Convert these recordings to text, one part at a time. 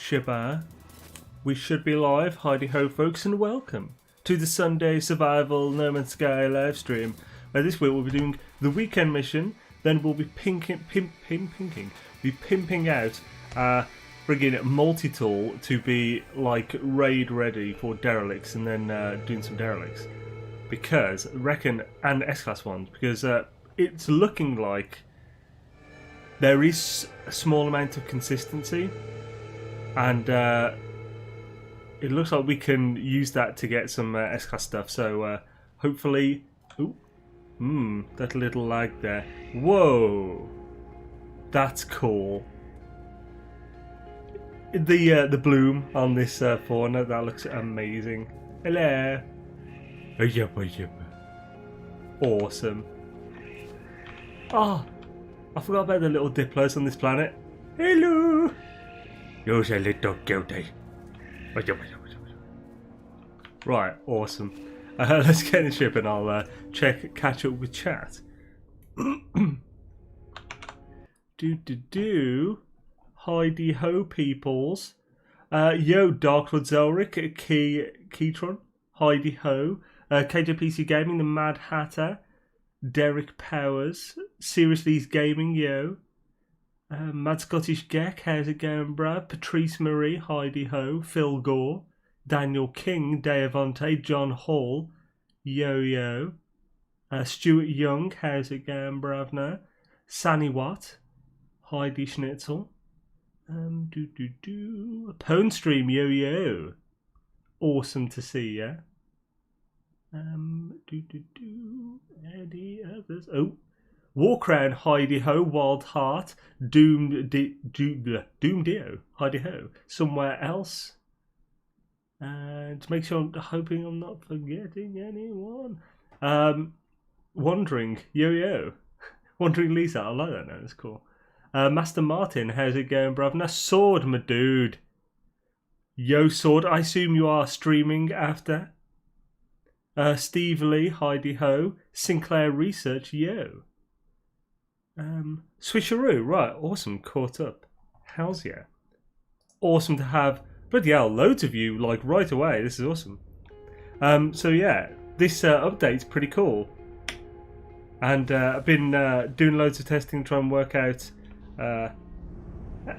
Shibbar. We should be live. Heidi ho, folks, and welcome to the Sunday Survival No Man's Sky live stream. This week we'll be doing the weekend mission, then we'll be pimping out friggin' multi-tool to be like raid ready for derelicts, and then doing some derelicts. Because, reckon, and S-Class ones, because it's looking like there is a small amount of consistency, and it looks like we can use that to get some S-Class stuff, so hopefully... Ooh, that little lag there. Whoa! That's cool. The bloom on this fauna, that looks amazing. Hello! Awesome. Oh, I forgot about the little Diplos on this planet. Hello! You're a little guilty. Right, awesome. Let's get in the ship and I'll catch up with chat. Heidi ho, peoples. Yo, Darkwood Zelric, Keytron, Heidi ho. KJPC Gaming, the Mad Hatter, Derek Powers, Seriously's Gaming, yo. Mad Scottish Geck, how's it going, bruh? Patrice Marie, Heidi ho. Phil Gore, Daniel King, Deavante, John Hall, yo. Stuart Young, how's it going, bravna? Sanny Watt, Heidi Schnitzel, Pwn Stream, yo. Awesome to see ya. Any others? Oh, Warcrown, Heidi ho, Wild Heart, Doomed Dio, Heidi ho. Somewhere else. And to make sure, I'm hoping I'm not forgetting anyone. Wandering, yo. Wandering Lisa, I like that name, that's cool. Master Martin, how's it going, bruv? Now, Sword, my dude. Yo, Sword, I assume you are streaming after. Steve Lee, Heidi ho. Sinclair Research, yo. Swisheroo, right, awesome, caught up. How's yeah? Awesome to have, bloody hell, loads of you, like, right away, this is awesome. So yeah, this update's pretty cool. And I've been doing loads of testing to try and work out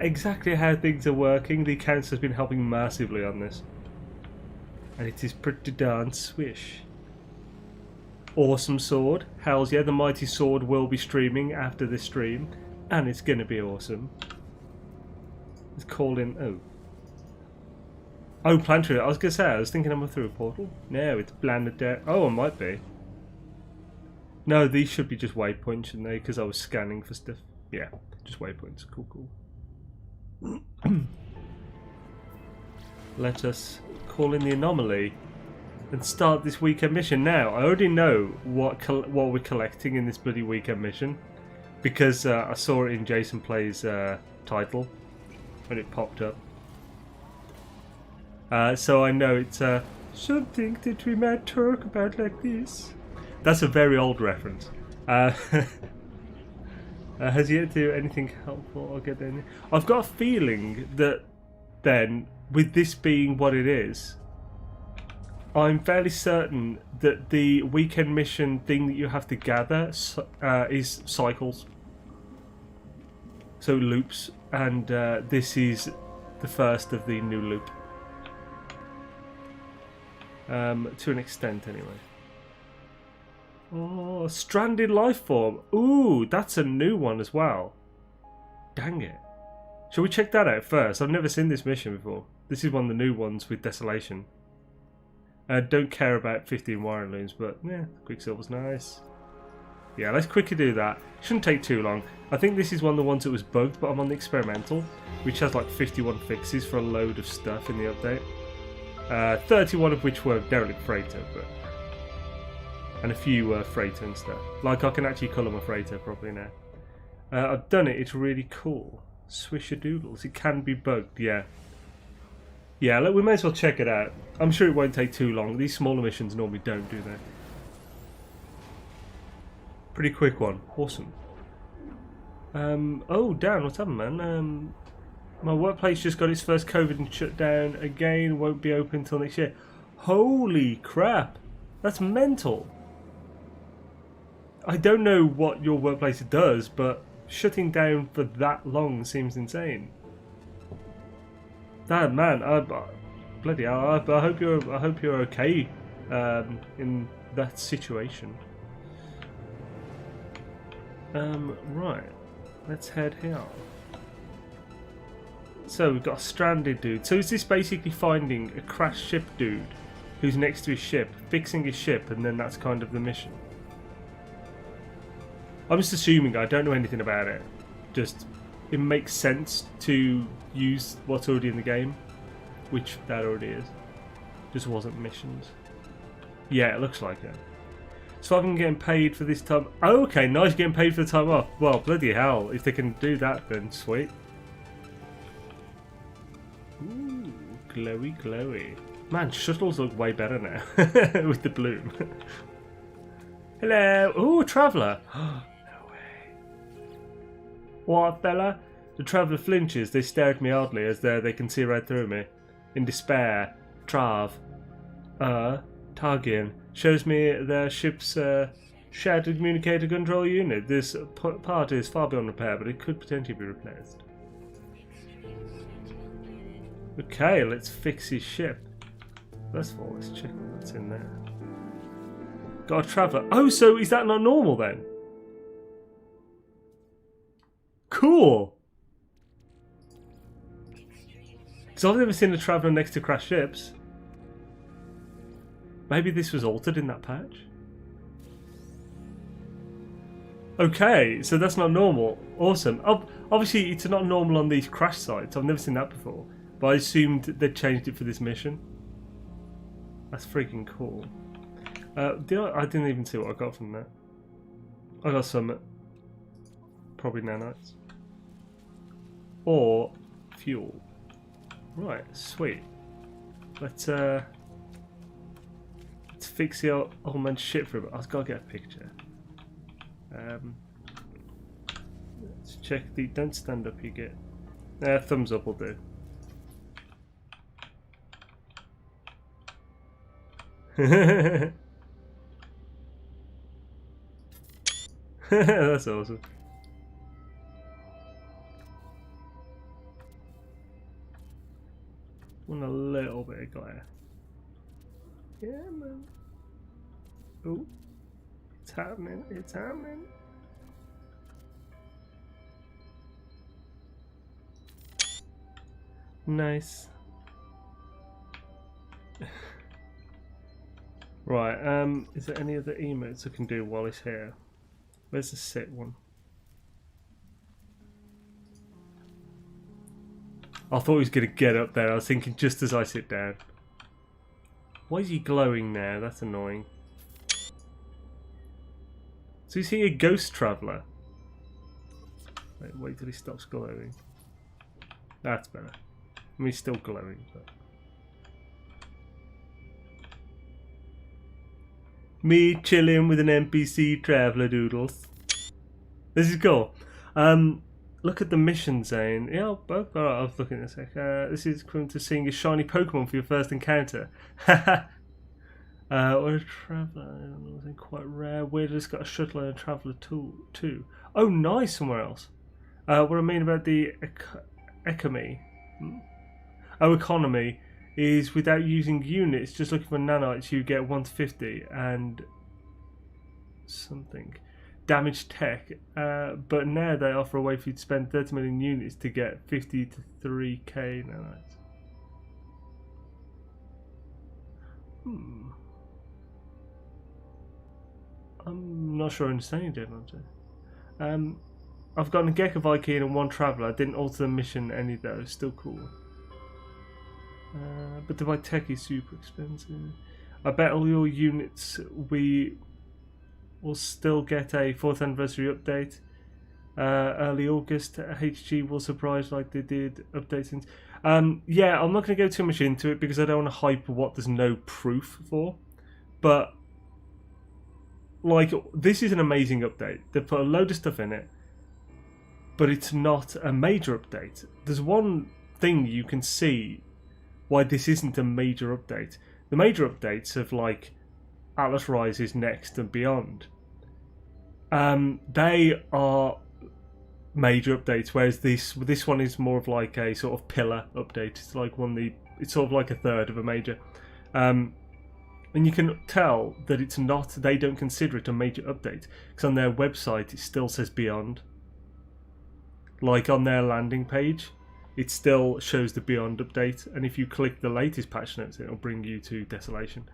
exactly how things are working. The accounts has been helping massively on this. And it is pretty darn swish. Awesome Sword. Hells yeah, the Mighty Sword will be streaming after this stream. And it's going to be awesome. Let's call in... Oh, planetary. I was going to say, I was thinking I'm through a portal. No, it's planetary. Oh, it might be. No, these should be just waypoints, shouldn't they? Because I was scanning for stuff. Yeah, just waypoints. Cool. Let us call in the anomaly and start this weekend mission. Now, I already know what we're collecting in this bloody weekend mission because I saw it in Jason Plays title when it popped up. So I know it's something that we might talk about like this. That's a very old reference. Has he yet to do anything helpful? I'll get there. I've got a feeling that then, with this being what it is, I'm fairly certain that the weekend mission thing that you have to gather is cycles. So loops, and this is the first of the new loop. To an extent, anyway. Oh, stranded lifeform. Ooh, that's a new one as well. Dang it. Shall we check that out first? I've never seen this mission before. This is one of the new ones with Desolation. I don't care about 15 wiring looms, but yeah, Quicksilver's nice. Yeah, let's quickly do that. Shouldn't take too long. I think this is one of the ones that was bugged, but I'm on the experimental, which has like 51 fixes for a load of stuff in the update. 31 of which were Derelict Freighter, but... and a few freighter and stuff. Like, I can actually colour my freighter properly now. I've done it, it's really cool. Swishadoodles, it can be bugged, yeah. Yeah, look, we may as well check it out. I'm sure it won't take too long. These smaller missions normally don't do that. Pretty quick one, awesome. Oh, Dan, what's happened, man? My workplace just got its first COVID and shut down again. Won't be open until next year. Holy crap. That's mental. I don't know what your workplace does, but shutting down for that long seems insane. That man, bloody hell! I hope you're okay in that situation. Right, let's head here. So we've got a stranded dude. So is this basically finding a crashed ship dude who's next to his ship, fixing his ship, and then that's kind of the mission? I'm just assuming, I don't know anything about it. Just, it makes sense to use what's already in the game, which that already is. Just wasn't missions. Yeah, it looks like it. So I've been getting paid for this time. Oh, okay, nice getting paid for the time off. Well, bloody hell, if they can do that, then sweet. Ooh, glowy, glowy. Man, shuttles look way better now with the bloom. Hello. Ooh, a traveller. No way. What, fella? The traveller flinches. They stare at me oddly as though they can see right through me. In despair, Trav, Targian, shows me their ship's shattered communicator control unit. This part is far beyond repair, but it could potentially be replaced. Okay, let's fix his ship. First of all, let's check what's in there. Got a traveller. Oh, so is that not normal then? Cool! Because I've never seen a traveller next to crashed ships. Maybe this was altered in that patch? Okay, so that's not normal. Awesome. Obviously, it's not normal on these crash sites. I've never seen that before. But I assumed they'd changed it for this mission. That's freaking cool. I didn't even see what I got from that. I got some... probably nanites. Or fuel. Right, sweet. Let's fix the old man's ship for a bit. I've got to get a picture. Let's check the... Don't stand up, you get... thumbs up will do. That's awesome. Want a little bit of glare. Yeah, man. Oh, it's happening. It's happening. Nice. Right, is there any other emotes I can do while he's here? Where's the sit one? I thought he was going to get up there. I was thinking just as I sit down. Why is he glowing now? That's annoying. So is he a ghost traveller? Wait till he stops glowing. That's better. I mean, he's still glowing, but... Me chilling with an NPC traveller doodles. This is cool. Look at the mission, Xaine. Yeah, both. Alright, I was looking at a sec. This is equivalent to seeing a shiny Pokemon for your first encounter. Haha. Or a traveller. Nothing quite rare. Weird, it's got a shuttle and a traveller tool too. Oh, nice, somewhere else. What I mean about the economy. Oh, economy is without using units, just looking for nanites, you get 1 to 50 and something. Damaged tech, but now they offer a way for you to spend 30 million units to get 50 to 3k nanites. I'm not sure I understand you, Derelict. I've got a Gecko Viking and 1 traveller. I didn't alter the mission any though, still cool. But to buy tech is super expensive. I bet all your units we will still get a 4th anniversary update. Early August, HG will surprise like they did updates. Yeah, I'm not going to go too much into it because I don't want to hype what there's no proof for. But like, this is an amazing update. They've put a load of stuff in it, but it's not a major update. There's one thing you can see why this isn't a major update. The major updates of like Atlas Rises, Next and Beyond, they are major updates, whereas this one is more of like a sort of pillar update. It's like it's sort of like a third of a major, and you can tell that it's not. They don't consider it a major update because on their website it still says Beyond. Like on their landing page, it still shows the Beyond update, and if you click the latest patch notes, it'll bring you to Desolation.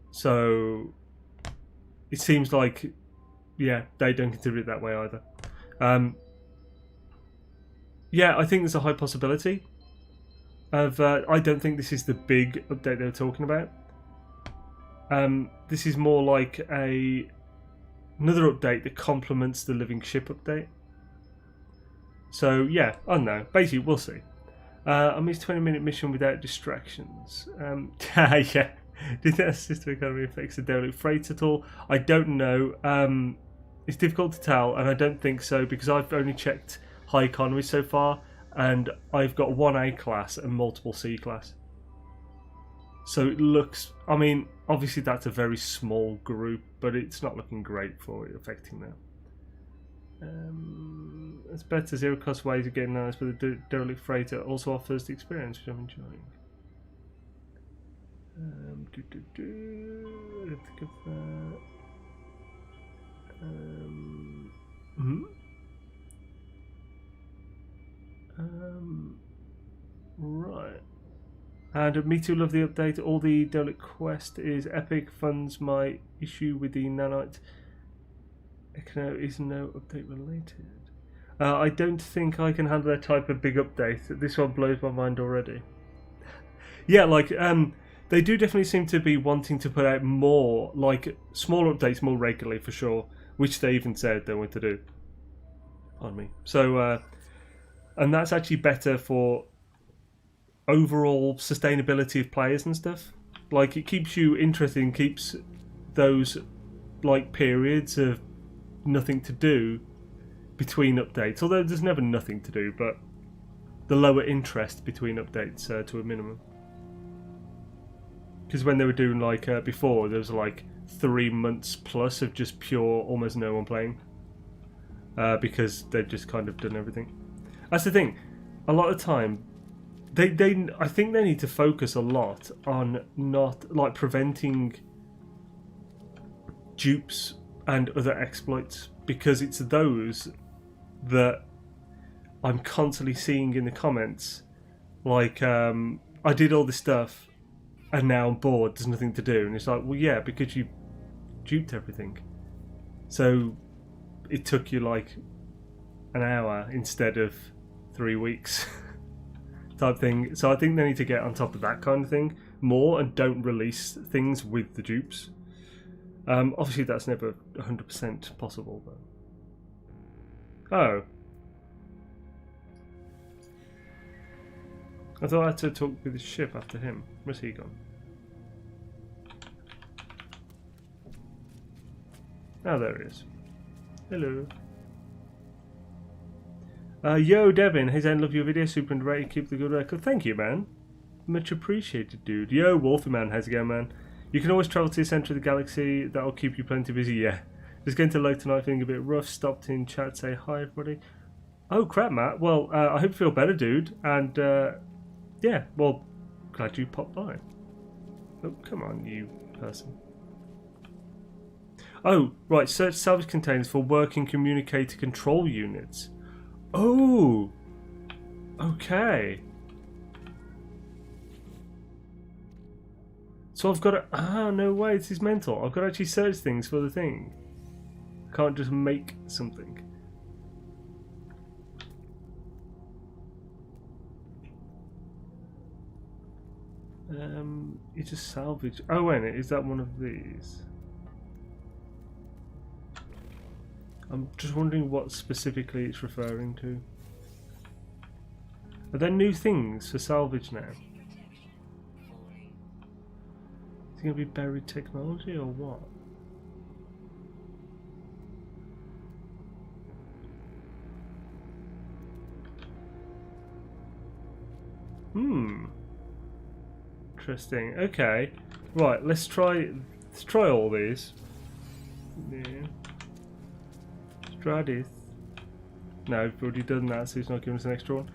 So it seems like, yeah, they don't consider it that way either. Yeah, I think there's a high possibility of. I don't think this is the big update they were talking about. This is more like another update that complements the Living Ship update. So yeah, I don't know. Basically, we'll see. I missed 20-minute mission without distractions. Yeah. Did that system economy affects the Derelict Freighters at all? I don't know. It's difficult to tell, and I don't think so because I've only checked high economy so far, and I've got one A class and multiple C class. So it looks. I mean, obviously that's a very small group, but it's not looking great for it affecting that. It's better zero cost ways of getting nice, but the Derelict Freighter also offers the experience, which I'm enjoying. I don't think of that. Right. And me too love the update. All the Derelict quest is epic. Funds my issue with the nanite. Echo is no update related. I don't think I can handle that type of big update. This one blows my mind already. Yeah, like they do definitely seem to be wanting to put out more, like smaller updates more regularly for sure, which they even said they want to do. Pardon me. So, and that's actually better for overall sustainability of players and stuff. Like it keeps you interested and keeps those like periods of nothing to do between updates. Although there's never nothing to do, but the lower interest between updates to a minimum. Because when they were doing like before, there was like 3 months plus of just pure, almost no one playing, because they've just kind of done everything. That's the thing. A lot of time, I think they need to focus a lot on not like preventing dupes and other exploits, because it's those that I'm constantly seeing in the comments. Like, I did all this stuff and now I'm bored, there's nothing to do. And it's like, well, yeah, because you duped everything. So it took you like an hour instead of 3 weeks type thing. So I think they need to get on top of that kind of thing more and don't release things with the dupes. Obviously that's never 100% possible though. Oh. I thought I had to talk with the ship after him. Where's he gone? Oh, there he is. Hello. Yo, Devin. Hey, Xaine, love your video. Super underrated. Keep the good record. Thank you, man. Much appreciated, dude. Yo, Wolfie, man. How's it going, man? You can always travel to the centre of the galaxy. That'll keep you plenty busy. Yeah. Just getting to low tonight, feeling a bit rough. Stopped in chat. Say hi, everybody. Oh, crap, Matt. Well, I hope you feel better, dude. And, yeah, well, glad you popped by. Oh, come on, you person. Oh, right, search salvage containers for working communicator control units. Oh, okay. So I've got to... no way, this is mental. I've got to actually search things for the thing. I can't just make something. It's a salvage. Oh, wait, is that one of these? I'm just wondering what specifically it's referring to. Are there new things for salvage now? Is it going to be buried technology or what? Hmm. Interesting. Okay. Right. Let's try all these. Yeah. Let's try this. No, we've already done that, so he's not giving us an extra one.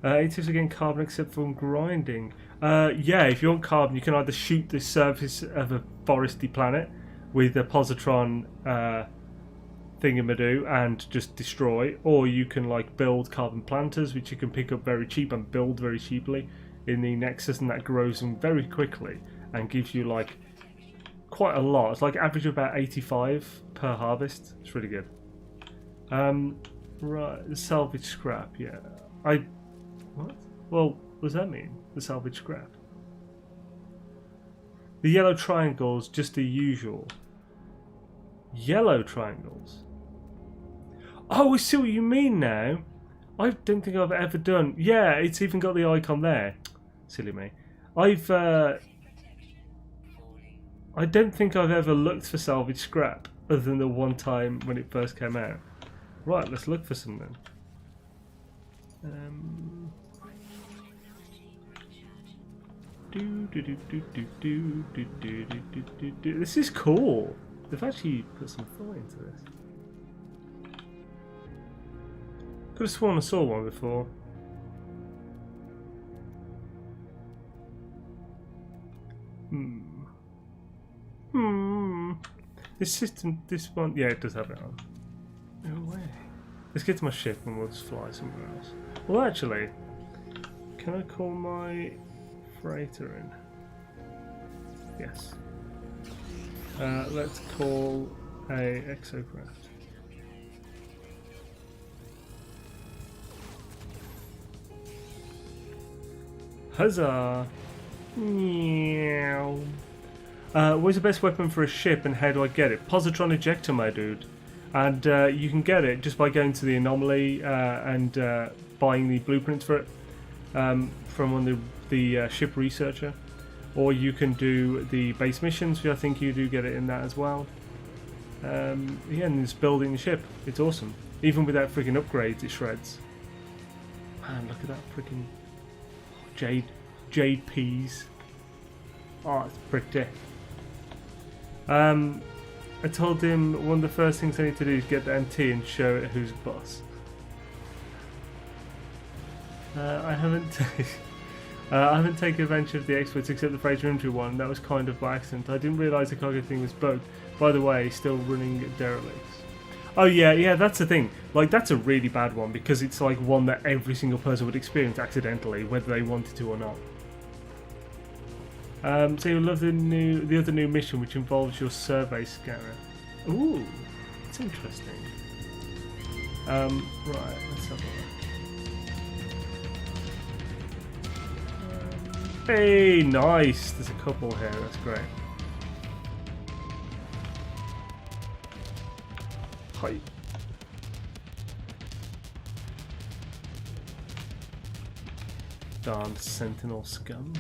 80s again, carbon except for grinding. Yeah, if you want carbon, you can either shoot the surface of a foresty planet with a positron thingamadoo and just destroy, or you can like build carbon planters, which you can pick up very cheap and build very cheaply in the Nexus, and that grows them very quickly and gives you like quite a lot. It's like average of about 85 per harvest. It's really good. Right, the salvage scrap, yeah. What? Well, what does that mean? The salvage scrap. The yellow triangles, just the usual. Yellow triangles. Oh, I see what you mean now. I don't think I've ever done. Yeah, it's even got the icon there. Silly me. I don't think I've ever looked for salvage scrap other than the one time when it first came out. Right, let's look for some then. This is cool. They've actually put some thought into this. Could have sworn I saw one before. This system, this one, yeah, it does have it on. No way. Let's get to my ship and we'll just fly somewhere else. Well, actually, can I call my freighter in? Yes. Let's call a exocraft. Huzzah! Meow. What's the best weapon for a ship and how do I get it? Positron ejector, my dude. And you can get it just by going to the anomaly and buying the blueprints for it from one of the ship researcher. Or you can do the base missions, which I think you do get it in that as well. Yeah, and it's building the ship. It's awesome. Even without freaking upgrades, it shreds. Man, look at that freaking jade peas. Oh, it's pretty. I told him one of the first things I need to do is get the MT and show it who's boss. I haven't taken advantage of the experts except the freighter infantry one. That was kind of by accident. I didn't realise the cargo thing was bugged. By the way, still running derelicts. Oh yeah, that's the thing. Like, that's a really bad one because it's like one that every single person would experience accidentally, whether they wanted to or not. So you'll love the other new mission, which involves your survey scanner. Ooh, it's interesting. Right, let's have a look. Hey, nice. There's a couple here. That's great. Hi. Darn sentinel scum.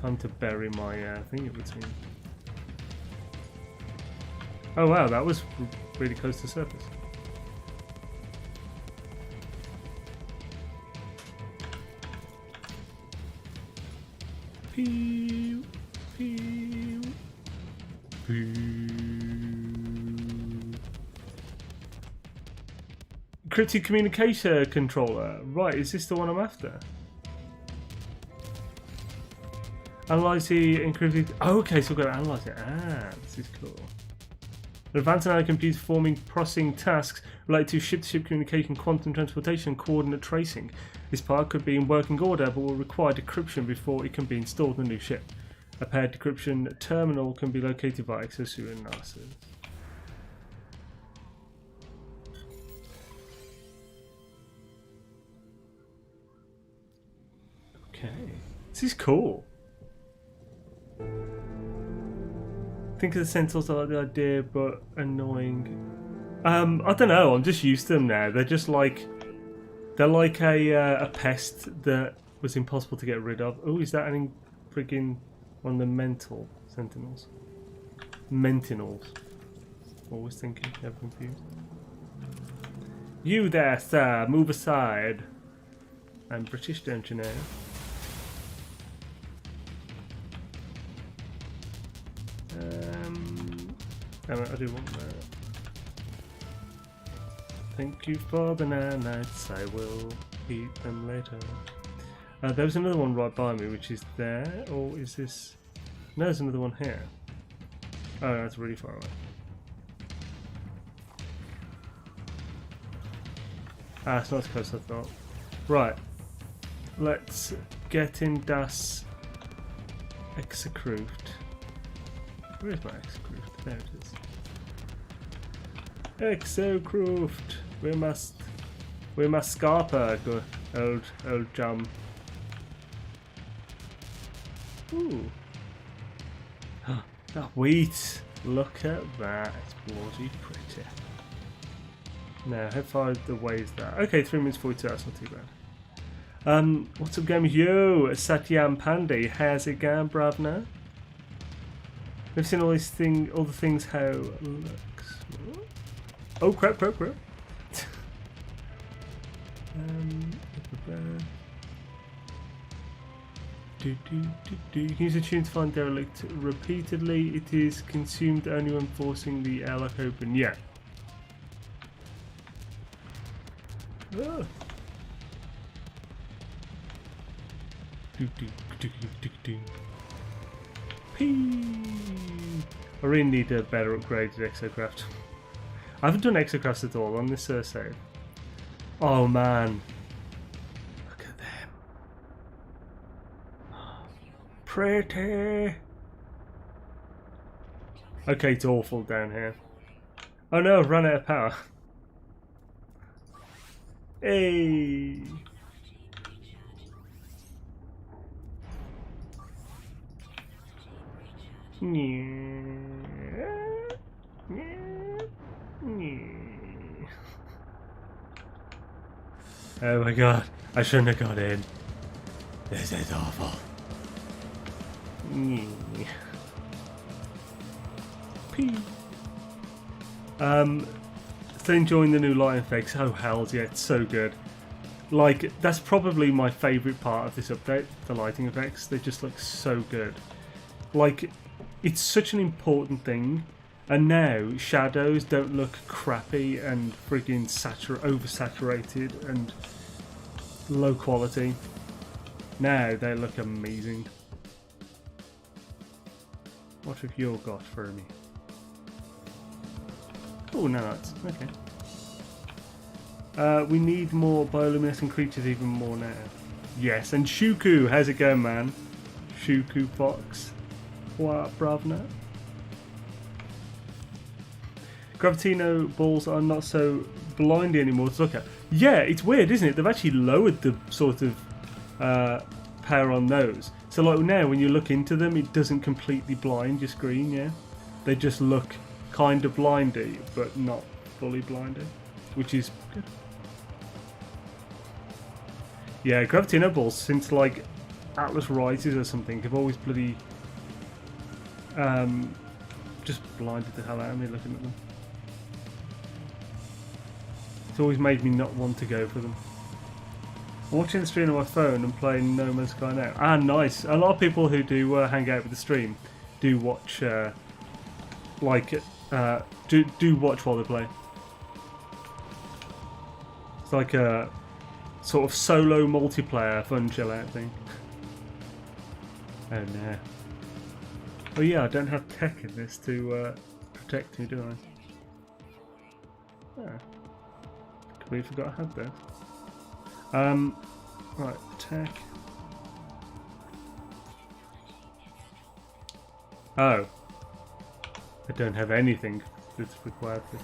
Time to bury my thing in between. Oh wow, that was really close to the surface. Pew, pew, pew. Encrypted communicator controller. Right, is this the one I'm after? Analyze the encrypted. Oh, okay, so we've got to analyze it. Ah, this is cool. An advanced analytic computer performing processing tasks related to ship-to-ship communication, quantum transportation, and coordinate tracing. This part could be in working order, but will require decryption before it can be installed in a new ship. A paired decryption terminal can be located via exosuit analysis. Okay, this is cool. I think of the Sentinels, I like the idea, but annoying. I don't know. I'm just used to them now. They're just like a pest that was impossible to get rid of. Oh, is that any friggin' one of the mental Sentinels? Mentinels. Always thinking. Never confused. You there, sir. Move aside. I'm British, don't you know? Damn it, I do want that. Thank you for the nanites, I will eat them later. There was another one right by me, which is there, or is this... No, there's another one here. Oh, that's really far away. Ah, it's not as close as I thought. Right, let's get in das Execruft. Where is my Execruft? There it is. Execruft! We must scarper, go old chum. Ooh. That wheat! Look at that, it's bloody pretty. Now, how far away is that? Okay, 3 minutes 42, that's not too bad. What's up, gamers? Yo, Satyam Pandey, how's it going, bravna? We've seen all the things how it looks. Oh, crap. You can use the tune to find derelict repeatedly. It is consumed only when forcing the airlock open. Yeah. Oh. I really need a better upgraded exocraft. I haven't done exocrafts at all on this save. Oh man. Look at them. Pretty. Okay, it's awful down here. Oh no, I've run out of power. Hey. Oh my god, I shouldn't have got in. This is awful. Still enjoying the new light effects. Oh hells yeah, it's so good. Like, that's probably my favourite part of this update, the lighting effects. They just look so good. Like, it's such an important thing, and now shadows don't look crappy and friggin' oversaturated and low quality. Now they look amazing. What have you got for me? Oh, no, that's okay. We need more bioluminescent creatures even more now. Yes, and Shuku, how's it going, man? Shuku Fox. What, bravna? Gravitino balls are not so blindy anymore to look at. Yeah, it's weird, isn't it? They've actually lowered the sort of power on those. So like now when you look into them, it doesn't completely blind your screen, yeah? They just look kind of blindy, but not fully blindy, which is good. Yeah, Gravitino balls, since like Atlas Rises or something, have always bloody just blinded the hell out of me looking at them. It's always made me not want to go for them. I'm watching the stream on my phone and playing No Man's Sky now. Ah, nice. A lot of people who do hang out with the stream do watch, do watch while they play. It's like a sort of solo multiplayer fun chill out thing. Oh no. Oh yeah, I don't have tech in this to protect me, do I? Oh. Completely forgot I had that. Right, tech. Oh. I don't have anything that's required for it.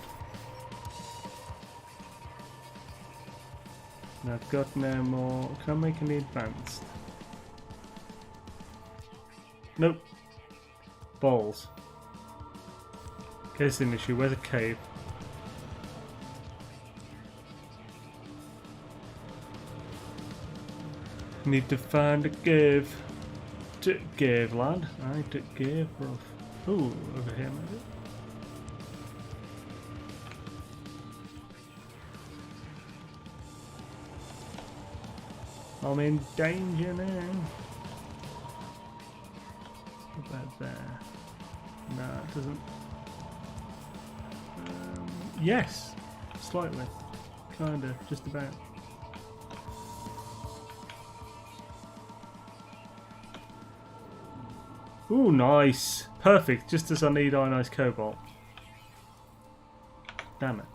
And I've got no more. Can I make any advanced? Nope. Balls. Okay, it's an issue. Where's a cave? Need to find a cave. Cave, lad. I took cave, bro. Ooh, over here maybe. I'm in danger now. What about there? No, it doesn't. Yes, slightly, kinda, just about. Ooh, nice, perfect. Just as I need ionized cobalt. Damn it.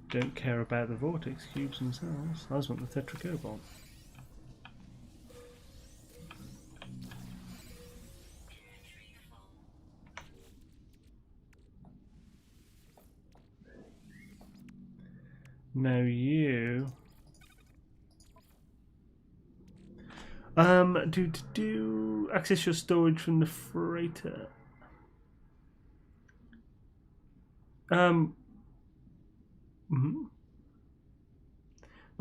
Don't care about the vortex cubes themselves. I just want the tetracobalt. Now you. Access your storage from the freighter. The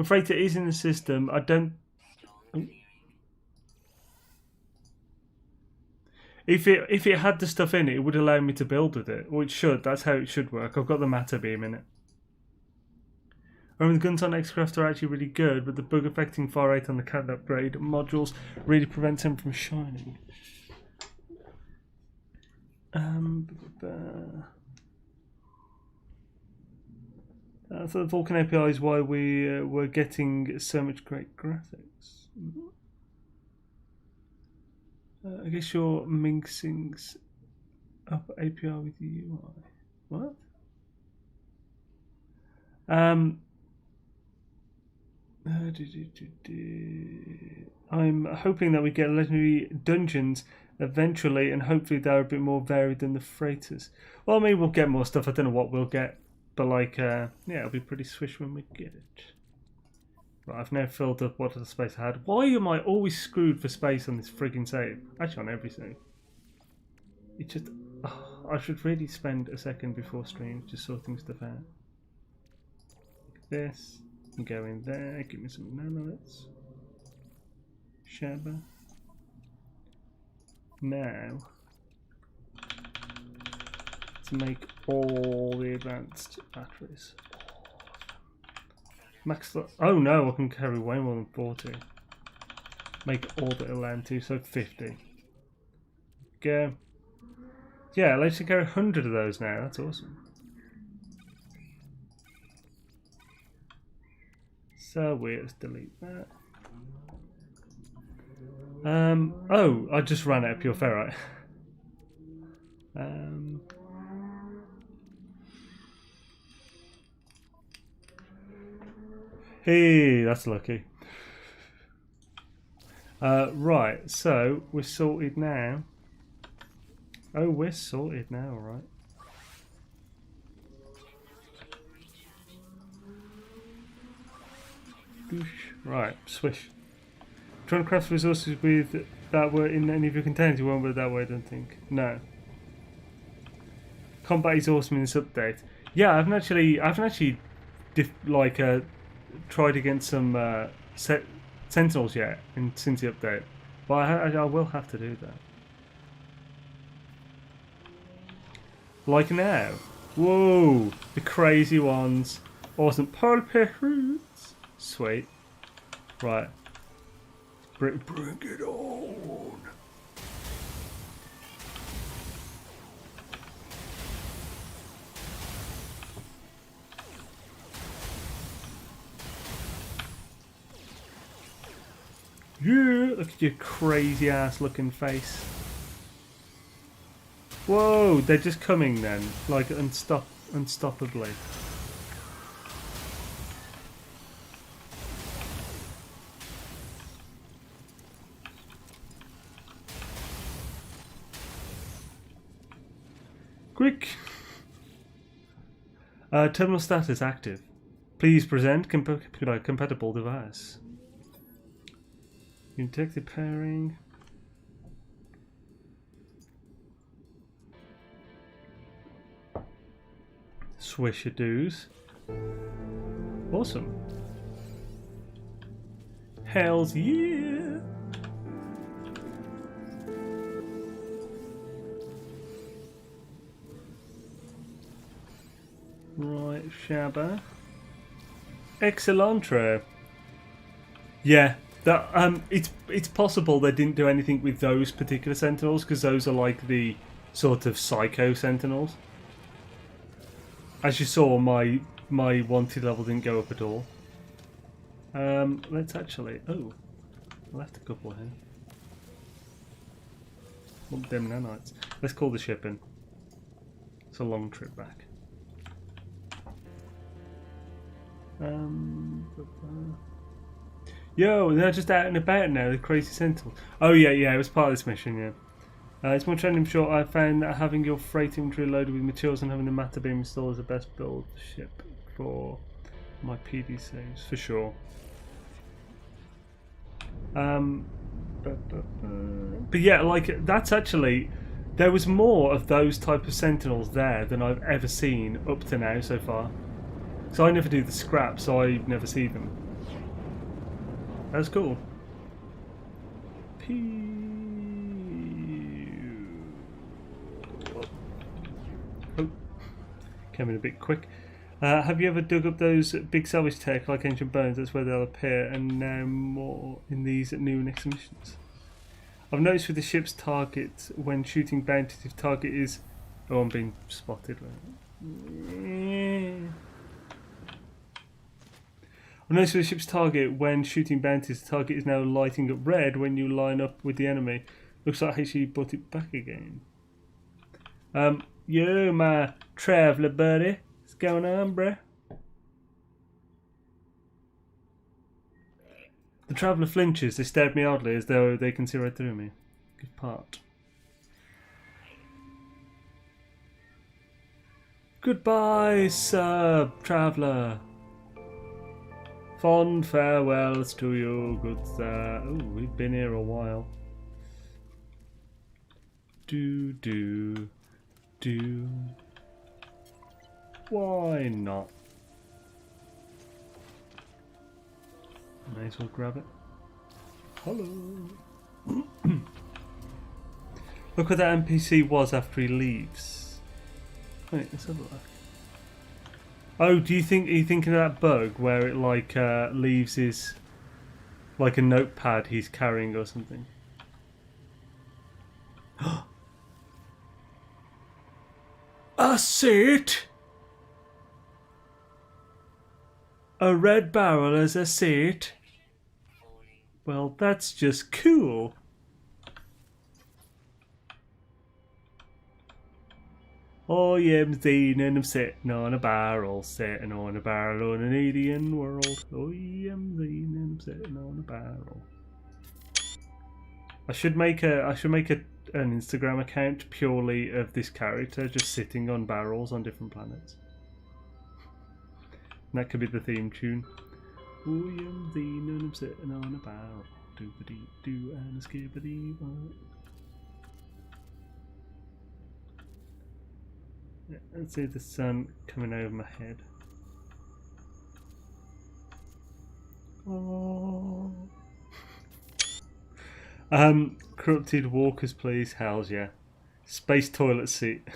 freighter is in the system. I don't. If it had the stuff in it, it would allow me to build with it. Or it should. That's how it should work. I've got the matter beam in it. The guns on X-Craft are actually really good, but the bug affecting fire rate on the cannon upgrade modules really prevents him from shining. So the Vulkan API is why we're getting so much great graphics. I guess you're mixing up API with the UI. What? I'm hoping that we get legendary dungeons eventually, and hopefully they're a bit more varied than the freighters. Well, maybe we'll get more stuff. I don't know what we'll get, but like, yeah, it'll be pretty swish when we get it. Right, I've now filled up what other space I had. Why am I always screwed for space on this frigging save? Actually, on every save. It just, I should really spend a second before stream just sorting stuff out. Like this. Go in there, give me some nanoliths. Shabba. Now, to make all the advanced batteries. Max. Oh no, I can carry way more than 40. Make all that it'll land to, so 50. Go. Yeah, let's carry 100 of those now. That's awesome. So weird, let's delete that. Oh, I just ran out of pure ferrite. Hey, that's lucky. Right, so we're sorted now. Oh, we're sorted now, alright. Right, swish. Trying to craft resources with that were in any of your containers. You won't work that way, I don't think. No. Combat is awesome in this update. Yeah, I haven't actually tried against some sentinels yet since the update, but I will have to do that. Like now. Whoa, the crazy ones. Awesome. Pearl roots. Sweet. Right. Bring it on. Yeah, look at your crazy ass looking face. Whoa, they're just coming then, like unstoppably. Quick! Terminal status active. Please present compatible device. You detect the pairing. Swish-a-doos. Awesome. Hells yeah! Right, Shabba. Excellent. Yeah, That it's possible they didn't do anything with those particular sentinels because those are like the sort of psycho sentinels. As you saw, my wanted level didn't go up at all. Let's actually. Oh, I left a couple here. Want them nanites. Let's call the ship in. It's a long trip back. Yo, they're just out and about now, the crazy sentinels. Oh yeah, it was part of this mission, yeah. It's more trending short. I found that having your freight inventory loaded with materials and having the matter beam installed is the best build ship for my PD saves, for sure. But yeah, like, that's actually... There was more of those type of sentinels there than I've ever seen up to now so far. So I never do the scrap, so I never see them. That's cool. Oh, came in a bit quick. Have you ever dug up those big salvage tech like ancient bones? That's where they'll appear, and now more in these new next missions. I've noticed with the ship's target when shooting bounties, if target is... Oh, I'm being spotted. I've noticed with the ship's target when shooting bounties, the target is now lighting up red when you line up with the enemy. Looks like HE brought it back again. Yo, my traveller buddy. What's going on, bruh? The traveller flinches. They stare at me oddly as though they can see right through me. Good part. Goodbye, sir, traveller. Fond farewells to you, good sir. Oh, we've been here a while. Do. Why not? May as well grab it. Hello. Look what that NPC was after he leaves. Wait, let's have a look. Oh, are you thinking of that bug where it like leaves his like a notepad he's carrying or something? A seat. A red barrel as a seat. Well, that's just cool. Oh yeah, I'm Xaine and I'm sitting on a barrel on an alien world. Oh yeah, I'm Xaine and I'm sitting on a barrel. I should make an Instagram account purely of this character just sitting on barrels on different planets. And that could be the theme tune. Oh yeah, I'm Xaine and I'm sitting on a barrel. Do and a skibbity. Let's see the sun coming over my head. Oh. Corrupted walkers, please. Hells yeah. Space toilet seat.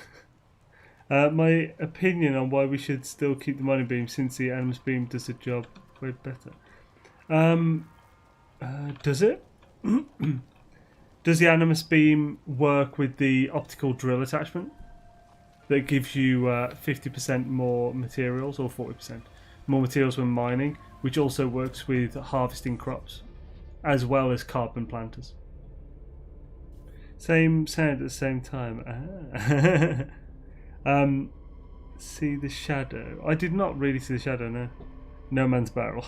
My opinion on why we should still keep the mining beam since the NMS beam does the job way better. Does it? Does the NMS beam work with the optical drill attachment? That gives you 50% more materials, or 40% more materials when mining, which also works with harvesting crops, as well as carbon planters. Same sound at the same time. See the shadow. I did not really see the shadow, no. No man's barrel.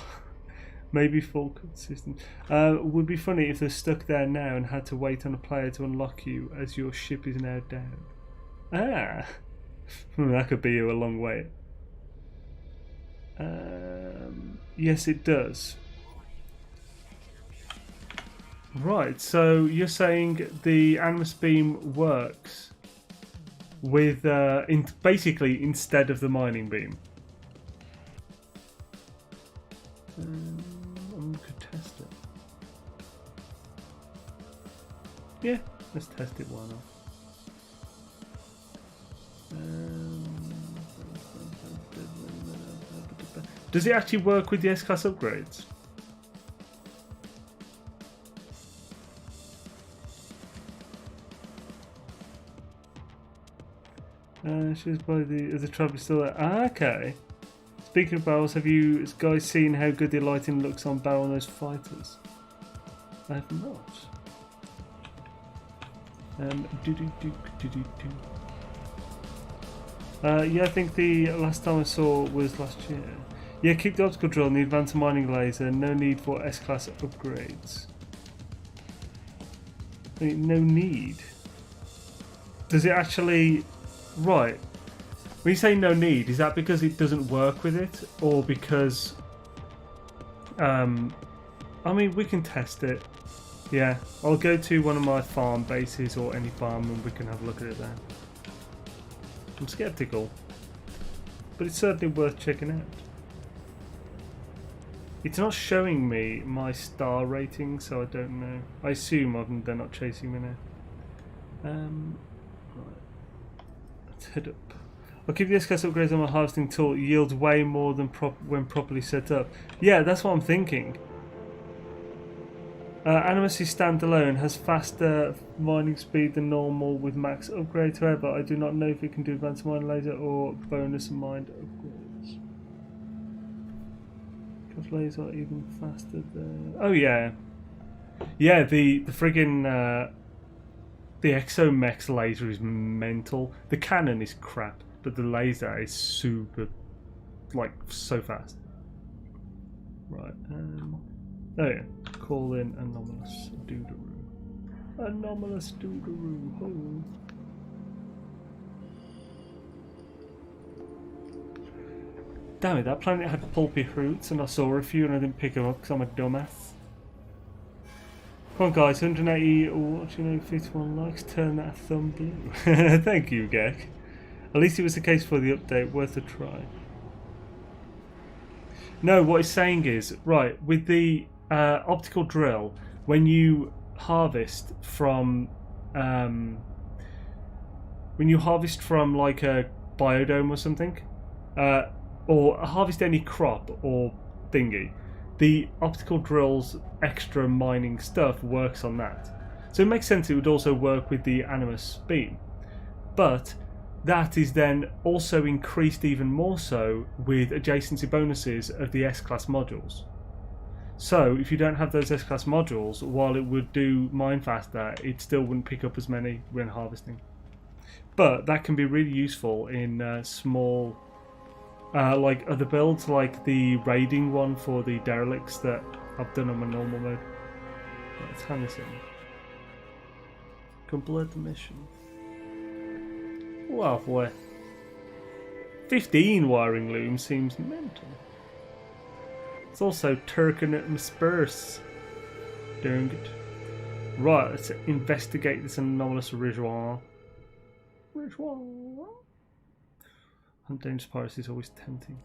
Maybe full consistent. Would be funny if they're stuck there now and had to wait on a player to unlock you as your ship is now down. Ah! That could be a long wait. Yes, it does. Right, so you're saying the NMS beam works with basically instead of the mining beam. I could test it. Yeah, let's test it. Why not? Does it actually work with the S-Class upgrades? She's by the traveller still there. Ah, okay. Speaking of barrels, have you guys seen how good the lighting looks on barrel nose fighters? I have not. Yeah, I think the last time I saw was last year. Yeah, keep the optical drill and the advanced mining laser. No need for S-class upgrades. I mean, no need. Does it actually... Right. When you say no need, is that because it doesn't work with it? Or because... I mean, we can test it. Yeah, I'll go to one of my farm bases or any farm and we can have a look at it there. I'm skeptical. But it's certainly worth checking out. It's not showing me my star rating, so I don't know. I assume they're not chasing me now. Right. Let's head up. I'll keep the S-class upgrades on my harvesting tool. It yields way more than when properly set up. Yeah, that's what I'm thinking. NMS standalone has faster mining speed than normal with max upgrades. However, I do not know if it can do advanced mine laser or bonus mined upgrades. Because lasers are even faster there. Oh yeah, yeah. The friggin' the Exomex laser is mental. The cannon is crap, but the laser is super, like, so fast. Right. Oh yeah. Call in anomalous doodaroo. Anomalous doodaroo. Oh. Damn it, that planet had pulpy roots and I saw a few and I didn't pick them up because I'm a dumbass. Come on guys, 180 watching 51 likes, turn that thumb blue. Thank you, Gek. At least it was the case for the update, worth a try. No, what it's saying is, right, with the optical drill, when you harvest from like a biodome or something, or harvest any crop or thingy, the optical drill's extra mining stuff works on that. So it makes sense it would also work with the Animus beam, but that is then also increased even more so with adjacency bonuses of the S-class modules. So if you don't have those S-class modules, while it would do mine faster, it still wouldn't pick up as many when harvesting. But that can be really useful in small, like other builds, like the raiding one for the derelicts that I've done on my normal mode. Let's hand this in. Complete the mission. Well, boy. 15 wiring looms seems mental. It's also Turkin at Misperse. Dang it. Right, let's investigate this anomalous reservoir. Hunt dangerous pirates is always tempting.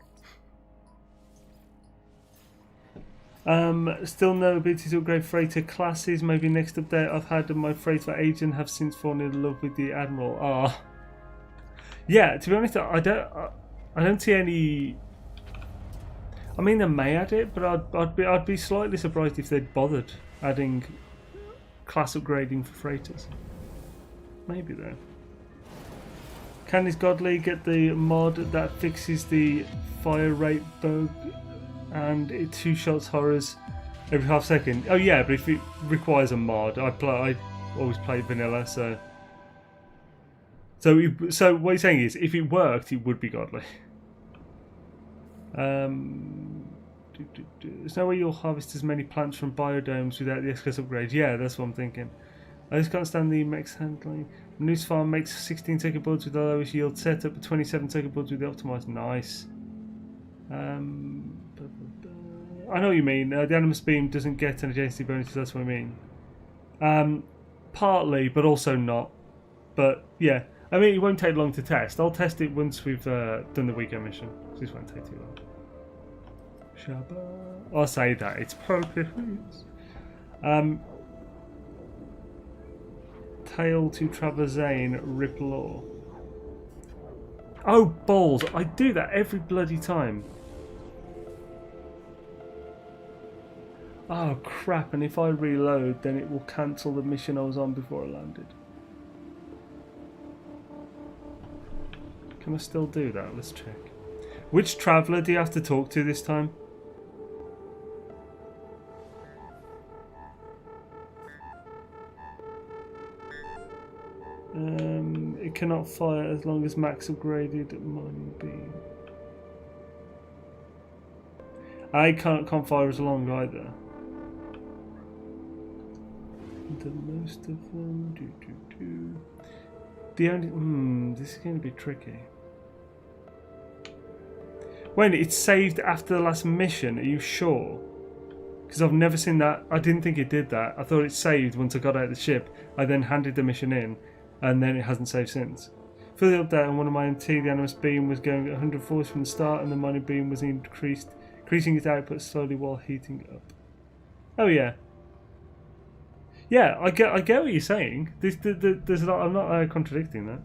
Still no ability to upgrade freighter classes. Maybe next update. I've had my freighter agent have since fallen in love with the admiral. Ah, yeah. To be honest, I don't see any. I mean, they may add it, but I'd be slightly surprised if they'd bothered adding class upgrading for freighters. Maybe though. Can this godly get the mod that fixes the fire rate bug and it two shots horrors every half second? Oh yeah, but if it requires a mod, I always play vanilla, so what you're saying is, if it worked, it would be godly. There's no way you'll harvest as many plants from biodomes without the S-class upgrade. Yeah, that's what I'm thinking. I just can't stand the mechs handling. Noose Farm makes 16 second builds with the lowest yield setup, but 27 second builds with the optimized. Nice. I know what you mean. The Animus Beam doesn't get an adjacency bonus, that's what I mean. Partly, but also not. But yeah, I mean, it won't take long to test. I'll test it once we've done the weekend mission. This won't take too long. Shabba. I'll say that. It's perfect. Tail to Traverse Xaine, Rip Law. Oh, balls. I do that every bloody time. Oh, crap. And if I reload, then it will cancel the mission I was on before I landed. Can I still do that? Let's check. Which traveller do you have to talk to this time? It cannot fire as long as max upgraded mining beam. I can't fire as long either. The most of them. The only. This is going to be tricky. Wait, it's saved after the last mission. Are you sure? Because I've never seen that. I didn't think it did that. I thought it saved once I got out of the ship. I then handed the mission in, and then it hasn't saved since. For the update on one of my MT, the NMS beam was going at 100 force from the start, and the mining beam was increasing its output slowly while heating up. Oh yeah. Yeah, I get what you're saying. There's not, I'm not contradicting that.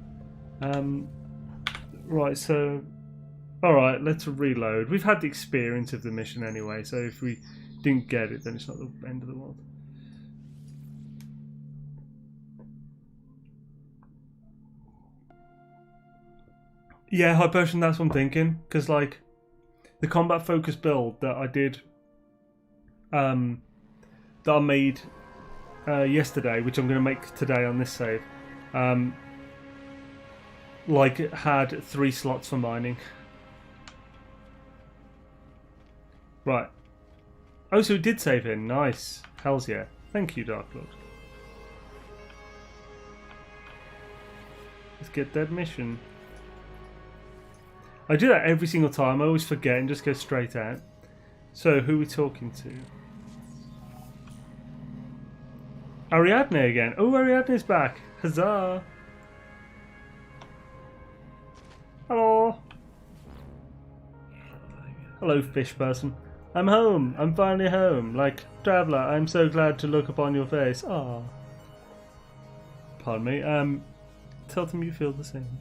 Right, so alright, let's reload. We've had the experience of the mission anyway, so if we didn't get it, then it's not the end of the world. Yeah, high potion, that's what I'm thinking. Because, like, the combat focus build that I did, that I made yesterday, which I'm going to make today on this save, like, it had 3 slots for mining. Right. Oh, so it did save in. Nice. Hells yeah. Thank you, Dark Lord. Let's get that mission. I do that every single time. I always forget and just go straight out. So, who are we talking to? Ariadne again. Oh, Ariadne's back. Huzzah. Hello. Hello, fish person. I'm home. I'm finally home. Like, traveller, I'm so glad to look upon your face. Ah. Pardon me. Tell them you feel the same.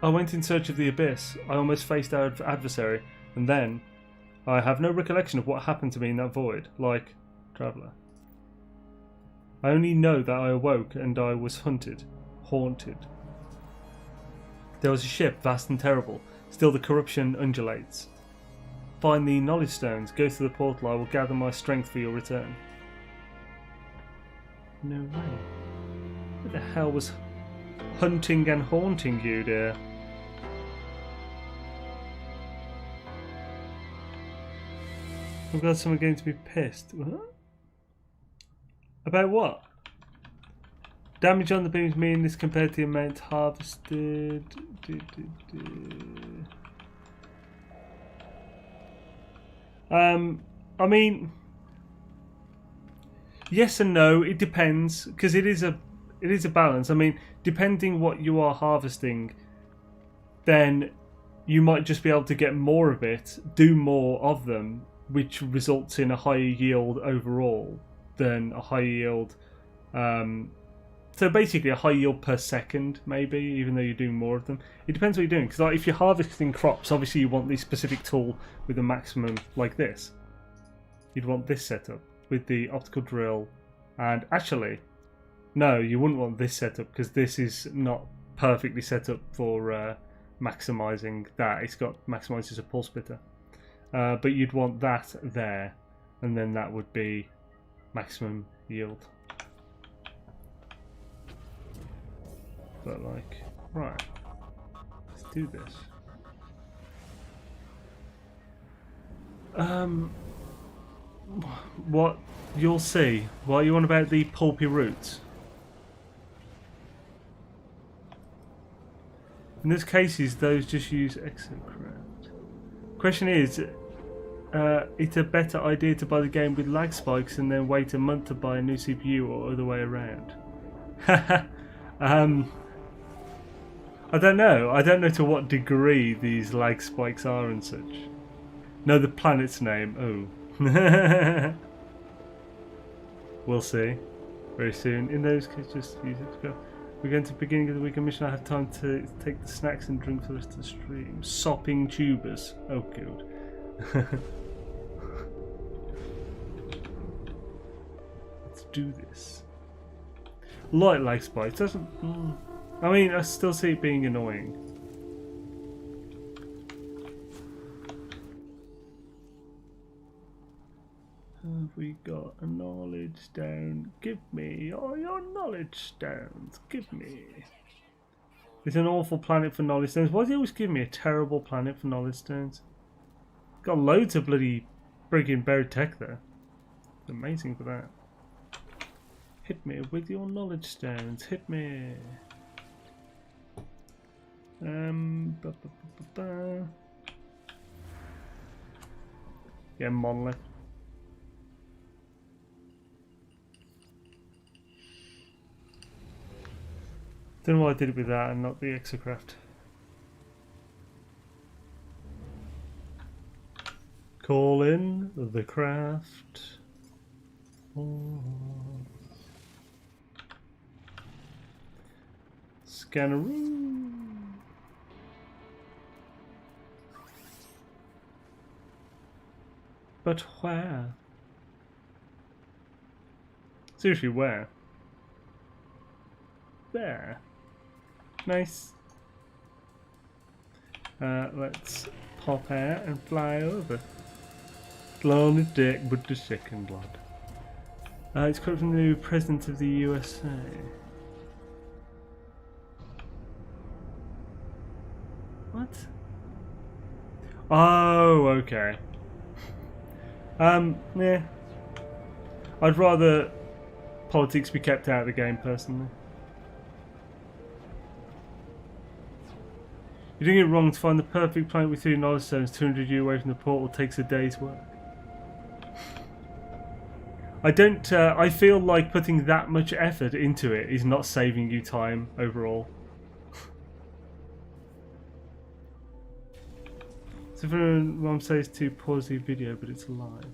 I went in search of the abyss. I almost faced our adversary, and then I have no recollection of what happened to me in that void, like traveller. I only know that I awoke and I was haunted. There was a ship, vast and terrible. Still the corruption undulates. Find the knowledge stones, go through the portal, I will gather my strength for your return. No way. What the hell was hunting and haunting you, dear? I've got someone going to be pissed. What? About what? Damage on the beams mean this compared to the amount harvested. I mean, yes and no. It depends, because it is a balance. I mean, depending what you are harvesting, then you might just be able to get more of it, do more of them, which results in a higher yield overall than a high yield. So basically a high yield per second, maybe, even though you're doing more of them. It depends what you're doing, because like, if you're harvesting crops, obviously you want the specific tool with a maximum like this. You'd want this setup with the optical drill, and actually, no, you wouldn't want this setup, because this is not perfectly set up for maximising that. It's got maximises a pulse splitter. But you'd want that there, and then that would be maximum yield. But like, right, let's do this. What you'll see. What you want about the pulpy roots? In those cases, those just use exocrat. Question is, it's a better idea to buy the game with lag spikes and then wait a month to buy a new CPU, or other way around? I don't know. I don't know to what degree these lag spikes are and such. Know the planet's name. Oh. We'll see. Very soon. In those cases, just use it to go. We're going to the beginning of the weekend mission. I have time to take the snacks and drink for the rest of the stream. Sopping tubers. Oh, good. Let's do this. Light lag spikes doesn't. I mean, I still see it being annoying. Have we got a knowledge stone? Give me all your knowledge stones. Give me. It's an awful planet for knowledge stones. Why do they always give me a terrible planet for knowledge stones? Got loads of bloody friggin' buried tech there. It's amazing for that. Hit me with your knowledge stones. Hit me. Yeah, monolith. Don't know why I did it with that and not the exocraft. Call in the craft. Oh. Scanneroo. But where? Seriously, where? There. Nice. Let's pop out and fly over. Fly on the deck with the second blood. It's quote from the new President of the USA. What? Oh, okay. Yeah. I'd rather politics be kept out of the game, personally. You're doing it wrong. To find the perfect planet with 3 knowledge stones 200 years away from the portal takes a day's work. I don't. I feel like putting that much effort into it is not saving you time overall. So if Mom says to pause the video, but it's live.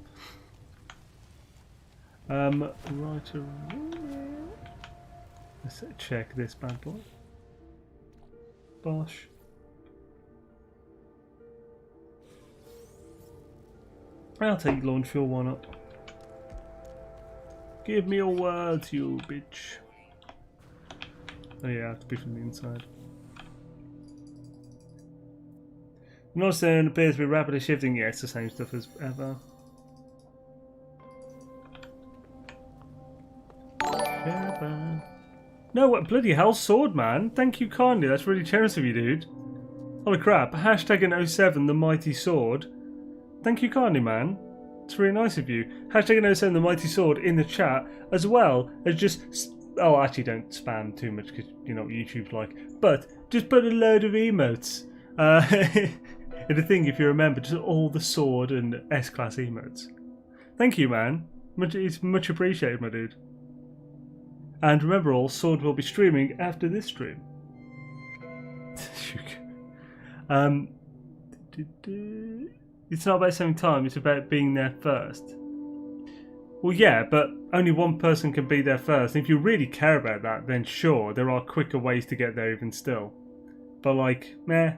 Right. Let's check this bad boy. Bosh. I'll take launch fuel, why not? Give me your words, you bitch. Oh yeah, I have to be from the inside. North Zone appears to be rapidly shifting. Yeah, it's the same stuff as ever. No, what bloody hell, sword man? Thank you kindly. That's really generous of you, dude. Holy crap! Hashtag in 07 the mighty sword. Thank you kindly, man. It's really nice of you. Hashtag in 07 the mighty sword in the chat, as well as just. Oh, actually, don't spam too much because you know what YouTube's like. But just put a load of emotes. And the thing, if you remember, just all the sword and S-class emotes. Thank you, man. It's much appreciated, my dude. And remember all, Sword will be streaming after this stream. It's not about saving time, it's about being there first. Well, yeah, but only one person can be there first. And if you really care about that, then sure, there are quicker ways to get there even still. But like, meh.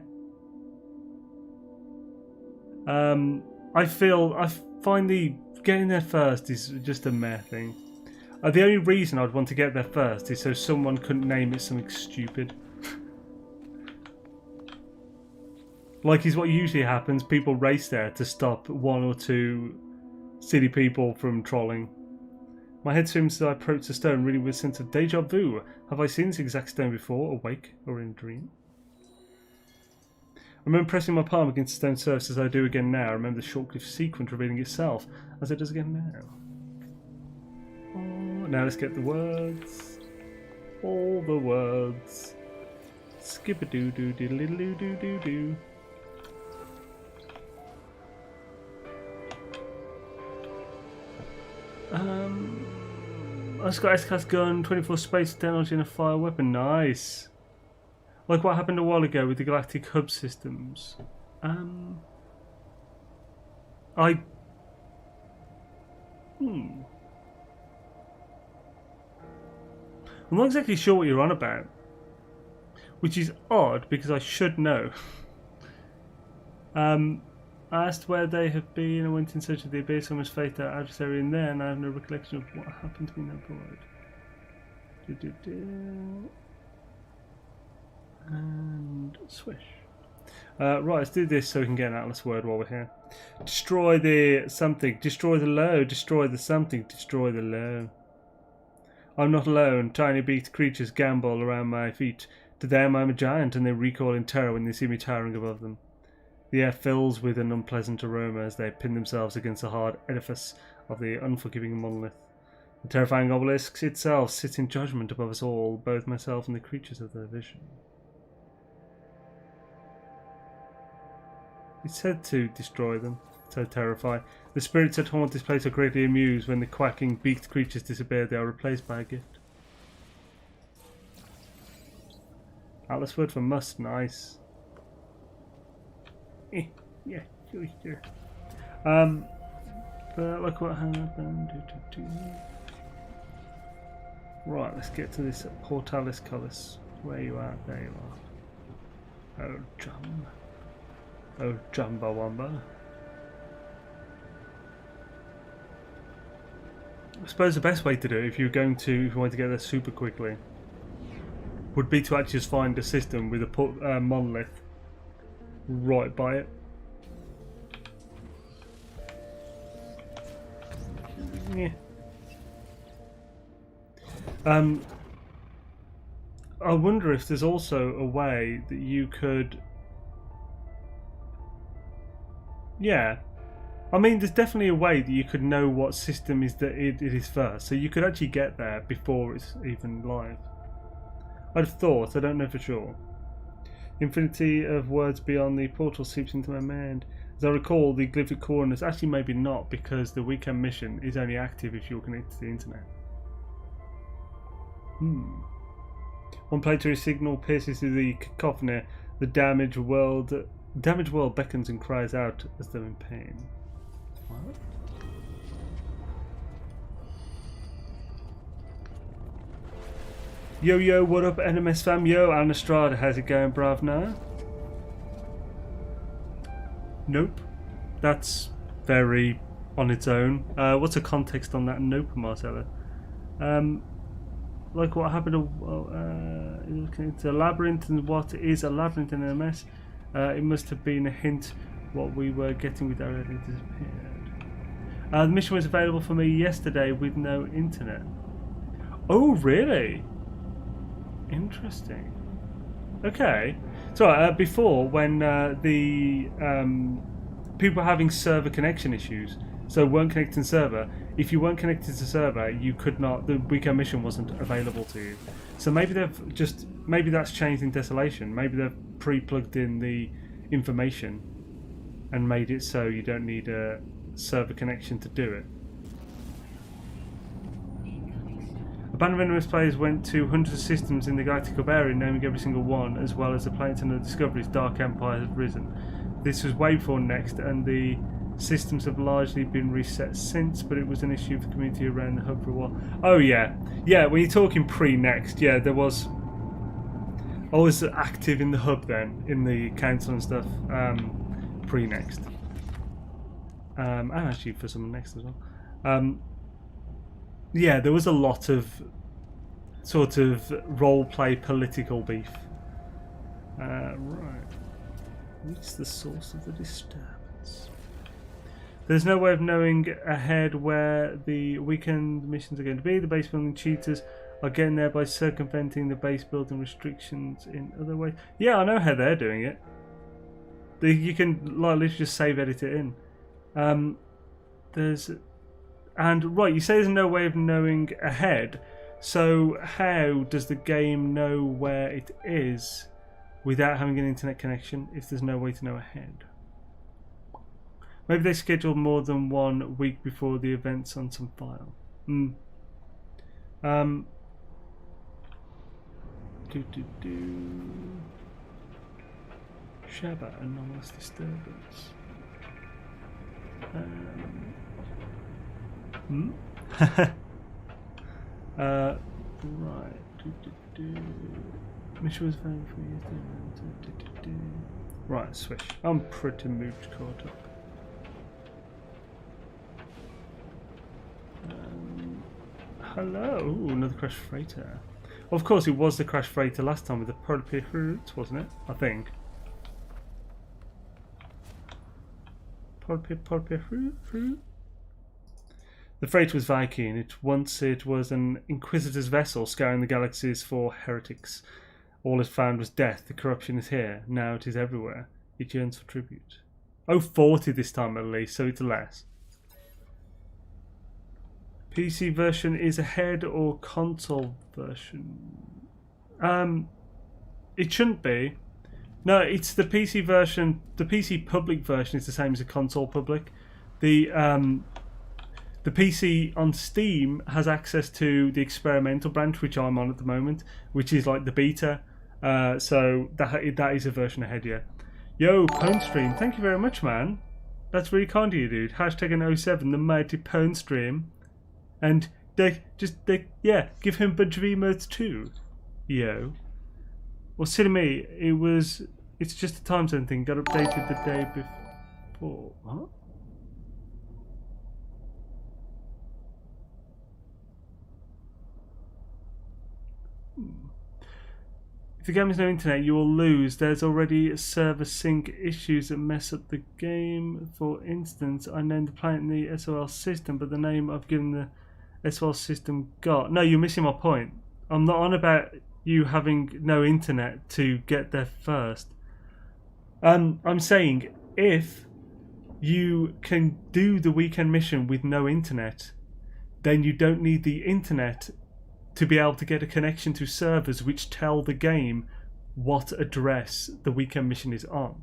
I find the getting there first is just a meh thing. The only reason I'd want to get there first is so someone couldn't name it something stupid. Like is what usually happens, people race there to stop 1 or 2 silly people from trolling. My head swims as I approach the stone, really with a sense of deja vu. Have I seen this exact stone before, awake or in a dream? I remember pressing my palm against the stone surface as I do again now. I remember the short cliff sequence revealing itself as it does again now. Oh, now let's get the words. All the words. Skip-a-doo-doo-diddle-doo-doo-doo-doo. I just got S-class gun, 24 space technology and a fire weapon. Nice. Like what happened a while ago with the galactic hub systems. I'm not exactly sure what you're on about. Which is odd because I should know. I asked where they have been. I went in search of the abyss. Almost faced our adversary in there, and I have no recollection of what happened to me in that void. And swish. Right, let's do this so we can get an Atlas word while we're here. Destroy the something. Destroy the low. Destroy the something. Destroy the low. I'm not alone. Tiny beaked creatures gambol around my feet. To them I'm a giant, and they recoil in terror when they see me towering above them. The air fills with an unpleasant aroma as they pin themselves against the hard edifice of the unforgiving monolith. The terrifying obelisk itself sits in judgment above us all, both myself and the creatures of their vision. It said to destroy them, to terrify. The spirits that haunt this place are greatly amused when the quacking, beaked creatures disappear. They are replaced by a gift. Atlas word for must, nice. Yeah, sure. But look what happened. Right, let's get to this Portalis Cullis. Where you at? There you are. Oh, Jum. Oh, Jumbawamba. I suppose the best way to do it, if you want to get there super quickly, would be to actually just find a system with a monolith right by it. Yeah. I wonder if there's also a way that you could. Yeah. I mean, there's definitely a way that you could know what system it is first, so you could actually get there before it's even live. I'd have thought, I don't know for sure. Infinity of words beyond the portal seeps into my mind. As I recall, the glyphic coordinates, actually maybe not, because the weekend mission is only active if you're connected to the internet. One planetary signal pierces through the cacophony. The damaged world beckons and cries out as though in pain. What? Yo, what up, NMS fam? Yo, Anastrada, how's it going, bruv, now? Nope. That's very on its own. What's the context on that? Nope, Marcella. Like what happened to it's a labyrinth, and what is a labyrinth in NMS? It must have been a hint what we were getting with Derelict disappeared. The mission was available for me yesterday with no internet. Oh, really? Interesting. Okay. So before, when the people were having server connection issues, so weren't connected to the server, if you weren't connected to the server, you could not. The weekend mission wasn't available to you. So maybe maybe that's changed in Desolation. Maybe they've pre-plugged in the information and made it so you don't need a server connection to do it. A band of NMS players went to hundreds of systems in the Galactic Hub area, naming every single one, as well as the planets and the discoveries Dark Empire had risen. This was way before Next, and the systems have largely been reset since, but it was an issue for the community around the hub for a while. Oh yeah, when you're talking pre-Next, yeah, there was. I was active in the hub then, in the council and stuff, pre-Next. And actually for some Next as well. Yeah, there was a lot of sort of role-play political beef. Right. What's the source of the disturbance? There's no way of knowing ahead where the weekend missions are going to be. The base building cheaters are getting there by circumventing the base building restrictions in other ways. Yeah, I know how they're doing it. You can literally just save edit it in. Right, you say there's no way of knowing ahead. So how does the game know where it is without having an internet connection if there's no way to know ahead? Maybe they scheduled more than 1 week before the events on some file. Shabbat, anomalous disturbance. Right. Mission was found for yesterday. Right, swish. I'm pretty much caught up. Hello. Ooh, another crash freighter. Of course, it was the crash freighter last time with the polar routes, wasn't it? I think. Polar route. The freighter was Viking. Once it was an Inquisitor's vessel scouring the galaxies for heretics. All it found was death. The corruption is here. Now it is everywhere. It yearns for tribute. Oh, 40 this time at least, so it's less. PC version is ahead or console version? It shouldn't be. No, it's the PC version. The PC public version is the same as the console public. The PC on Steam has access to the experimental branch, which I'm on at the moment, which is like the beta. So that is a version ahead, yeah. Yo, Pwn Stream, thank you very much, man. That's really kind of you, dude. Hashtag an 07, the mighty Pwn Stream. And yeah, give him a bunch of emotes too. Yo. Well, silly me, it's just a time zone thing. Got updated the day before. Huh? If the game has no internet, you will lose. There's already server sync issues that mess up the game. For instance, I named the planet in the SOL system, but the name I've given the SOL system got. No, you're missing my point. I'm not on about you having no internet to get there first. I'm saying if you can do the weekend mission with no internet, then you don't need the internet to be able to get a connection to servers which tell the game what address the weekend mission is on.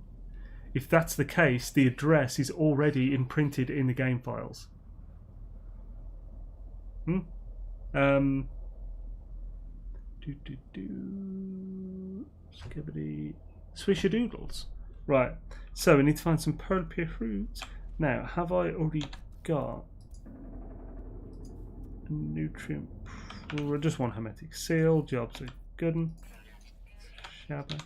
If that's the case, the address is already imprinted in the game files. Skibbity swishadoodles. Right, so we need to find some pearl fruits. Now, have I already got a nutrient? Just one hermetic seal. Jobs are good. Shabba.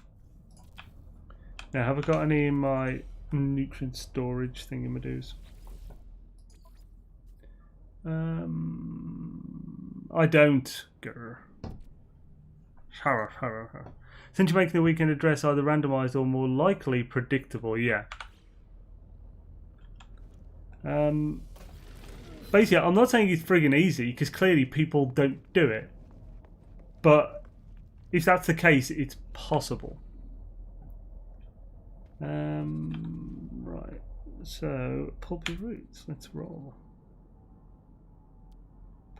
Now, have I got any in my nutrient storage thingamadoos? I don't. Since you're making the weekend address either randomized or more likely predictable, yeah. Basically, I'm not saying it's friggin' easy, because clearly people don't do it. But if that's the case, it's possible. Right. So, pulpy roots. Let's roll.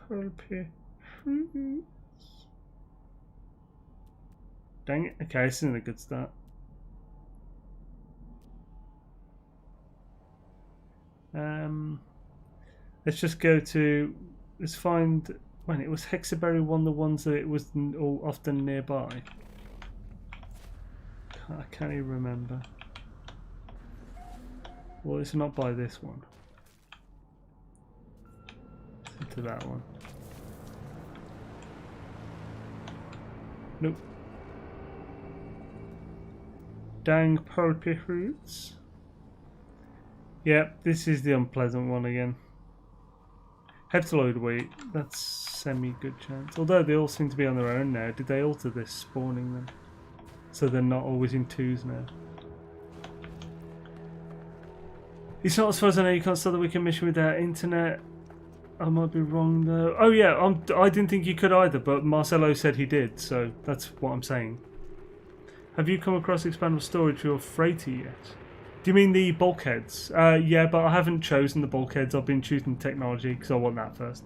Pulpy roots. Dang it. Okay, this isn't a good start. Let's just go to, let's find, when it was Hexaberry one, the ones that it was all often nearby. I can't even remember. Well, it's not by this one. It's into that one. Nope. Dang poultry fruits. Yep, this is the unpleasant one again. Heptaloid weight, that's semi-good chance. Although they all seem to be on their own now. Did they alter this spawning them? So they're not always in twos now. It's not as far as I know you can't start the weekend mission without internet. I might be wrong though. Oh yeah, I didn't think you could either, but Marcelo said he did, so that's what I'm saying. Have you come across expandable storage for your freighter yet? Do you mean the bulkheads? Yeah, but I haven't chosen the bulkheads. I've been choosing technology because I want that first.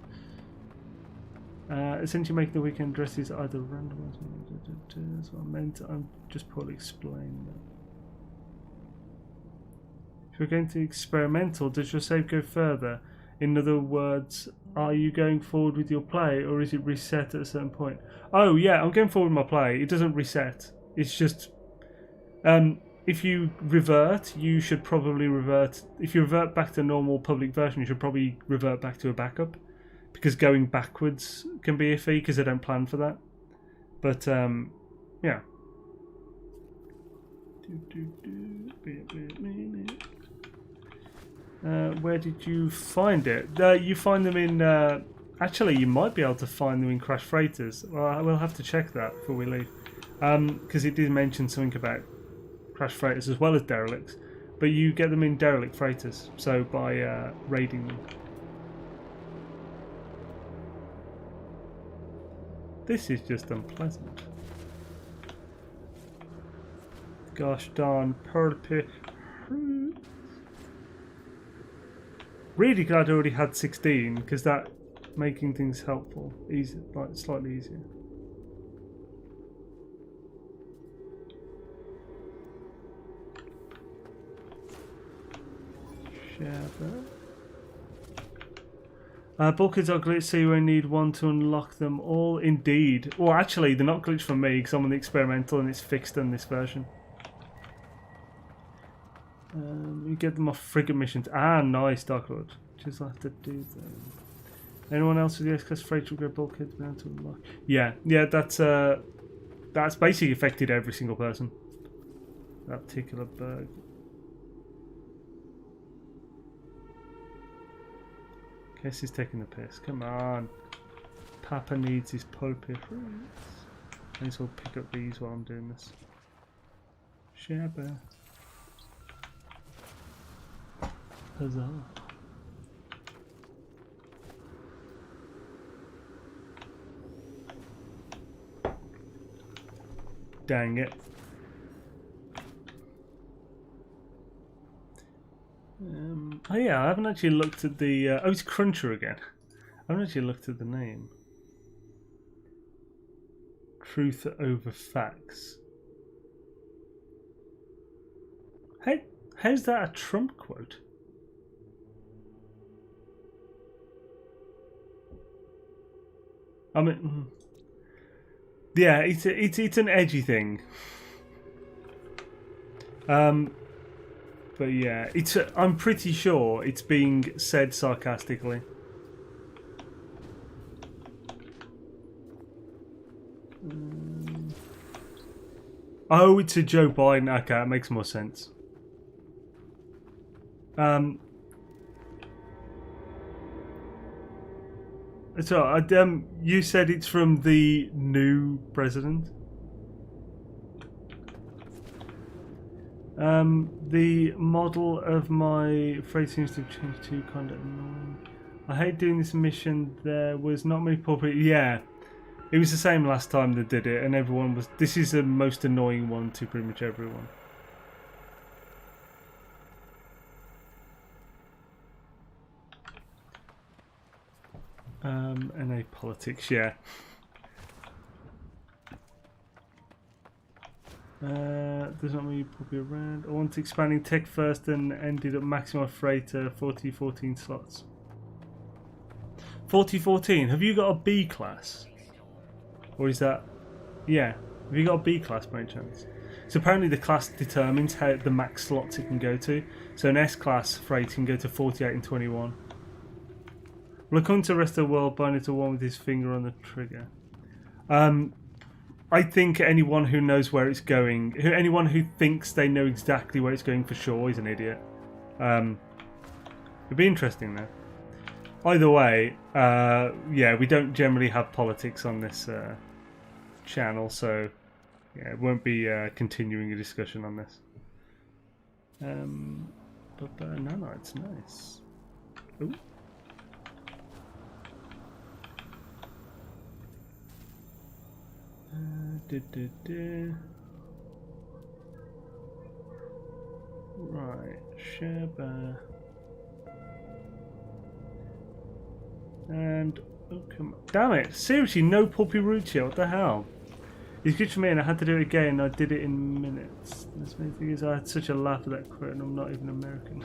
Essentially making the weekend dresses either randomized. That's what I meant. I'm just poorly explained that. If you're going to experimental, does your save go further? In other words, are you going forward with your play or is it reset at a certain point? Oh yeah, I'm going forward with my play. It doesn't reset. It's just... if you revert, you should probably revert... If you revert back to normal public version, you should probably revert back to a backup. Because going backwards can be iffy because they don't plan for that. But, yeah. Where did you find it? You find them in Actually, you might be able to find them in Crash Freighters. Well, I will have to check that before we leave. Because it did mention something about Crash Freighters as well as Derelicts. But you get them in Derelict Freighters, so by raiding them. This is just unpleasant. Gosh darn, pearl pit. Really glad I already had 16, because that making things helpful, easy, like slightly easier. Bulkheads are glitched, so you only need one to unlock them all. Indeed. Well, actually, they're not glitched for me because I'm on the experimental and it's fixed in this version. You get them off frigate missions. Ah, nice, Dark Lord. Just have to do them. Anyone else with the S-Class freighter will get bulkheads down to unlock? Yeah, that's basically affected every single person. That particular bug. Guess he's taking the piss. Come on. Papa needs his pulpit. May as well pick up these while I'm doing this. Shabba. Huzzah. Dang it. Oh yeah, I haven't actually looked at the... oh, it's Cruncher again. I haven't actually looked at the name. Truth over facts. Hey, how's that a Trump quote? I mean... yeah, it's an edgy thing. But yeah, it's I'm pretty sure it's being said sarcastically. Oh, it's a Joe Biden. Okay, that makes more sense. So, you said it's from the new president. The model of my freight seems to have changed to kind of annoying. I hate doing this mission. There was not many people. Yeah, it was the same last time they did it, and everyone was. This is the most annoying one to pretty much everyone. NA politics, yeah. Does not mean you probably around. I want expanding tech first and ended up maximum freighter 4014 slots. 4014, have you got a B class? Or is that... yeah, have you got a B class by any chance? So apparently the class determines how the max slots it can go to. So an S class freight can go to 48 and 21. Well, according to the rest of the world, binding to one with his finger on the trigger. I think anyone who knows where it's going, anyone who thinks they know exactly where it's going for sure is an idiot. It'd be interesting though. Either way, yeah, we don't generally have politics on this channel, so yeah, it won't be continuing a discussion on this. But no, it's nice. Ooh. Right, Sherba. And oh, come on. Damn it! Seriously, no puppy roots yet. What the hell? It's good for me, and I had to do it again. I did it in minutes. The main thing is, I had such a laugh at that quote, and I'm not even American.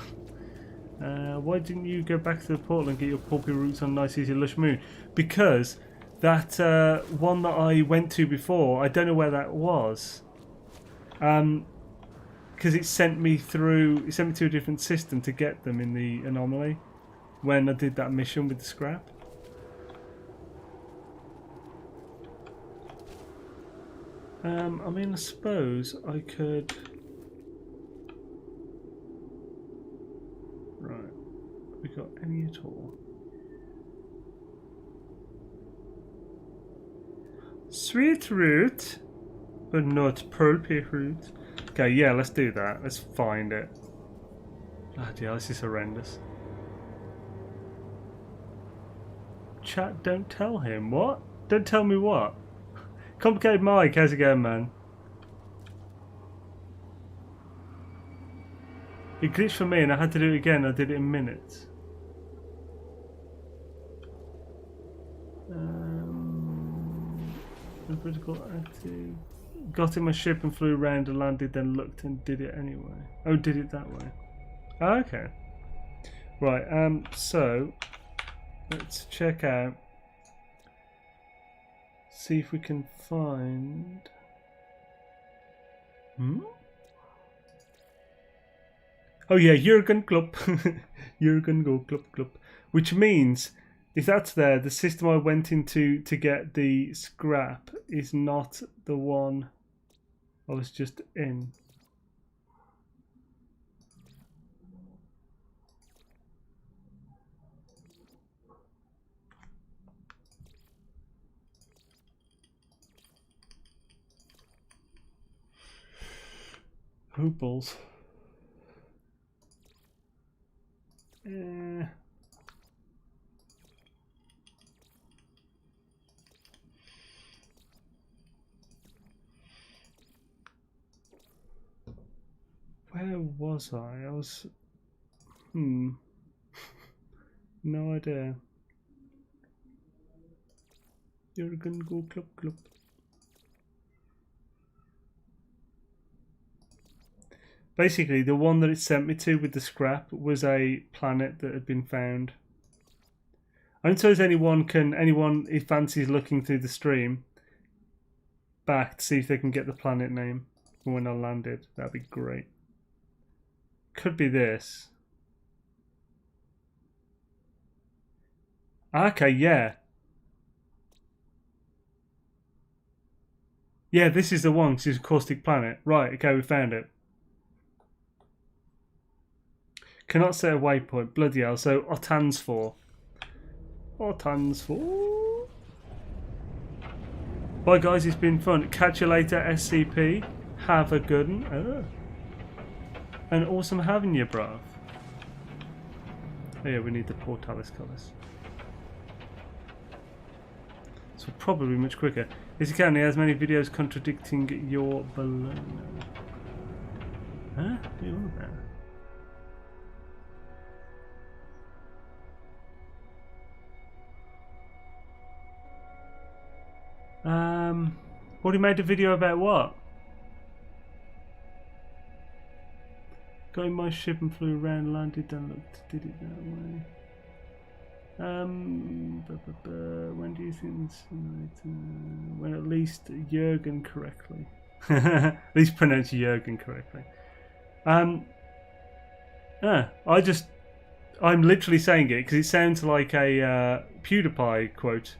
Why didn't you go back to the portal and get your puppy roots on Nice Easy Lush Moon? Because that one that I went to before, I don't know where that was. Because it sent me through. It sent me to a different system to get them in the anomaly when I did that mission with the scrap. I mean, I suppose I could. Right, have we got any at all? Sweet root, but not pulpy root. Okay, yeah, let's do that. Let's find it. Oh dear, this is horrendous. Chat, don't tell him. What? Don't tell me what? Complicated Mike, how's it going, man? It glitched for me and I had to do it again. I did it in minutes. Critical active. Got in my ship and flew around and landed, then looked and did it anyway. Oh, did it that way. Oh, okay. Right, so let's check out. See if we can find. Oh yeah, Jurgen Club. Jurgen Go Club. Which means if that's there, the system I went into to get the scrap is not the one I was just in. Hooples. Where was I? I was... No idea. Jurgen Go Club. Basically, the one that it sent me to with the scrap was a planet that had been found. I don't suppose anyone who fancies looking through the stream back to see if they can get the planet name from when I landed. That'd be great. Could be this. Okay, yeah. Yeah, this is the one, because it's a caustic planet. Right, okay, we found it. Cannot set a waypoint. Bloody hell. So, Otan's for. Otan's for. Bye, guys. It's been fun. Catch you later, SCP. Have a good one. Oh. And awesome having you, bruv. Oh, yeah, we need the Portalis colours. So, probably much quicker. If you can, he has many videos contradicting your balloon. Huh? What are you on about? What he made a video about what? Got in my ship and flew around, landed, then looked, did it that way. When do you think this? When at least Jurgen correctly. At least pronounce Jurgen correctly. I'm literally saying it because it sounds like a PewDiePie quote,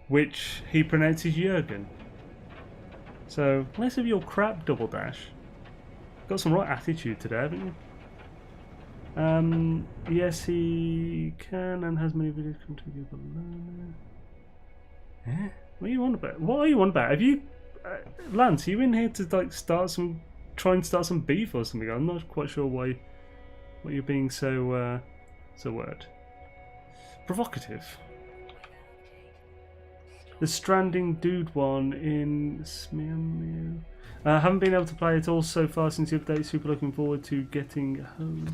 which he pronounces Jurgen. So, less of your crap, Double Dash. Got some right attitude today, haven't you? Yes, he can and has many videos come to you below. Eh? What are you on about? What are you on about? Have you, Lance? Are you in here to like try and start some beef or something? I'm not quite sure why you're being so provocative. The Stranding Dude one in Smearmew. Haven't been able to play it all so far since the update. Super looking forward to getting home.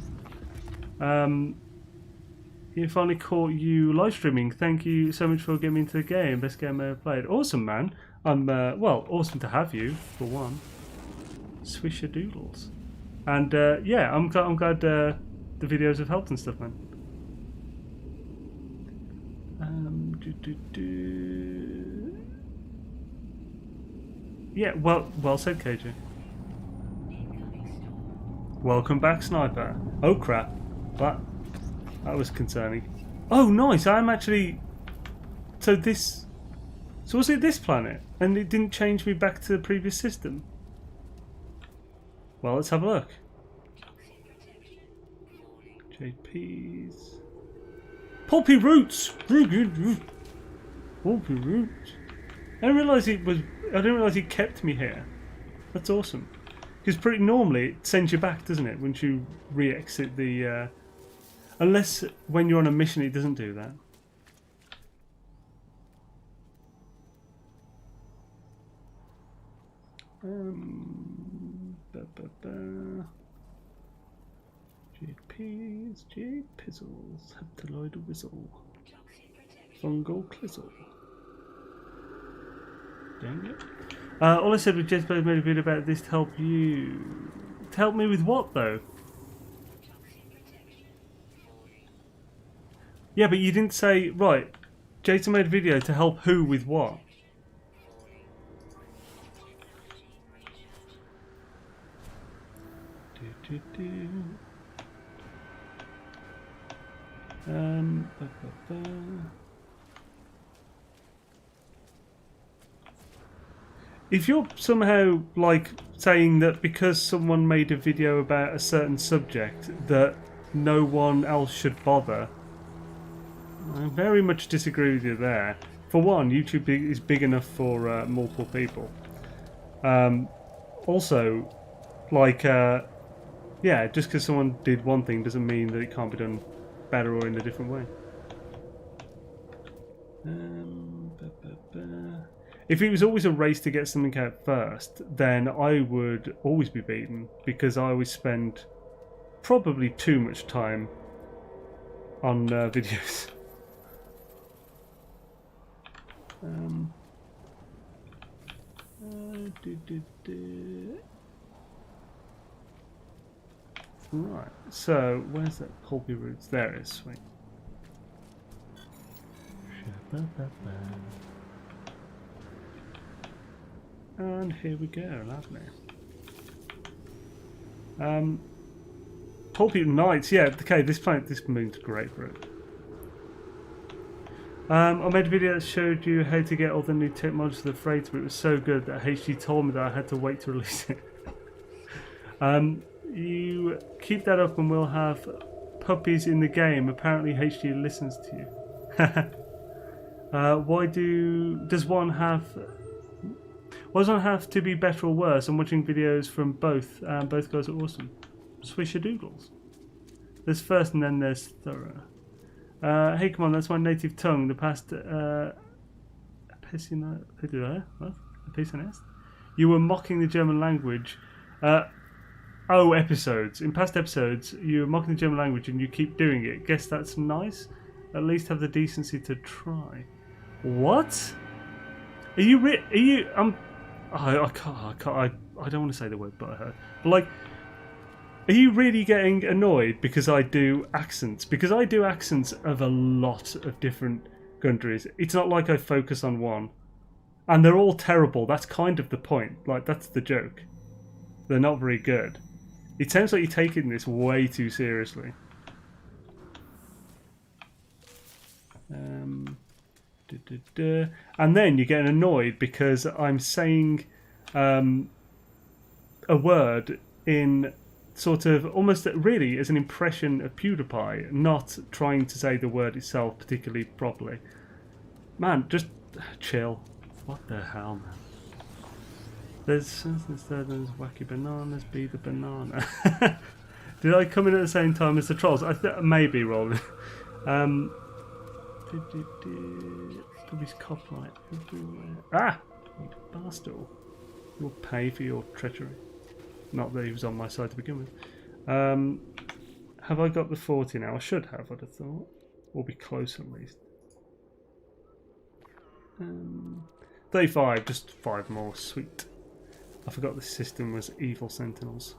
He finally caught you live streaming. Thank you so much for getting me into the game. Best game I ever played. Awesome, man. I'm well, awesome to have you for one. Swisher doodles. And yeah, I'm glad the videos have helped and stuff, man. Yeah, well said, KJ. Welcome back, Sniper. Oh crap, that was concerning. Oh nice, I'm actually. So was it this planet, and it didn't change me back to the previous system? Well, let's have a look. JP's. Pulpy roots! Pulpy roots! I didn't realise it was. I didn't realise it kept me here. That's awesome. Because pretty normally it sends you back, doesn't it? Once you re-exit the. Unless when you're on a mission, it doesn't do that. GPs, G-pizzles, heptaloid whistle, fungal clizzle. Dang it. All I said was Jezebel made a video about this to help you. To help me with what though? Yeah, but you didn't say, right, Jason made a video to help who with what? If you're somehow like saying that because someone made a video about a certain subject that no one else should bother, I very much disagree with you there. For one, YouTube is big enough for multiple people. Also, like, yeah, just because someone did one thing doesn't mean that it can't be done better or in a different way. If it was always a race to get something out first, then I would always be beaten because I always spend probably too much time on videos. Right, so where's that pulpy roots? There it is, sweet. And here we go, lovely. Pulpy Nights, yeah, okay, this moon's great for it. I made a video that showed you how to get all the new tech mods for the freighter, but it was so good that HD told me that I had to wait to release it. You keep that up and we'll have puppies in the game. Apparently HD listens to you. Why does one have to be better or worse? I'm watching videos from both. Both guys are awesome. Swishadoodles. There's first and then there's thorough. Hey, come on, that's my native tongue. The past you were mocking the German language. Episodes. In past episodes, you were mocking the German language and you keep doing it. Guess that's nice. At least have the decency to try. What? Are you? I can't. I don't want to say the word butthurt. But like, are you really getting annoyed because I do accents? Because I do accents of a lot of different countries. It's not like I focus on one, and they're all terrible. That's kind of the point. Like that's the joke. They're not very good. It sounds like you're taking this way too seriously. And then you're getting annoyed because I'm saying a word in sort of almost really as an impression of PewDiePie, not trying to say the word itself particularly properly. Man, just chill. What the hell, man? There's wacky bananas, be the banana. Did I come in at the same time as the trolls? Maybe, Roland. Publish copyright everywhere. Ah! You bastard. You'll pay for your treachery. Not that he was on my side to begin with. Have I got the 40 now? I should have, I'd have thought. Or be close at least. 35, just 5 more. Sweet. I forgot the system was evil sentinels.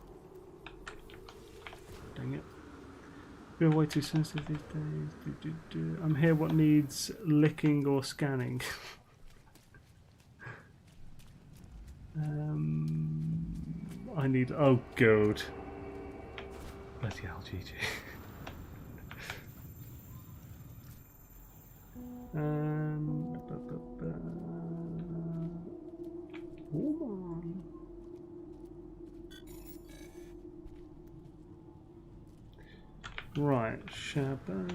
Dang it. You're way too sensitive these days. I'm here what needs licking or scanning. I need... Oh, God. Bloody hell, GG. Woman. Right, Shabba.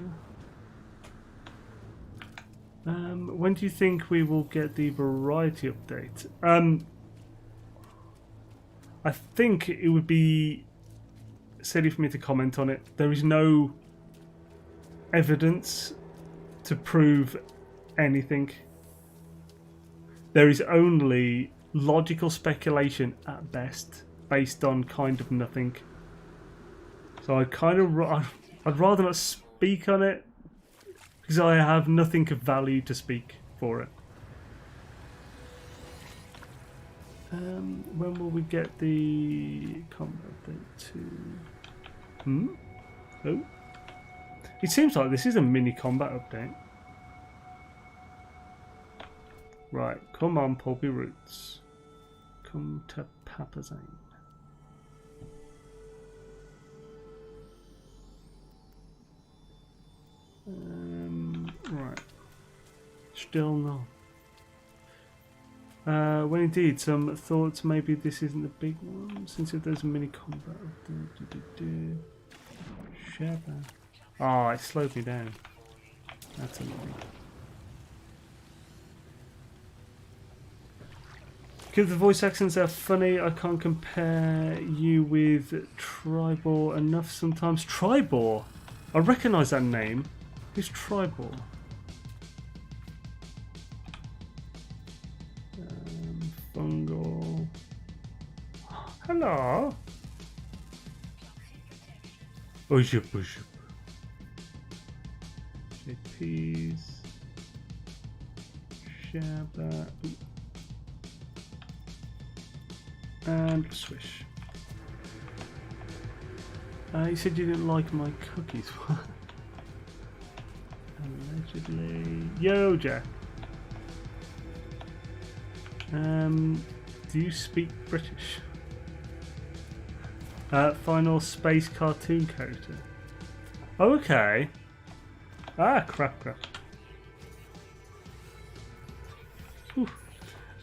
When do you think we will get the variety update? I think it would be silly for me to comment on it. There is no evidence to prove anything. There is only logical speculation at best, based on kind of nothing. So I'd rather not speak on it, because I have nothing of value to speak for it. When will we get the combat update to? Oh. It seems like this is a mini combat update. Right, come on, Pulpy Roots. Come to Papa Xaine. Right. Still not. When indeed, some thoughts maybe this isn't the big one, since if there's a mini combat update. Shabba. Oh, it slowed me down. That's annoying. Because the voice accents are funny, I can't compare you with Tribor enough sometimes. Tribor? I recognise that name. Who's Tribor? Fungal. Hello. Ujup. JP's. Shabba. And swish. You said you didn't like my cookies. Allegedly. Yo, Jack. Do you speak British? Final space cartoon character. Okay. Ah, crap.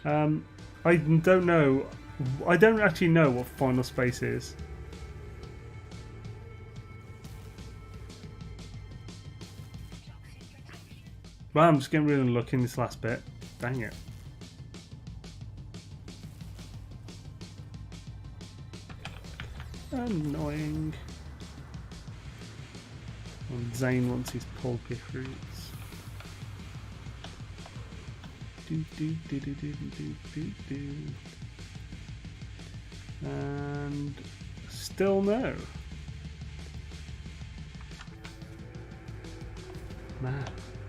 I don't know. I don't actually know what final space is. Well, I'm just getting really unlucky in this last bit. Dang it. Annoying. And Xaine wants his pulpy fruits. Do. And still no. Man,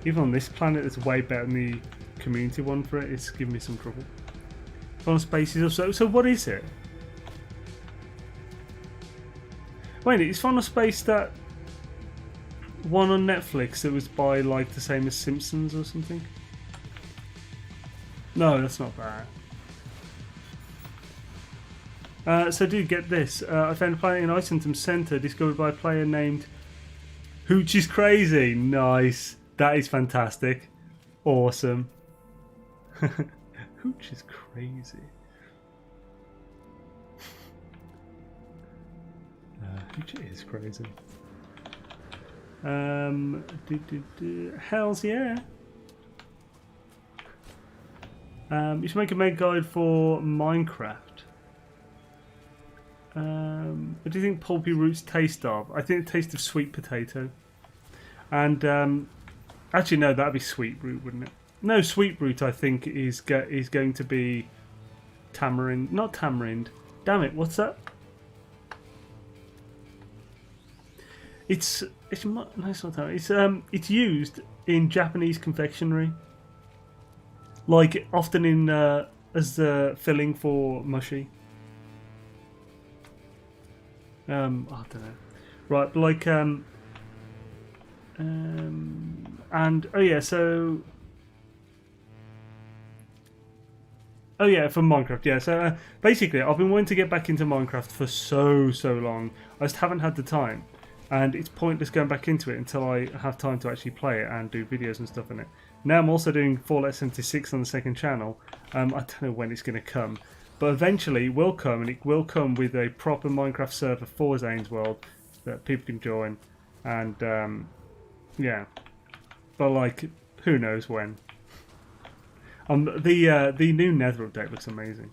even on this planet, it's way better than the community one for it. It's giving me some trouble. Final spaces or so. So what is it? Wait, is Final Space that one on Netflix that was by like the same as Simpsons or something? No, that's not bad. So do get this. I found a planet in Iceland Centre discovered by a player named Hooch is Crazy. Nice. That is fantastic. Awesome. Hooch is crazy. Hooch is crazy. Hells yeah. You should make a main guide for Minecraft. What do you think Pulpy Roots taste of? I think it tastes of sweet potato. And actually no, that'd be sweet root, wouldn't it? No, sweet root I think is going to be tamarind. Not tamarind. Damn it, what's that? It's no, it's not tamarind. It's used in Japanese confectionery. Like often in as the filling for mushi. I don't know. Right, but like and oh yeah, so oh yeah, for Minecraft, yeah. So basically, I've been wanting to get back into Minecraft for so long. I just haven't had the time, and it's pointless going back into it until I have time to actually play it and do videos and stuff in it. Now I'm also doing Fallout 76 on the second channel. I don't know when it's going to come, but eventually it will come, and it will come with a proper Minecraft server for Xaine's World that people can join, and yeah. But like Who knows when. The new Nether update looks amazing.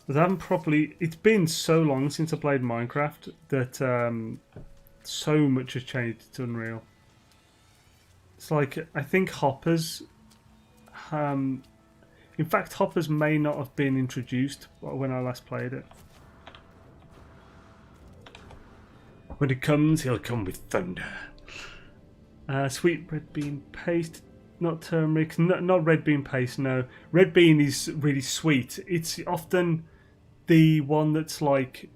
I haven't properly. It's been so long since I played Minecraft that so much has changed. It's unreal. It's like I think hoppers. In fact, hoppers may not have been introduced when I last played it. When it comes, he'll come with thunder. Sweet red bean paste. Not turmeric, not red bean paste, no. Red bean is really sweet. It's often the one that's like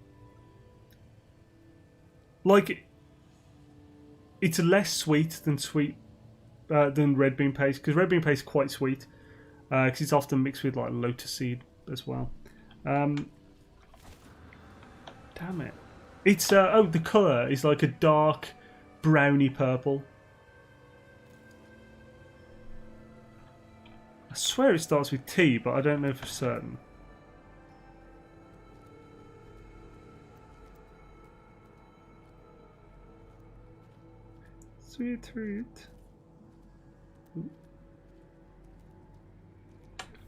it's less sweet than red bean paste, because red bean paste is quite sweet, because it's often mixed with like lotus seed as well. Damn it! It's oh, the colour is like a dark browny purple. I swear it starts with T, but I don't know for certain. Sweet fruit.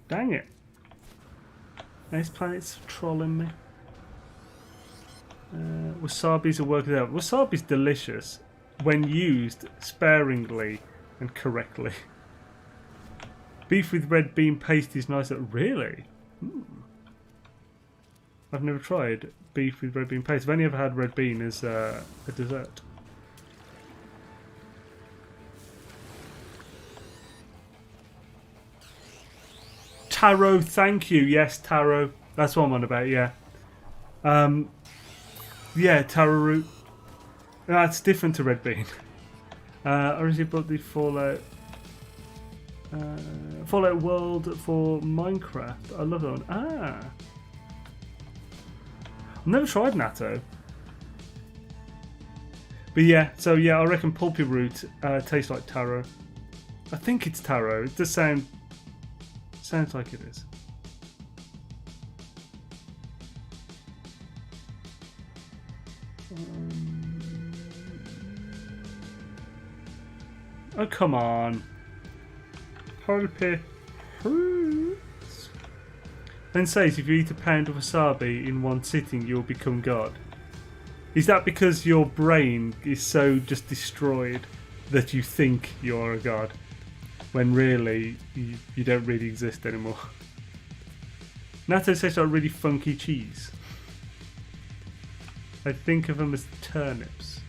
Dang it. Nice planet's trolling me. Wasabi's a work of art. Wasabi's delicious when used sparingly and correctly. Beef with red bean paste is nice. Really? I've never tried beef with red bean paste. I've only ever had red bean as a dessert. Taro, thank you. Yes, taro. That's what I'm on about, yeah. Yeah, taro root. That's different to red bean. Originally bought the Fallout World for Minecraft. I love that one. Ah. I've never tried natto. But yeah, so yeah, I reckon pulpy root tastes like taro. I think it's taro. It does sounds like it is. Oh, come on. Pulpy fruits. Then says if you eat a pound of wasabi in one sitting, you'll become God. Is that because your brain is so just destroyed that you think you're a god, when really you don't really exist anymore? Natto says like really funky cheese. I think of them as turnips.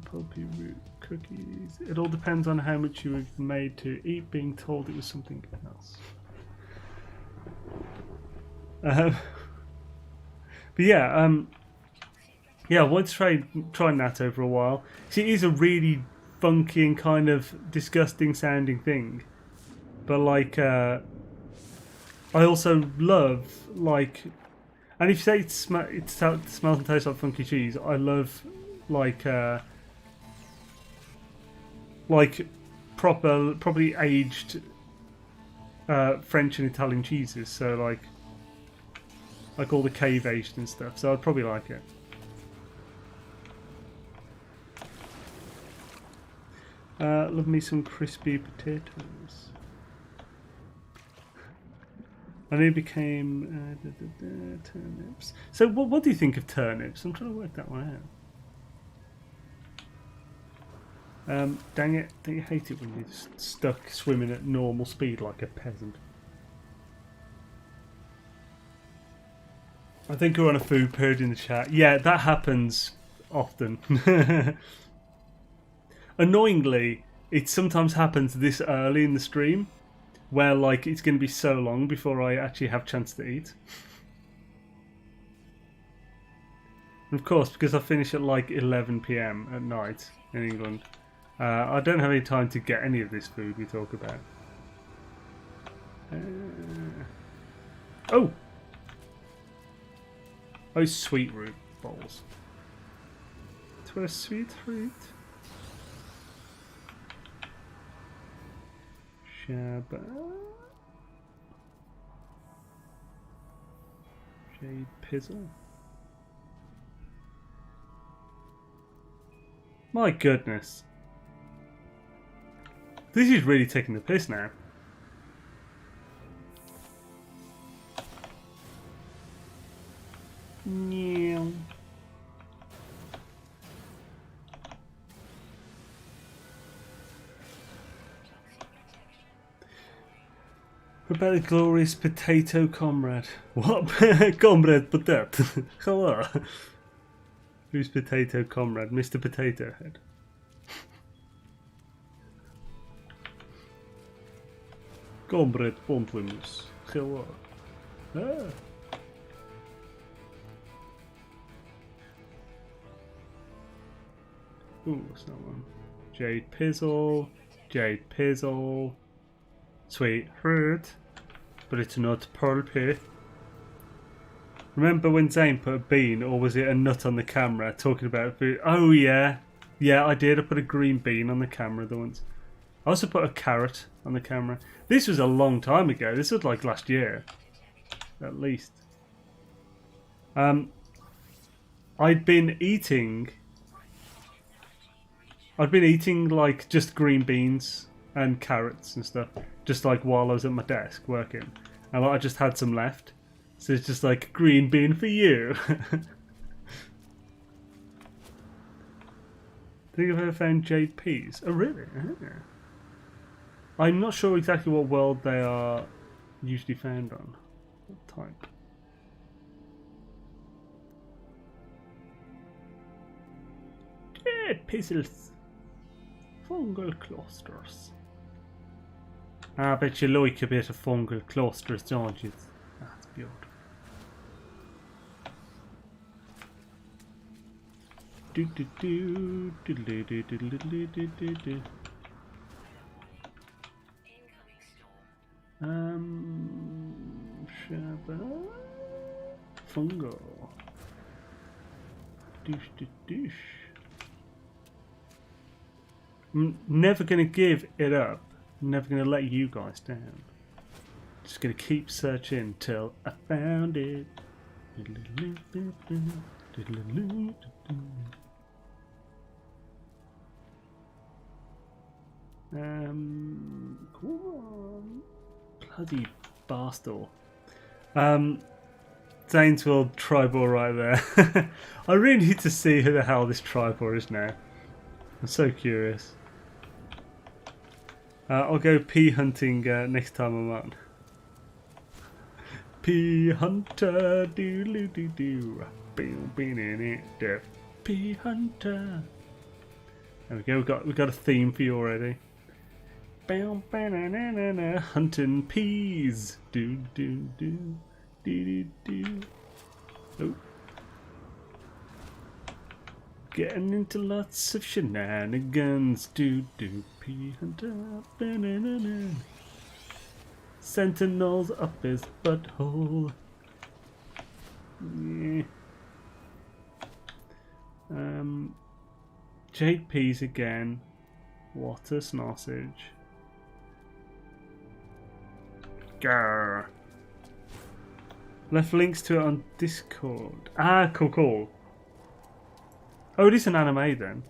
Pulpy root cookies. It all depends on how much you were made to eat, being told it was something else. But yeah, yeah, I wanted to try natto for a while. See, it is a really funky and kind of disgusting sounding thing, but like, I also love like, and if you say it smells and tastes like funky cheese, I love like properly aged French and Italian cheeses. So like all the cave aged and stuff. So I'd probably like it. Love me some crispy potatoes. And it became turnips. So what do you think of turnips? I'm trying to work that one out. Dang it, don't you hate it when you're just stuck swimming at normal speed like a peasant? I think we're on a food period in the chat. Yeah, that happens often. Annoyingly, it sometimes happens this early in the stream, where like it's going to be so long before I actually have a chance to eat. And of course, because I finish at like 11 PM at night in England, I don't have any time to get any of this food we talk about. Oh! Oh, sweet root balls. To a sweet fruit. Shabba. Jade Pizzle. My goodness. This is really taking the piss now. Yeah. About the glorious potato comrade. What? Comrade potato. Hello. Who's potato comrade? Mr. Potato Head. Comrade Pomplimus. Hello. Ah. Ooh, what's that one? Jade Pizzle. Jade Pizzle. Sweet fruit. But it's not pearl pit. Remember when Xaine put a bean, or was it a nut on the camera, talking about food? Oh yeah. Yeah, I did. I put a green bean on the camera the once. I also put a carrot on the camera. This was a long time ago. This was like last year. At least. I'd been eating like just green beans and carrots and stuff, just like while I was at my desk working, and I just had some left, so it's just like green bean for you. Think I've ever found jade peas? Oh really? I'm not sure exactly what world they are usually found on. What type? Jade pizzles. Fungal clusters. I bet you like a bit of fungal clusters, don't you? That's beautiful. Do do do do do do do do do do do. Shabba fungal. Douche to douche. I'm never going to give it up. I'm never going to let you guys down. Just going to keep searching till I found it. Come on. Bloody bastard. Xaine's World Tribal right there. I really need to see who the hell this tribal is now. I'm so curious. I'll go pea hunting next time I'm on. Pea hunter, doo doo doo, pea hunter. There we go. We got a theme for you already. Hunting peas. Do do do do do. Oh. Getting into lots of shenanigans. Do do pea hunter. Banana. Sentinels up his butthole. Yeah. Jade peas again. What a sausage. Grr. Left links to it on Discord. Ah, cool. Oh, it is an anime then.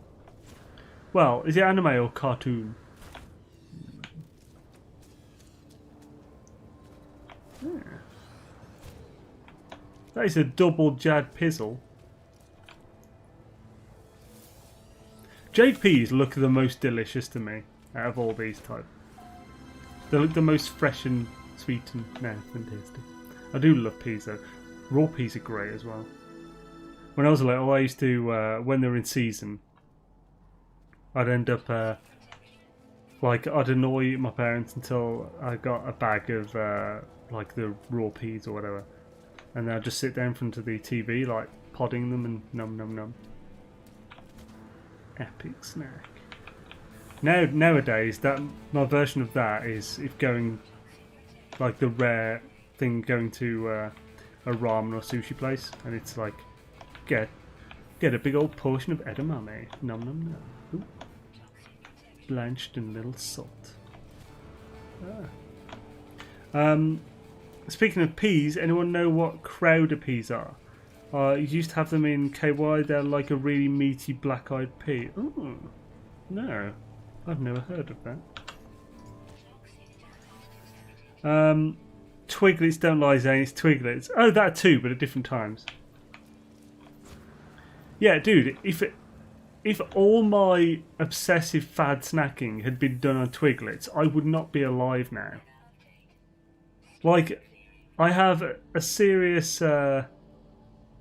Well, is it anime or cartoon? Yeah. That is a double jade pizzle. Jade peas look the most delicious to me out of all these types. They look the most fresh and sweet and tasty. I do love peas though. Raw peas are great as well. When I was little, I used to, when they were in season, I'd end up, like, I'd annoy my parents until I got a bag of, like, the raw peas or whatever. And then I'd just sit down in front of the TV, like, podding them and num num num. Epic snack. Nowadays, my version of that is if going, like, the rare thing going to a ramen or sushi place, and it's like, get a big old portion of edamame. Num num num. Ooh. Blanched in little salt. Ah. Speaking of peas, anyone know what Crowder peas are? You used to have them in KY. They're like a really meaty black-eyed pea. Ooh, no, I've never heard of that. Twiglets don't lie, Xaine. It's Twiglets. Oh, that too, but at different times. Yeah, dude. If all my obsessive fad snacking had been done on Twiglets, I would not be alive now. Like, I have a serious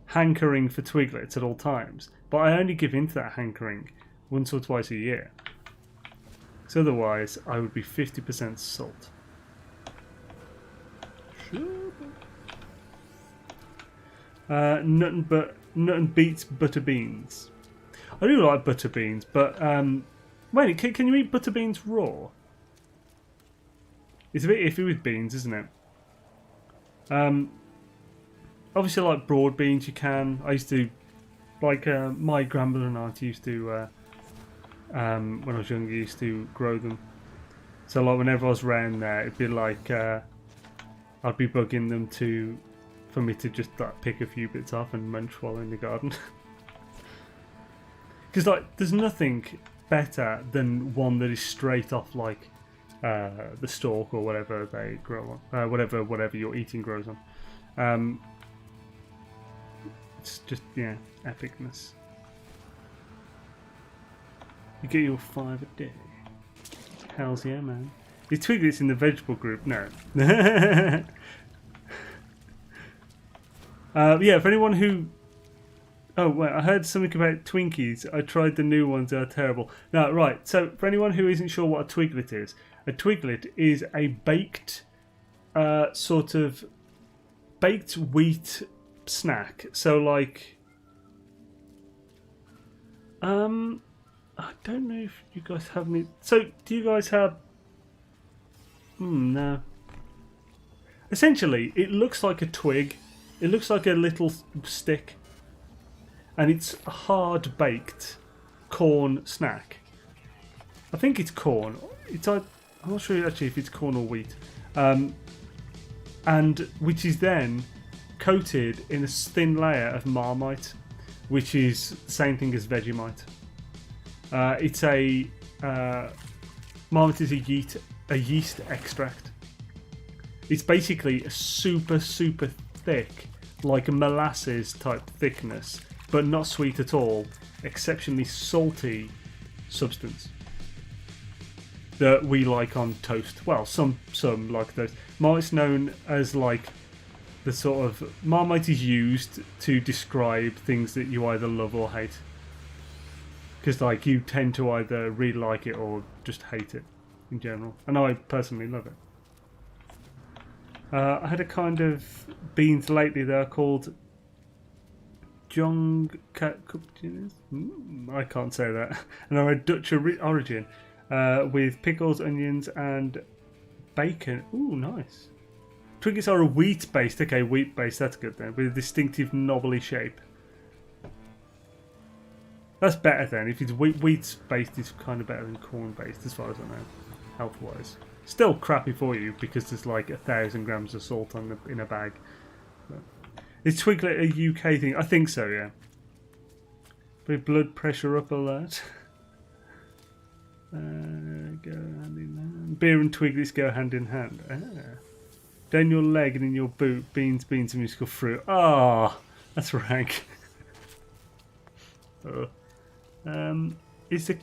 hankering for Twiglets at all times, but I only give in to that hankering once or twice a year. So otherwise, I would be 50% salt. Nothing beats butter beans. I do like butter beans, but wait, can you eat butter beans raw? It's a bit iffy with beans, isn't it? Obviously, like broad beans, you can. I used to, like, my grandmother and auntie used to, when I was younger, used to grow them. So, like, whenever I was around there, it'd be like, I'd be bugging them for me to just like, pick a few bits off and munch while in the garden. Because, like, there's nothing better than one that is straight off, like, the stalk or whatever they grow on, whatever you're eating grows on. It's just, yeah, epicness. You get your 5 a day. Hells yeah, man. Is Twiglets in the vegetable group? No. Yeah, for anyone who... Oh, wait, I heard something about Twinkies. I tried the new ones, they're terrible. No, right, so for anyone who isn't sure what a Twiglet is a baked, sort of, baked wheat snack. So, like, I don't know if you guys have any... So, do you guys have... no. Essentially, it looks like a twig. It looks like a little stick. And it's a hard-baked corn snack. I think it's corn. I'm not sure actually if it's corn or wheat. And which is then coated in a thin layer of Marmite, which is the same thing as Vegemite. It's a Marmite is a yeast extract. It's basically a super thick, like a molasses type thickness, but not sweet at all, exceptionally salty substance that we like on toast. Well, some like those. Marmite's known as like the sort of... Marmite is used to describe things that you either love or hate. Because like you tend to either really like it or just hate it in general. And I personally love it. I had a kind of beans lately that are called Jong I can't say that. And are a Dutch origin with pickles, onions, and bacon. Ooh, nice. Twiglets are a wheat-based. Okay, wheat-based. That's good then. With a distinctive knobbly shape. That's better then. If it's wheat-based, it's kind of better than corn-based, as far as I know, health-wise. Still crappy for you because there's like 1,000 grams of salt in a bag. But is Twiglet a UK thing? I think so, yeah. With blood pressure up alert. Go hand in hand. Beer and Twiglets go hand in hand. Ah. Down your leg and in your boot, beans, and musical fruit. Ah, oh, that's rank. Is the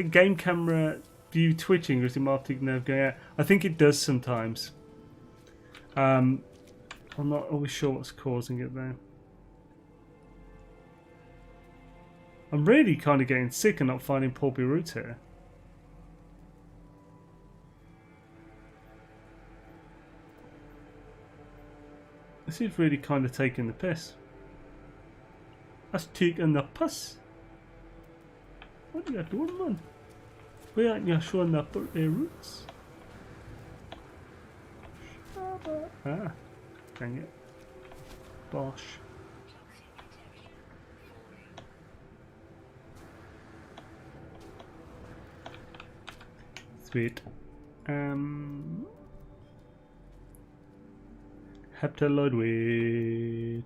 game camera view twitching or is the optic nerve going out? I think it does sometimes. I'm not always sure what's causing it though. I'm really kind of getting sick and not finding pulpy roots here. This is really kind of taking the piss. That's taking the piss. What are you doing, man? Why aren't you showing the pulpy roots? Ah, dang it. Bosh. Sweet. Heptaloid wheat.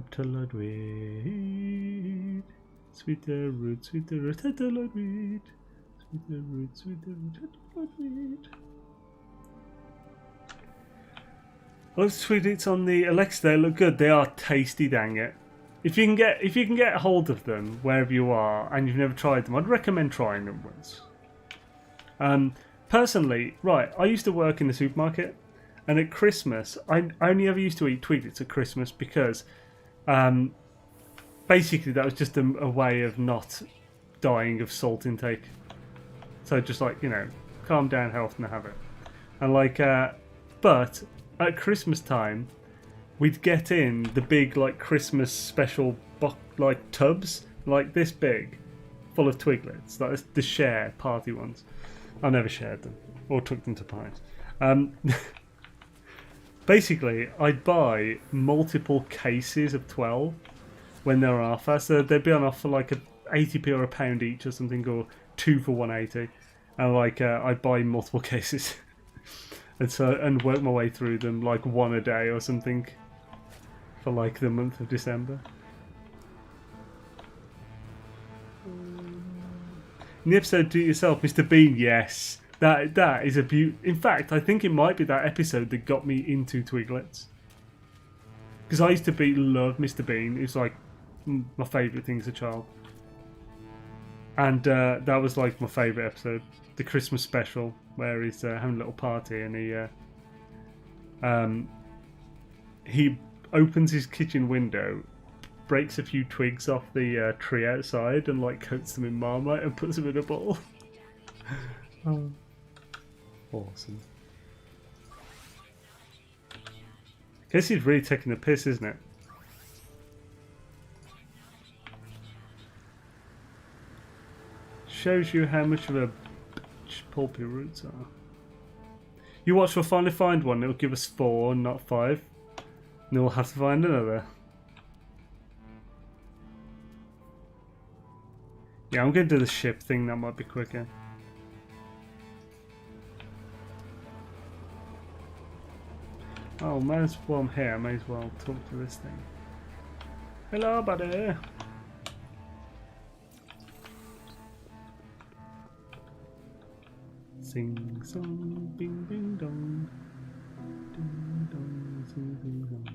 Heptaloid wheat. Sweeter root, heptaloid wheat. Sweeter root, heptaloid wheat. Those sweetmeats on the Alexa, they look good. They are tasty, dang it. If you can get hold of them wherever you are and you've never tried them, I'd recommend trying them once. Personally, right, I used to work in the supermarket, and at Christmas, I only ever used to eat Twiglets at Christmas because basically that was just a way of not dying of salt intake. So just like, you know, calm down, health, and have it. And like, but at Christmas time, we'd get in the big like Christmas special like tubs, like this big, full of Twiglets, like the share party ones. I never shared them or took them to pints. Basically, I'd buy multiple cases of 12 when they were on offer. So they'd be on offer for like 80p or £1 each or something, or 2 for 180. And like I'd buy multiple cases, and work my way through them like one a day or something for like the month of December. In the episode "Do It Yourself," Mr. Bean, yes, that is a beaut. In fact, I think it might be that episode that got me into Twiglets, because I used to love Mr. Bean. It was like my favourite thing as a child, and that was like my favourite episode, the Christmas special, where he's having a little party and he opens his kitchen window, breaks a few twigs off the tree outside and like coats them in Marmite and puts them in a bowl. Oh, awesome. Guess he's really taking the piss, isn't it? Shows you how much of a bitch pulpy roots are. You watch, we'll finally find one. It'll give us 4, not 5. And then we'll have to find another. Yeah, I'm going to do the ship thing. That might be quicker. Oh, while I'm here, I may as well talk to this thing. Hello, buddy. Sing song, bing bing dong, ding dong, sing ding dong.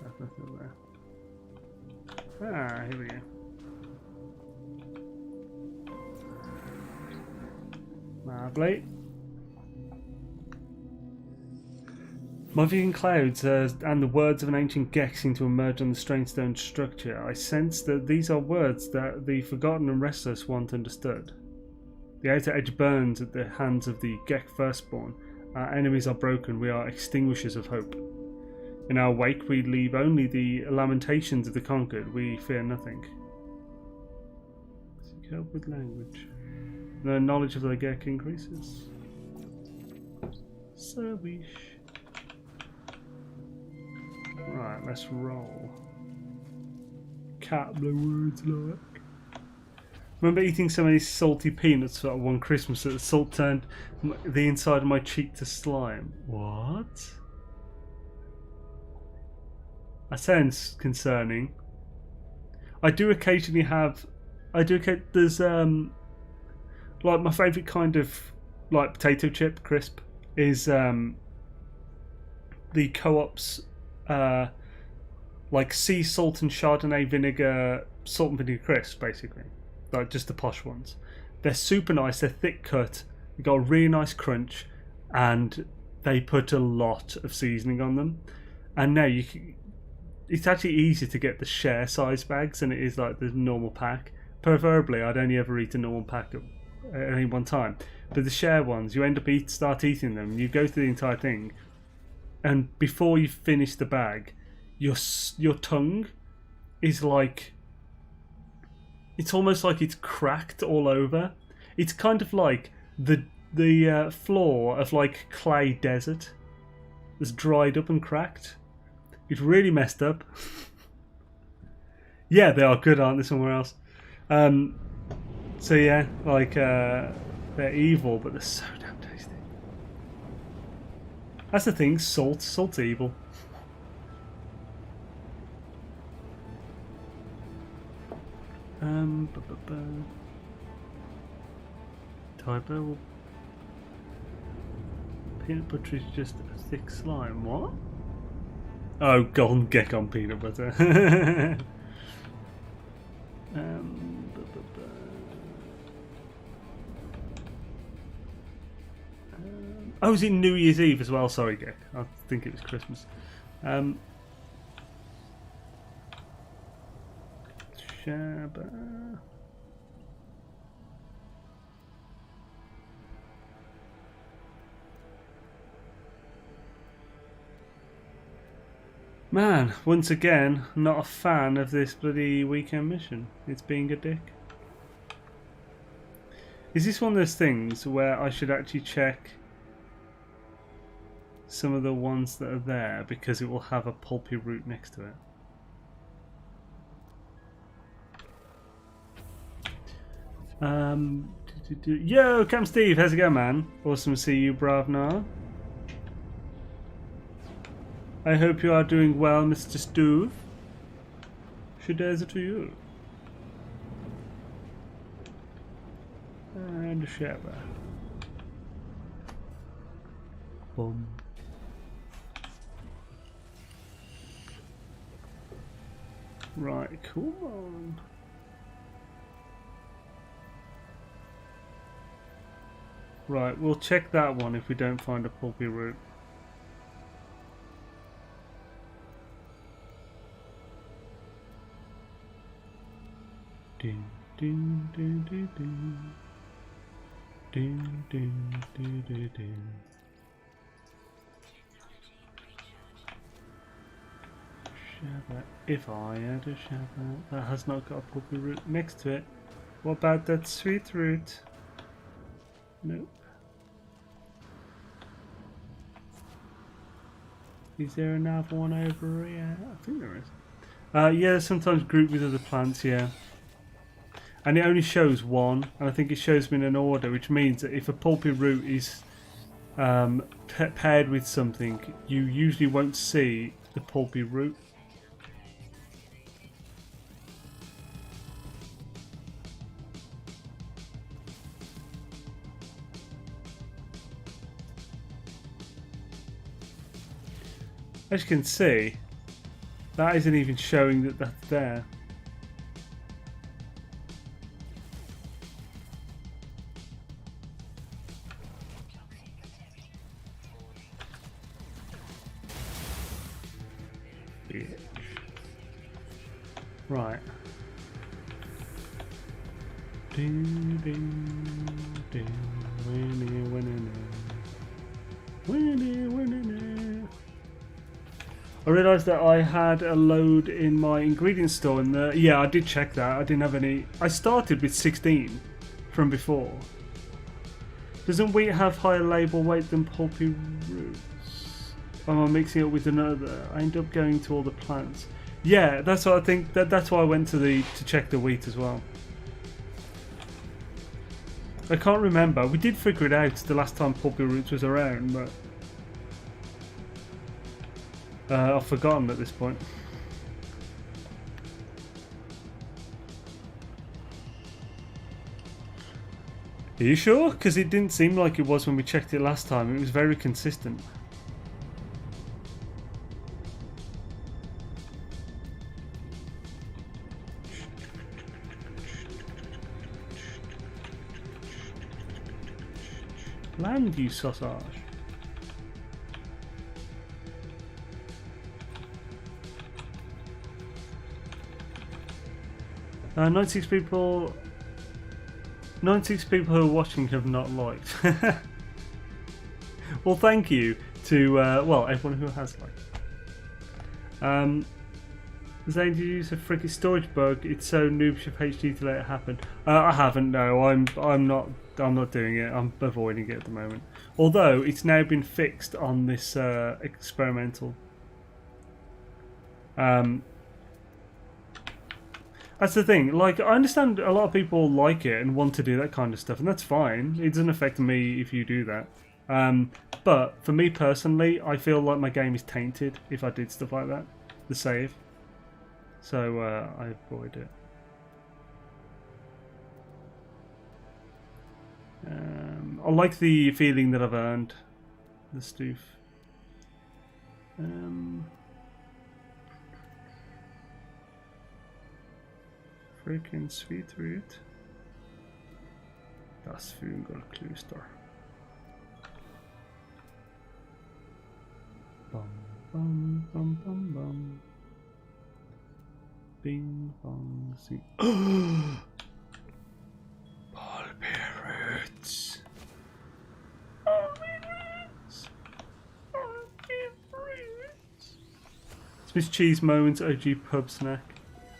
That's nothing there. Ah, here we go. Lovely. My viewing clouds and the words of an ancient Gek seem to emerge on the strange stone structure. I sense that these are words that the forgotten and restless want understood. The outer edge burns at the hands of the Gek firstborn. Our enemies are broken, we are extinguishers of hope. In our wake we leave only the lamentations of the conquered, we fear nothing. Seek help with language. The knowledge of the Gek increases. So wish. Right, let's roll. Cat blue words like. Remember eating so many salty peanuts for one Christmas that the salt turned the inside of my cheek to slime. What? That sounds concerning. I do occasionally have. There's like my favourite kind of like potato chip crisp is the Co-op's like sea salt and Chardonnay vinegar salt and vinegar crisps, basically. Like just the posh ones. They're super nice, they're thick cut, they've got a really nice crunch, and they put a lot of seasoning on them. And now it's actually easier to get the share size bags than it is like the normal pack. Preferably, I'd only ever eat a normal pack at any one time. But the share ones, you end up start eating them, you go through the entire thing, and before you finish the bag, your tongue is like, it's almost like it's cracked all over. It's kind of like the floor of like clay desert that's dried up and cracked. It's really messed up. Yeah, they are good, aren't they? Somewhere else. So yeah, like they're evil, but they're so damn tasty. That's the thing, salt's evil. Typo. Peanut butter is just a thick slime. What? Oh, golden gecko on peanut butter. Oh, was it New Year's Eve as well? Sorry, Gek. I think it was Christmas. Shabba. Man, once again, not a fan of this bloody weekend mission. It's being a dick. Is this one of those things where I should actually check some of the ones that are there because it will have a pulpy root next to it? Yo, Cam Steve, how's it going, man? Awesome to see you, Bravnar. I hope you are doing well, Mr. Stove. Shadaza to you. And Shabba. Boom. Right, come on. Right, we'll check that one if we don't find a pulpy root. Ding, ding, ding, ding, ding. Ding, ding, ding, ding, ding. Shabba. If I had a shabba that has not got a pulpy root next to it. What about that sweet root? Nope. Is there another one over here? I think there is. Yeah, sometimes grouped with other plants, yeah. And it only shows one, and I think it shows them in an order, which means that if a pulpy root is paired with something, you usually won't see the pulpy root. As you can see, that isn't even showing that that's there. Right. Ding, ding, ding. Winnie, winnie, winnie, winnie. I realised that I had a load in my ingredients store, and yeah, I did check that. I didn't have any. I started with 16 from before. Doesn't wheat have higher label weight than pulpy roots? Am I mixing it with another? I end up going to all the plants. Yeah, that's what I think. That's why I went to check the wheat as well. I can't remember. We did figure it out the last time pulpy roots was around, but I've forgotten at this point. Are you sure? Because it didn't seem like it was when we checked it last time. It was very consistent. Land, you sausage. 96 people who are watching have not liked. Well, thank you to well, everyone who has liked. Xaine, did you use a freaking storage bug? It's so noobship HD to let it happen. I haven't. No, I'm not doing it. I'm avoiding it at the moment. Although it's now been fixed on this experimental. That's the thing. Like, I understand a lot of people like it and want to do that kind of stuff, and that's fine. It doesn't affect me if you do that. But for me personally, I feel like my game is tainted if I did stuff like that, the save. So I avoid it. I like the feeling that I've earned the stoof. Freaking sweet root. Das Fungelkluster. Bum bum bum bum bum. Bing bong sing. Pirates. Swiss cheese moments, OG pub snack.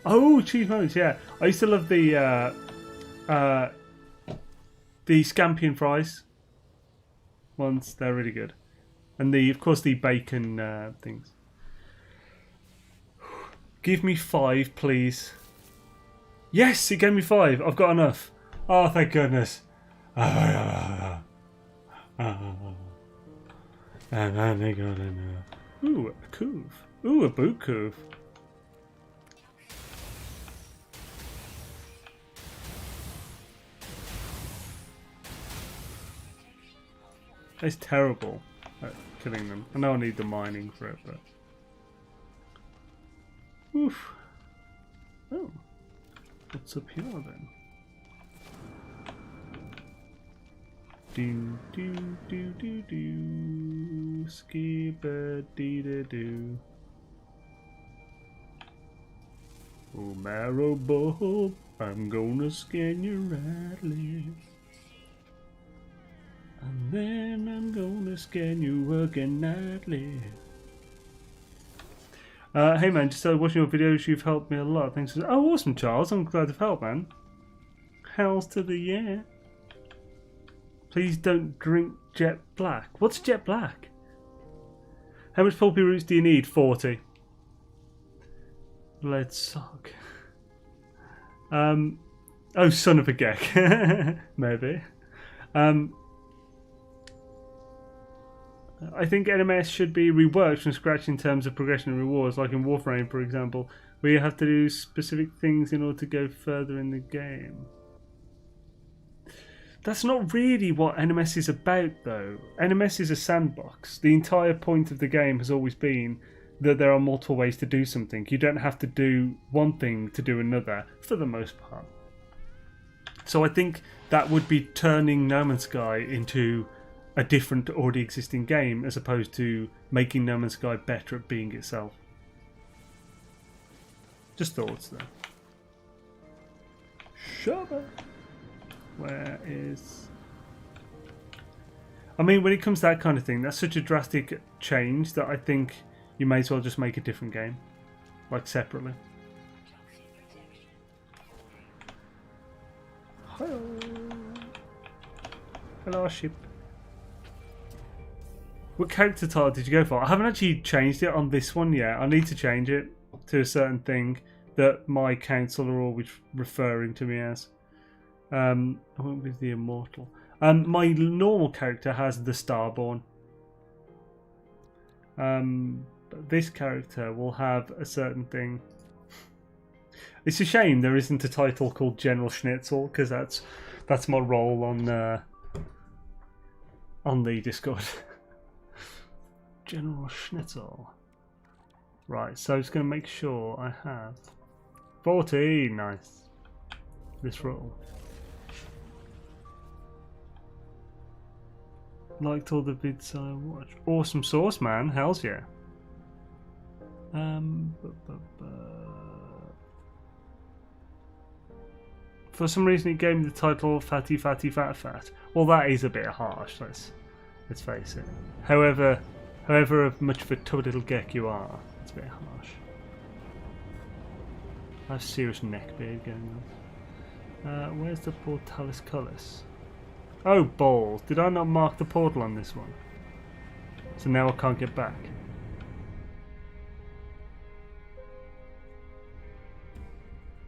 Oh, cheese moments, yeah. I used to love the scampi fries ones. They're really good, and of course the bacon things. Give me 5, please. Yes, it gave me 5. I've got enough. Oh, thank goodness. Ooh, a couve. Ooh, a boot couve. It's terrible at killing them. I know I need the mining for it, but... Oof. Oh. What's up here then? Do do do do do. Skibba dee da do. Oh, marrow bulb, I'm gonna scan your right leg. And then I'm gonna scan you again nightly. Hey man, just watching your videos, you've helped me a lot. Thanks for... Oh, awesome, Charles. I'm glad to help, man. Hells to the yeah. Please don't drink Jet Black. What's Jet Black? How much pulpy roots do you need? 40. Let's suck. Oh, son of a geck. Maybe. I think NMS should be reworked from scratch in terms of progression and rewards, like in Warframe, for example, where you have to do specific things in order to go further in the game. That's not really what NMS is about, though. NMS is a sandbox. The entire point of the game has always been that there are multiple ways to do something. You don't have to do one thing to do another, for the most part. So I think that would be turning No Man's Sky into a different, already existing game, as opposed to making No Man's Sky better at being itself. Just thoughts there. Shove. Where is... I mean, when it comes to that kind of thing, that's such a drastic change that I think you may as well just make a different game. Like, separately. Hello. Hello, ship. What character title did you go for? I haven't actually changed it on this one yet. I need to change it to a certain thing that my council are always referring to me as. I went with the Immortal. My normal character has the Starborn. But this character will have a certain thing. It's a shame there isn't a title called General Schnitzel, because that's my role on the Discord. General Schnitzel. Right, so it's going to make sure I have 14. Nice. This roll. Liked all the vids I watched. Awesome sauce, man. Hells yeah. For some reason it gave me the title Fatty Fatty Fat Fat. Well, that is a bit harsh, let's face it. However much of a tub little geck you are, it's a bit harsh. I have serious neckbeard going on. Where's the Portalis Cullis? Oh, balls. Did I not mark the portal on this one? So now I can't get back.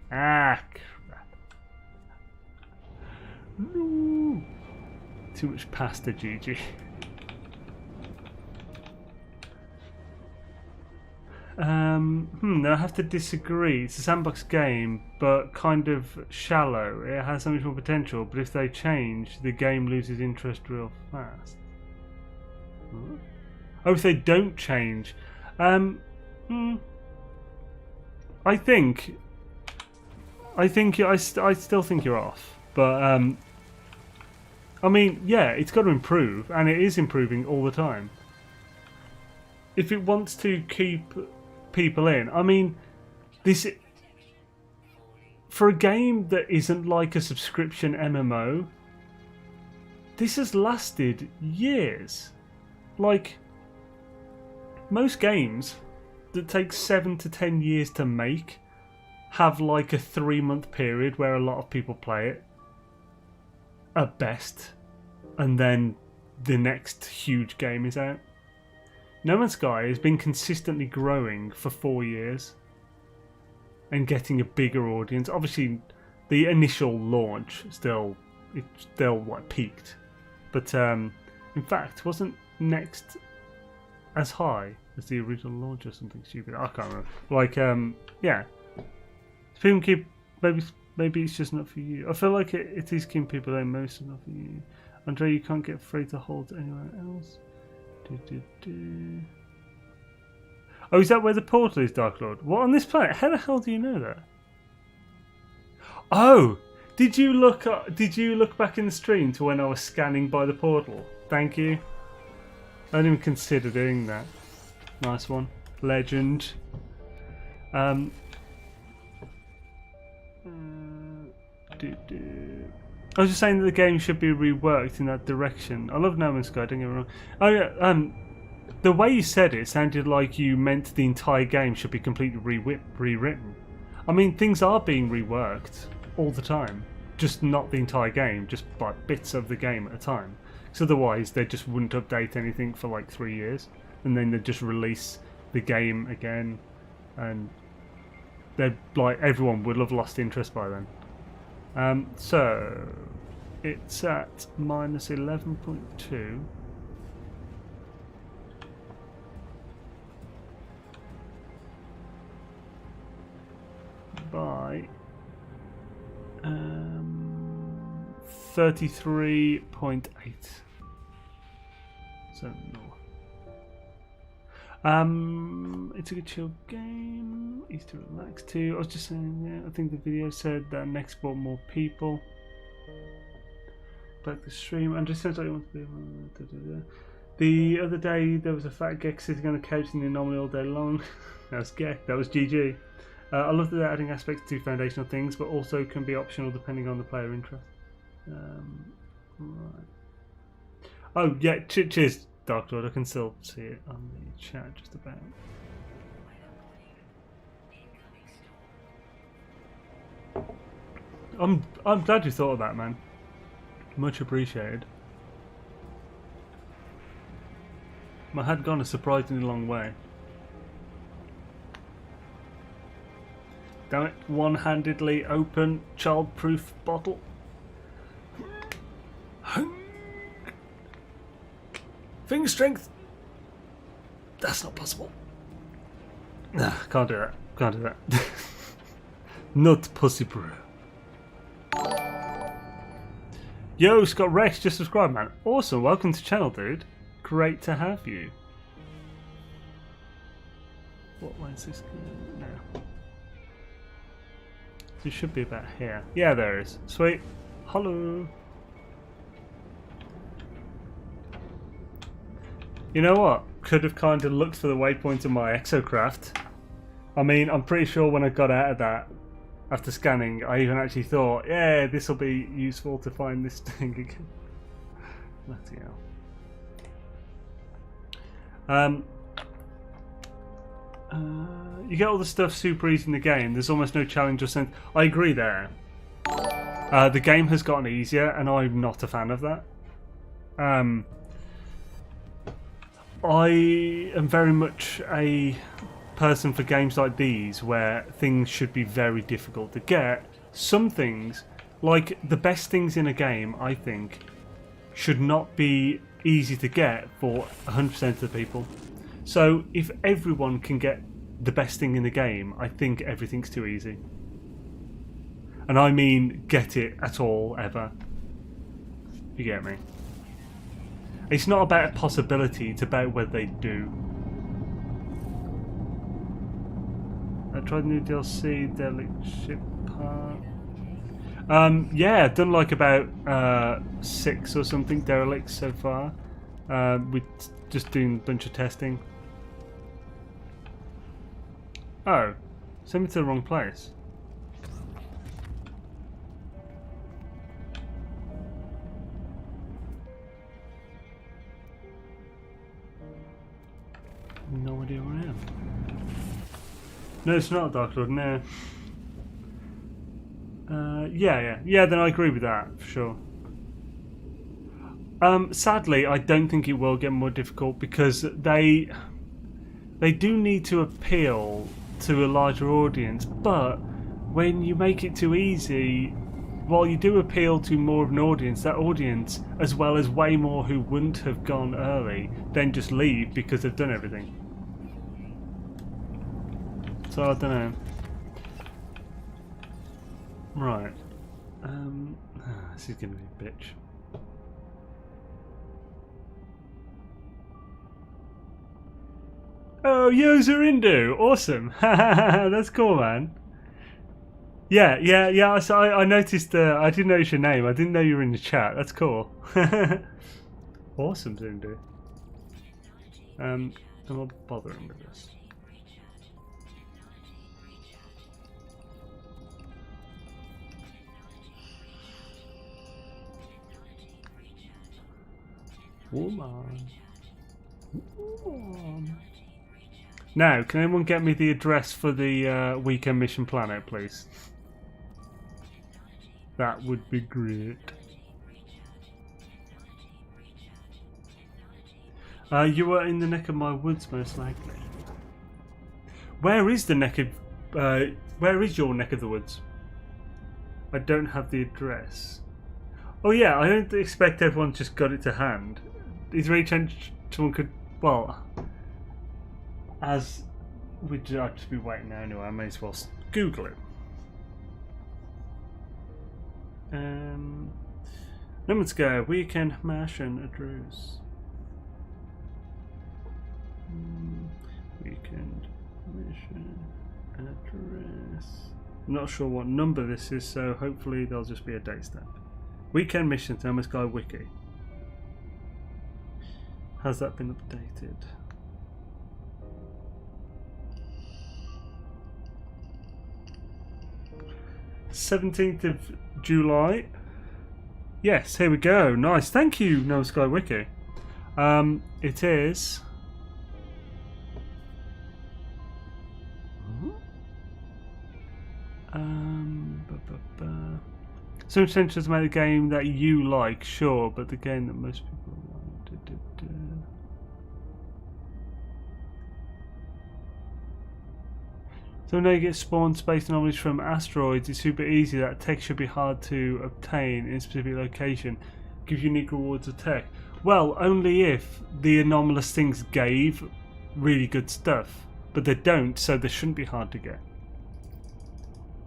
Ah, crap. No. Too much pasta, Gigi. I have to disagree. It's a sandbox game, but kind of shallow. It has so much more potential, but if they change, the game loses interest real fast. Oh, if they don't change. I still think you're off. But, I mean, yeah, it's got to improve, and it is improving all the time. If it wants to keep people in, I mean, this for a game that isn't like a subscription MMO, this has lasted years. Like most games that take 7 to 10 years to make have like a 3-month period where a lot of people play it at best, and then the next huge game is out. No Man's Sky has been consistently growing for 4 years and getting a bigger audience. Obviously, the initial launch still like peaked, but in fact, wasn't Next as high as the original launch or something stupid? I can't remember. Like, yeah. People keep maybe it's just not for you. I feel like it is keeping people in, most not for you. Andre, you can't get free to hold anywhere else. Oh, is that where the portal is, Dark Lord? What, on this planet? How the hell do you know that? Oh, did you look back in the stream to when I was scanning by the portal? Thank you. I didn't even consider doing that. Nice one, legend. I was just saying that the game should be reworked in that direction. I love No Man's Sky, don't get me wrong. Oh yeah, the way you said it sounded like you meant the entire game should be completely rewritten. I mean, things are being reworked all the time, just not the entire game, just like bits of the game at a time. Because otherwise they just wouldn't update anything for like 3 years, and then they'd just release the game again, and they'd like everyone would have lost interest by then. So it's at minus 11.2. By 33.8. So no. It's a good chill game. Easy to relax to. I was just saying, yeah, I think the video said that next brought more people. Back to stream. And just sounds like you want to be. The other day there was a fat geek sitting on a couch in the anomaly all day long. That was geek. That was GG. I love that they're adding aspects to foundational things, but also can be optional depending on the player interest. Right. Oh yeah, cheers, Dark Lord. I can still see it on the chat just about. I'm glad you thought of that, man. Much appreciated. I had gone a surprisingly long way. Damn it, one-handedly open child-proof bottle. Finger strength. That's not possible. Nah, can't do that. Can't do that. Not possible. Yo, Scott Rex, just subscribed, man. Awesome, welcome to the channel, dude. Great to have you. What way is this going now? It should be about here. Yeah, there is. Sweet. Hello. You know what? Could have kind of looked for the waypoint of my exocraft. I mean, I'm pretty sure when I got out of that, after scanning, I even actually thought, yeah, this will be useful to find this thing again. Bloody hell. You get all the stuff super easy in the game. There's almost no challenge or sense. I agree there. The game has gotten easier, and I'm not a fan of that. I am very much a person for games like these where things should be very difficult to get. Some things, like the best things in a game, I think, should not be easy to get for 100% of the people. So if everyone can get the best thing in the game, I think everything's too easy. And I mean get it at all, ever. You get me? It's not about a possibility, it's about whether they do. I tried the new DLC, Derelict Ship Park. Yeah, done like about 6 or something derelicts so far. We're just doing a bunch of testing. Oh, sent me to the wrong place. No idea where I am. No, it's not a Dark Lord, no. Yeah, then I agree with that, for sure. Sadly, I don't think it will get more difficult because they do need to appeal to a larger audience, but when you make it too easy, while you do appeal to more of an audience, that audience, as well as way more who wouldn't have gone early, then just leave because they've done everything. So I don't know. Right. This is gonna be a bitch. Oh, yo, Zorindu! Awesome! That's cool, man. Yeah. So I noticed. I didn't notice your name. I didn't know you were in the chat. That's cool. Awesome, Zorindu. I'm not bothering with this. Woman. Now, can anyone get me the address for the weekend mission planet, please? That would be great. You were in the neck of my woods, most likely. Where is the neck of... where is your neck of the woods? I don't have the address. Oh yeah, I don't expect everyone just got it to hand. Is there any chance someone could... Well... As we'd just be waiting now anyway, I may as well Google it. Let's go. Weekend mission address. Weekend mission address. I'm not sure what number this is, so hopefully there'll just be a date stamp. Weekend mission, NMS Guy Wiki. Has that been updated? 17th of July. Yes, here we go. Nice. Thank you, No Sky Wiki. It is... Some intention to make the game that you like, sure, but the game that most people like. So when they get spawned space anomalies from asteroids, it's super easy. That tech should be hard to obtain in a specific location. Gives unique rewards of tech. Well, only if the anomalous things gave really good stuff. But they don't, so they shouldn't be hard to get.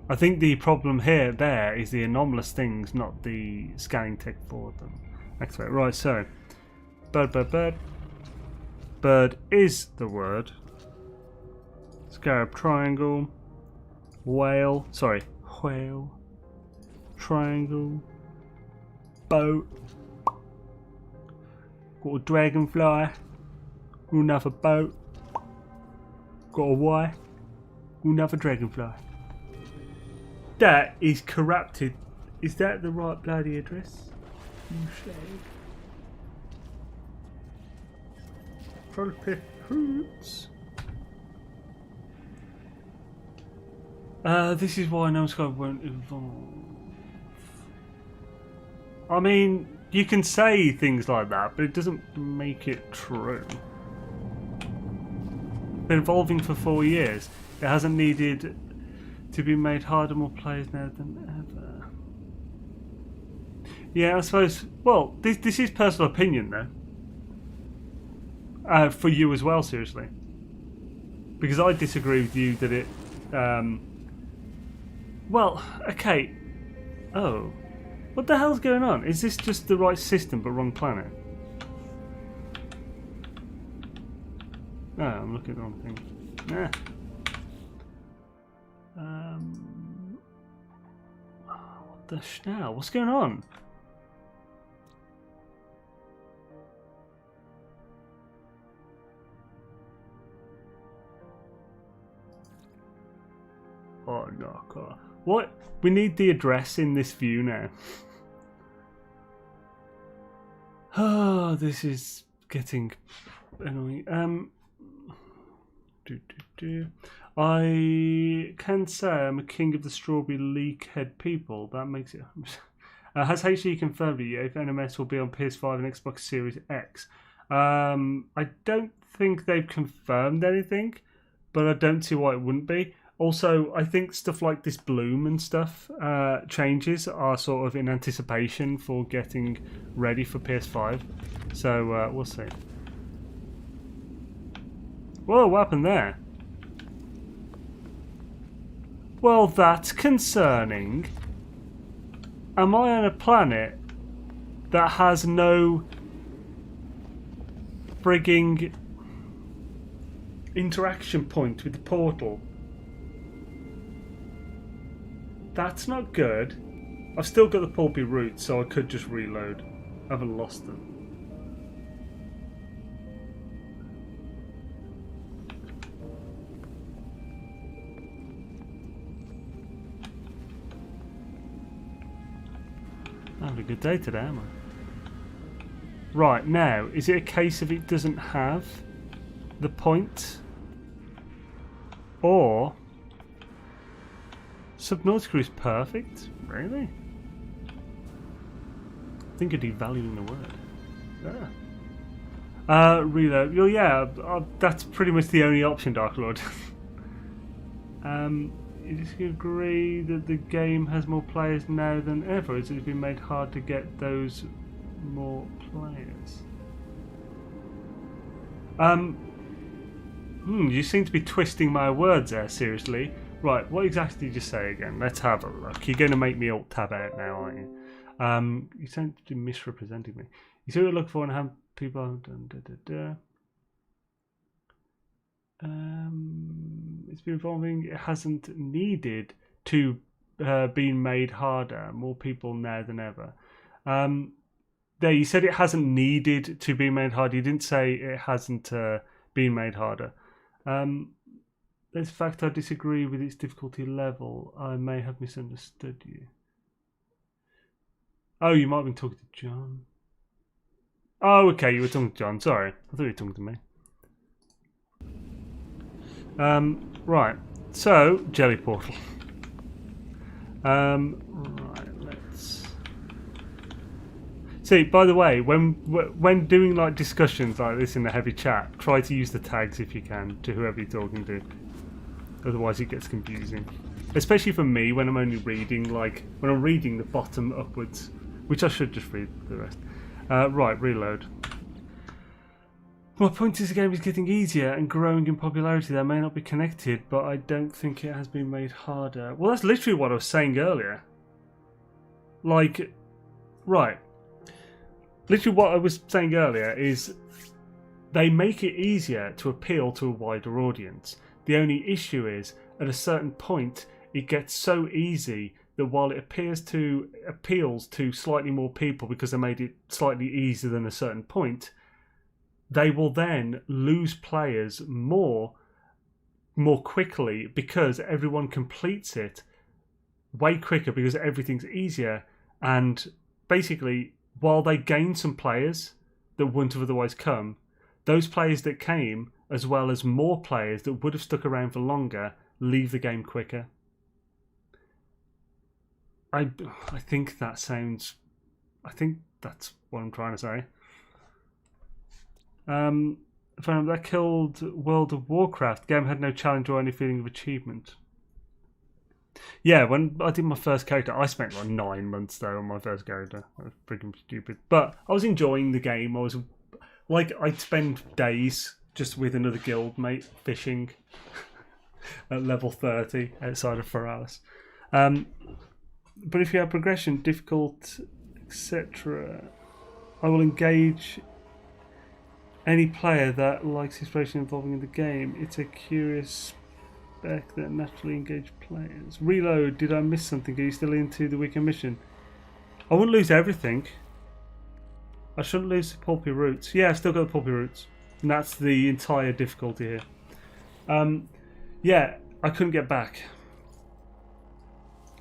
I think the problem there is the anomalous things, not the scanning tech for them. Activate. Right, so bird is the word. Scarab triangle. Whale. Triangle. Boat. Got a dragonfly. Another boat. Got a Y. Another dragonfly. That is corrupted. Is that the right bloody address? You slag. Trollopith hoots. This is why No Sky won't evolve. I mean, you can say things like that, but it doesn't make it true. Been evolving for 4 years. It hasn't needed to be made harder, more players now than ever. Yeah, I suppose. Well, this is personal opinion, though. For you as well, seriously. Because I disagree with you that it... well, okay. Oh. What the hell's going on? Is this just the right system but wrong planet? No, I'm looking at the wrong thing. Nah. What the schnow? What's going on? Oh no, God. What? We need the address in this view now. Oh, this is getting annoying. I can say I'm a king of the strawberry leak head people. That makes it. Has HD confirmed it yet if NMS will be on PS5 and Xbox Series X? I don't think they've confirmed anything, but I don't see why it wouldn't be. Also, I think stuff like this bloom and stuff changes are sort of in anticipation for getting ready for PS5. So we'll see. Whoa, what happened there? Well, that's concerning. Am I on a planet that has no frigging interaction point with the portal? That's not good. I've still got the pulpy roots, so I could just reload. I haven't lost them. I'm having a good day today, am I? Right, now, is it a case of it doesn't have the point? Or... Subnautica is perfect? Really? I think you're devaluing the word. Reload. Well, yeah, that's pretty much the only option, Dark Lord. You disagree that the game has more players now than ever, as it's been made hard to get those more players? You seem to be twisting my words there, seriously. Right, what exactly did you say again? Let's have a look. You're going to make me alt-tab out now, aren't you? You seem to be misrepresenting me. You see what I look for and how people have done it's been evolving. It hasn't needed to be made harder. More people now than ever. There, you said it hasn't needed to be made harder. You didn't say it hasn't been made harder. There's a fact I disagree with its difficulty level. I may have misunderstood you. Oh, you might have been talking to John. Oh, okay, you were talking to John. Sorry, I thought you were talking to me. Right. So, Jelly Portal. Right, let's... See, by the way, when doing like discussions like this in the heavy chat, try to use the tags if you can to whoever you're talking to. Otherwise it gets confusing. Especially for me when I'm only reading, like, when I'm reading the bottom upwards. Which I should just read the rest. Right, reload. My point is the game is getting easier and growing in popularity. They may not be connected, but I don't think it has been made harder. Well, that's literally what I was saying earlier. Like, right. Literally what I was saying earlier is they make it easier to appeal to a wider audience. The only issue is, at a certain point, it gets so easy that while it appeals to slightly more people because they made it slightly easier than a certain point, they will then lose players more quickly because everyone completes it way quicker because everything's easier. And basically, while they gain some players that wouldn't have otherwise come, those players that came, as well as more players that would have stuck around for longer, leave the game quicker. I think that sounds... I think that's what I'm trying to say. That killed World of Warcraft. The game had no challenge or any feeling of achievement. Yeah, when I did my first character, I spent like 9 months though on my first character. That was freaking stupid. But I was enjoying the game. I'd spend days just with another guild mate fishing at level 30 outside of Feralis. But if you have progression, difficult, etc., I will engage any player that likes exploration involving in the game. It's a curious spec that naturally engage players. Reload, did I miss something? Are you still into the weekend mission? I wouldn't lose everything. I shouldn't lose the pulpy roots. Yeah, I've still got the pulpy roots. And that's the entire difficulty here. Yeah, I couldn't get back.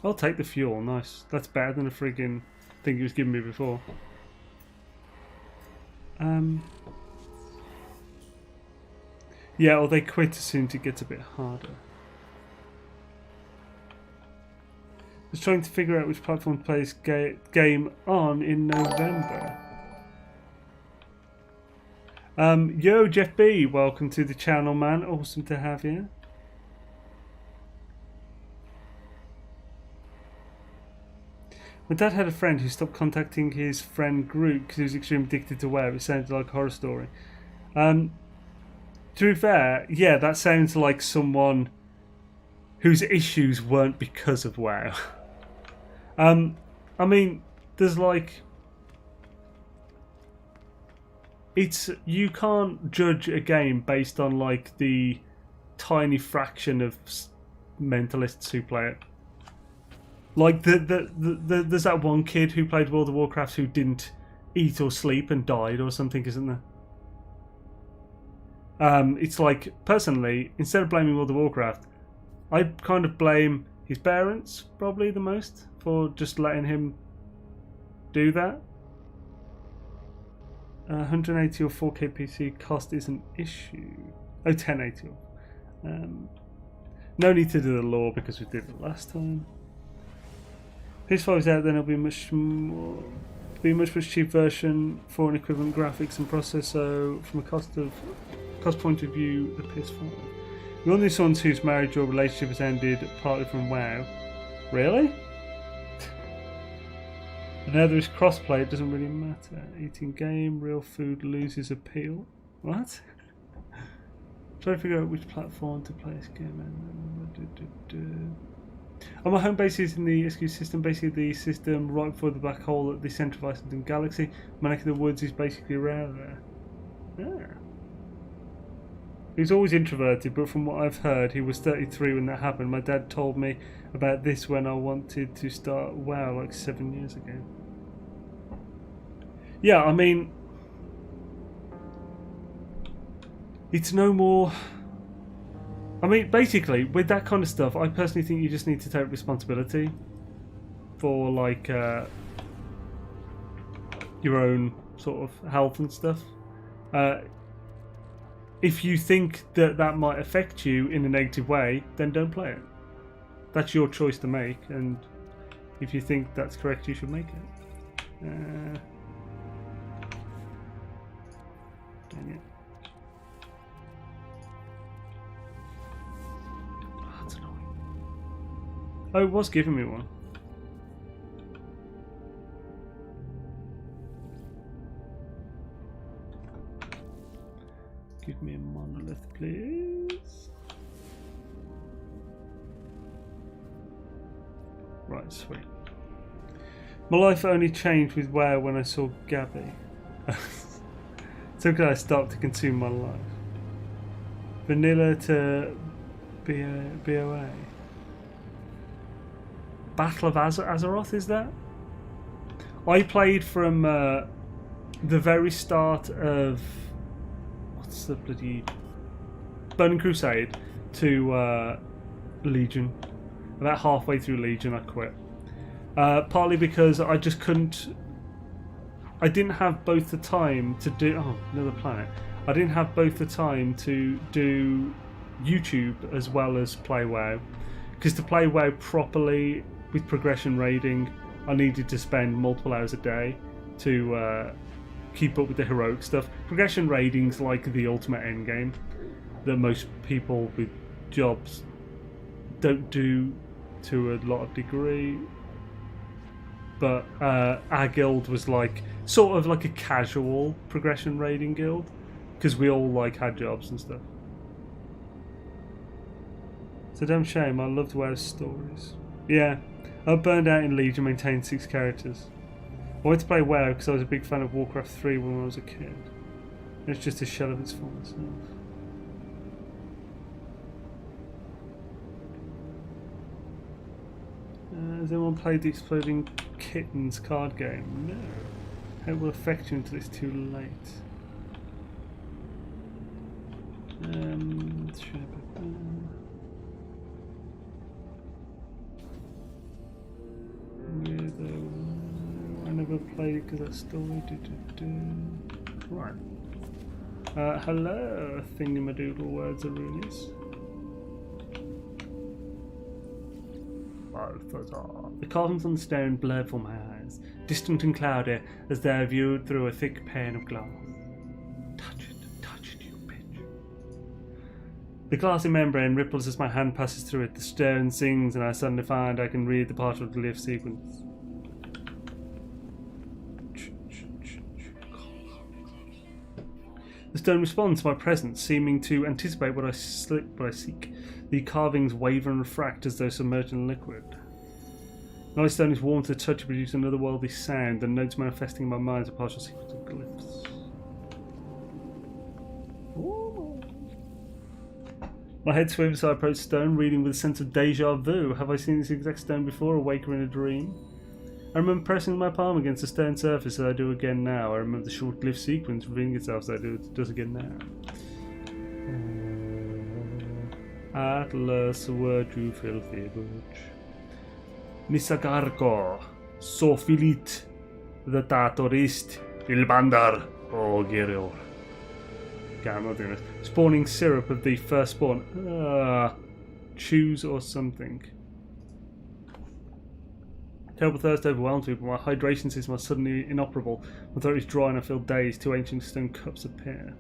I'll take the fuel, nice. That's better than the friggin' thing he was giving me before. Yeah, or they quit as soon as it gets a bit harder. Just trying to figure out which platform to play this game on in November. Yo, Jeff B, welcome to the channel, man. Awesome to have you. My dad had a friend who stopped contacting his friend group because he was extremely addicted to WoW. It sounded like a horror story. To be fair, yeah, that sounds like someone whose issues weren't because of WoW. I mean, there's like... You can't judge a game based on like the tiny fraction of mentalists who play it. Like there's that one kid who played World of Warcraft who didn't eat or sleep and died or something, isn't there? It's like, personally, instead of blaming World of Warcraft, I kind of blame his parents probably the most for just letting him do that. 180 or 4K PC cost is an issue. Oh, 1080. No need to do the lore because we did it last time. PS5 is out, then it'll be much cheap version for an equivalent graphics and processor. So from a cost point of view, the PS5. The only ones whose marriage or relationship has ended partly from WoW. Really? And now there is crossplay, it doesn't really matter. Eating game, real food loses appeal. What? Trying to figure out which platform to play this game on. On my home base is in the SQ system, basically the system right before the black hole at the centre of Iceland Galaxy. My neck of the woods is basically around there. Yeah. He was always introverted, but from what I've heard, he was 33 when that happened. My dad told me about this when I wanted to start WoW like 7 years ago. Yeah, I mean, it's no more... I mean, basically, with that kind of stuff, I personally think you just need to take responsibility for, like, your own sort of health and stuff. If you think that that might affect you in a negative way, then don't play it. That's your choice to make, and if you think that's correct, you should make it. Dang it. Oh, that's annoying. Oh, it was giving me one. Give me a monolith, please. Right, sweet. My life only changed with WoW when I saw Gabby. So could I start to consume my life? Vanilla to BOA. Battle of Azeroth, is that? I played from the very start of... What's the bloody... Burning Crusade to Legion. About halfway through Legion I quit. Partly because I just couldn't... I didn't have both the time to do... Oh, another planet. I didn't have both the time to do YouTube as well as play WoW. Because to play WoW properly with progression raiding, I needed to spend multiple hours a day to keep up with the heroic stuff. Progression raiding's like the ultimate endgame that most people with jobs don't do to a lot of degree. But our guild was like sort of like a casual progression raiding guild. Because we all like had jobs and stuff. It's a damn shame. I loved WoW's stories. Yeah, I burned out in Legion, maintained 6 characters. I wanted to play WoW because I was a big fan of Warcraft 3 when I was a kid. It's just a shell of its former self. Has anyone played the Exploding Kittens card game? No. How it will affect you until it's too late. I never played it because that story. Right. Hello, thingamadoodle words are ruinies. The carvings on the stone blurred before my eyes, distant and cloudy as they are viewed through a thick pane of glass. Touch it, you bitch. The glassy membrane ripples as my hand passes through it. The stone sings, and I suddenly find I can read the partial glyph sequence. The stone responds to my presence, seeming to anticipate what I seek. The carvings waver and refract as though submerged in liquid. The stone is warm to the touch to produce an otherworldly sound, and notes manifesting in my mind as a partial sequence of glyphs. Ooh. My head swims as I approach stone, reading with a sense of deja vu. Have I seen this exact stone before, awake or in a dream? I remember pressing my palm against the stone surface as I do again now. I remember the short glyph sequence revealing itself as it does again now. Atlas, word you filthy butch. Nisagarko, Sofilit, the Tatorist, Il Bandar, O Gerior. Okay, I'm not doing this. Spawning syrup of the first spawn. Choose or something. Terrible thirst overwhelms me, but my hydration system is suddenly inoperable. My throat is dry and I feel dazed. 2 ancient stone cups appear.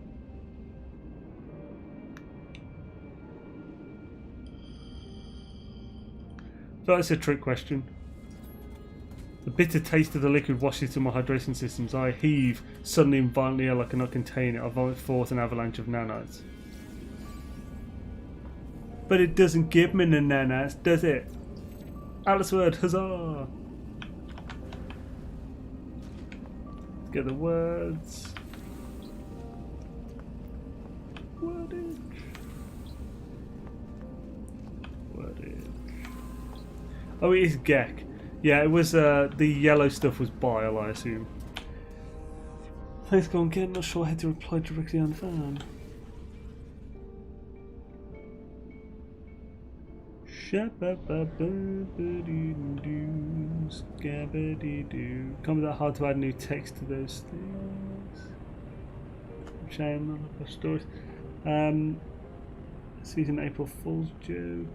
That's a trick question. The bitter taste of the liquid washes through my hydration systems. I heave, suddenly and violently ill I cannot contain it. I vomit forth an avalanche of nanites. But it doesn't give me the nanites, does it? Atlas word, huzzah! Let's get the words. Wordage. Oh, it is Gek. Yeah, it was, the yellow stuff was bile, I assume. Thanks, go on, get. Not sure I had to reply directly on the phone. Can't be that hard to add new text to those things. Shame, not like our stories. Season April Fool's joke.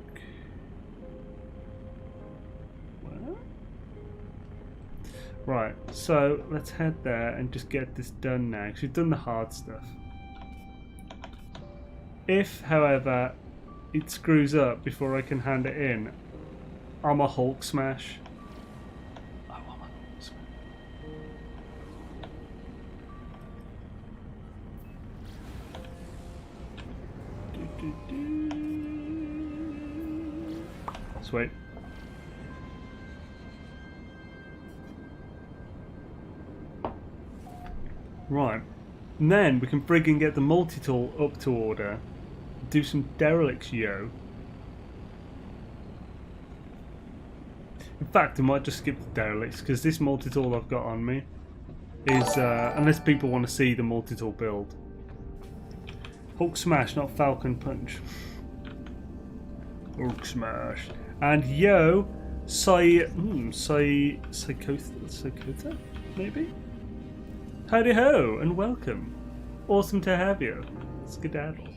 Right, so let's head there and just get this done now, because we've done the hard stuff. If, however, it screws up before I can hand it in, I'm a Hulk smash. I want my Hulk smash. Sweet. Right, and then we can friggin' get the multi-tool up to order, do some derelicts, yo. In fact, I might just skip the derelicts, because this multi-tool I've got on me is, unless people want to see the multi-tool build. Hulk smash, not Falcon punch. Hulk smash. And yo, Psychotha, maybe? Howdy ho, and welcome. Awesome to have you. Skedaddle.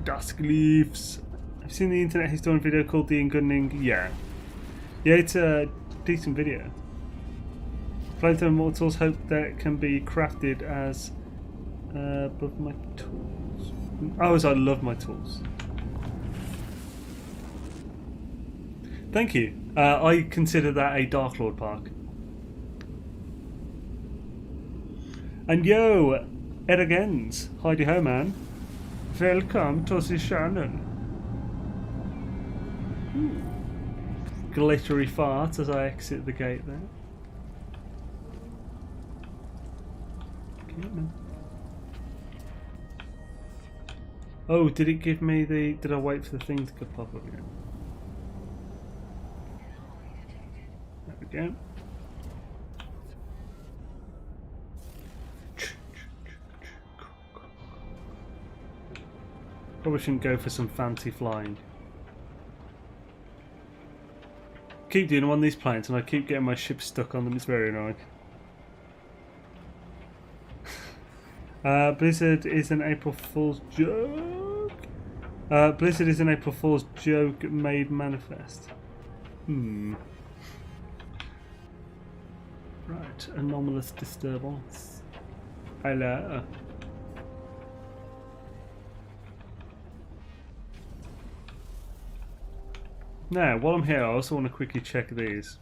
Dusk Leaves. I've seen the internet historian video called The Ungunning. Yeah, it's a decent video. Planetary mortals hope that it can be crafted as above my tools. Oh, as I love my tools. Thank you. I consider that a Dark Lord park. And yo, Ergens, Heidi ho man. Welcome to the channel. Glittery fart as I exit the gate there. Oh, did it give me the... Did I wait for the thing to pop up again? There we go. Probably shouldn't go for some fancy flying. Keep doing one of these planes and I keep getting my ship stuck on them. It's very annoying. Blizzard is an April Fool's joke. Blizzard is an April Fool's joke made manifest. Right, anomalous disturbance. Hello. Now, while I'm here, I also want to quickly check these.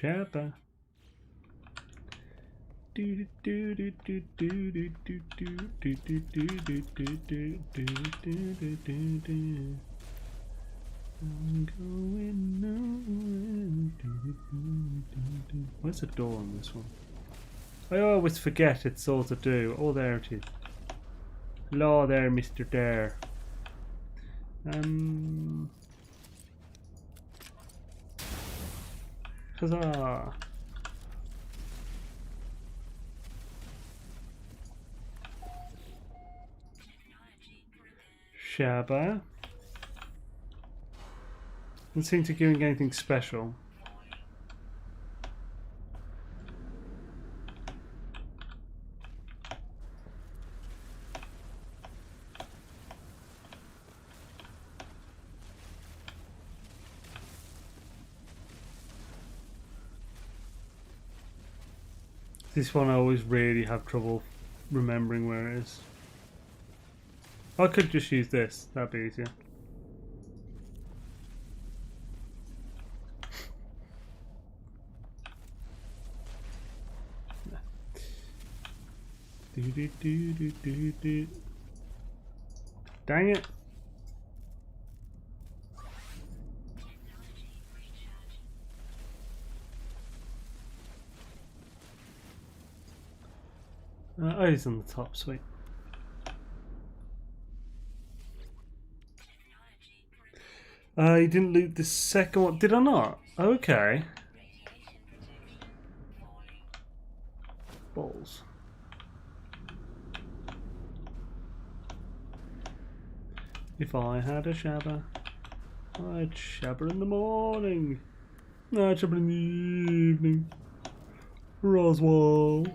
Shabba. I'm going nowhere. Where's the door on this one? I always forget it's all to do. Oh, there it is. Hello there, Mr. Dare. Huzzah! Shabba. Doesn't seem to be doing anything special. This one I always really have trouble remembering where it is. I could just use this, that'd be easier. Dang it. Oh, he's on the top, sweet. You didn't loot the second one, did I not? Okay. Balls. If I had a shabba, I'd shabba in the morning. No, I'd shabba in the evening. Roswell.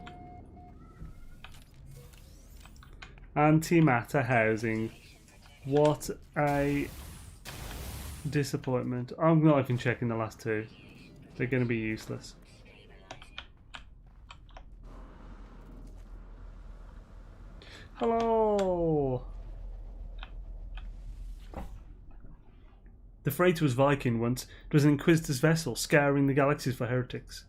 Antimatter housing. What a disappointment. I'm not even checking the last two. They're going to be useless. Hello! The freighter was Viking once. It was an Inquisitor's vessel, scouring the galaxies for heretics.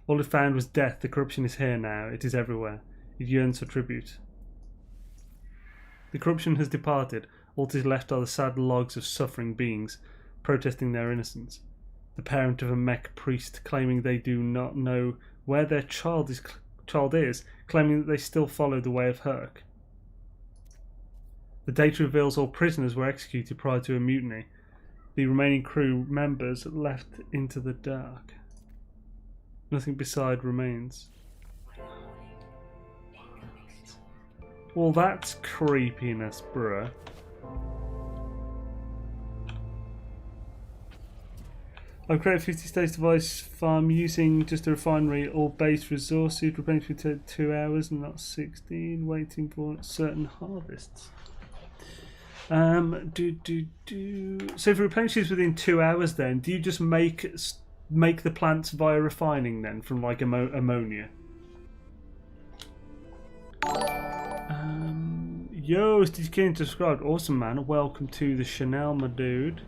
All it found was death. The corruption is here now. It is everywhere. It yearns for tribute. The corruption has departed. All that is left are the sad logs of suffering beings, protesting their innocence. The parent of a mech priest claiming they do not know where their child is, claiming that they still follow the way of Herc. The data reveals all prisoners were executed prior to a mutiny. The remaining crew members left into the dark. Nothing beside remains. Well, that's creepiness, bruh. I've created a 50-stage device farm using just a refinery or base resources. Replenishment to 2 hours, not 16. Waiting for certain harvests. So if it replenishes within 2 hours, then do you just make the plants via refining then from like ammonia? Yo, Stitch King subscribed. Awesome, man. Welcome to the Chanel, my dude.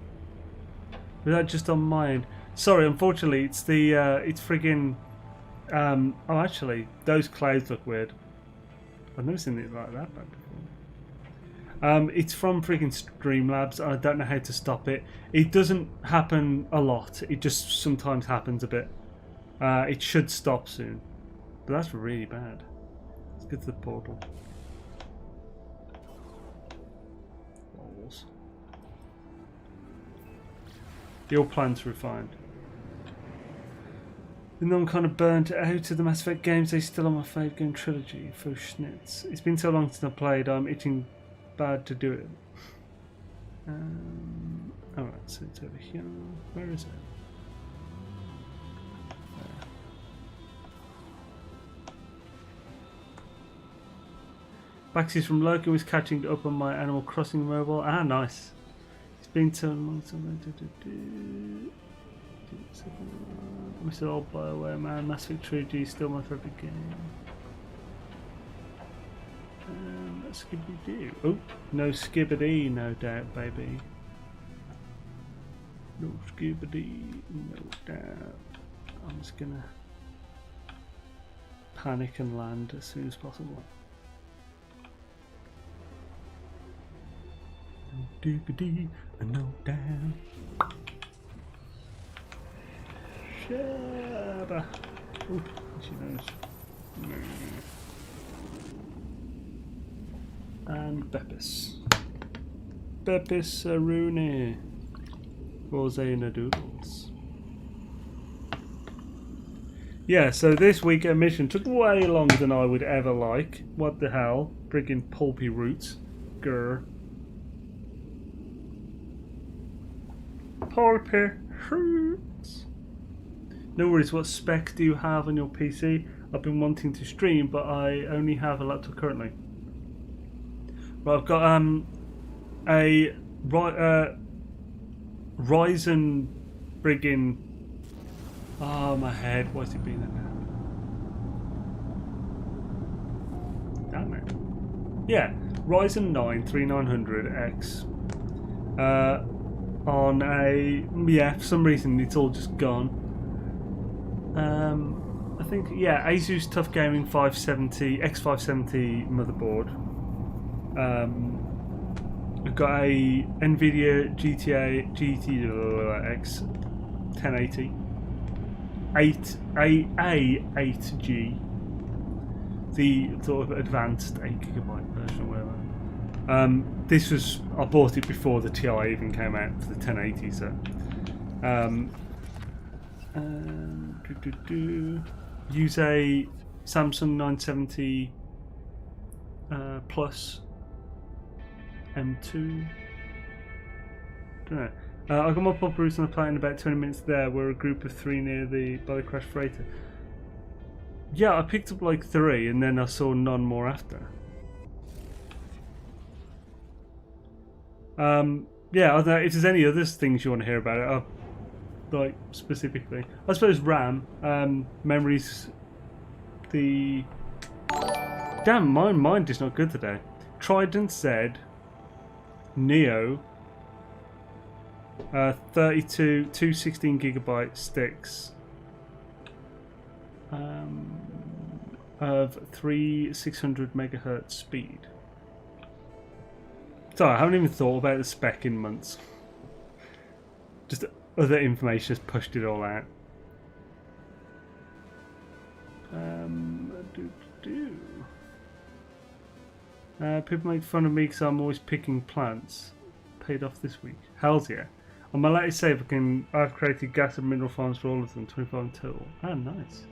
Was that just on mine? Sorry, unfortunately, it's the it's friggin' oh, actually, those clouds look weird. I've never seen it like that before. It's from friggin' Streamlabs, and I don't know how to stop it. It doesn't happen a lot. It just sometimes happens a bit. It should stop soon, but that's really bad. Let's get to the portal. Balls. Your plans refined. Even though I'm kind of burnt out of the Mass Effect games, they're still on my favourite game trilogy, for schnitz. It's been so long since I played, I'm itching bad to do it. Alright, so it's over here. Where is it? There. Baxis from Lurkin was catching up on my Animal Crossing mobile. Ah, nice. It's been so long since I miss it all BioWare, man. Mass Effect Trilogy is still my favourite game. Skibbity-doo. Oh, no skibbity, no doubt, baby. No skibbity, no doubt. I'm just gonna panic and land as soon as possible. No doobity, no doubt. Shabba. Oh, she knows. And Beppis. Beppis Aruni. For Xaine Doodles. Yeah, so this week a mission took way longer than I would ever like. What the hell? Friggin' pulpy roots. Grr. Pulpy roots. No worries, what spec do you have on your PC? I've been wanting to stream, but I only have a laptop currently. Right, I've got a Ryzen friggin'. Oh, my head. What's it been at now? Damn it. Yeah, Ryzen 9 3900X. On a for some reason it's all just gone. I think Asus Tough Gaming 570 X570 motherboard. I've got a NVIDIA GTX 1080 8G, the sort of advanced 8GB version or whatever. This was, I bought it before the TI even came out for the 1080, so use a Samsung 970 Plus M2. Don't know. I got my pop routes on the planet in about 20 minutes there. We're a group of 3 near the crash freighter. Yeah, I picked up like 3 and then I saw none more after. Yeah, I don't know if there's any other things you want to hear about it, like specifically. I suppose RAM, memories, the... Damn, my mind is not good today. Trident Z, Neo, 32, 216GB sticks of 600 megahertz speed. Sorry, I haven't even thought about the spec in months. Just other information has pushed it all out. People make fun of me because I'm always picking plants. Paid off this week. Hells yeah. On my latest save, I've created gas and mineral farms for all of them, 25 in total. Ah, nice.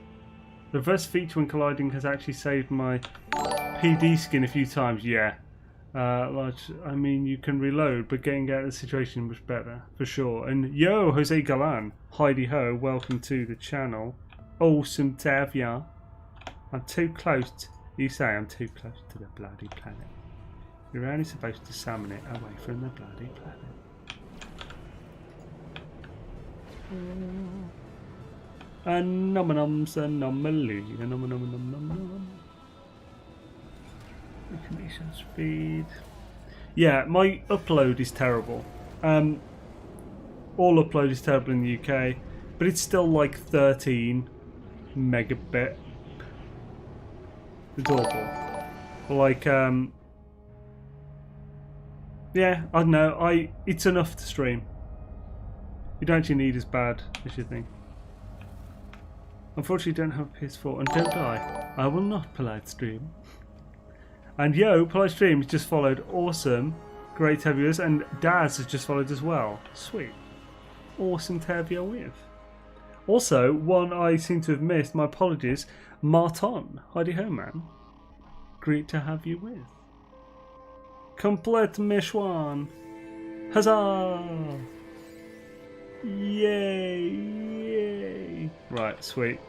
The reverse feature when colliding has actually saved my PD skin a few times. Yeah. I mean, you can reload, but getting out of the situation is much better, for sure. And yo, Jose Galan, Heidi Ho, welcome to the channel. Awesome to have ya. I'm too close. You say I'm too close to the bloody planet. You're only supposed to summon it away from the bloody planet. Anomalums, anomaly, nom. Information speed. Yeah, my upload is terrible. All upload is terrible in the UK, but it's still like 13 megabit. It's awful. Like, yeah, I don't know. It's enough to stream. You don't actually need as bad as you think. Unfortunately, don't have a PS4 and don't die. I will not polite stream. And yo, polite stream has just followed. Awesome, great to have you with us. And Daz has just followed as well. Sweet, awesome to have you with. Also, one I seem to have missed. My apologies. Martin, Heidi Ho man. Great to have you with. Complete Mishwan. Huzzah! Yay! Yay! Right, sweet.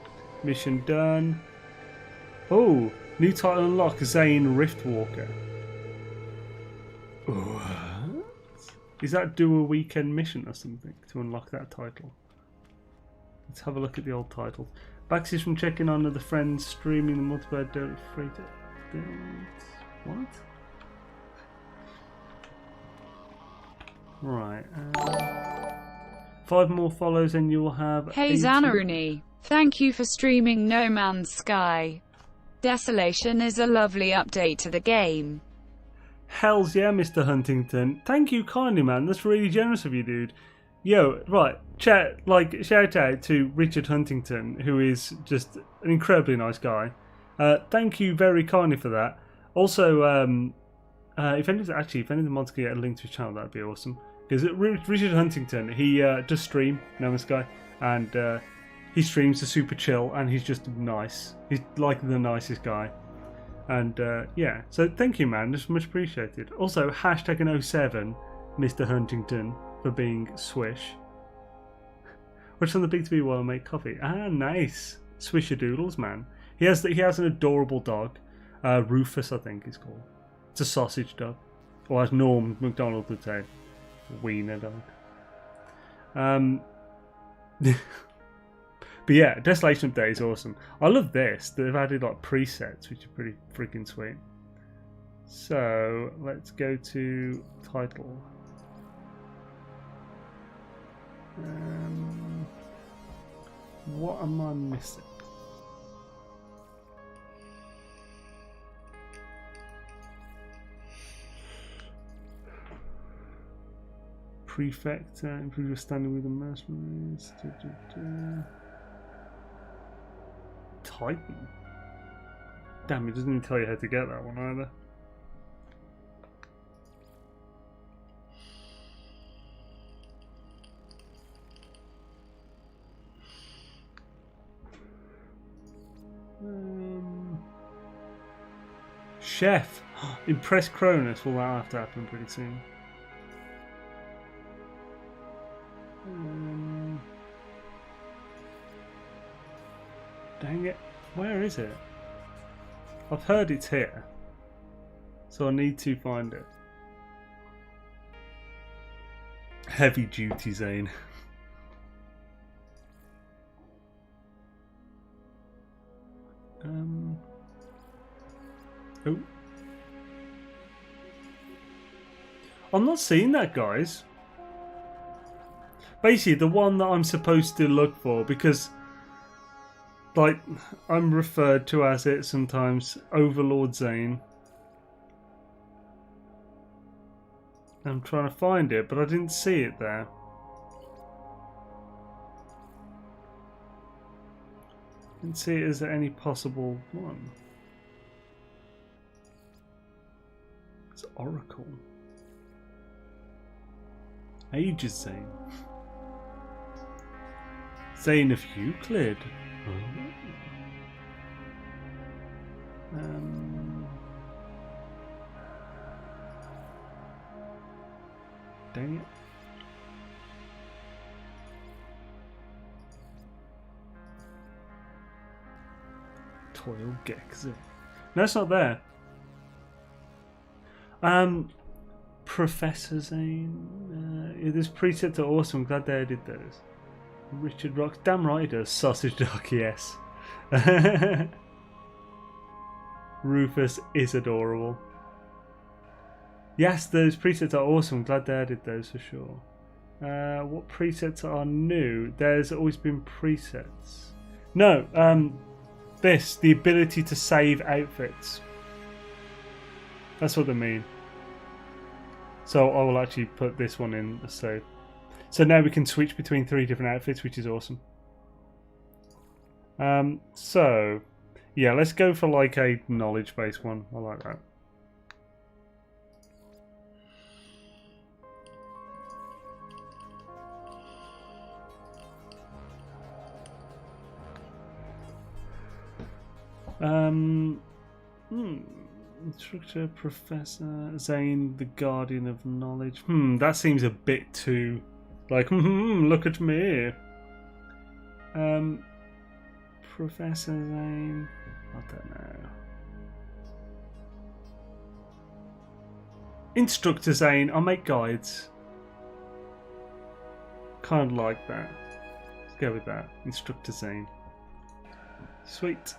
Mission done. Oh, new title unlock, Xaine Riftwalker. What? Is that do a weekend mission or something to unlock that title? Let's have a look at the old titles. Backseas from checking on other friends streaming the multiplayer Derelict Freighters. What? Right. 5 more follows and you'll have. Hey Xanaruni, thank you for streaming No Man's Sky. Desolation is a lovely update to the game. Hells yeah, Mr. Huntington. Thank you kindly, man. That's really generous of you, dude. Yo, right, chat, like, shout out to Richard Huntington, who is just an incredibly nice guy. Thank you very kindly for that. Also, if any of the mods could get a link to his channel, that'd be awesome. Because Richard Huntington, he does stream, No Man's Sky, and he streams are super chill, and he's just nice. He's like the nicest guy. And yeah, so thank you, man. That's much appreciated. Also, hashtag an 07, Mr. Huntington, for being swish. Watch on the B2B while I make coffee. Ah, nice. Swishadoodles, man. He has an adorable dog. Rufus, I think he's called. It's a sausage dog. Or as Norm MacDonald would say, wiener dog. But yeah, Desolation Update is awesome. I love this. They've added like presets, which are pretty freaking sweet. So let's go to title. What am I missing? Prefect, improve your standing with the mercenaries. Titan. Damn, it doesn't even tell you how to get that one either. Chef. Impress Cronus. Well, that'll have to happen pretty soon. Dang it. Where is it? I've heard it's here. So I need to find it. Heavy duty Xaine. Oh. I'm not seeing that, guys. Basically, the one that I'm supposed to look for, because, like, I'm referred to as it sometimes, Overlord Xaine. I'm trying to find it, but I didn't see it there. Didn't see it as any possible one. It's Oracle. Ages Xaine. Xaine of Euclid. Dang it. Toil Gex. No, it's not there. Professor Xaine. Yeah, this presets are awesome. Glad they did those. Richard Rocks. Damn right he does. Sausage Dog, yes. Rufus is adorable. Yes, those presets are awesome. Glad they added those for sure. What presets are new? There's always been presets. No, the ability to save outfits. That's what they mean. So I will actually put this one in a save. So now we can switch between 3 different outfits, which is awesome. So yeah, let's go for like a knowledge-based one. I like that. Instructor, Professor Xaine, the Guardian of Knowledge. That seems a bit too like look at me. Professor Xaine, I don't know. Instructor Xaine, I'll make guides. Kind of like that. Let's go with that. Instructor Xaine. Sweet.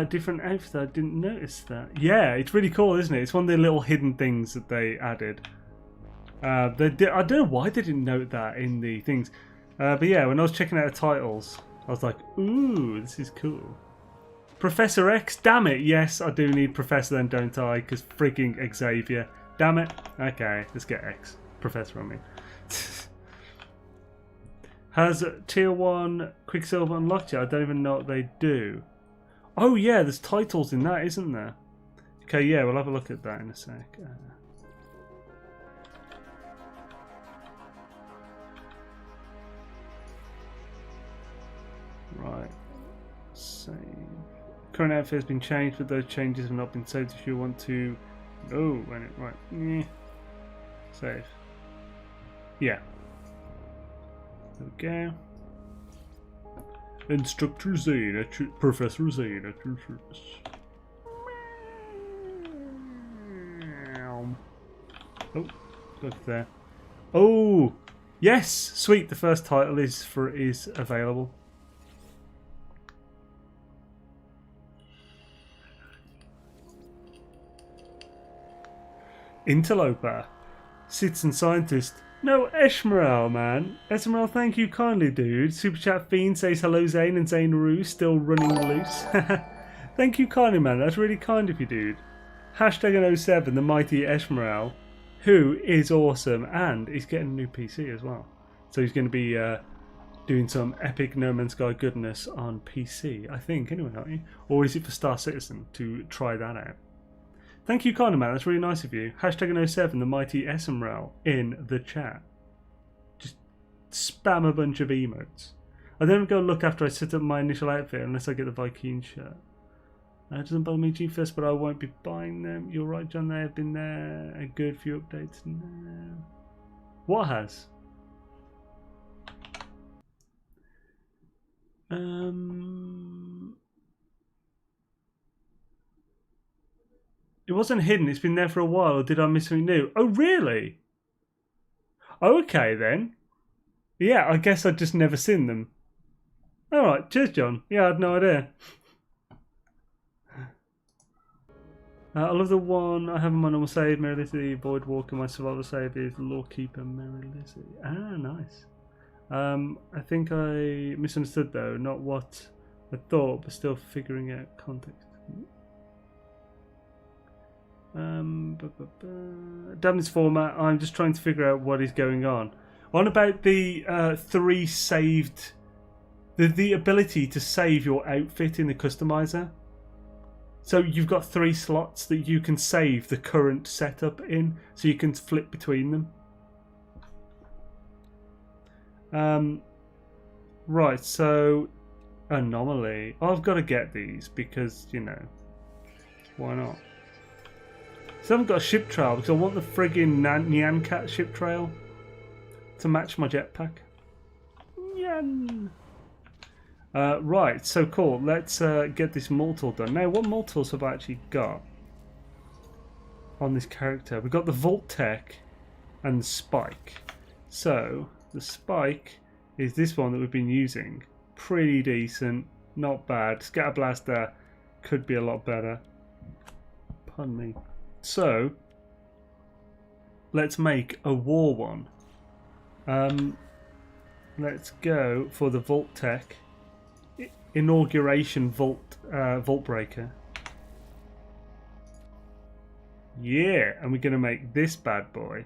Different outfit. I didn't notice that. Yeah, it's really cool, isn't it? It's one of the little hidden things that they added. I don't know why they didn't note that in the things. But yeah, when I was checking out the titles, I was like, ooh, this is cool. Professor X, damn it. Yes, I do need Professor then, don't I? Because freaking Xavier. Damn it. Okay, let's get X. Professor, I mean. Has Tier 1 Quicksilver unlocked yet? I don't even know what they do. Oh yeah, there's titles in that, isn't there? Okay, yeah, we'll have a look at that in a sec. Right. Save. Current outfit has been changed, but those changes have not been saved. If you want to... Oh, right. Yeah. Save. Yeah. There we go. Instructor Xaine, Professor Xaine at your service. Oh, look there. Oh, yes, sweet. The first title is available. Interloper, citizen scientist. No, Esmeralda, man. Esmeralda, thank you kindly, dude. Super Chat Fiend says hello, Xaine, and Xaine Roo still running loose. Thank you kindly, man. That's really kind of you, dude. Hashtag 07, the mighty Esmeralda, who is awesome, and he's getting a new PC as well. So he's going to be doing some epic No Man's Sky goodness on PC, I think, anyway, aren't you? Or is it for Star Citizen to try that out? Thank you, Connor, man. That's really nice of you. Hashtag 07, the mighty SMRL, in the chat. Just spam a bunch of emotes. I don't go look after I set up my initial outfit unless I get the Viking shirt. It doesn't bother me, G-Fest, but I won't be buying them. You're right, John. They have been there. A good few updates. No. What has? It wasn't hidden. It's been there for a while. Or did I miss something new? Oh, really? Okay, then. Yeah, I guess I'd just never seen them. All right. Cheers, John. Yeah, I had no idea. I love the one I have in my normal save, Mary Lizzie, Void Walker. My survival save is Lawkeeper Mary Lizzie. Ah, nice. I think I misunderstood though, not what I thought, but still figuring out context. Damn this format, I'm just trying to figure out what is going on. On about the 3 saved, the ability to save your outfit in the customizer. So you've got 3 slots that you can save the current setup in, so you can flip between them. Right, so anomaly. I've got to get these because, you know, why not? So I haven't got a ship trail because I want the friggin' Nyan Cat ship trail to match my jetpack. Nyan. Right, so cool. Let's get this multitool done. Now, what multitools have I actually got on this character? We've got the Vault Tech and the Spike. So, the Spike is this one that we've been using. Pretty decent, not bad. Scatter Blaster could be a lot better. Pardon me. So, let's make a war one. Let's go for the Vault Tech. Inauguration Vault Breaker. Yeah, and we're going to make this bad boy.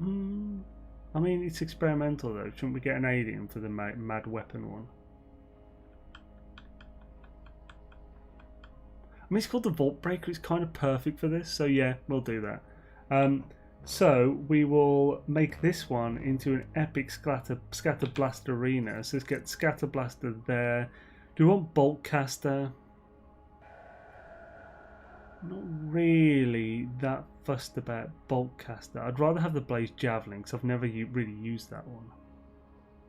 I mean, it's experimental though. Shouldn't we get an alien for the mad weapon one? I mean, it's called the Vault Breaker. It's kind of perfect for this. So yeah, we'll do that. So we will make this one into an epic scatter blaster arena. So let's get scatter blaster there. Do we want bolt caster? Not really that fussed about bolt caster. I'd rather have the blaze javelin because I've never really used that one.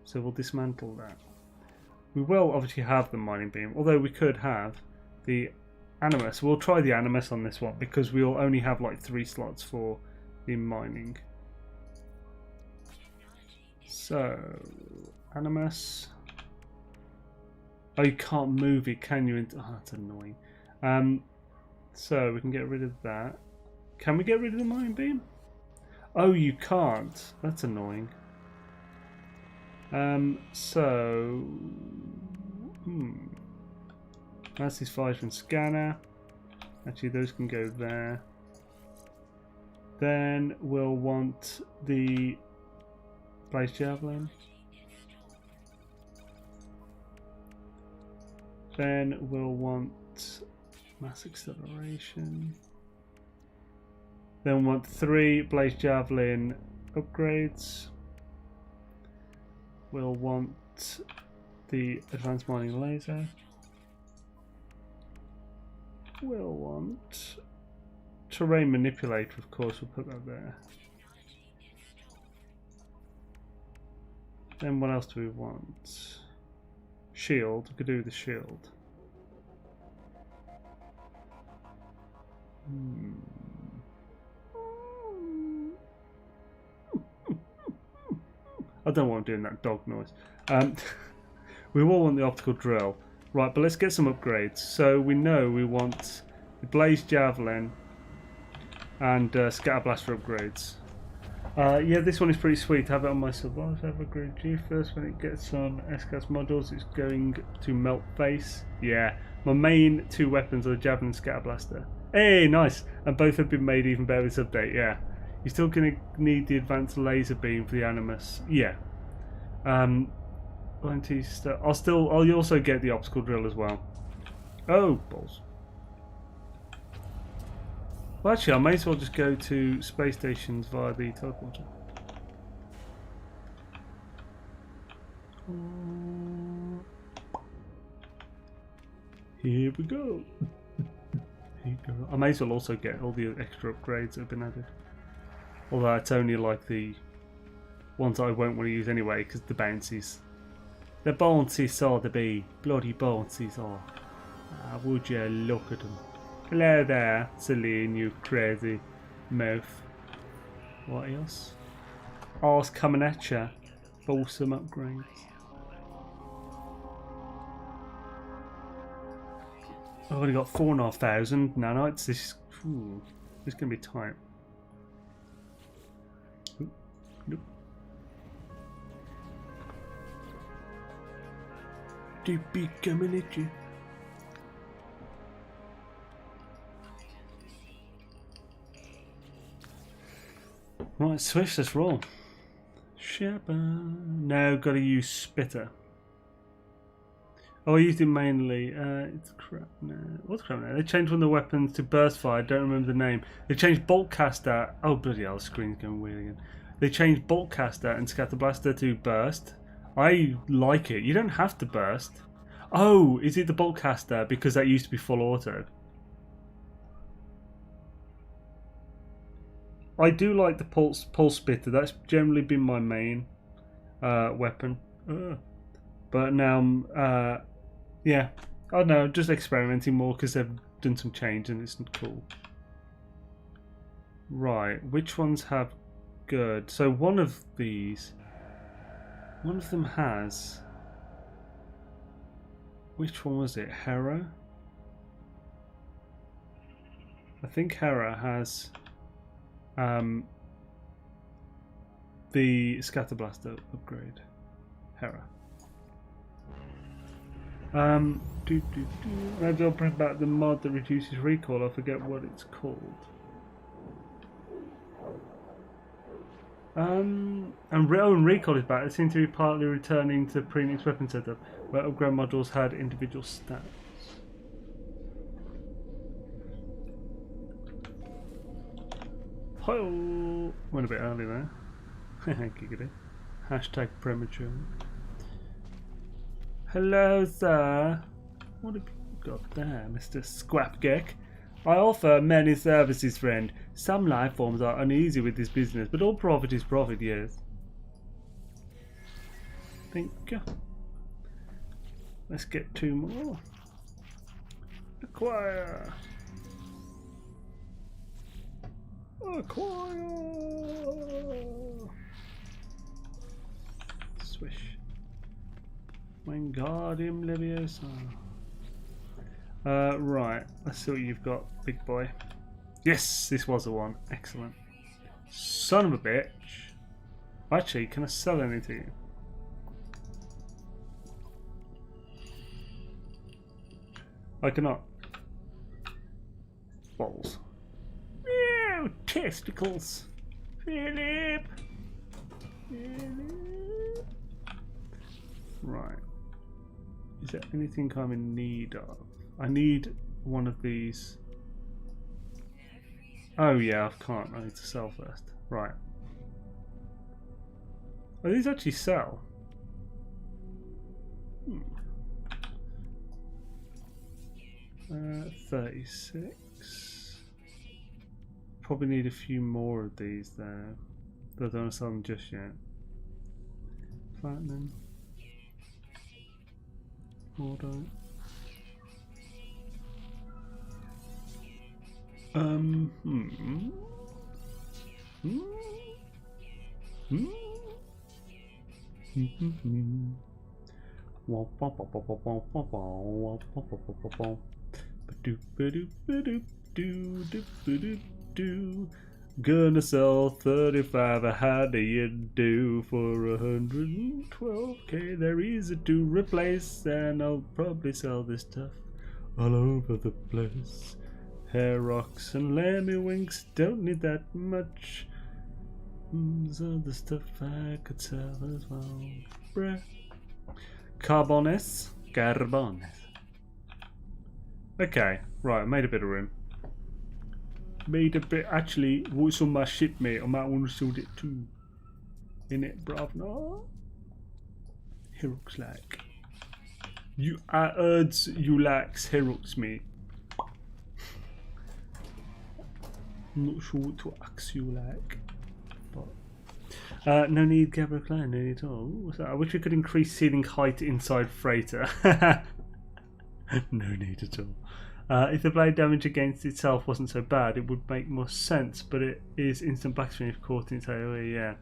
So we'll dismantle that. We will obviously have the mining beam, although we could have the NMS. We'll try the NMS on this one because we'll only have like 3 slots for the mining. So NMS. Oh, you can't move it, can you? Oh, that's annoying. So we can get rid of that. Can we get rid of the mining beam? Oh, you can't. That's annoying. That's his fires from scanner. Actually, those can go there. Then we'll want the blaze javelin. Then we'll want mass acceleration. Then we'll want 3 blaze javelin upgrades. We'll want the advanced mining laser. We'll want terrain manipulator, of course, we'll put that there. Then what else do we want? Shield, we could do the shield. I don't want doing that dog noise. We will want the optical drill. Right, but let's get some upgrades. So we know we want the blaze javelin and scatter blaster upgrades. Yeah, this one is pretty sweet. Have it on my survival. Have upgrade G first. When it gets on SCAS modules, it's going to melt face. Yeah, my main 2 weapons are the javelin and scatter blaster. Hey, nice. And both have been made even better this update. Yeah, you're still going to need the advanced laser beam for the NMS. Yeah. I'll also get the optical drill as well. Oh, balls. Well, actually, I may as well just go to space stations via the teleporter. Here we go. I may as well also get all the extra upgrades that have been added. Although it's only like the ones I won't want to use anyway because the bouncies. The bouncies are the bee. Bloody bouncies are. Would you look at them? Hello there, Celine, you crazy mouth. What else? Ours coming at ya. For some upgrades. I've only got 4,500 nanites. This is going to be tight. Oop, nope. They be coming at you. Right, Swift, let's roll. Shepard. Now, got to use Spitter. Oh, I used it mainly. It's crap now. What's crap now? They changed one of the weapons to burst fire. I don't remember the name. They changed bolt caster. Oh, bloody hell, the screen's going weird again. They changed bolt caster and scatter blaster to burst. I like it. You don't have to burst. Oh, is it the bolt caster because that used to be full auto? I do like the pulse spitter. That's generally been my main weapon. But now, yeah, I don't know, just experimenting more because they've done some change and it's cool. Right, which ones have good? So one of them has. Which one was it? Hera? I think Hera has the Scatter Blaster upgrade. Hera. Maybe I'll bring back the mod that reduces recoil. I forget what it's called. And recoil is back. It seems to be partly returning to previous weapon setup, where upgrade modules had individual stats. Oh, went a bit early there. Giggity. Hashtag premature. Hello, sir. What have you got there, Mr. Squapgeck? I offer many services, friend. Some life forms are uneasy with this business, but all profit is profit, yes. Thank you. Let's get 2 more. Acquire. Acquire. Swish. Wingardium Leviosa. Right, let's see what you've got, big boy. Yes, this was the one. Excellent. Son of a bitch. Actually, can I sell anything? I cannot. Balls. Ew, testicles. Philip. Right. Is there anything I'm in need of? I need one of these. Oh yeah, I can't. I need to sell first. Right. Oh, these actually sell. 36. Probably need a few more of these there. But I don't want to sell them just yet. Platinum. Order. Gonna sell 35. How do you do for 112k? There is a to replace, and I'll probably sell this stuff all over the place. Hair rocks and lammy winks, don't need that much. There's other stuff I could sell as well. Bruh. Carbones. Okay, right, I made a bit of room. Made a bit. Actually, what's on my ship, mate? I might want to sell it too. In it, bruv? No? Herox like. I heard you likes Herox, mate. I'm not sure what to ask you like. But no need, Gabriel Klein, no need at all. What's that? I wish we could increase ceiling height inside freighter. No need at all. If the blade damage against itself wasn't so bad, it would make more sense, but it is instant black screen if caught in its AoE, yeah.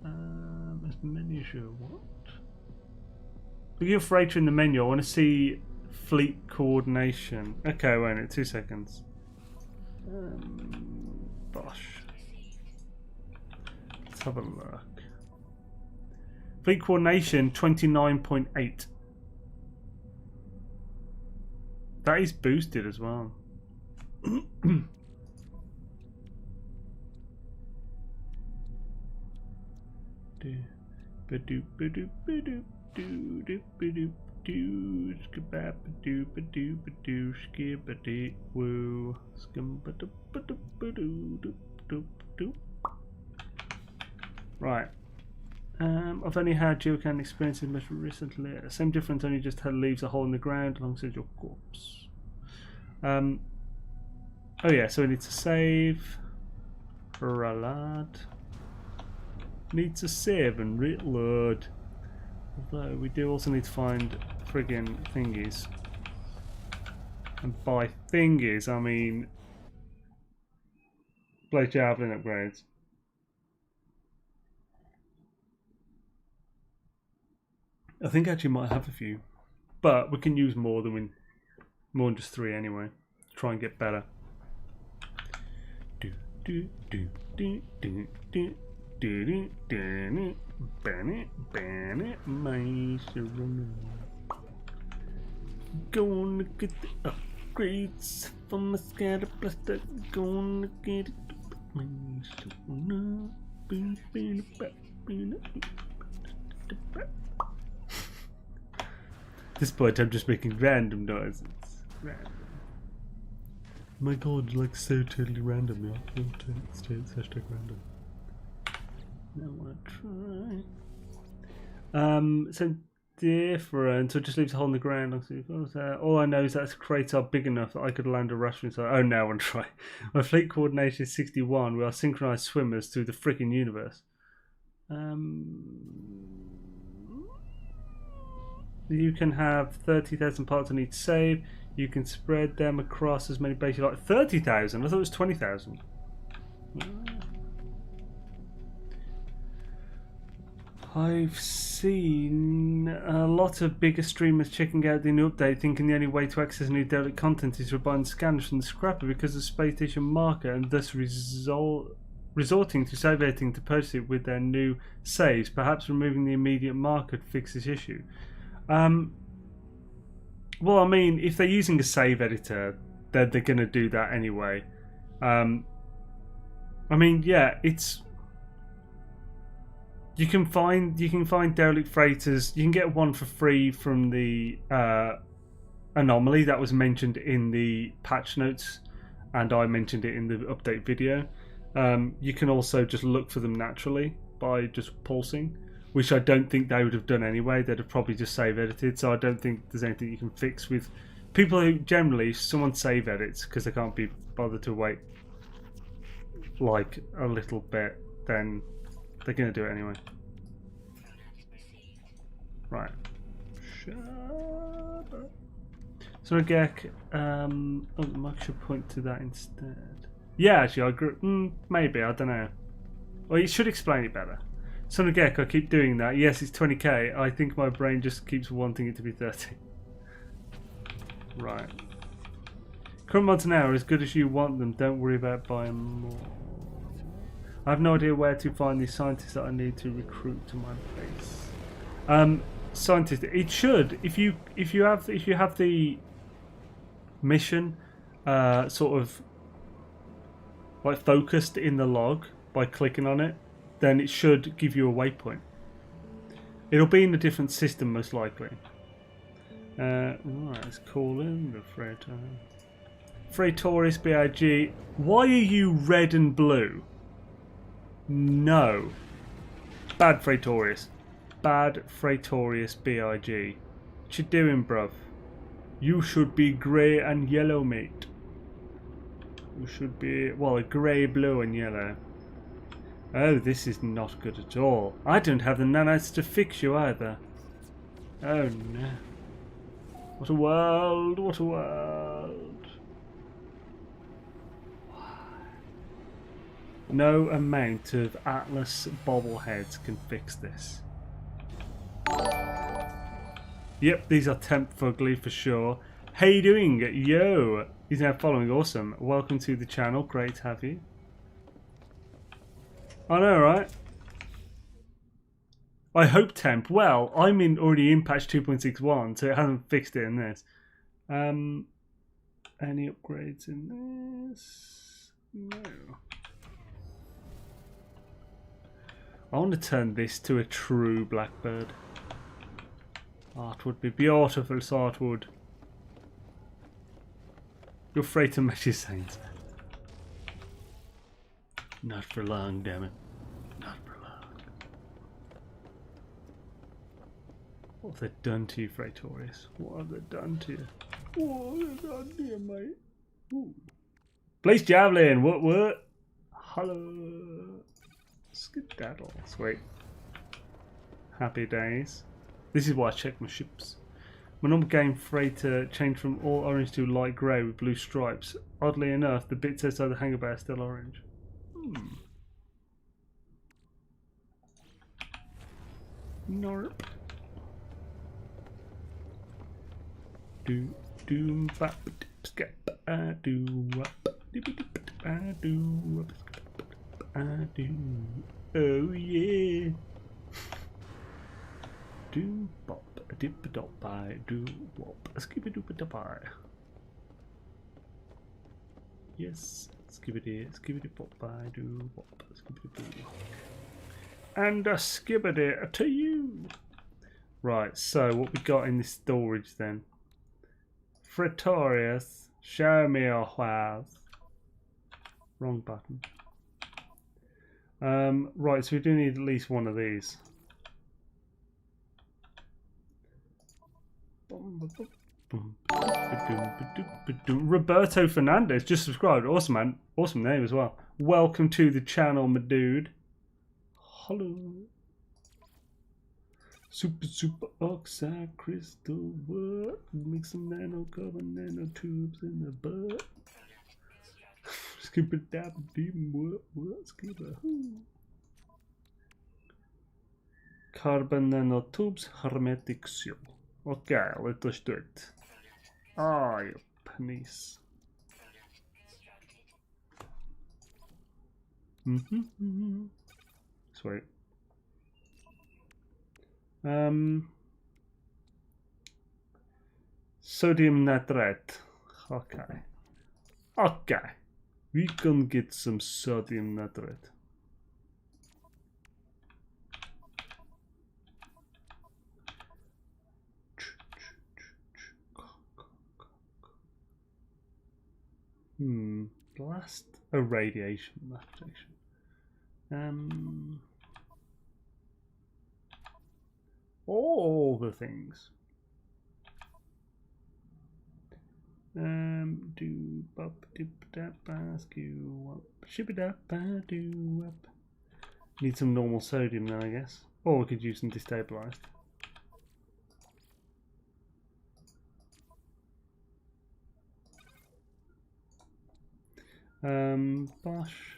There's menu show, what? Look at your freighter in the menu, I want to see fleet coordination. Okay, wait a minute, 2 seconds. Bosh. Let's have a look. Fleet coordination 29.8. That is boosted as well. Right. I've only had geocaching experiences most recently. Same difference, only just leaves a hole in the ground alongside your corpse. Oh yeah, so we need to save. Reload. Need to save and reload. Although we do also need to find friggin' thingies. And by thingies, I mean Blade Javelin upgrades. I think I actually might have a few, but we can use more than just 3 anyway. Try and get better. Gonna get the upgrades from my scatter blaster. Gonna get it. At this point, I'm just making random noises. Random. My god, like so totally random, yeah. It's hashtag random. Now I wanna try. So different. So it just leaves a hole in the ground. All I know is that crates are big enough that I could land a raft inside. Oh, now I want to try. My fleet coordination is 61. We are synchronized swimmers through the freaking universe. You can have 30,000 parts on each save. You can spread them across as many bases like 30,000. I thought it was 20,000. I've seen a lot of bigger streamers checking out the new update, thinking the only way to access new Derelict content is to buy scanners from the scrapper because of the space station market, and thus resorting to save editing to purchase it with their new saves. Perhaps removing the immediate market fixes this issue. Well, I mean, if they're using a save editor, they're going to do that anyway. I mean, yeah, it's. You can find Derelict Freighters. You can get one for free from the anomaly that was mentioned in the patch notes, and I mentioned it in the update video. You can also just look for them naturally by just pulsing, which I don't think they would have done anyway. They'd have probably just save edited. So I don't think there's anything you can fix with people who generally, if someone save edits because they can't be bothered to wait like a little bit, then they're going to do it anyway. Right. So Gek, Mike should point to that instead. Yeah, actually, I agree. Maybe, I don't know. Well, you should explain it better. Son of Gek, I keep doing that. Yes, it's 20k. I think my brain just keeps wanting it to be 30. Right. Current mods now are as good as you want them. Don't worry about buying more. I have no idea where to find the scientists that I need to recruit to my base. Scientist, it should if you have the mission sort of like focused in the log by clicking on it, then it should give you a waypoint. It'll be in a different system most likely. Right, let's call in the freighter. Freightors BIG. Why are you red and blue? No. Bad Freightors. Bad Freightors BIG. What you doing, bruv? You should be grey and yellow, mate. You should be, well, a grey, blue and yellow. Oh, this is not good at all. I don't have the nanites to fix you either. Oh no. What a world, what a world. No amount of Atlas bobbleheads can fix this. Yep, these are temp fugly for sure. How you doing? Yo! He's now following. Awesome. Welcome to the channel. Great to have you. I know, right? I hope temp. Well, I'm already in patch 2.61, so it hasn't fixed it in this. Any upgrades in this? No. I want to turn this to a true blackbird. Art would be beautiful, so it would. Your freighter matches Xaine. Not for long, damn it. Not for long. What have they done to you, Freightors? What have they done to you? What have they done to you, mate? Ooh. Place javelin. What? Hello. Skedaddle. Sweet. Happy days. This is why I check my ships. My normal game freighter changed from all orange to light grey with blue stripes. Oddly enough, the bits outside the hangar bay are still orange. Norp. Do bap skip do up do oh yeah. Do bop a dip a dop by do wop a skip a doop a dop. Yes, skibbity bop by do wop a skibbity boo. And a skibbity to you. Right, so what we got in this storage then? Freighters, show me your wares. Wrong button. Right, so we do need at least one of these. Roberto Fernandez just subscribed. Awesome, man. Awesome name as well. Welcome to the channel, my dude. Hello. Super oxide crystal. What? Make some nano cover nanotubes in the butt. Skip it dab deep. What? Skip it. Carbon nanotubes hermetic seal. Okay, let us do it. Ah, you penis. Sweet. Sodium nitrate. Okay. We can get some sodium nitrate. Blast irradiation application. All the things. Do bop dip dap ask you up ship it up do up. Need some normal sodium then, I guess. Or we could use some destabilized. Bosh.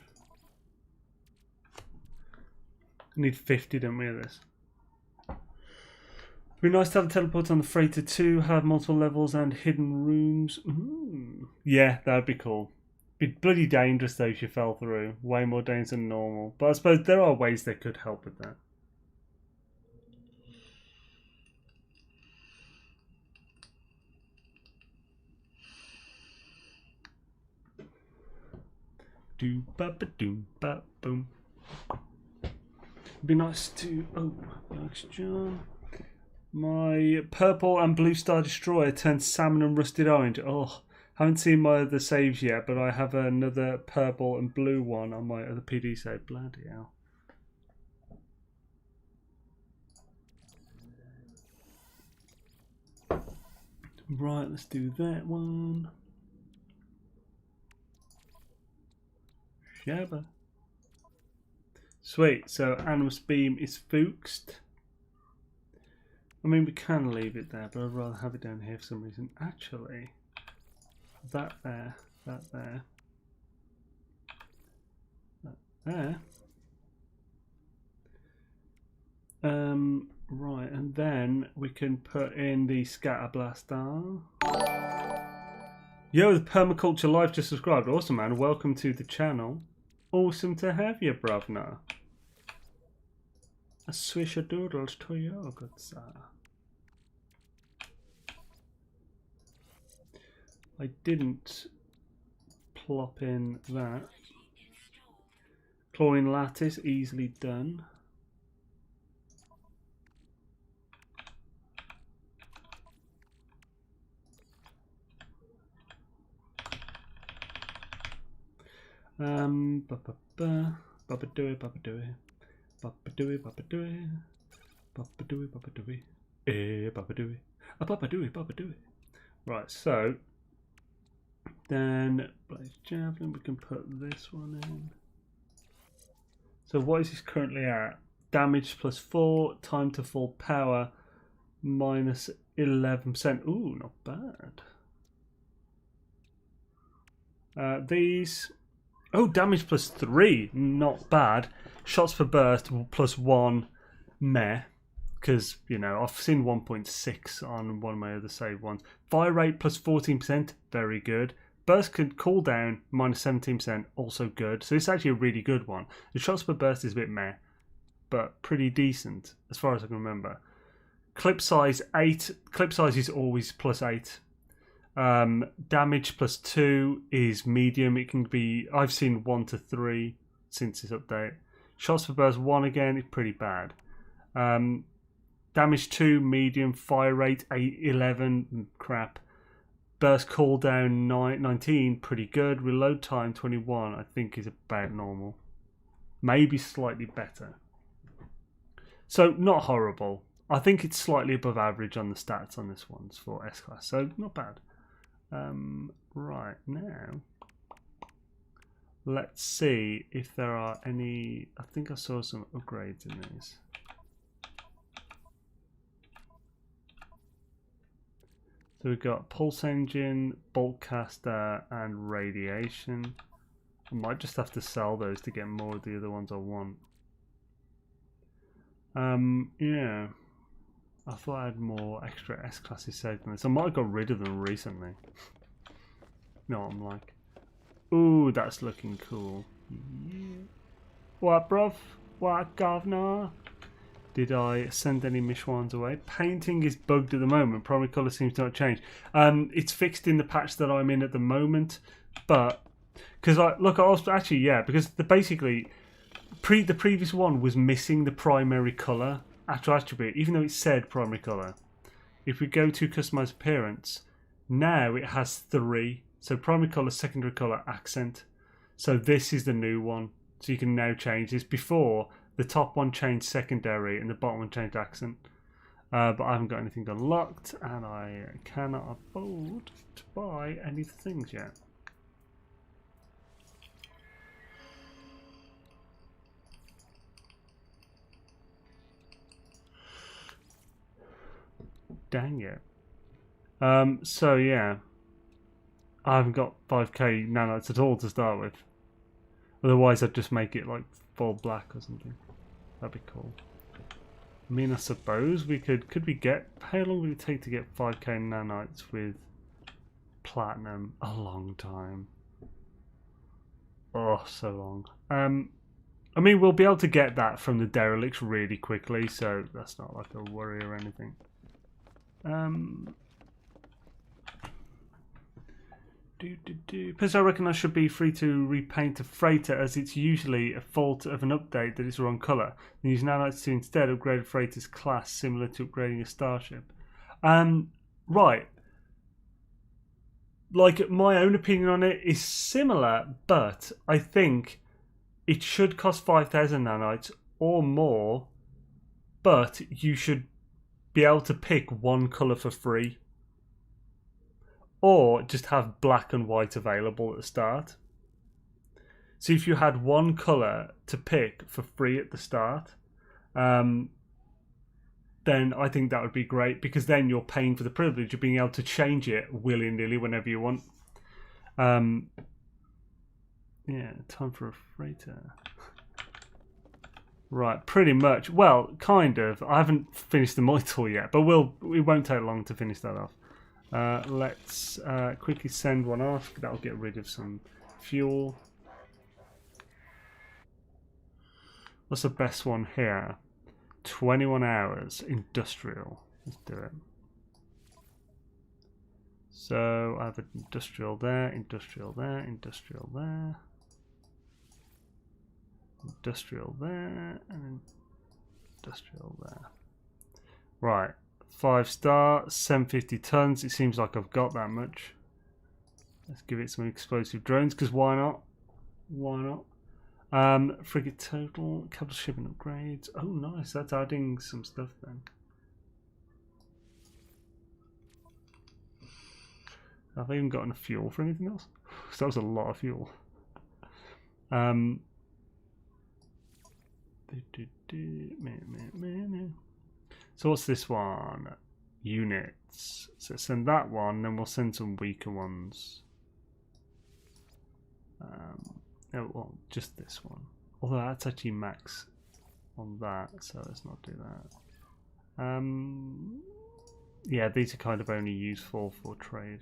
Need 50, don't we, of this? It'd be nice to have a teleport on the freighter too, have multiple levels and hidden rooms. Yeah, that'd be cool. Be bloody dangerous though if you fell through. Way more dangerous than normal. But I suppose there are ways they could help with that. Do ba ba doom ba boom. It'd be nice to thanks John. My purple and blue star destroyer turned salmon and rusted orange. Oh, haven't seen my other saves yet, but I have another purple and blue one on my other PD save. Bloody hell. Right, let's do that one. Shabba. Sweet, so Animus Beam is focused. I mean, we can leave it there, but I'd rather have it down here for some reason. Actually, that there, that there, that there. Right, and then we can put in the Scatter Blaster. Yo, the Permaculture Life just subscribed. Awesome, man. Welcome to the channel. Awesome to have you, bruvna. A swish of doodles to you, good sir. I didn't plop in that. Chlorine lattice, easily done. Babadooey, babadooey. Babadooey, babadooey. Babadooey, babadooey. Babadooey. Babadooey, babadooey. Right, so Then Blaze Javelin, we can put this one in. So what is this currently at? Damage +4, time to full power -11%. Ooh, not bad. These, oh, damage +3, not bad. Shots per burst +1, meh. Because, you know, I've seen 1.6 on one of my other save ones. Fire rate +14%, very good. Burst cooldown -17%, also good. So it's actually a really good one. The shots per burst is a bit meh, but pretty decent as far as I can remember. Clip size 8. Clip size is always +8. Damage +2 is medium. It can be, I've seen 1 to 3 since this update. Shots per burst 1 again is pretty bad. Damage 2 medium. Fire rate 11 crap. Burst cooldown 19 pretty good. Reload time 21 I think is about normal. Maybe slightly better. So not horrible. I think it's slightly above average on the stats on this one's for S-Class. So not bad. Right, now let's see if there are any. I think I saw some upgrades in these. So we've got Pulse Engine, Bolt Caster, and Radiation. I might just have to sell those to get more of the other ones I want. Yeah. I thought I had more extra S-classes saved than this. I might have got rid of them recently. No, I'm like, ooh, that's looking cool. Yeah. What, bruv? What, governor? Did I send any Mishwans away? Painting is bugged at the moment. Primary colour seems to not change. It's fixed in the patch that I'm in at the moment, but because I was actually, yeah, because basically the previous one was missing the primary colour actual attribute, even though it said primary colour. If we go to customize appearance, now it has 3. So primary colour, secondary colour, accent. So this is the new one. So you can now change this. Before, the top one changed secondary and the bottom one changed accent. But I haven't got anything unlocked and I cannot afford to buy any things yet. Dang it. So yeah, I haven't got 5k nanites at all to start with. Otherwise I'd just make it like full black or something. That'd be cool. I mean, I suppose we could we get, how long would it take to get 5k nanites with platinum? A long time. Oh, so long. I mean, we'll be able to get that from the derelicts really quickly, so that's not like a worry or anything. Because I reckon I should be free to repaint a freighter, as it's usually a fault of an update that it's the wrong colour. And use nanites to instead upgrade a freighter's class, similar to upgrading a starship. Right. Like, my own opinion on it is similar, but I think it should cost 5,000 nanites or more, but you should be able to pick one colour for free. Or just have black and white available at the start. So if you had one colour to pick for free at the start, then I think that would be great, because then you're paying for the privilege of being able to change it willy-nilly whenever you want. Yeah, time for a freighter. Right, pretty much. Well, kind of. I haven't finished the multitool yet, but it won't take long to finish that off. Let's quickly send one off. That'll get rid of some fuel. What's the best one here? 21 hours. Industrial. Let's do it. So I have an industrial there, industrial there, industrial there, industrial there, and industrial there. Right. 5-star, 750 tons. It seems like I've got that much. Let's give it some explosive drones, because why not? Why not? Frigate total, capital ship and upgrades. Oh, nice. That's adding some stuff then. Have I even got enough fuel for anything else? Because that was a lot of fuel. So what's this one? Units. So send that one, then we'll send some weaker ones. Oh, well, just this one. Although that's actually max on that, so let's not do that. Yeah, these are kind of only useful for trade.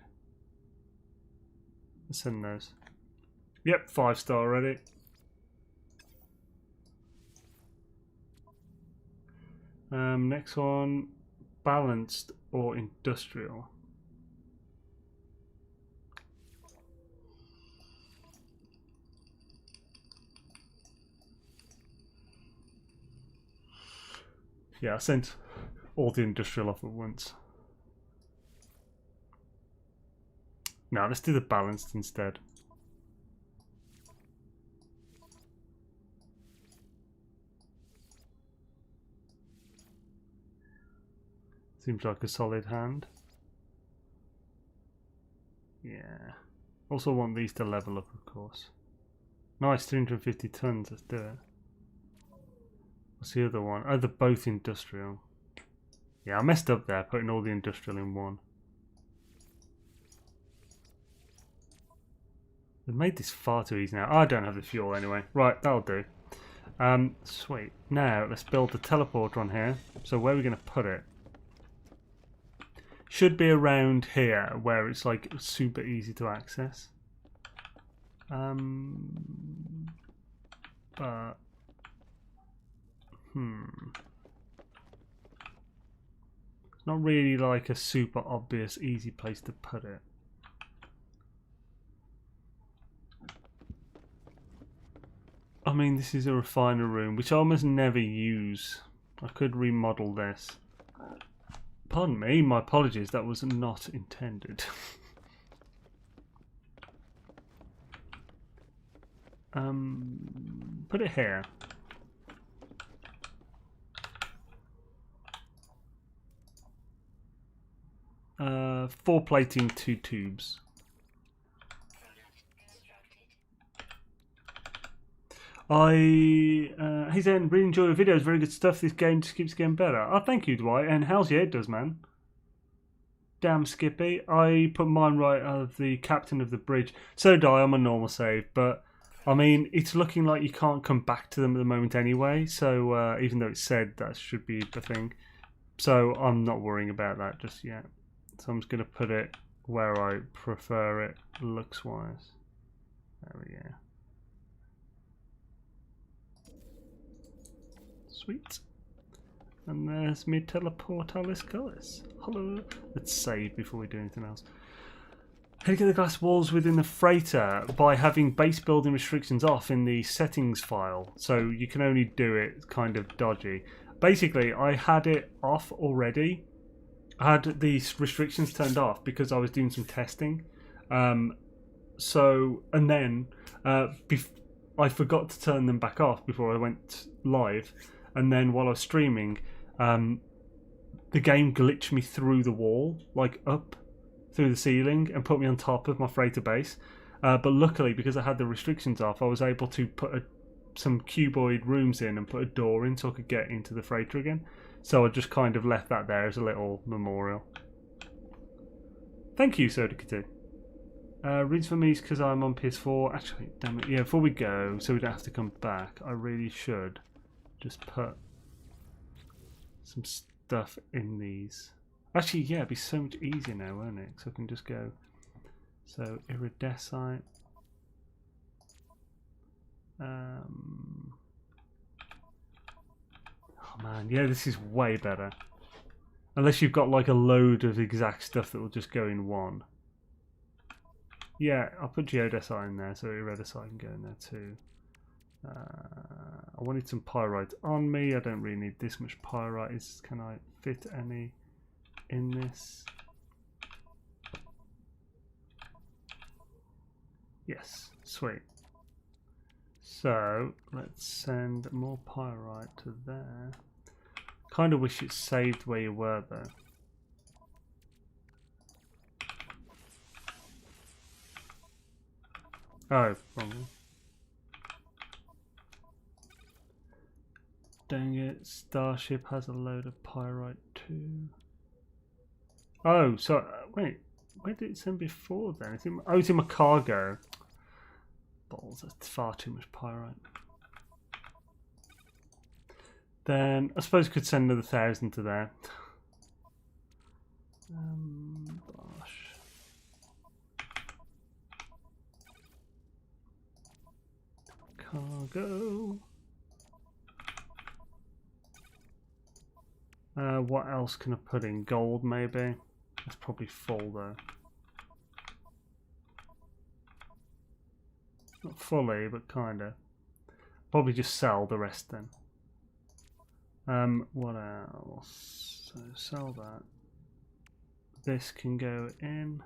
Let's send those. Yep, 5-star already. Next one, balanced or industrial. Yeah, I sent all the industrial off at once. Now let's do the balanced instead. Seems like a solid hand. Yeah. Also want these to level up, of course. Nice, 350 tons, let's do it. What's the other one? Oh, they're both industrial. Yeah, I messed up there, putting all the industrial in one. They've made this far too easy now. I don't have the fuel anyway. Right, that'll do. Sweet. Now, let's build the teleporter on here. So where are we going to put it? Should be around here, where it's like super easy to access. But... It's not really like a super obvious, easy place to put it. I mean, this is a refiner room, which I almost never use. I could remodel this. Pardon me, my apologies, that was not intended. Put it here. Four plating, 2 tubes. Hey Xaine, really enjoy your videos, very good stuff. This game just keeps getting better. Oh, thank you, Dwight, and how's your head does, man? Damn Skippy. I put mine right of the captain of the bridge. So do I on my normal save, but I mean, it's looking like you can't come back to them at the moment anyway, so even though it said that should be the thing. So I'm not worrying about that just yet. So I'm just going to put it where I prefer it looks-wise. There we go. Sweet. And there's me teleportalis colors. Hello. Let's save before we do anything else. How to get the glass walls within the freighter by having base building restrictions off in the settings file. So you can only do it kind of dodgy. Basically, I had it off already. I had these restrictions turned off because I was doing some testing. And then I forgot to turn them back off before I went live. And then while I was streaming, the game glitched me through the wall, like up through the ceiling, and put me on top of my freighter base. But luckily, because I had the restrictions off, I was able to put some cuboid rooms in and put a door in so I could get into the freighter again. So I just kind of left that there as a little memorial. Thank you, Sodakatu. Reads for me is because I'm on PS4. Actually, damn it. Yeah, before we go, so we don't have to come back, I really should just put some stuff in these. Actually, yeah, it'd be so much easier now, won't it? So I can just go. So, iridescite. Oh man, yeah, this is way better. Unless you've got like a load of exact stuff that will just go in one. Yeah, I'll put geodesite in there, so iridescite can go in there too. I wanted some pyrite on me. I don't really need this much pyrite. Can I fit any in this? Yes, sweet. So let's send more pyrite to there. Kind of wish it saved where you were though. Oh, wrong. Dang it, Starship has a load of pyrite too. Oh, so wait, where did it send before then? It's in my cargo. Balls, that's far too much pyrite. Then I suppose I could send another 1,000 to there. Gosh. Cargo. What else can I put in? Gold, maybe? It's probably full, though. Not fully, but kinda. Probably just sell the rest then. What else? So sell that. This can go in.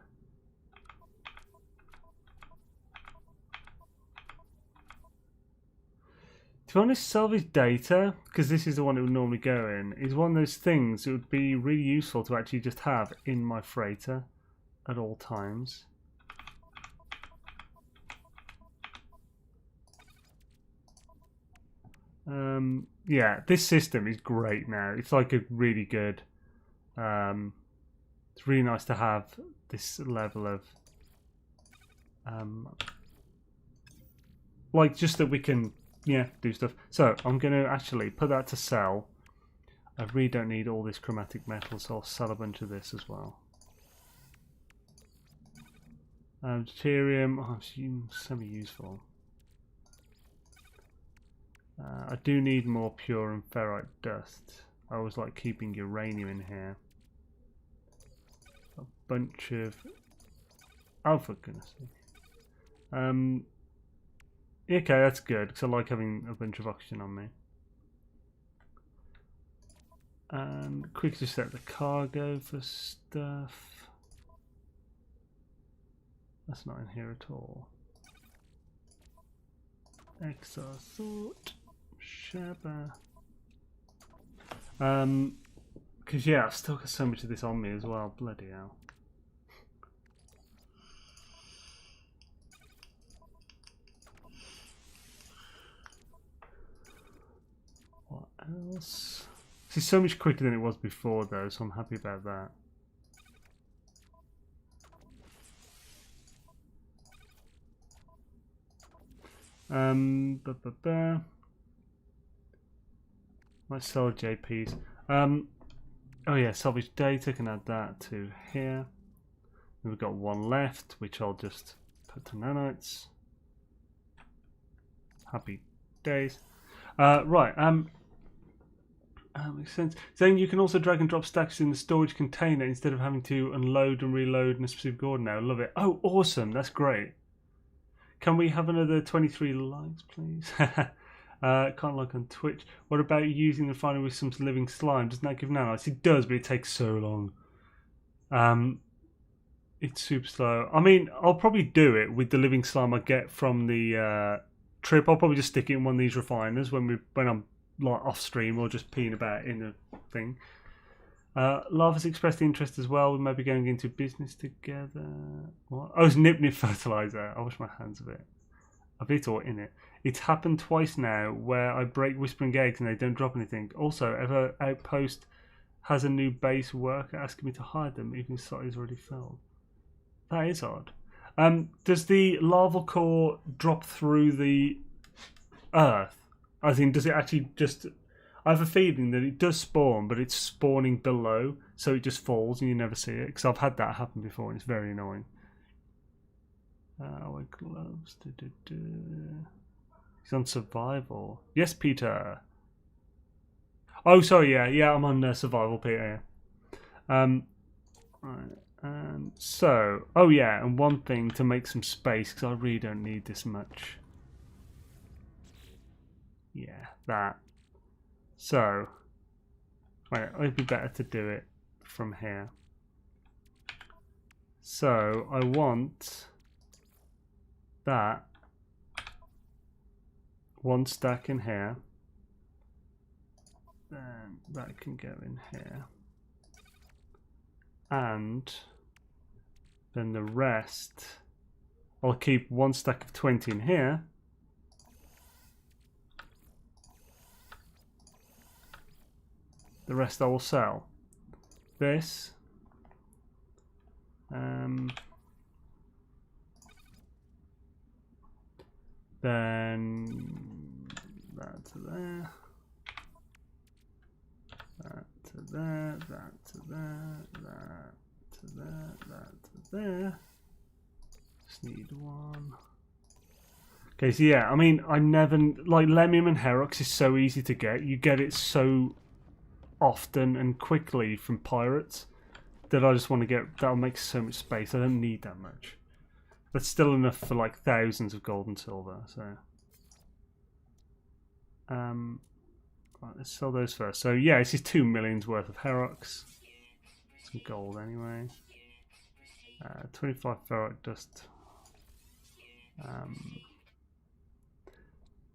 To be honest, salvage data, because this is the one it would normally go in, is one of those things that would be really useful to actually just have in my freighter at all times. Yeah, this system is great now. It's like a really good. It's really nice to have this level of, like, just that we can. Yeah, do stuff. So I'm going to actually put that to sell. I really don't need all this chromatic metal, so I'll sell a bunch of this as well. Deuterium, oh, it's semi-useful. I do need more pure and ferrite dust. I always like keeping uranium in here. A bunch of... Oh, for goodness sake. Okay, that's good, because I like having a bunch of oxygen on me. And quickly set the cargo for stuff. That's not in here at all. XR sort. Shabba. Because yeah, I've still got so much of this on me as well. Bloody hell. What else? This is so much quicker than it was before though, so I'm happy about that. Might sell JPs. Oh yeah, salvage data, can add that to here. Then we've got one left, which I'll just put to nanites. Happy days. Right, makes sense. Saying you can also drag and drop stacks in the storage container instead of having to unload and reload in a specific order now. Love it. Oh, awesome. That's great. Can we have another 23 likes, please? Can't like on Twitch. What about using the final with some living slime? Doesn't that give nanites? It does, but it takes so long. It's super slow. I mean, I'll probably do it with the living slime I get from the trip. I'll probably just stick it in one of these refiners when I'm like off stream or just peeing about in the thing. Lava's expressed interest as well. We may be going into business together. What? Oh, it's Nip fertilizer. I wash my hands of it. Of it or in it. It's happened twice now where I break whispering eggs and they don't drop anything. Also, Ever Outpost has a new base worker asking me to hide them, even if site is already filled. That is odd. Does the lava core drop through the earth? As in, does it actually just... I have a feeling that it does spawn, but it's spawning below, so it just falls and you never see it. Because I've had that happen before and it's very annoying. Wear gloves. He's on survival. Yes, Peter. Oh, sorry, yeah, I'm on survival, Peter. Right, and so, oh yeah, and one thing to make some space, because I really don't need this much. Yeah, that. So, wait, it'd be better to do it from here. So, I want that one stack in here. Then that can go in here. And then the rest I'll keep 1 stack of 20 in here. The rest I will sell. This. Then that to there. That to there. That to there. That to there. That to there. Just need one. Okay, so yeah, I mean, I never like Lemium and Herox is so easy to get. You get it so often and quickly from pirates that I just want to get. That'll make so much space. I don't need that much. That's still enough for like thousands of gold and silver. So, right, let's sell those first. So yeah, this is 2 million worth of Herox. Some gold anyway. 25 ferric dust.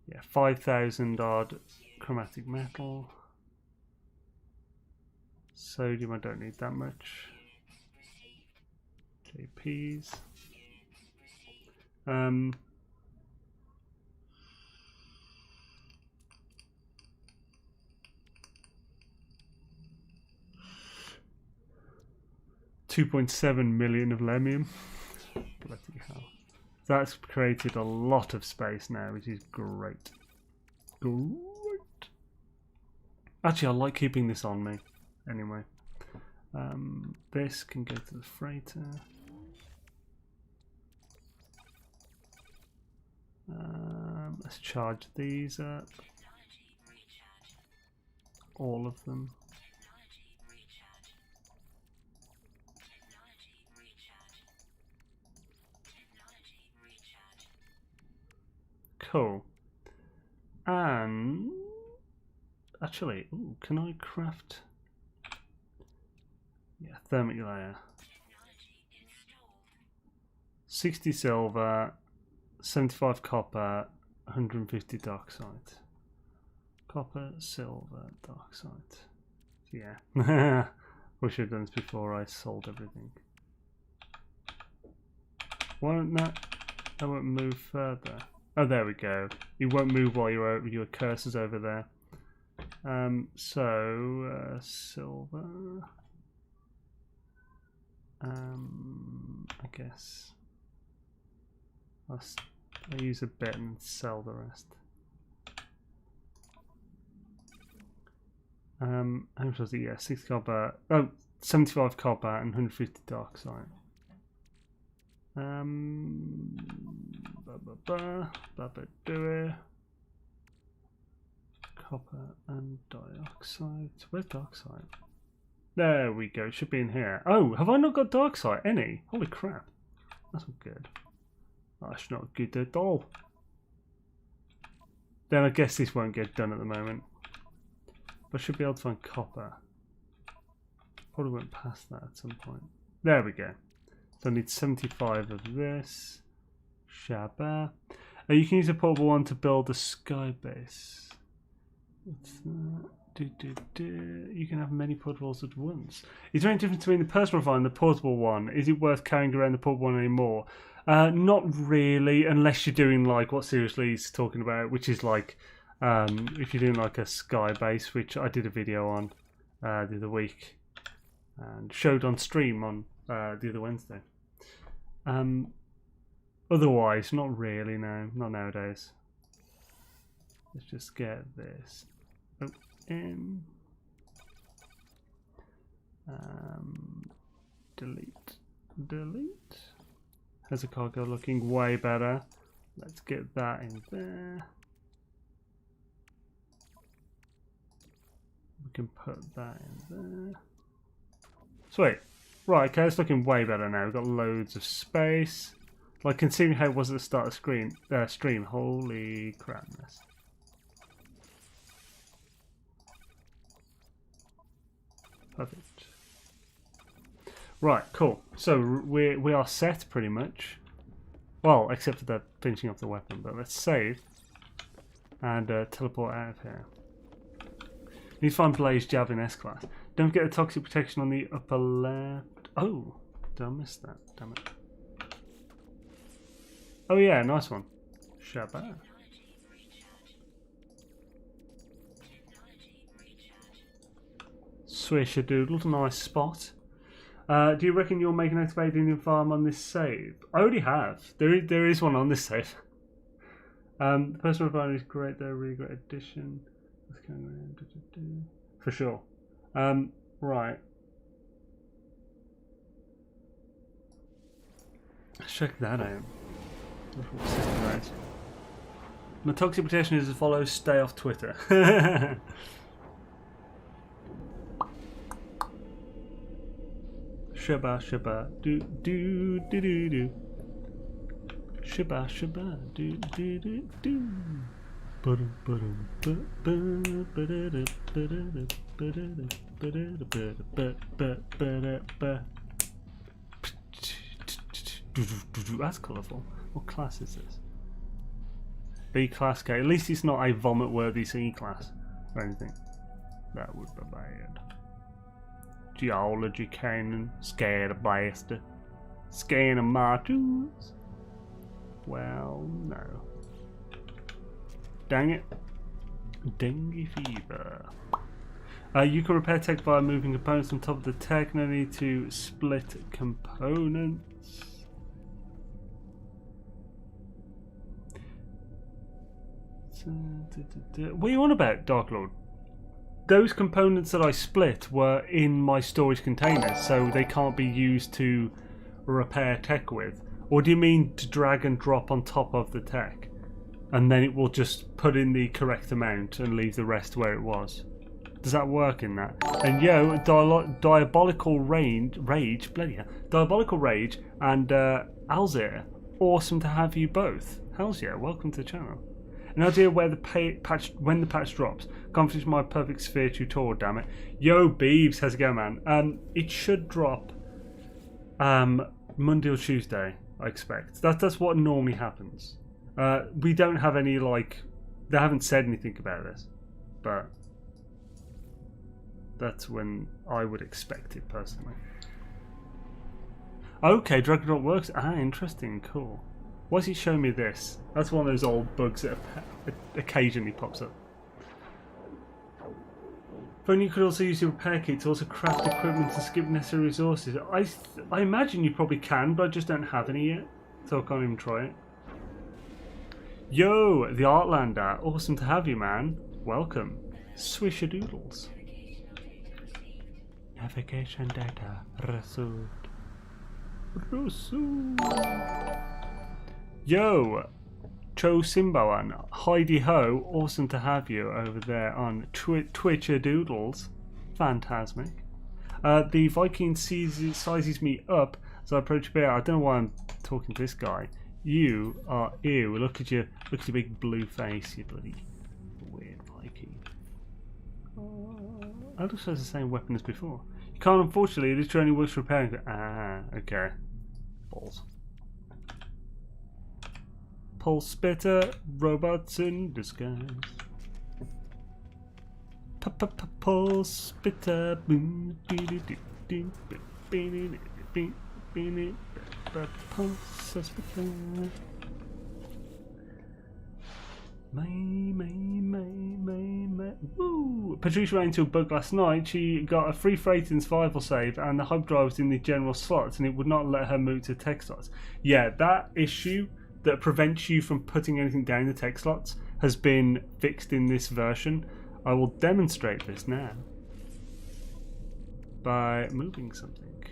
Yeah, 5,000 odd chromatic metal. Sodium, I don't need that much. JPs. $2.7 million of Lemium. Bloody hell. That's created a lot of space now, which is great. Great. Actually, I like keeping this on me. Anyway. This can go to the freighter. Let's charge these up. All of them. Cool. And actually, ooh, can I craft? Yeah, thermic layer. 60 silver, 75 copper, 150 darksite. Copper, silver, darksite. Yeah. Wish I'd done this before I sold everything. Why don't that won't move further? Oh, there we go. You won't move while your cursor's over there. Silver. I guess I'll use a bit and sell the rest. How much was it? Yeah, 6 copper. Oh, 75 copper and 150 darksite. Copper and dioxide. Where's darksite? There we go. It should be in here. Oh, have I not got darksite? Any? Holy crap. That's not good. That's not good at all. Then I guess this won't get done at the moment. But I should be able to find copper. Probably went past that at some point. There we go. So I need 75 of this. Shabba. You can use a portable one to build a sky base. What's that? You can have many portables at once. Is there any difference between the personal one and the portable one? Is it worth carrying around the portable one anymore? Not really, unless you're doing like what Seriously's talking about, which is like if you're doing like a sky base, which I did a video on the other week and showed on stream on the other Wednesday. Otherwise, not really, no, not nowadays. Let's just get this in. Delete. How's the cargo looking? Way better. Let's get that in there. We can put that in there. Sweet. Right, okay, it's looking way better now. We've got loads of space. Like, considering how it was at the start of stream. Holy crapness. Perfect. Right, cool. So we are set pretty much. Well, except for the finishing off the weapon. But let's save and teleport out of here. Need to find Blaze Javelin S-Class. Don't forget the toxic protection on the upper left. Oh, did I miss that? Damn it. Oh yeah, nice one. Shabbat. Swishadoodle, nice spot. Do you reckon you'll make an activating farm on this save? I already have. There is one on this save. The personal environment is great. They're a really great addition. For sure. Right. Let's check that out. My toxic protection is as follows: stay off Twitter. Shabba shabba do do do do do. Shabba shabba do do do do. That's colourful. What class is this? B class K. At least it's not a vomit-worthy C class or anything. That would be bad. Geology cannon, scared blaster, scanning my tools. Well, no. Dang it. Dengue fever. You can repair tech by moving components on top of the tech. No need to split components. What are you on about, Dark Lord? Those components that I split were in my storage containers, so they can't be used to repair tech with. Or do you mean to drag and drop on top of the tech, and then it will just put in the correct amount and leave the rest where it was? Does that work in that? And yo, Diabolical Rage, bloody hell, Diabolical Rage and Alzir, awesome to have you both. Hells yeah, welcome to the channel. An idea where the when the patch drops. Can't finish my perfect sphere tutorial, damn it. Yo, Beebs, how's it going, man? It should drop Monday or Tuesday, I expect. That's what normally happens. We don't have any, like, they haven't said anything about this, but that's when I would expect it personally. Okay, drag and drop works. Ah, interesting, cool. Why is he showing me this? That's one of those old bugs that occasionally pops up. If only you could also use your repair kit to also craft equipment and skip necessary resources. I imagine you probably can, but I just don't have any yet, so I can't even try it. Yo, the Artlander, awesome to have you, man. Welcome. Swishadoodles. Navigation data received. Yo, Cho Simbawan, Heidi Ho, awesome to have you over there on Twitcher Doodles. Fantastic. The Viking sizes me up as I approach a bear. I don't know why I'm talking to this guy. You are ew. Look at your big blue face, you bloody weird Viking. That looks like the same weapon as before. You can't, unfortunately. It literally only works for repairing. Ah, okay. Balls. Pulse spitter, robots in disguise. Pulse spitter, pulse spitter. Woo! Patricia ran into a bug last night. She got a free freight in survival save, and the hub drive was in the general slots, and it would not let her move to tech slots. Yeah, that issue that prevents you from putting anything down the tech slots has been fixed in this version. I will demonstrate this now by moving something.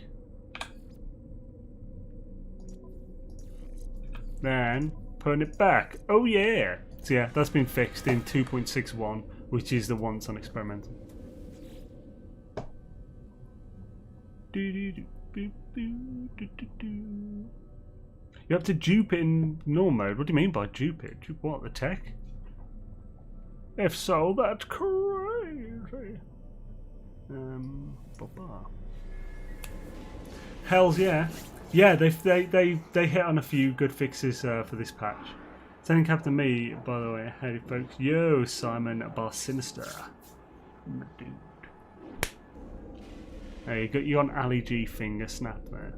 Then putting it back. Oh yeah! So yeah, that's been fixed in 2.61, which is the one that's on experimental. You have to dupe it in normal mode. What do you mean by dupe it? Dupe what? The tech? If so, that's crazy. Hells yeah. Yeah, they hit on a few good fixes for this patch. Sending Captain Me, by the way. Hey folks. Yo, Simon Bar Sinister. My dude. Hey, you got an Ali G finger snap there.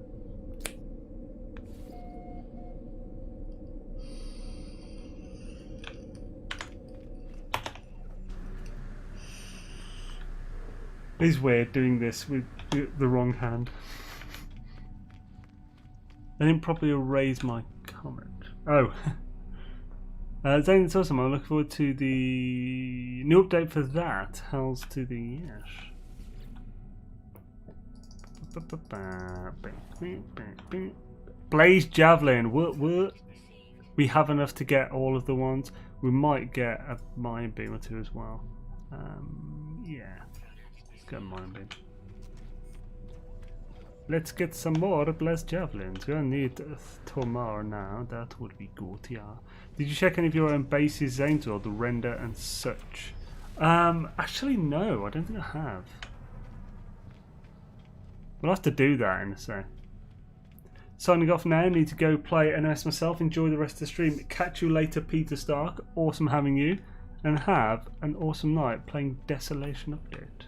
It's weird doing this with the wrong hand. I didn't properly erase my comment. Oh. Xaine, it's awesome. I'm looking forward to the new update for that. Hells to the yes. Blaze Javelin. What? We have enough to get all of the ones. We might get a mine beam or two as well. Yeah. Let's get a mine beam. Let's get some more Blaze Javelins. We'll need Tomar now. That would be good, yeah. Did you check any of your own bases, Xaine, or the render and such? Actually, no. I don't think I have. We'll have to do that in a sec. Signing off now. Need to go play NMS myself. Enjoy the rest of the stream. Catch you later, Peter Stark. Awesome having you. And have an awesome night playing Desolation Update.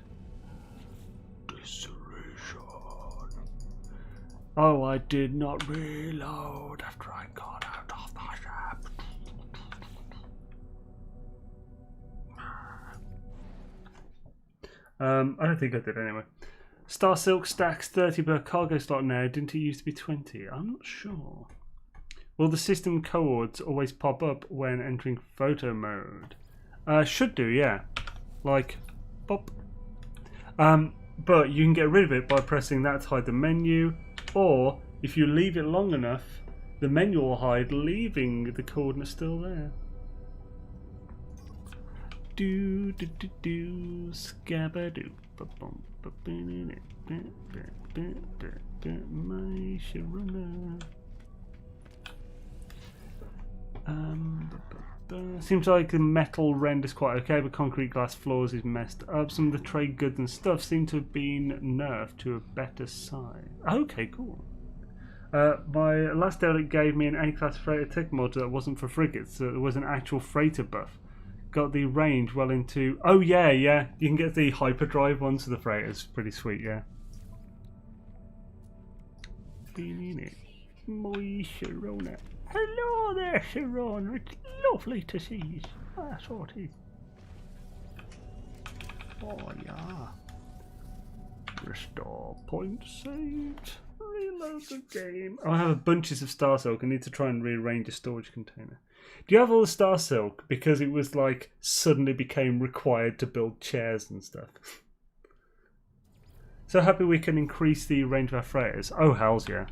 Desolation. Oh, I did not reload after I got out of the ship. I don't think I did anyway. Star Silk stacks 30 per cargo slot now. Didn't it used to be 20? I'm not sure. Will the system coords always pop up when entering photo mode? Should do, yeah. Like, pop. But you can get rid of it by pressing that to hide the menu, or if you leave it long enough, the menu will hide, leaving the coordinates still there. Do do do do scabadoo. My Sharona. Seems like the metal render's quite okay, but concrete glass floors is messed up. Some of the trade goods and stuff seem to have been nerfed to a better size. Okay, cool. My last Derelict gave me an A-class freighter tech mod that wasn't for frigates, so there was an actual freighter buff. Got the range well into... Oh yeah, yeah. You can get the hyperdrive ones for the freighters. Pretty sweet, yeah. My Sharona. Hello there, Sharon. It's lovely to see you. That's what it is. Oh, yeah. Restore point saved. Reload the game. Oh, I have bunches of Star Silk. I need to try and rearrange a storage container. Do you have all the Star Silk? Because it was like suddenly became required to build chairs and stuff. So happy we can increase the range of our freighters. Oh, hells yeah.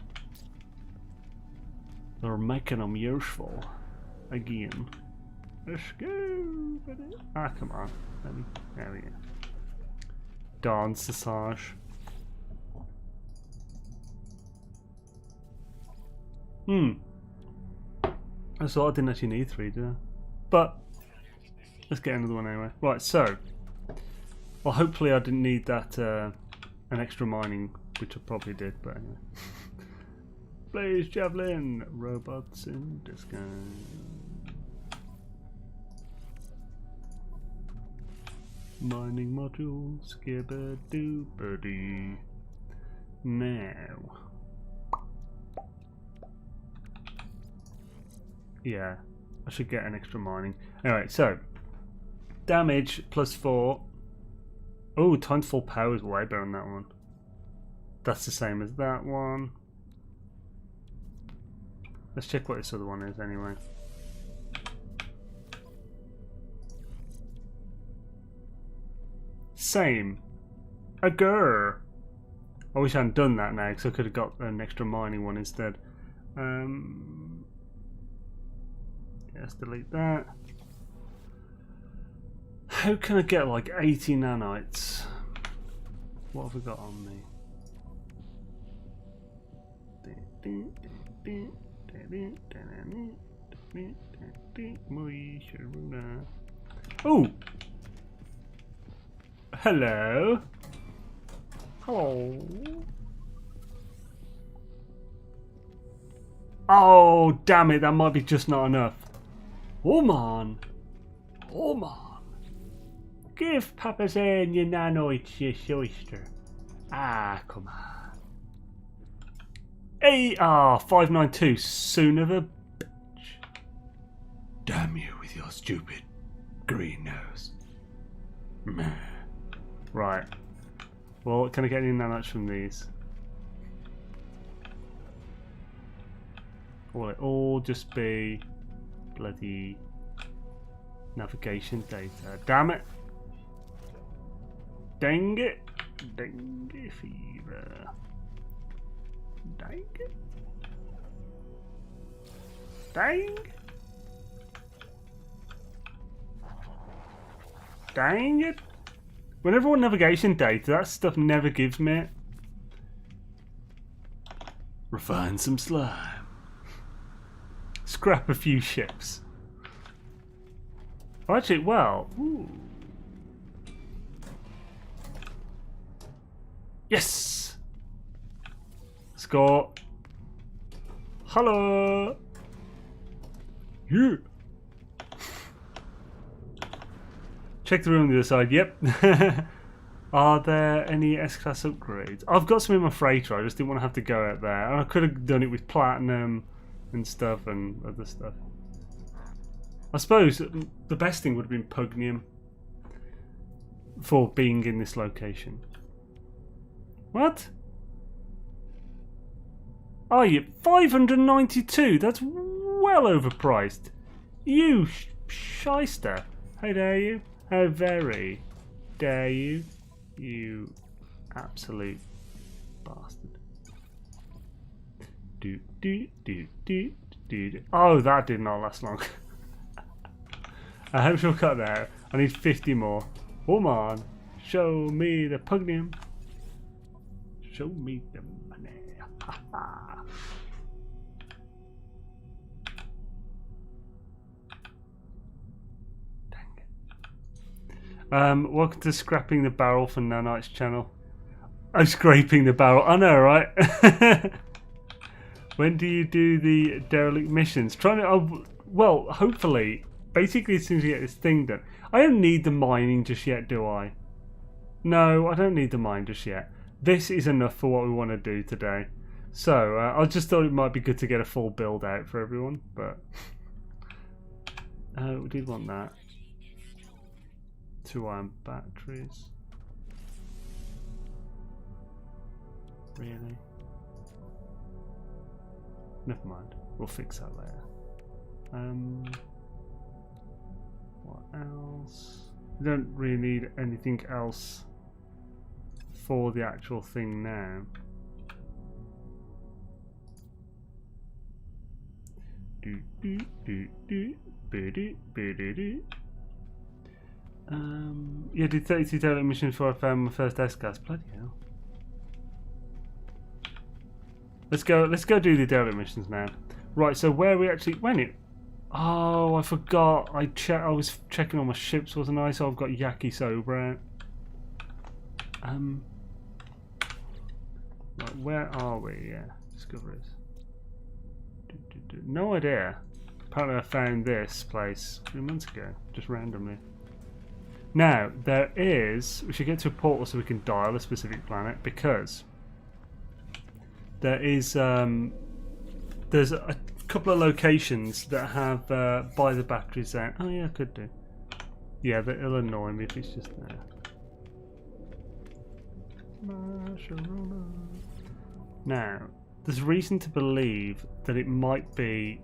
They're making them useful again. Let's go. Ah, come on. There we go. Dance massage. I thought I didn't actually need 3, did I? But let's get another one anyway. Right, so well, hopefully I didn't need that an extra mining, which I probably did, but anyway. Blaze Javelin, robots in disguise. Mining module, skibba-doo-ba-dee. Now. Yeah, I should get an extra mining. Alright, so damage +4. Oh, times full power is way better on that one. That's the same as that one. Let's check what this other one is anyway. Same. A grr. I wish I hadn't done that now because I could have got an extra mining one instead. Let's delete that. How can I get like 80 nanites? What have we got on me? Oh! Hello! Hello! Oh, damn it, that might be just not enough. Come on! Come on! Give Papa Xaine your nanoids, you oyster. Ah, come on. Hey, 592, son of a bitch. Damn you with your stupid green nose. Meh. Right. Well, can I get any nanots from these? Or will it all just be bloody navigation data? Damn it! Dang it! Dengue fever. Dang it! Dang! Dang it! Whenever I want navigation data, that stuff never gives me it. Refine some slime. Scrap a few ships. Oh, actually, well. Ooh. Yes! Score. Hello! Yeah! Check the room on the other side. Yep. Are there any S-Class upgrades? I've got some in my freighter. I just didn't want to have to go out there. And I could have done it with platinum and stuff and other stuff. I suppose the best thing would have been pugnium for being in this location. What? Are you 592? That's well overpriced. You shyster. How dare you? How very dare you? You absolute bastard. Oh, that did not last long. I hope she'll cut there. I need 50 more. Come on. Show me the pugnium. Show me the money. Welcome to Scrapping the Barrel for Nanite's channel. I'm scraping the barrel. I know, right? When do you do the derelict missions? Trying to, well, hopefully, basically as soon as you get this thing done. I don't need the mining just yet, do I? No, I don't need the mine just yet. This is enough for what we want to do today. So, I just thought it might be good to get a full build out for everyone, but we did want that. 2 iron batteries. Really? Never mind. We'll fix that later. What else? We don't really need anything else for the actual thing now. Yeah, did 32 derelict missions before I found my first S-Class. Bloody hell. Let's go do the derelict missions now. Right, so where we actually went it? Oh, I forgot. I was checking on my ships, wasn't I? So I've got Yakisoba out. Right, where are we? Yeah, discoveries. No idea. Apparently I found this place 3 months ago, just randomly. Now, there is... We should get to a portal so we can dial a specific planet, because there is... there's a couple of locations that have buy the batteries out. Oh yeah, I could do. Yeah, but it'll annoy me if it's just there. Now, there's reason to believe that it might be...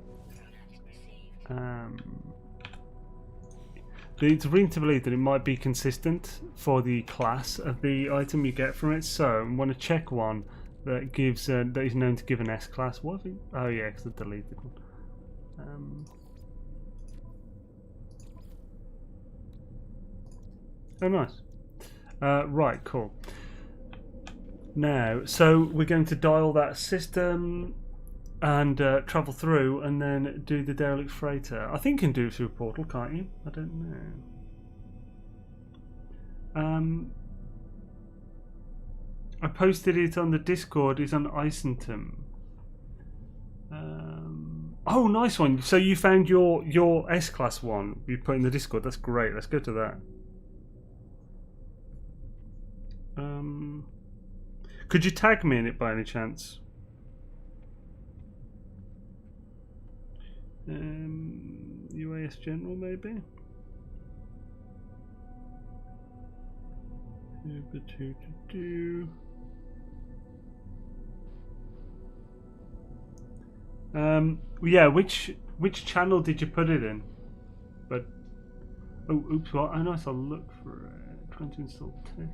There's reason to believe that it might be consistent for the class of the item you get from it. So I want to check one that gives that is known to give an S class. What? Oh yeah, because I deleted one. Oh nice. Right, cool. Now, so we're going to dial that system and travel through and then do the Derelict Freighter. I think you can do it through a portal, can't you? I don't know. I posted it on the Discord. It's on Isentum. Oh, nice one. So you found your S-Class one you put in the Discord. That's great. Let's go to that. Could you tag me in it by any chance? UAS General, maybe? Yeah, which channel did you put it in? But oh, oops! Well, I know I'll look for it. Trying to install tech.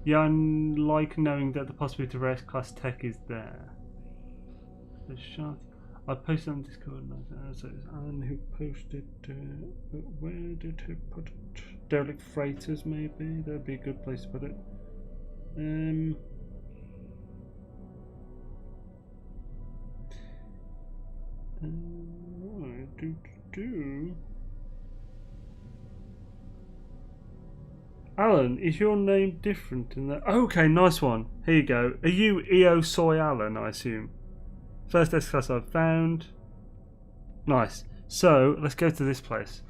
Yeah, I like knowing that the possibility of S-class tech is there. The shot. I posted on Discord. So it's Alan who posted. Where did he put it? Derelict Freighters, maybe. That'd be a good place to put it. Alan, is your name different in that? Okay, nice one. Here you go. Are you EO Soy Alan, I assume? First S-class I've found. Nice. So, let's go to this place.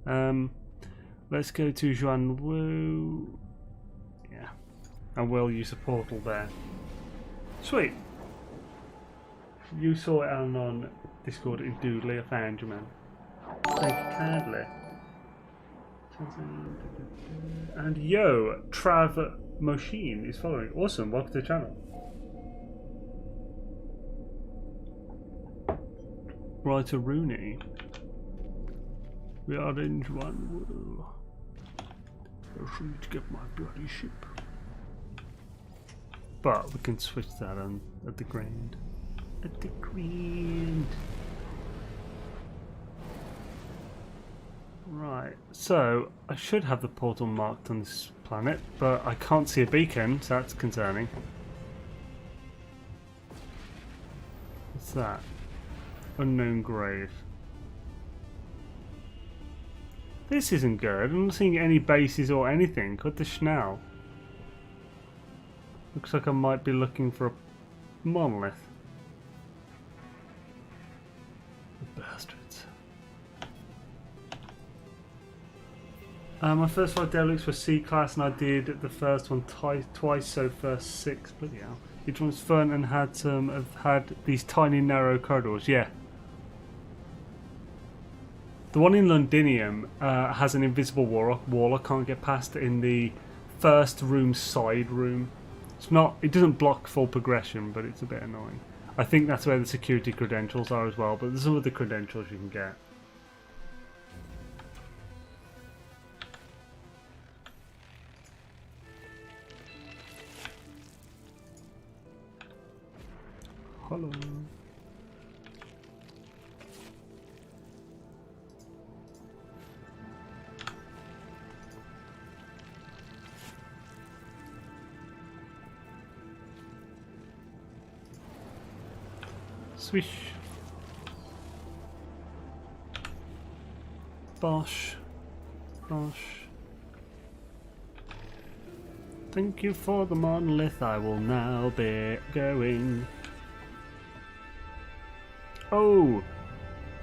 Let's go to Juan Wu. Yeah. And we'll use a portal there. Sweet. You saw Alan on Discord in Doodly. I found you, man. Thank you kindly. And yo, Trav Machine is following. Awesome, welcome to the channel. Writer Rooney. We are in Juan. I should get my bloody ship. But we can switch that on at the ground. At the ground. Right, so I should have the portal marked on this planet, but I can't see a beacon, so that's concerning. What's that? Unknown grave. This isn't good. I'm not seeing any bases or anything. What the schnell? Looks like I might be looking for a monolith. The bastards. My first 5 derelicts were C-class, and I did the first one twice, so first 6. Bloody hell. Each one's fun and had these tiny narrow corridors. Yeah. The one in Londinium has an invisible wall I can't get past in the first room side room. It doesn't block full progression, but it's a bit annoying. I think that's where the security credentials are as well, but there's some of the credentials you can get. Hello. Swish. Bosh. Bosh. Thank you for the monolith. I will now be going. Oh!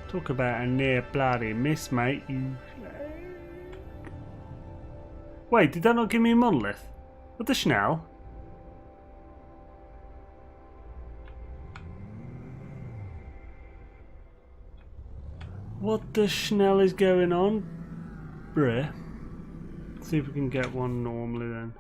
Talk about a near bloody miss, mate. You... Wait, did that not give me a monolith? What the schnell? What the schnell is going on? Bruh. Let's see if we can get one normally then.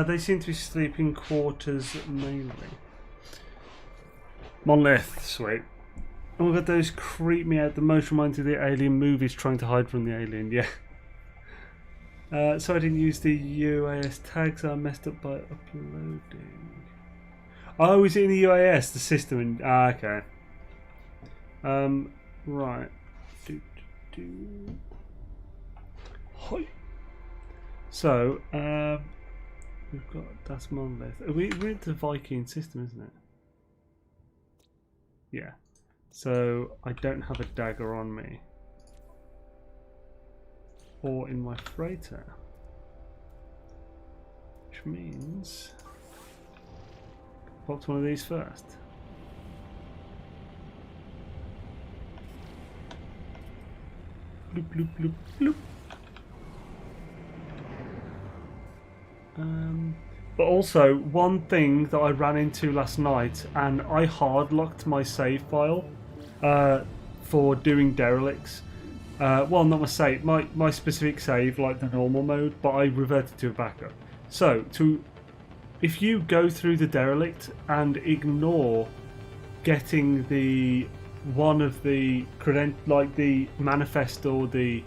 They seem to be sleeping quarters mainly. Monolith, sweet. Oh my god, those creep me out the most. Reminds me of the Alien movies trying to hide from the alien, yeah. So I didn't use the UAS tags, I messed up by uploading. Oh, is it in the UAS, the system? Okay. Right. Hi. So, we've got that's monolith. We're in the Viking system, isn't it? Yeah. So I don't have a dagger on me. Or in my freighter. Which means pop one of these first. Bloop bloop bloop bloop. But also, one thing that I ran into last night, and I hard locked my save file for doing derelicts. Well, not my specific save, like the normal mode, but I reverted to a backup. So, if you go through the derelict and ignore getting the one of the like the manifest or the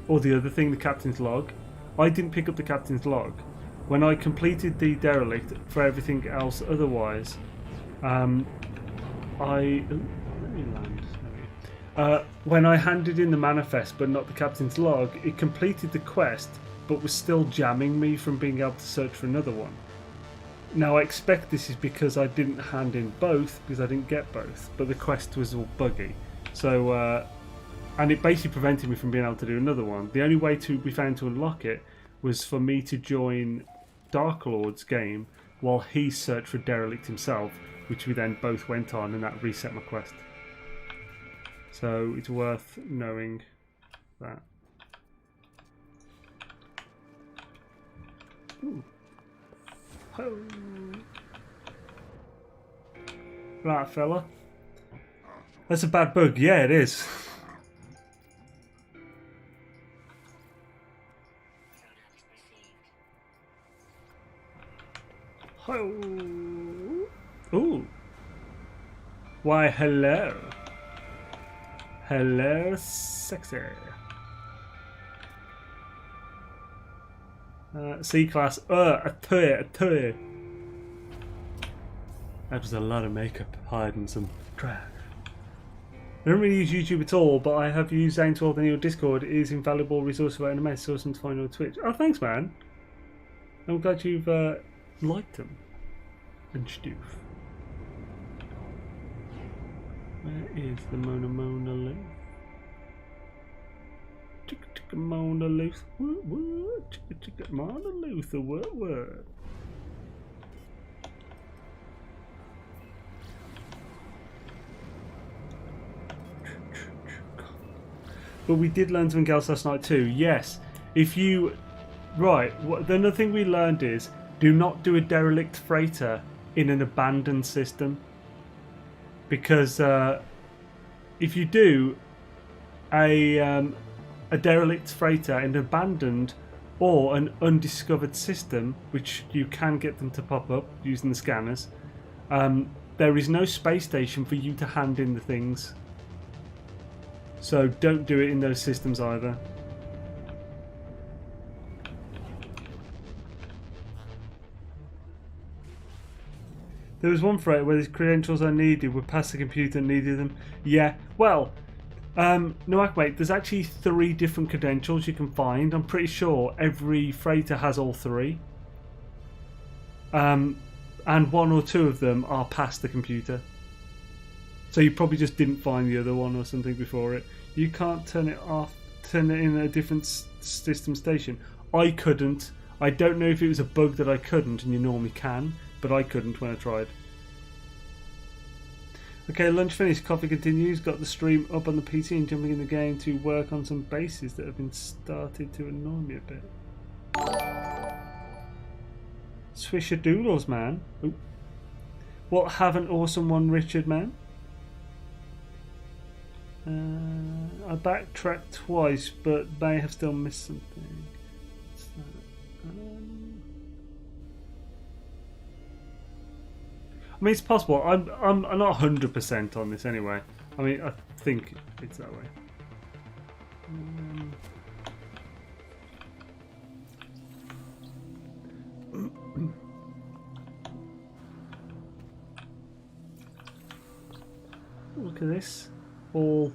other thing, the captain's log. I didn't pick up the captain's log when I completed the derelict. For everything else otherwise, when I handed in the manifest but not the captain's log, it completed the quest but was still jamming me from being able to search for another one. Now I expect this is because I didn't hand in both, because I didn't get both, but the quest was all buggy. So, and it basically prevented me from being able to do another one. The only way we found to unlock it was for me to join Dark Lord's game while he searched for Derelict himself, which we then both went on, and that reset my quest. So it's worth knowing that. Ooh. Oh. Right, fella. That's a bad bug. Yeah, it is. Oh. Ooh. Why, hello. Hello, sexy. C-class. A toy. That was a lot of makeup hiding some trash. I don't really use YouTube at all, but I have used Xaine 12 in your Discord. It is invaluable resource for NMS. Awesome to find on Twitch. Oh, thanks, man. I'm glad you've liked them and stuff. Where is the Mona Lisa? Chicka Mona Lisa. What? Chicka Mona Lisa. What? But we did learn something else last night too. Yes, if you... Right, the another thing we learned is do not do a derelict freighter in an abandoned system. Because if you do a derelict freighter in an abandoned or an undiscovered system, which you can get them to pop up using the scanners, there is no space station for you to hand in the things. So don't do it in those systems either. There was one freighter where these credentials I needed were past the computer and needed them. Yeah, well, no, wait, there's actually 3 different credentials you can find. I'm pretty sure every freighter has all 3. And 1 or 2 of them are past the computer. So you probably just didn't find the other one or something before it. You can't turn it off, turn it in a different system station. I couldn't. I don't know if it was a bug that I couldn't and you normally can, but I couldn't when I tried. Okay, lunch finished, coffee continues, got the stream up on the PC and jumping in the game to work on some bases that have been started to annoy me a bit. Swisher doodles, man. Ooh. What, have an awesome one, Richard, man? I backtracked twice, but may have still missed something. What's that? I mean, it's possible. I'm not 100% on this anyway. I mean, I think it's that way. Look at this. All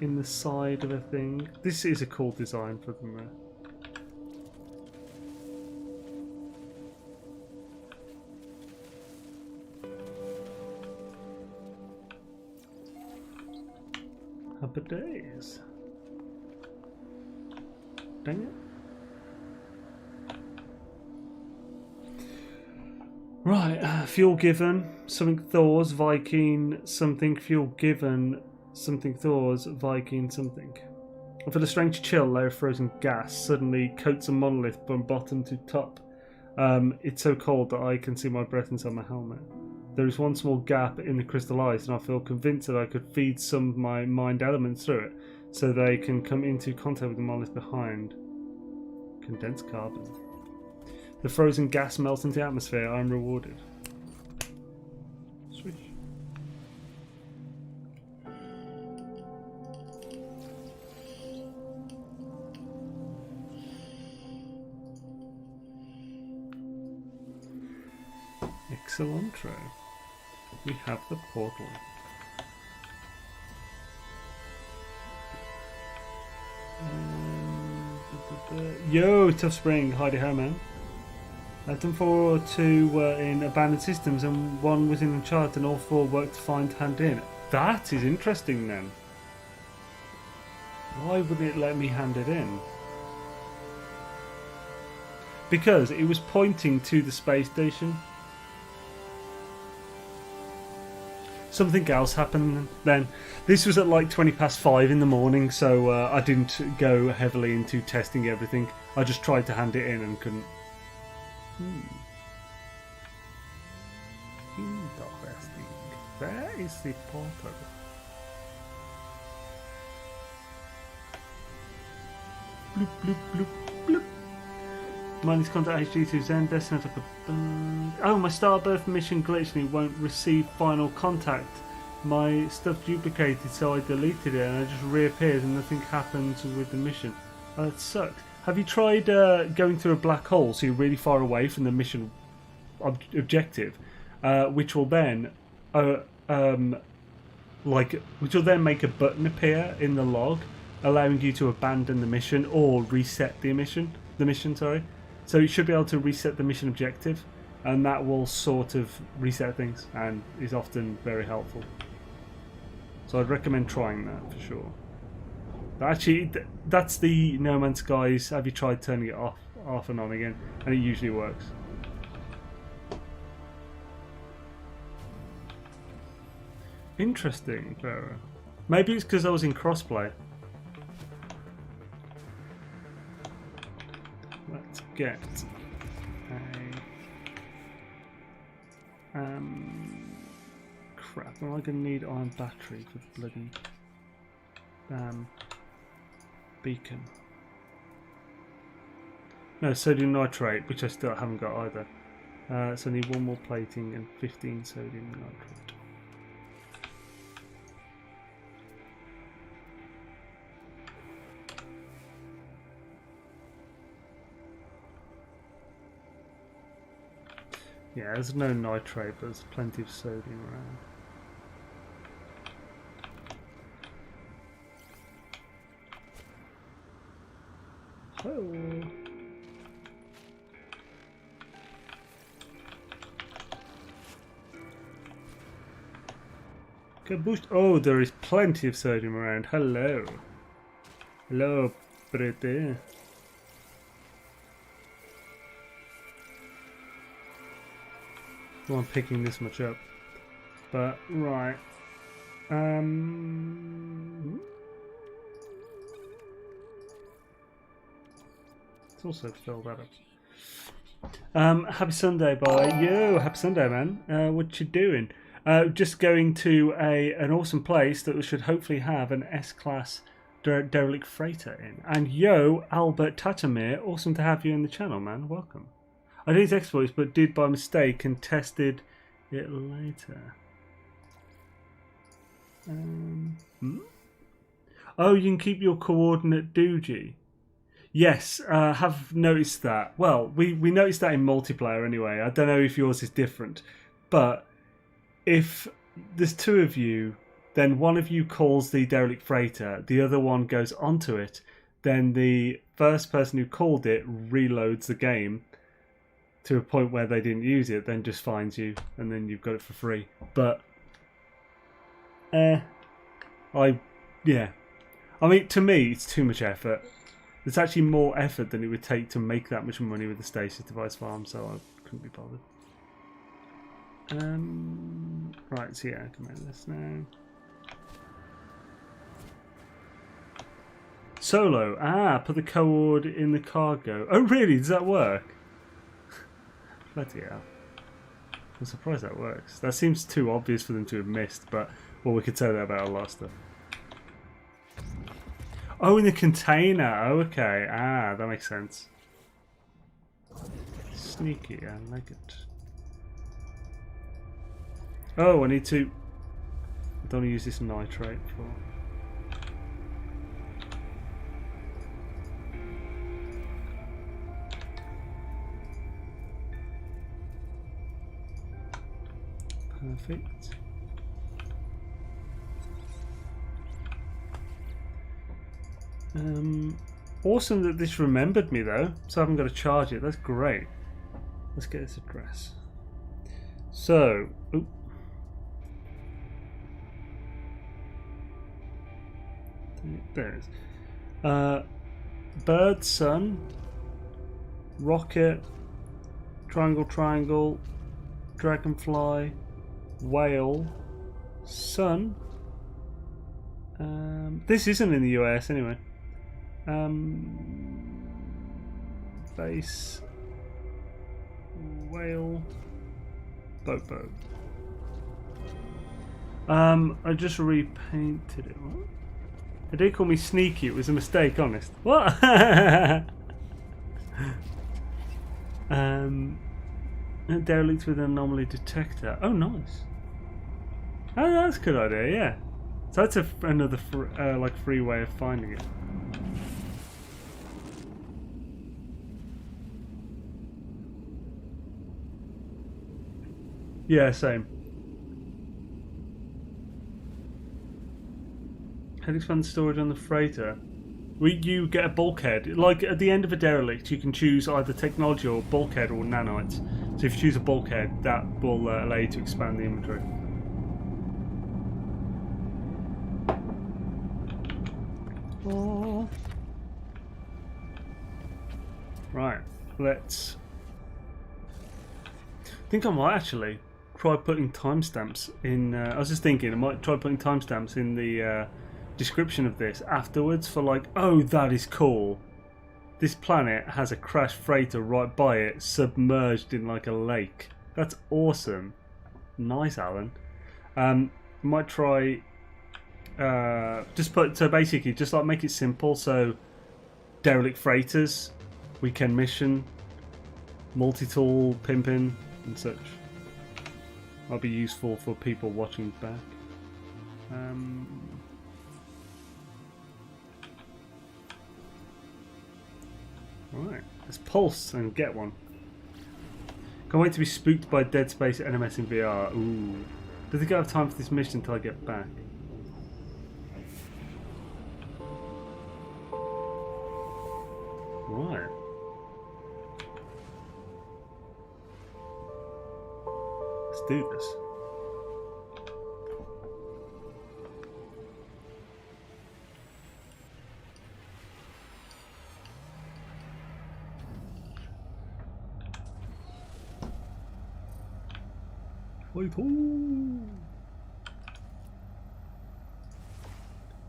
in the side of a thing. This is a cool design for them there. Happy days. Dang it. Right, fuel given, something Thor's, Viking, something fuel given, something Thor's, Viking, something. I feel a strange chill, layer of frozen gas, suddenly coats a monolith from bottom to top. It's so cold that I can see my breath inside my helmet. There is one small gap in the crystal ice, and I feel convinced that I could feed some of my mind elements through it, so they can come into contact with the monolith behind. Condensed carbon. The frozen gas melts into the atmosphere. I am rewarded. Sweet. Excellentro. We have the portal. Yo, Tough Spring, Howdy ho, man. I've done 4 or 2 were in abandoned systems and 1 was in Uncharted, and all 4 worked to find hand in. That is interesting then. Why wouldn't it let me hand it in? Because it was pointing to the space station. Something else happened then. This was at like 5:20 in the morning, so I didn't go heavily into testing everything. I just tried to hand it in and couldn't. Interesting. Where is the portal? Bloop, bloop, bloop, bloop. Minus contact HG2 Xaine, destined like a... Oh, my Starbirth mission glitched and it won't receive final contact. My stuff duplicated, so I deleted it and it just reappears and nothing happens with the mission. Oh, that sucks. Have you tried going through a black hole so you're really far away from the mission objective, which will then make a button appear in the log, allowing you to abandon the mission or reset the mission. So you should be able to reset the mission objective, and that will sort of reset things and is often very helpful. So I'd recommend trying that for sure. Actually, that's the No Man's Skies. Have you tried turning it off and on again? And it usually works. Interesting, Vera. Maybe it's because I was in crossplay. Let's get a crap. Am I gonna need iron battery for the bloody beacon? No, sodium nitrate, which I still haven't got either. So I need 1 more plating and 15 sodium nitrate. Yeah, there's no nitrate, but there's plenty of sodium around. Oh. Boost. Oh, there is plenty of sodium around. Hello. Hello, pretty. I'm picking this much up, but right. Let's also fill that up. Happy Sunday, boy. Yo, happy Sunday, man. What you doing? Just going to an awesome place that should hopefully have an S-class Derelict Freighter in. And yo, Albert Tatamir, awesome to have you in the channel, man. Welcome. I did exploits, but did by mistake and tested it later. Oh, you can keep your coordinate doogie. Yes, have noticed that. Well, we noticed that in multiplayer anyway. I don't know if yours is different, but if there's 2 of you, then one of you calls the Derelict Freighter, the other one goes onto it, then the first person who called it reloads the game to a point where they didn't use it, then just finds you, and then you've got it for free. But, I mean, to me, it's too much effort. It's actually more effort than it would take to make that much money with the stasis device farm, so I couldn't be bothered. Right, so yeah, I can make this now. Solo. Put the coord in the cargo. Oh, really? Does that work? Bloody hell. I'm surprised that works. That seems too obvious for them to have missed, but well, we could say that about a lot of stuff. Oh, in the container. Oh, okay. Ah, that makes sense. Sneaky, I like it. Oh, I need to... I don't want to use this nitrate for... Perfect. Awesome that this remembered me though, so I haven't got to charge it. That's great. Let's get this address. So, there it is. Bird, sun, rocket, triangle, triangle, dragonfly, whale, sun. This isn't in the US anyway. Base, whale, boat. I just repainted it. What? They did call me sneaky. It was a mistake, honest. What? Derelict with an anomaly detector. Oh, nice. Oh, that's a good idea. Yeah. So that's another like free way of finding it. Yeah, same. How to expand storage on the freighter? You get a bulkhead. Like at the end of a derelict, you can choose either technology or bulkhead or nanites. So if you choose a bulkhead, that will allow you to expand the inventory. Oh. Right, let's... I think I might actually try putting timestamps in... I was just thinking, I might try putting timestamps in the description of this afterwards for like, oh, that is cool. This planet has a crashed freighter right by it, submerged in like a lake. That's awesome. Nice, Alan. Might try... just put... So basically, just like make it simple. So, Derelict Freighters, weekend mission, multi-tool, pimping, and such. That'll be useful for people watching back. Right, let's pulse and get one. Can't wait to be spooked by Dead Space at NMS in VR. Ooh. Don't think I have time for this mission until I get back. Right. Let's do this.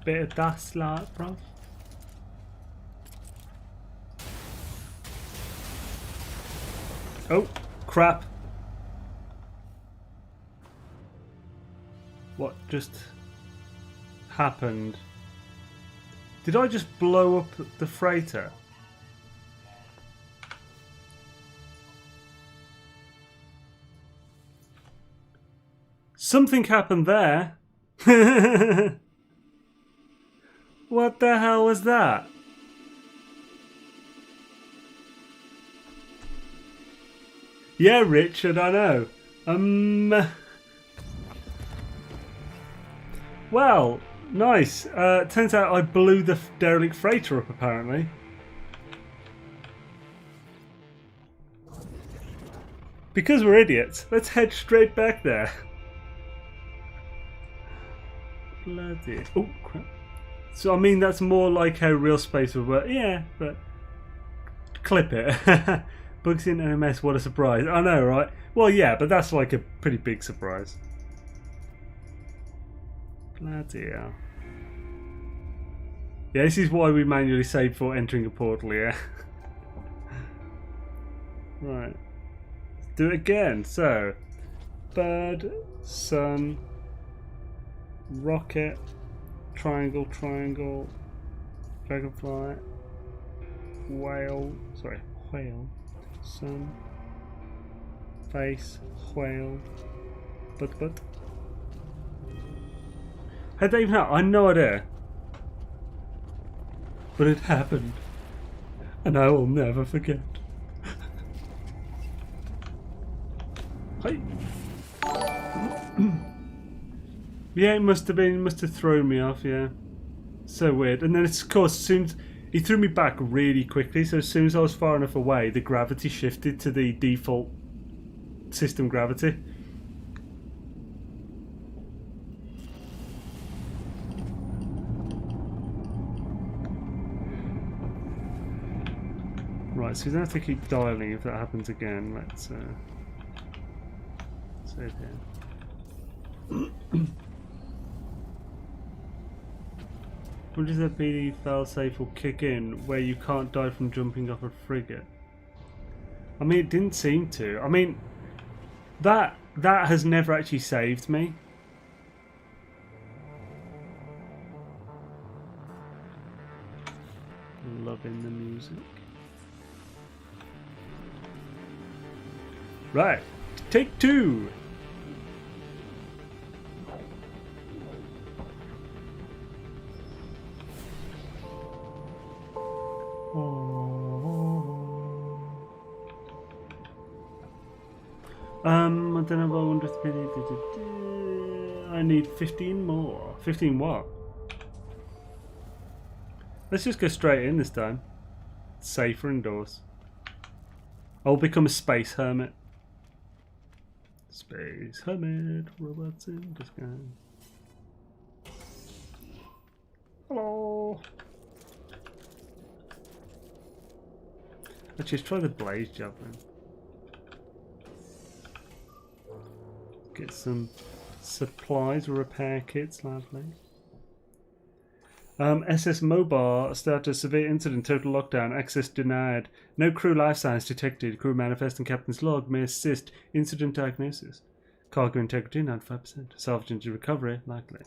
Bit of dust like, bro. Oh, crap. What just happened? Did I just blow up the freighter? Something happened there. What the hell was that? Yeah, Richard, I know. Well, nice. Turns out I blew the derelict freighter up, apparently. Because we're idiots, let's head straight back there. Bloody... Oh, crap. So, I mean, that's more like how real space would work. Yeah, but... Clip it. Bugs in NMS, what a surprise. I know, right? Well, yeah, but that's like a pretty big surprise. Bloody hell. Yeah, this is why we manually save for entering a portal, yeah. Right. Let's do it again. So, bird, sun, rocket, triangle, triangle, dragonfly, whale, sun, face, whale, but. Had that even happened? I had no idea. But it happened. And I will never forget. Hi. Yeah, it must have thrown me off, yeah. So weird. And then it's, of course, as soon as he threw me back really quickly, so as soon as I was far enough away, the gravity shifted to the default system gravity. Right, so we don't have to keep dialing if that happens again. Let's save here. When does the PD failsafe will kick in where you can't die from jumping off a frigate? I mean, it didn't seem to. I mean, that has never actually saved me. Loving the music. Right, take two. I don't know if I wonder if I need 15 more. 15 what? Let's just go straight in this time. It's safer indoors. I'll become a space hermit. Space hermit, robots in disguise. Hello. Let's just try the blaze javelin. Get some supplies, repair kits, lovely. SS Mobile status, severe incident, total lockdown, access denied. No crew life signs detected. Crew manifest and captain's log may assist incident diagnosis. Cargo integrity 95%. Salvage engine recovery likely.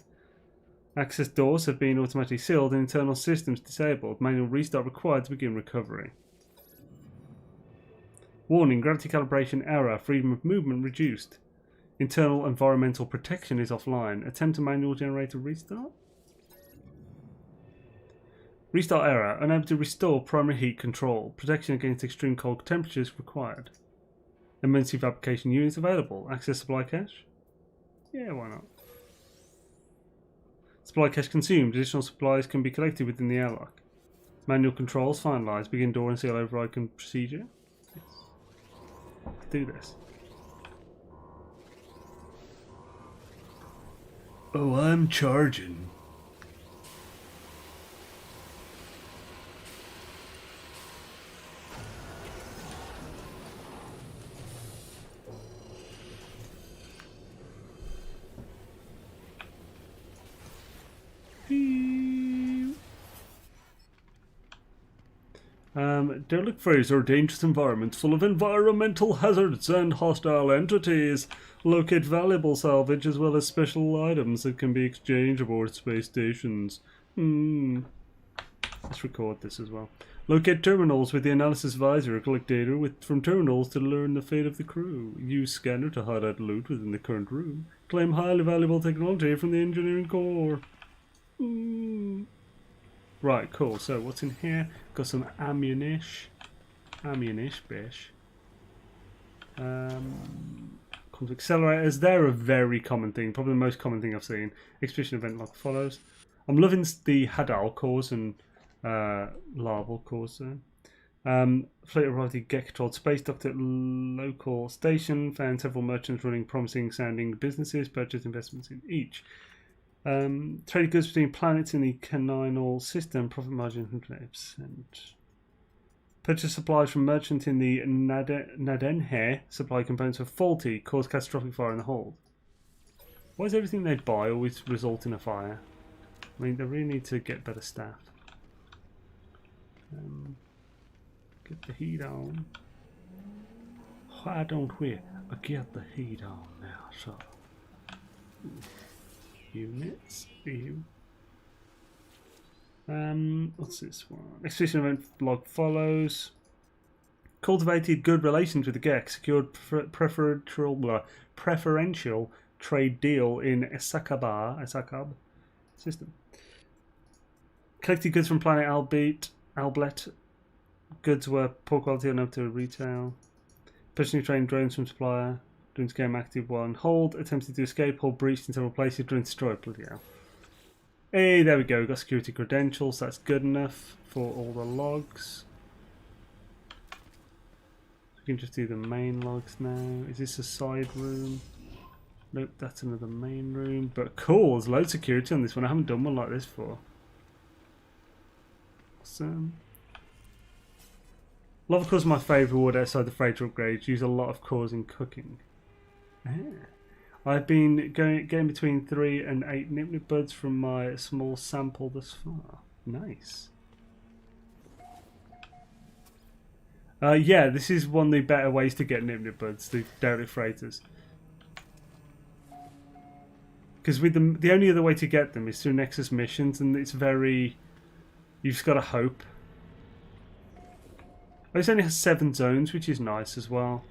Access doors have been automatically sealed and internal systems disabled. Manual restart required to begin recovery. Warning, gravity calibration error, freedom of movement reduced. Internal environmental protection is offline. Attempt a manual generator restart? Restart error. Unable to restore primary heat control. Protection against extreme cold temperatures required. Emergency fabrication units available. Access supply cache? Yeah, why not? Supply cache consumed. Additional supplies can be collected within the airlock. Manual controls finalized. Begin door and seal override procedure. Yes. Let's do this. Oh, I'm charging. Derelict Freighters are a dangerous environment full of environmental hazards and hostile entities. Locate valuable salvage as well as special items that can be exchanged aboard space stations. Let's record this as well. Locate terminals with the analysis visor. Collect data from terminals to learn the fate of the crew. Use scanner to highlight loot within the current room. Claim highly valuable technology from the engineering core. Right, cool. So what's in here? Got some ammunition. Bish. Comes accelerators. They're a very common thing. Probably the most common thing I've seen. Expedition event log follows. I'm loving the Hadal cores and larval cores there. Fleet arrived at get controlled space, docked at local station, found several merchants running promising sounding businesses, purchased investments in each. Traded goods between planets in the canonical system, profit margin 108%. Purchase supplies from merchant in the Nadenhe, supply components are faulty, cause catastrophic fire in the hold. Why does everything they buy always result in a fire? I mean, they really need to get better staff. Get the heat on. why don't we get the heat on now? So, units. What's this one? Expedition event log follows. Cultivated good relations with the Gek. Secured preferential trade deal in Esakab system. Collected goods from planet Alblet. Goods were poor quality enough to retail. Personally trained drones from supplier. Drones game active while on hold. Attempted to escape. Hold breached in several places. Drone destroyed. Bloody hell. Hey, there we go. We've got security credentials. That's good enough for all the logs. We can just do the main logs now. Is this a side room? Nope, that's another main room. But cool, there's loads of security on this one. I haven't done one like this before. Awesome. Lava cores are my favourite wood outside the freighter upgrades. Use a lot of cores in cooking. I've been getting between 3 and 8 nip buds from my small sample thus far. Nice. Yeah, this is one of the better ways to get nip buds, the Derelict Freighters. Because with the only other way to get them is through Nexus missions, and it's very... You've just got to hope. This only has 7 zones, which is nice as well.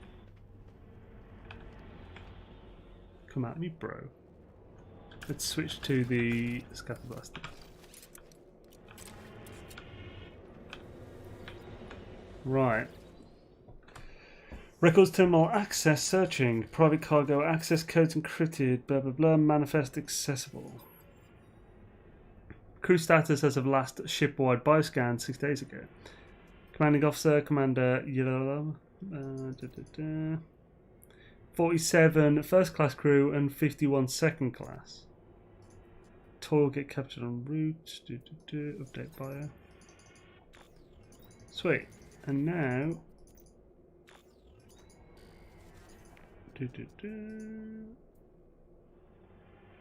Come at me, bro. Let's switch to the Scatter Blaster. Right. Records terminal access searching. Private cargo access codes encrypted. Blah blah blah. Manifest accessible. Crew status as of last ship-wide bioscan 6 days ago. Commanding officer, Commander 47 first class crew and 51 second class. Toil get captured en route. Update bio. Sweet. And now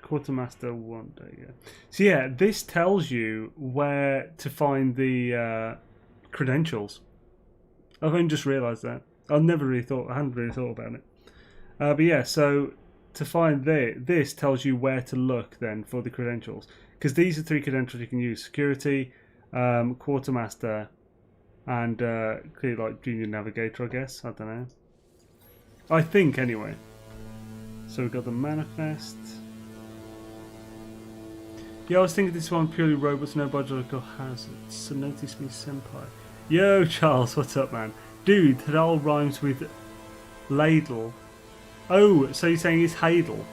Quartermaster 1 day, yeah. So yeah, this tells you where to find the credentials. I've only just realised that. I hadn't really thought about it. But yeah, so to find this tells you where to look then for the credentials. Because these are 3 credentials you can use. Security, Quartermaster, and clearly like Junior Navigator, I guess. I don't know. I think, anyway. So we've got the manifest. Yeah, I was thinking this one purely robots, no biological hazards. So notice me, senpai. Yo, Charles, what's up, man? Dude, that all rhymes with ladle. Oh, so you're saying it's Hadel?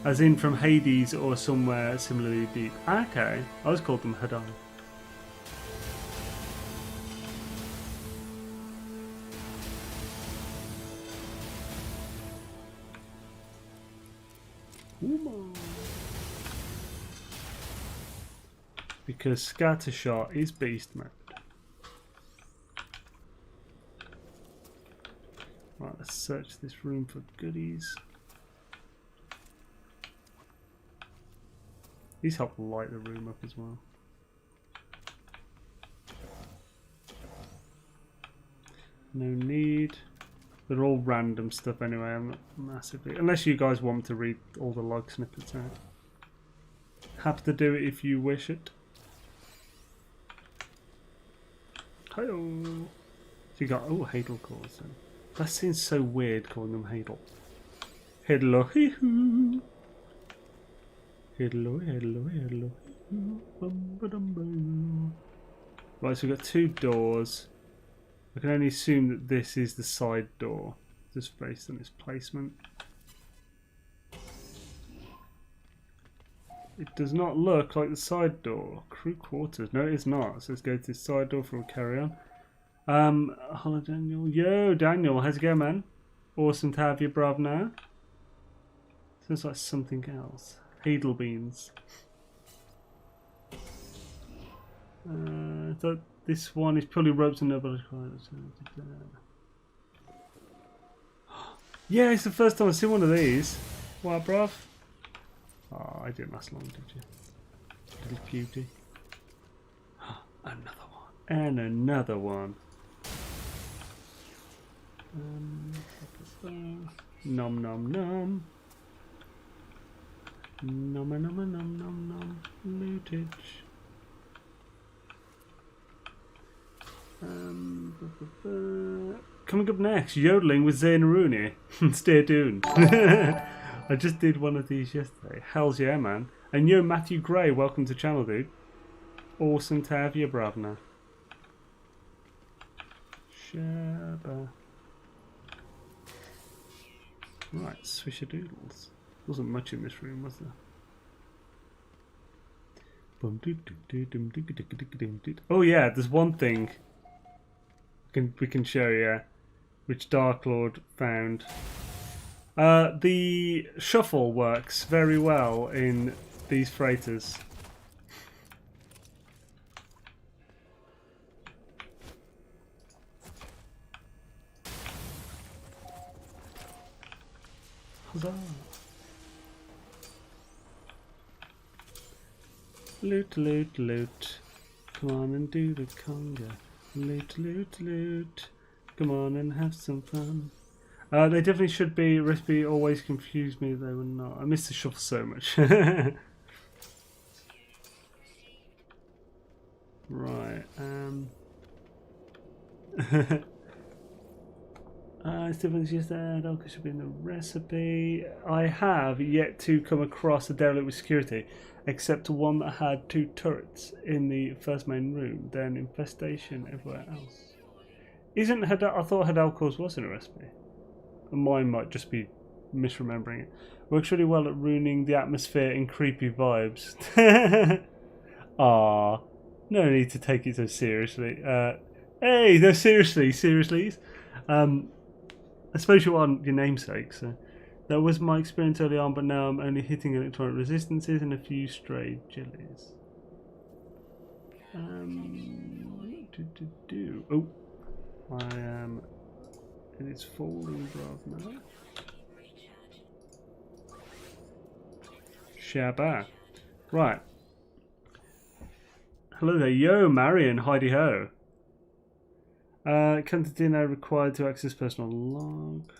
As in from Hades or somewhere similarly deep. Okay, I was called them Hadai. Because Scattershot is beast mode. Right, let's search this room for goodies. These help light the room up as well. No need. They're all random stuff anyway. I'm not massively... Unless you guys want to read all the log snippets out. Happy to do it if you wish it. Hi-oh. So you got... Oh, Hadel cores then. That seems so weird calling them Hadel. Hello, hee-hoo. Hello, hello, hello. Right, so we've got 2 doors. I can only assume that this is the side door, just based on its placement. It does not look like the side door. Crew quarters. No, it's not. So let's go to the side door before we carry on. Hello, Daniel. Yo, Daniel. How's it going, man? Awesome to have you, bruv, now. Sounds like something else. Hadel beans. So this one is purely ropes and nobody. Yeah, it's the first time I've seen one of these. What, bruv? Oh, I didn't last long, did you? Little beauty. Another one. And another one. Nom nom nom. Nom nom nom nom nom. Lootage. Coming up next, yodeling with Xaine and Rooney. Stay tuned. I just did one of these yesterday. Hells yeah, man. And yo, Matthew Gray, welcome to the channel, dude. Awesome to have you, bravna. Shabba. Right, swishadoodles. Wasn't much in this room, was there? Oh yeah, there's one thing we can show you, which Dark Lord found. The shuffle works very well in these freighters. Huzzah! Loot, loot, loot. Come on and do the conga. Loot, loot, loot. Come on and have some fun. They definitely should be. Recipe always confused me, they were not. I miss the shuffle so much. Right. Stephen's just there. Elka should be in the recipe. I have yet to come across a derelict with security, except one that had 2 turrets in the first main room, then infestation everywhere else. Isn't I thought Hadalcors was in a recipe. Mine might just be misremembering it. Works really well at ruining the atmosphere in creepy vibes. Ah, no need to take it so seriously. Hey, no, seriously. I suppose you want your namesake, so that was my experience early on, but now I'm only hitting electronic resistances and a few stray jellies. Oh, I am. It is falling, bruv, now. Shabba. Right. Hello there, yo, Marion, Heidi ho. Cantidina required to access personal log.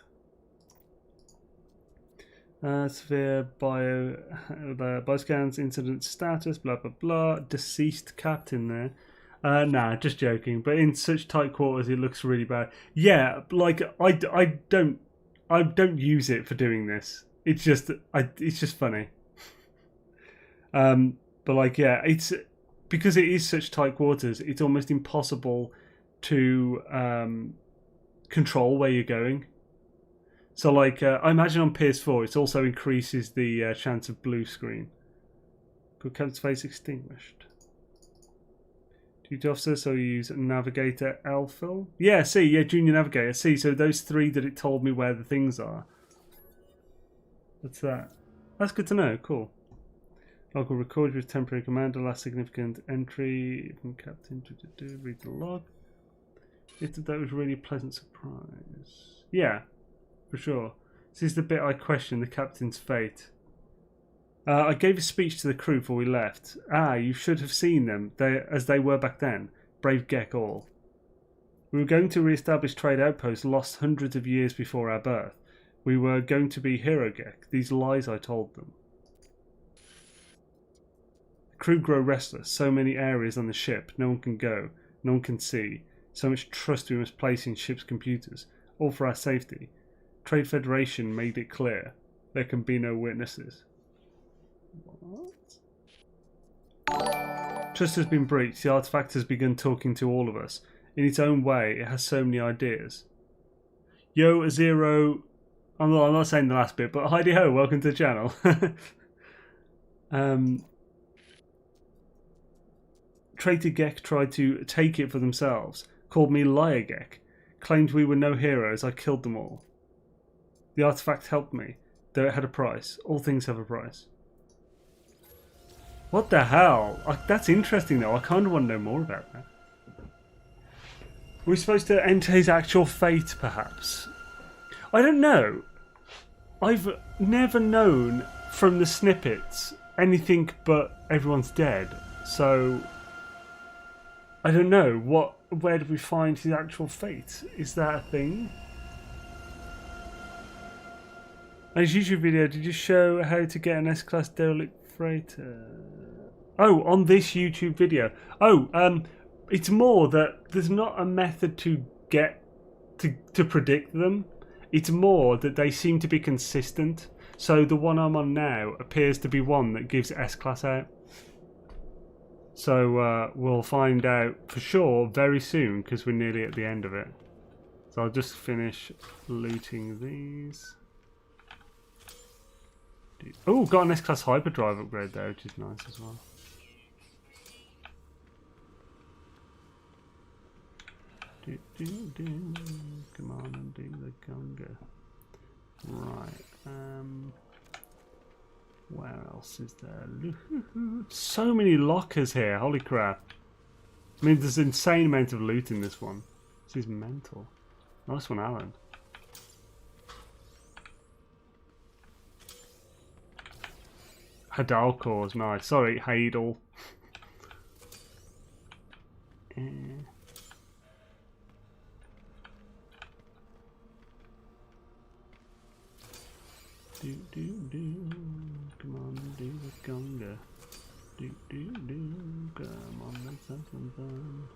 Severe bioscans, incident status, blah blah blah. Deceased captain there. Nah, just joking. But in such tight quarters, it looks really bad. Yeah, like I don't use it for doing this. It's just funny. But like yeah, it's because it is such tight quarters. It's almost impossible to control where you're going. So like I imagine on PS4 it also increases the chance of blue screen. Good captain's face extinguished. Duty officer, so you use navigator Elphil. Yeah, see, yeah, junior navigator. See, so those 3 that it told me where the things are. What's that? That's good to know, cool. Local record with temporary commander, last significant entry from captain to read the log. That was really a pleasant surprise. Yeah, for sure. This is the bit I question the captain's fate. I gave a speech to the crew before we left. You should have seen them, as they were back then. Brave Gek all. We were going to re-establish trade outposts lost hundreds of years before our birth. We were going to be hero Gek. These lies I told them. The crew grow restless. So many areas on the ship. No one can go. No one can see. So much trust we must place in ship's computers, all for our safety. Trade Federation made it clear. There can be no witnesses. What? Trust has been breached. The artifact has begun talking to all of us. In its own way, it has so many ideas. Yo, Zero. I'm not saying the last bit, but Heidi ho, welcome to the channel. Traitor Gek tried to take it for themselves. Called me Liar Gek. Claimed we were no heroes. I killed them all. The artifact helped me, though it had a price. All things have a price. What the hell? That's interesting though. I kind of want to know more about that. Were we supposed to enter his actual fate, perhaps? I don't know. I've never known from the snippets anything but everyone's dead. So I don't know. Where do we find his actual fate? Is that a thing? His YouTube video, did you show how to get an S-Class Derelict Freighter? Oh, on this YouTube video. Oh, it's more that there's not a method to get to predict them. It's more that they seem to be consistent. So the one I'm on now appears to be one that gives S-Class out. So we'll find out for sure very soon because we're nearly at the end of it. So I'll just finish looting these. Oh, got an S-Class hyperdrive upgrade there, which is nice as well. Come on and do the conga. Right. Where else is there? So many lockers here. Holy crap! I mean, there's an insane amount of loot in this one. This is mental. Nice one, Alan. Hadal cores, nice. Sorry, Hadal. Come on, do the conga. Come on, let's have some fun.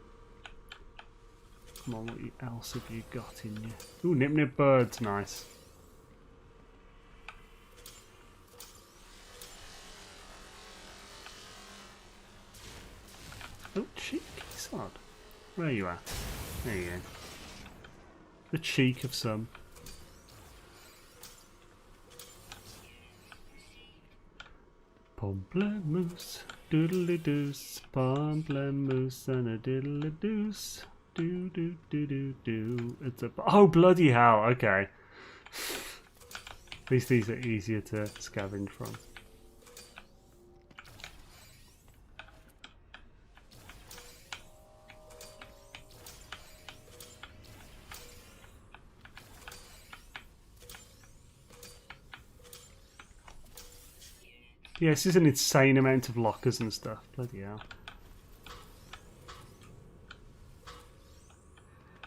Come on, what else have you got in you? Ooh, Nip Nip Birds, nice. Oh, cheeky sod. Where are you at? There you go. The cheek of some. Pomplamoose, doodly doos, pomplamoose and a diddly doos. Do do do do do. It's a oh bloody hell! Okay, at least these are easier to scavenge from. Yeah, this is an insane amount of lockers and stuff. Bloody hell.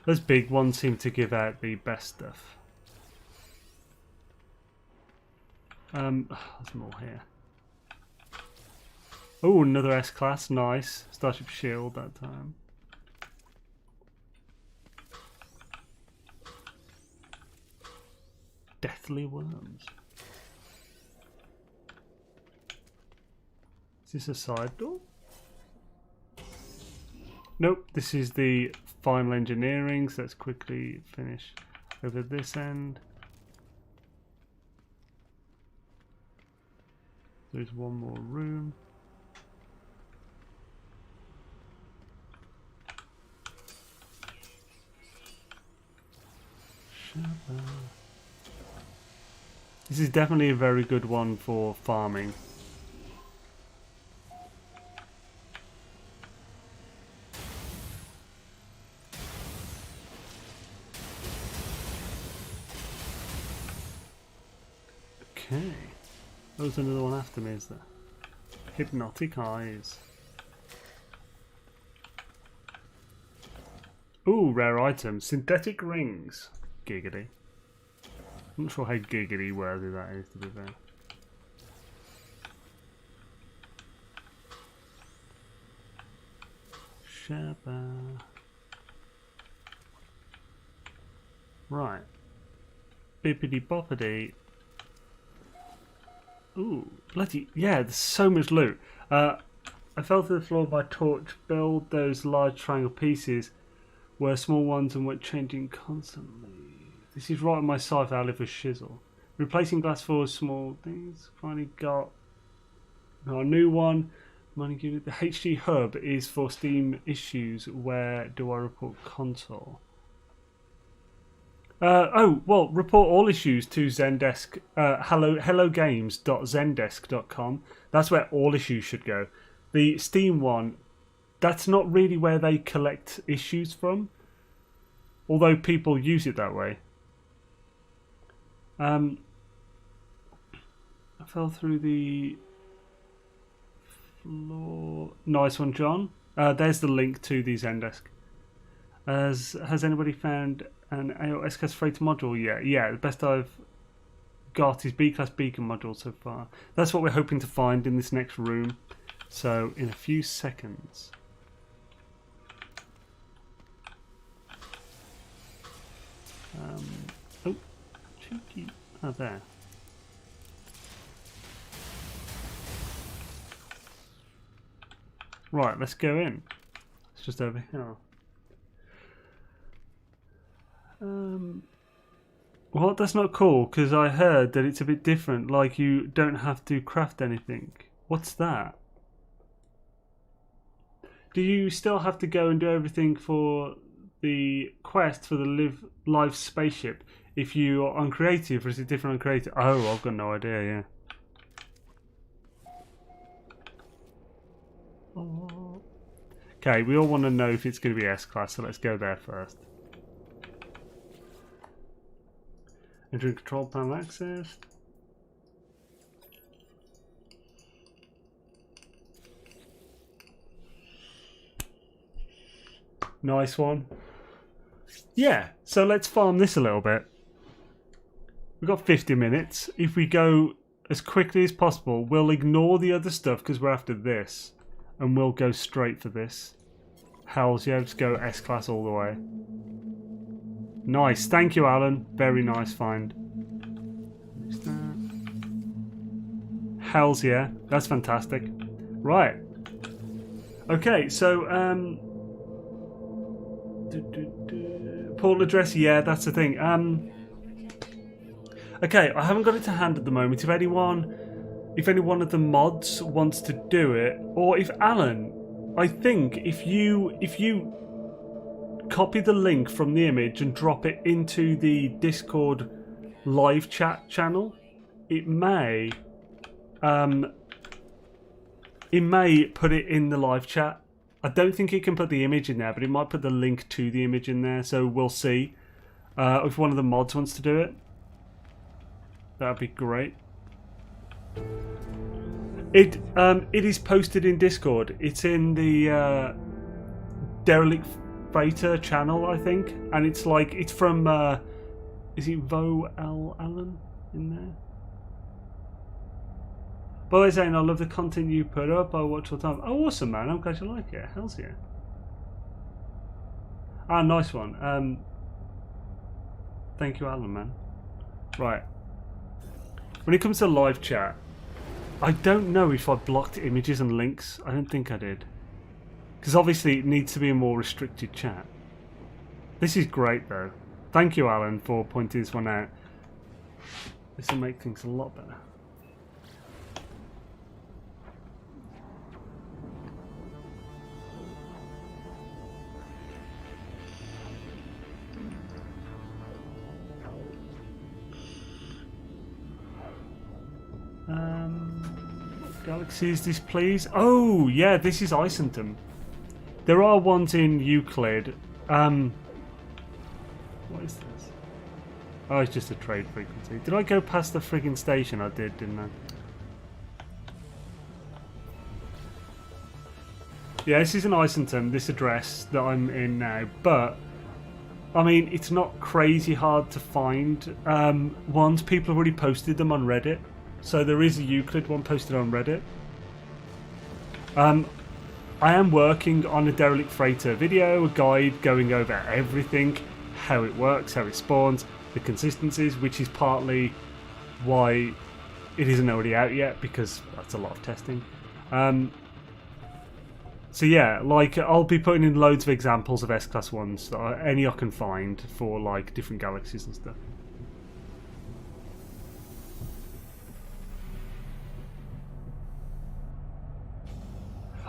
Those big ones seem to give out the best stuff. There's more here. Oh, another S-Class. Nice. Starship Shield that time. Deathly Worms. Is this a side door? Nope, this is the final engineering, so let's quickly finish over this end. There's one more room. This is definitely a very good one for farming. Okay, there's another one after me, is there? Hypnotic Eyes. Ooh, rare item. Synthetic rings. Giggity. I'm not sure how giggity worthy that is, to be fair. Shabba. Right. Bippity boppity. Ooh, bloody, yeah, there's so much loot. I fell to the floor by torch. Build those large triangle pieces were small ones and were changing constantly. This is right on my side. I live with shizzle. Replacing glass for small things. Finally got a new one. Money given. The HD hub is for Steam issues. Where do I report console? Oh, well, report all issues to Zendesk, hellogames.zendesk.com. That's where all issues should go. The Steam one, that's not really where they collect issues from, although people use it that way. I fell through the floor. Nice one, John. There's the link to the Zendesk. Has anybody found an AOS Freighter module yet? Yeah, the best I've got is B-class beacon module so far. That's what we're hoping to find in this next room. So in a few seconds. Oh, cheeky. Oh, there. Right, let's go in. It's just over here. Well, that's not cool, because I heard that it's a bit different, like you don't have to craft anything. What's that? Do you still have to go and do everything for the quest for the live spaceship if you are on creative, or is it different on creative? Oh, I've got no idea, yeah. Okay, we all want to know if it's going to be S-Class, so let's go there first. Entering control panel access. Nice one. Yeah, so let's farm this a little bit. We've got 50 minutes. If we go as quickly as possible, we'll ignore the other stuff because we're after this. And we'll go straight for this. Hells yeah, just go S-Class all the way. Nice, thank you Alan. Very nice find. Hells yeah, that's fantastic. Right. Okay, so portal address, yeah, that's the thing. Okay, I haven't got it to hand at the moment. If any one of the mods wants to do it, or if Alan, I think if you copy the link from the image and drop it into the Discord live chat channel, it may put it in the live chat. I don't think it can put the image in there, but it might put the link to the image in there, so we'll see. If one of the mods wants to do it, that'd be great. It is posted in Discord. It's in the Derelict Freighter channel, I think, and it's like it's from is it Vo L Allen in there? By the way, Xaine, I love the content you put up. I watch all the time. Oh, awesome, man! I'm glad you like it. Hell's yeah. Ah, nice one. Thank you, Alan, man. Right. When it comes to live chat, I don't know if I blocked images and links. I don't think I did. Because obviously it needs to be a more restricted chat. This is great though. Thank you, Alan, for pointing this one out. This will make things a lot better. Galaxy is this, please? Oh, yeah, this is Isentum. There are ones in Euclid. What is this? Oh, it's just a trade frequency. Did I go past the friggin' station? I did, didn't I? Yeah, this is an Isentum, this address that I'm in now, but I mean, it's not crazy hard to find ones. People have already posted them on Reddit. So there is a Euclid one posted on Reddit. I am working on a Derelict Freighter video, a guide going over everything, how it works, how it spawns, the consistencies, which is partly why it isn't already out yet, because that's a lot of testing. So yeah, like I'll be putting in loads of examples of S-Class ones that any I can find for like different galaxies and stuff.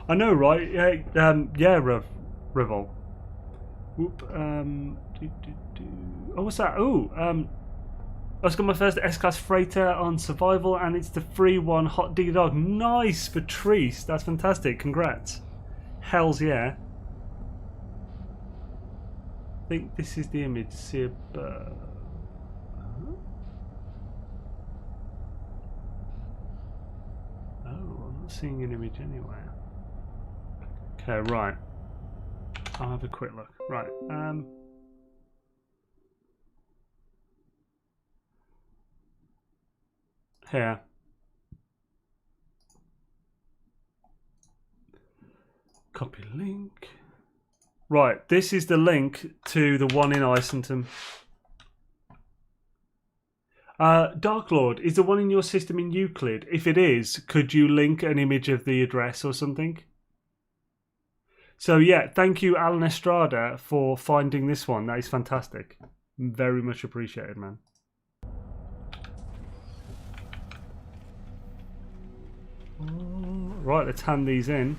I know, right? Yeah, Revol. Whoop. Oh, what's that? Oh, I just got my first S-Class freighter on Survival, and it's the free one, Hot Digger Dog. Nice for Treese. That's fantastic. Congrats. Hells yeah. I think this is the image. See a bird. Oh, I'm not seeing an image anywhere. Okay, right. I'll have a quick look. Right. Here. Copy link. Right, this is the link to the one in Isenton. Dark Lord, is the one in your system in Euclid? If it is, could you link an image of the address or something? So yeah, thank you Alan Estrada for finding this one. That is fantastic. Very much appreciated, man. Right, let's hand these in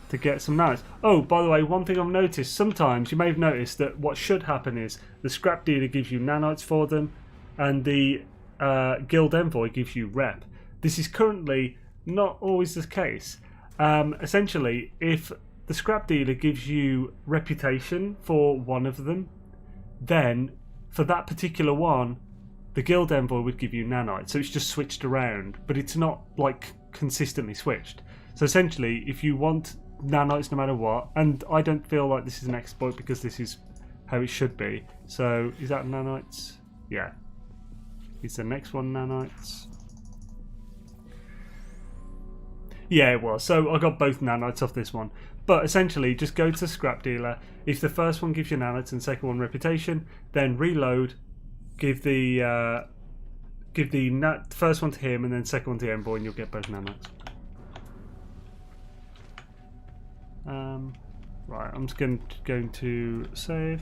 to get some nanites. Oh, by the way, one thing I've noticed, sometimes you may have noticed that what should happen is the scrap dealer gives you nanites for them and the guild envoy gives you rep. This is currently not always the case. Essentially, if the scrap dealer gives you reputation for one of them, then for that particular one, the guild envoy would give you nanites. So it's just switched around, but it's not like consistently switched. So essentially, if you want nanites no matter what, and I don't feel like this is an exploit because this is how it should be. So is that nanites? Yeah. Is the next one nanites? Yeah, it was. So I got both nanites off this one. But essentially, just go to the scrap dealer. If the first one gives you nanites and second one reputation, then reload. Give the first one to him and then second one to the envoy, and you'll get both nanites. Right, I'm just going to save.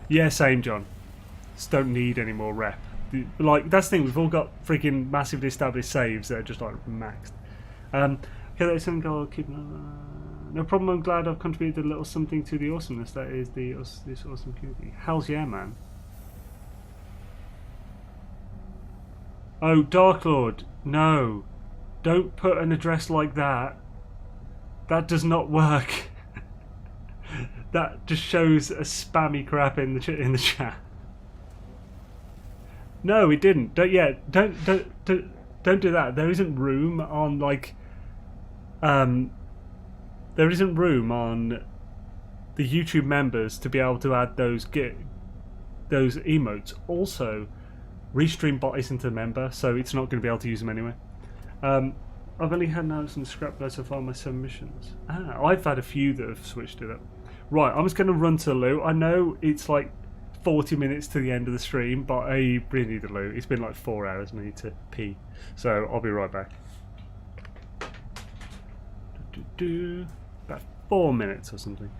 Yeah, same, John. Just don't need any more rep. Like, that's the thing, we've all got freaking massively established saves that are just like maxed. Okay, that's something I'll keep. No problem, I'm glad I've contributed a little something to the awesomeness that is this awesome community. Hells yeah, man. Oh, Dark Lord, no. Don't put an address like that. That does not work. That just shows a spammy crap in the chat. No, it didn't. Don't do that. There isn't room on like there isn't room on the YouTube members to be able to add those emotes. Also, Restream bot isn't a member, so it's not going to be able to use them anyway. I've only had notes and scrap notes so far on my submissions. I've had a few that have switched it up. Right, I'm just going to run to the loo. I know it's like 40 minutes to the end of the stream, but I really need the loo. It's been like 4 hours and I need to pee. So I'll be right back. About 4 minutes or something.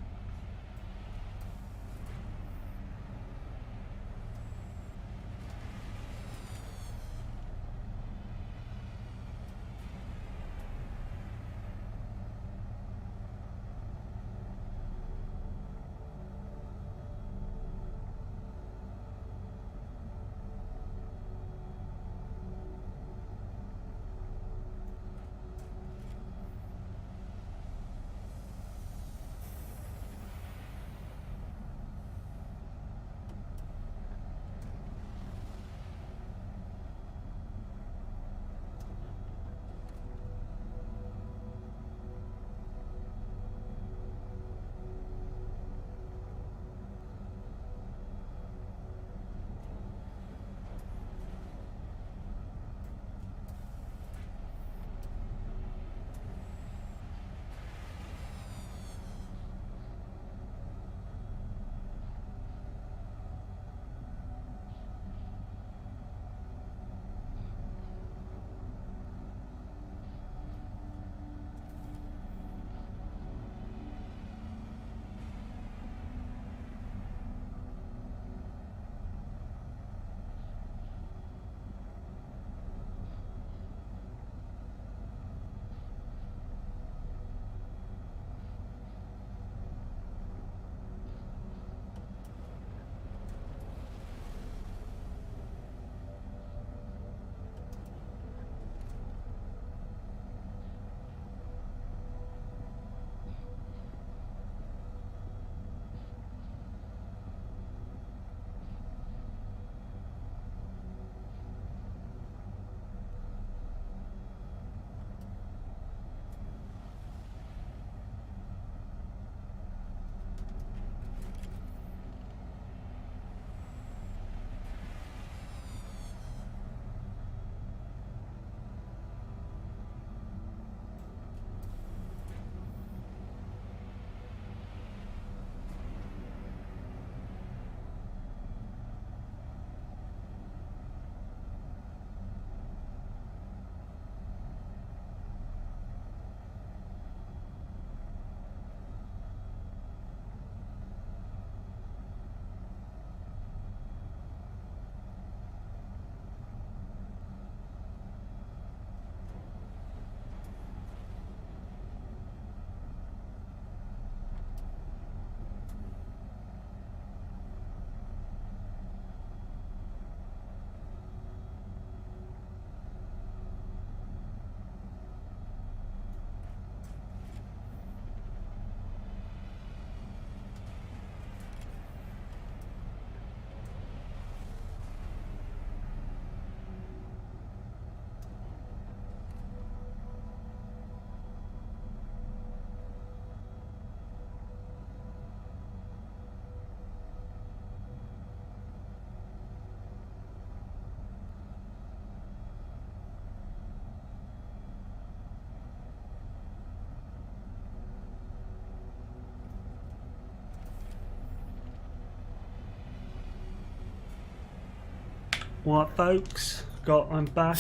Right, folks, I'm back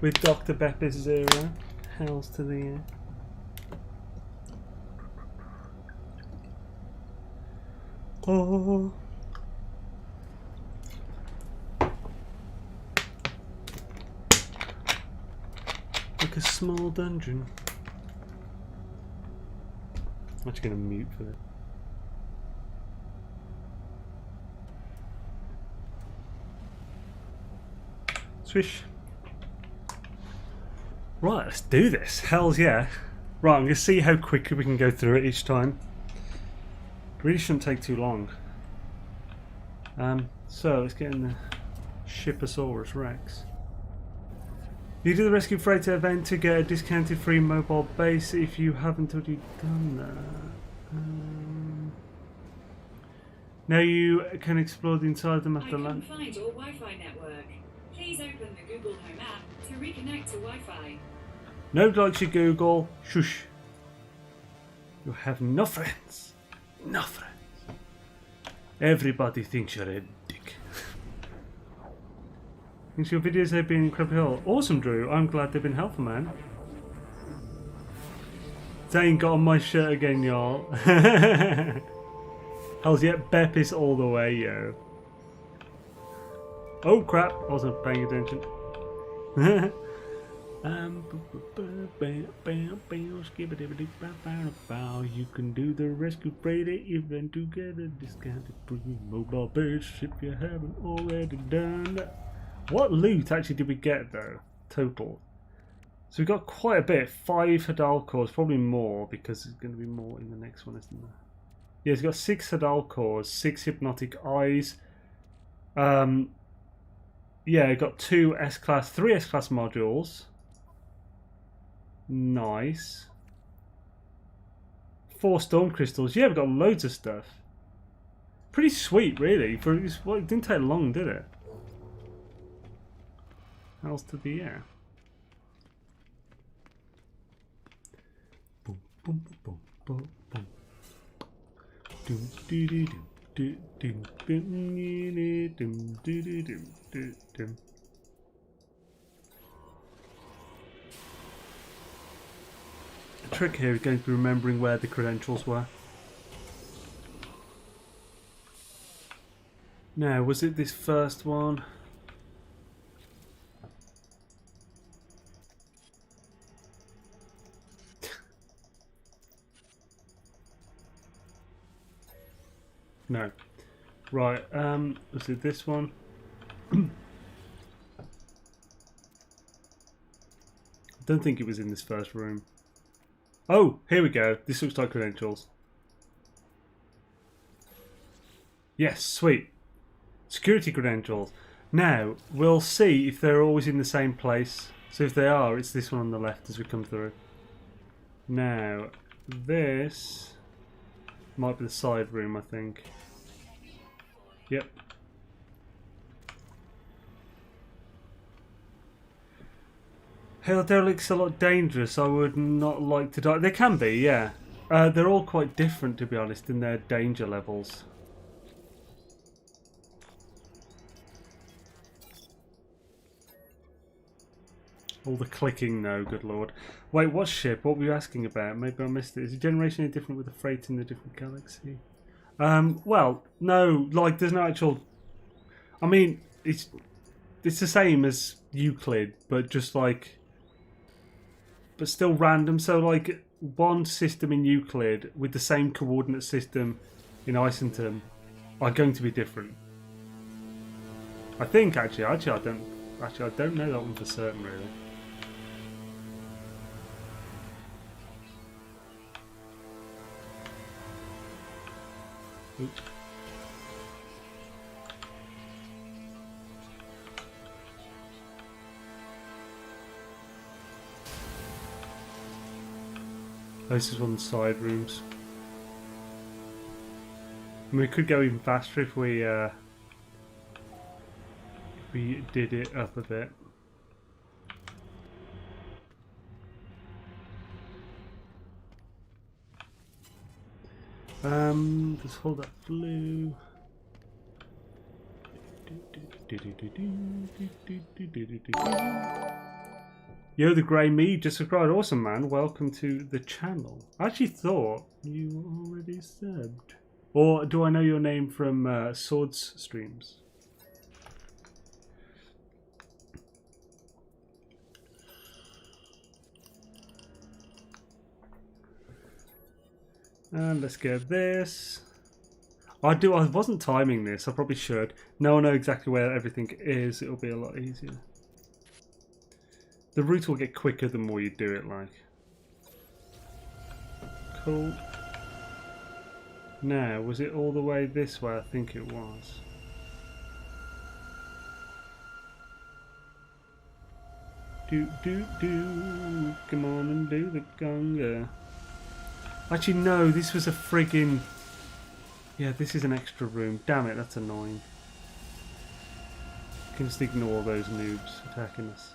with Dr. Pepper Zero. Hells to the air. Oh. Like a small dungeon. I'm actually going to mute for it. Swish. Right, let's do this. Hells yeah. Right, I'm going to see how quickly we can go through it each time. Really shouldn't take too long. So let's get in the Shiposaurus Rex. You do the Rescue Freighter event to get a discounted free mobile base if you haven't already done that. Now you can explore the inside of them after land. I can't find your Wi-Fi network. Please open the Google Home app to reconnect to Wi-Fi. Nobody likes your Google. Shush. You have no friends. No friends. Everybody thinks you're a dick. Thinks your videos have been incredibly helpful. Awesome, Drew. I'm glad they've been helpful, man. Xaine got on my shirt again, y'all. Hells yeah, Beppis all the way, yo. Oh crap, I wasn't paying attention. You can do the Rescue Freighter event to get a discounted free mobile base if you haven't already done that. What loot actually did we get though? Total. So we got quite a bit. 5 Hadal cores, probably more because there's going to be more in the next one, isn't there? Yeah, it's got 6 Hadal cores, 6 hypnotic eyes. Yeah, it got 2 S-class, 3 S-class modules. Nice. 4 storm crystals. Yeah, we've got loads of stuff. Pretty sweet, really. Well, it didn't take long, did it? Hells to the air. Boom, boom, boom, boom, boom. Doom, doo, doo, doo, doo, doom, doom, doo, doo, doom, doo, doom. The trick here is going to be remembering where the credentials were. Now, was it this first one? No. Right, was it this one? Don't think it was in this first room. Oh, here we go. This looks like credentials. Yes, sweet. Security credentials. Now, we'll see if they're always in the same place. So if they are, it's this one on the left as we come through. Now, this might be the side room, I think. Yep. Hey, the Derelict's a lot dangerous. I would not like to die. They can be, yeah. They're all quite different, to be honest, in their danger levels. All the clicking, though, good lord. Wait, what ship? What were you asking about? Maybe I missed it. Is the generation any different with the freight in the different galaxy? Well, no, like, there's no actual... I mean, it's the same as Euclid, but just like... But still random. So, like, one system in Euclid with the same coordinate system in Isentum are going to be different. I think, actually, I don't know that one for certain, really. Oops. This is one of the side rooms. And we could go even faster if we did it up a bit. Let's hold that blue. Yo, the Grey Me just subscribed. Awesome, man. Welcome to the channel. I actually thought you were already subbed. Or do I know your name from Swords streams? And let's get this. I wasn't timing this. I probably should. Now I know exactly where everything is. It'll be a lot easier. The route will get quicker the more you do it, like. Cool. Now, was it all the way this way? I think it was. Do. Come on and do the conga. Actually, no, this was a friggin'... Yeah, this is an extra room. Damn it, that's annoying. You can just ignore those noobs attacking us.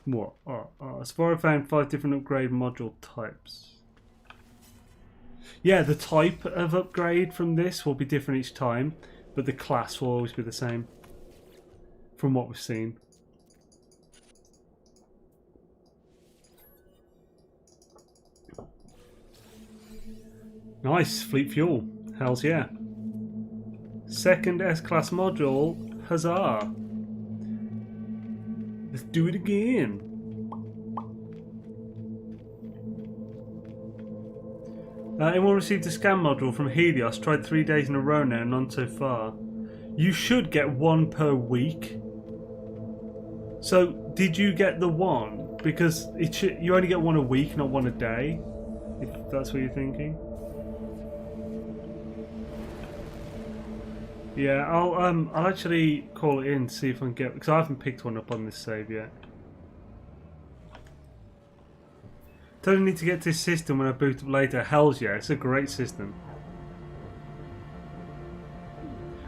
What? So far I found 5 different upgrade module types. Yeah, the type of upgrade from this will be different each time, but the class will always be the same. From what we've seen. Nice, fleet fuel. Hells yeah. Second S-class module. Huzzah. Let's do it again. Anyone received a scan module from Helios? Tried 3 days in a row now, none so far. You should get 1 per week. So, did you get the 1? Because you only get 1 a week, not 1 a day. If that's what you're thinking. Yeah, I'll actually call it in to see if I can get, because I haven't picked one up on this save yet. Totally need to get this system when I boot up later. Hells yeah, it's a great system.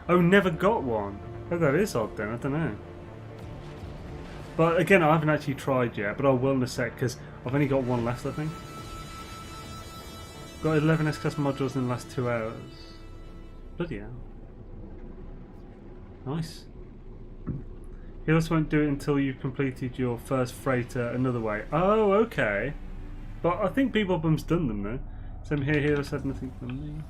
Oh, never got one. Oh, that is odd then. I don't know. But again, I haven't actually tried yet, but I will in a sec because I've only got 1 left, I think. Got 11 S-class modules in the last 2 hours. Bloody hell. Nice. Helos won't do it until you've completed your first freighter another way. Oh, okay. But I think Bebopbum's done them though. Same here, Helos had nothing from me.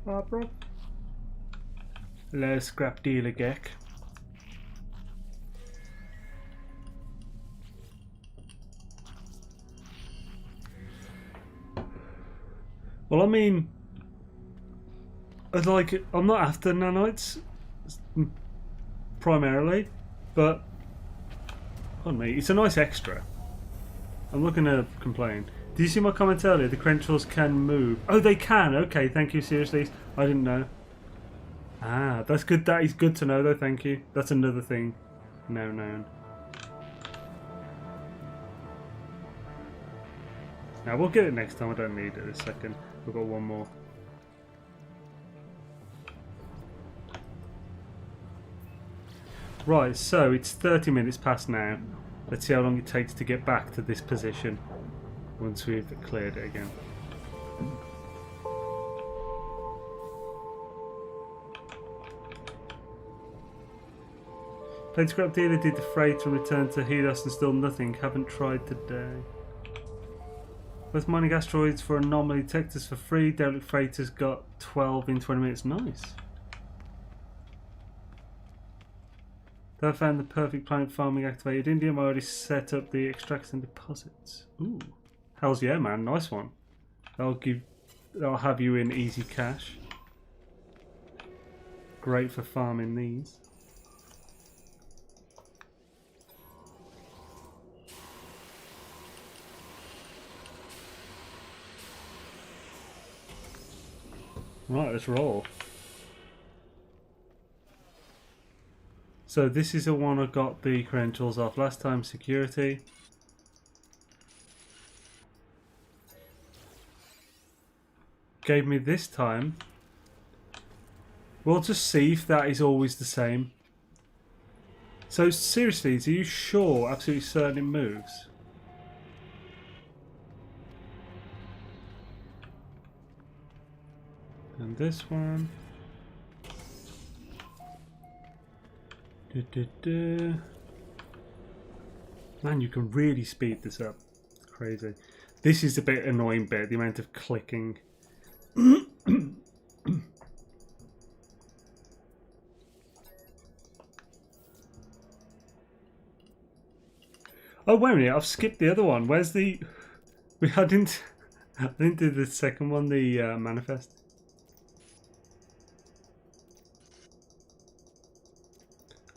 Barbara. Hello, scrap dealer Gek. Well, I mean, like, I'm not after nanites primarily, but on me, it's a nice extra. I'm not going to complain. Did you see my comment earlier? The credentials can move. Oh, they can. Okay, thank you. Seriously, I didn't know. Ah, that's good. That is good to know, though. Thank you. That's another thing. No, no. Now we'll get it next time. I don't need it this second. We've got 1 more. Right, so it's 30 minutes past now. Let's see how long it takes to get back to this position once we've cleared it again. Plane scrap dealer did the freight and returned to Helios and still nothing. Haven't tried today. Both mining asteroids for anomaly detectors for free. Derelict Freighters got 12 in 20 minutes. Nice. I found the perfect planet farming activated Indium. I already set up the extracts and deposits. Ooh. Hells yeah, man. Nice one. That'll have you in easy cash. Great for farming these. Right, let's roll. So this is the one I got the credentials off last time, security. Gave me this time. We'll just see if that is always the same. So seriously, are you sure, absolutely certain it moves? And this one. Man, you can really speed this up. It's crazy. This is a bit annoying bit, the amount of clicking. Oh, wait a minute, I've skipped the other one. Where's the... I didn't do the second one, the manifest.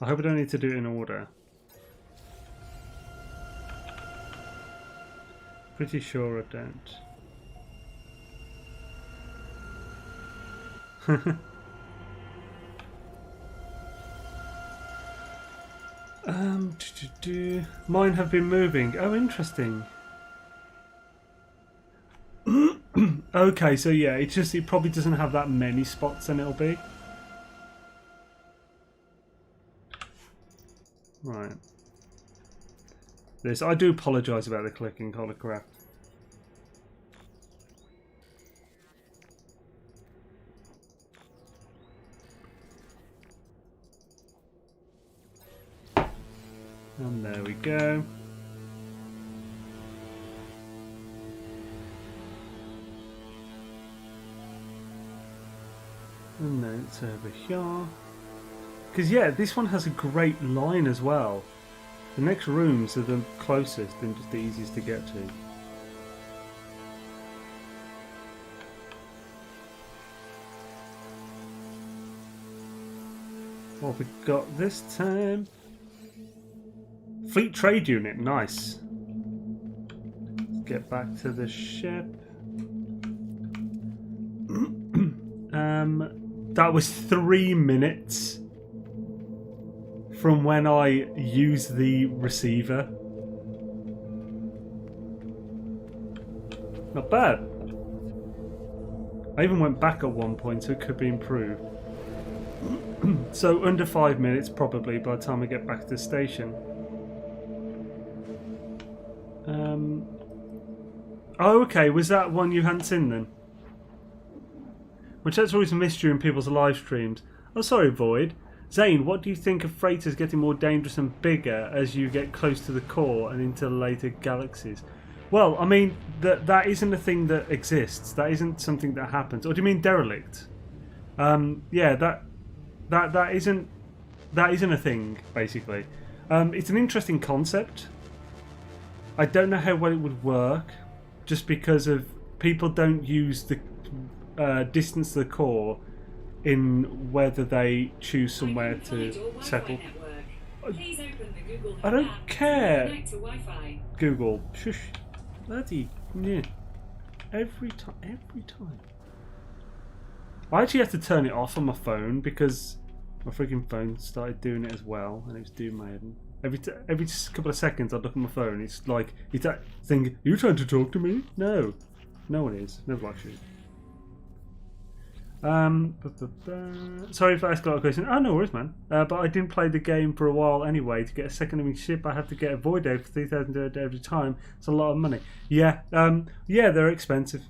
I hope I don't need to do it in order. Pretty sure I don't. Mine have been moving. Oh, interesting. Okay, so yeah, it probably doesn't have that many spots than it'll be. Right. I do apologise about the clicking, holy crap. And there we go. And then it's over here. Because yeah, this one has a great line as well. The next rooms are the closest and just the easiest to get to. What have we got this time? Fleet Trade Unit, nice. Let's get back to the ship. That was 3 minutes from when I used the receiver. Not bad. I even went back at one point, so it could be improved. So under 5 minutes probably by the time I get back to the station. Oh, okay, was that one you hadn't seen then? Which that's always a mystery in people's live streams. Oh, sorry, Void. Xaine, what do you think of freighters getting more dangerous and bigger as you get close to the core and into later galaxies? Well, I mean, that isn't a thing that exists. That isn't something that happens. Or do you mean Derelict? Yeah, that isn't a thing, basically. It's an interesting concept. I don't know how well it would work, just because of people don't use the distance to the core in whether they choose somewhere to settle. I don't care. Google, shush, bloody yeah. Every time. I actually have to turn it off on my phone because my freaking phone started doing it as well, and it was doing my head. Every couple of seconds, I look at my phone. It's like it's that thing. You trying to talk to me? No, no one is. Never likes you. Sorry if I asked a lot of questions. Oh, no worries, man. But I didn't play the game for a while anyway. To get a second ship, I had to get a void out for 3,000 every time. It's a lot of money. Yeah, yeah, they're expensive.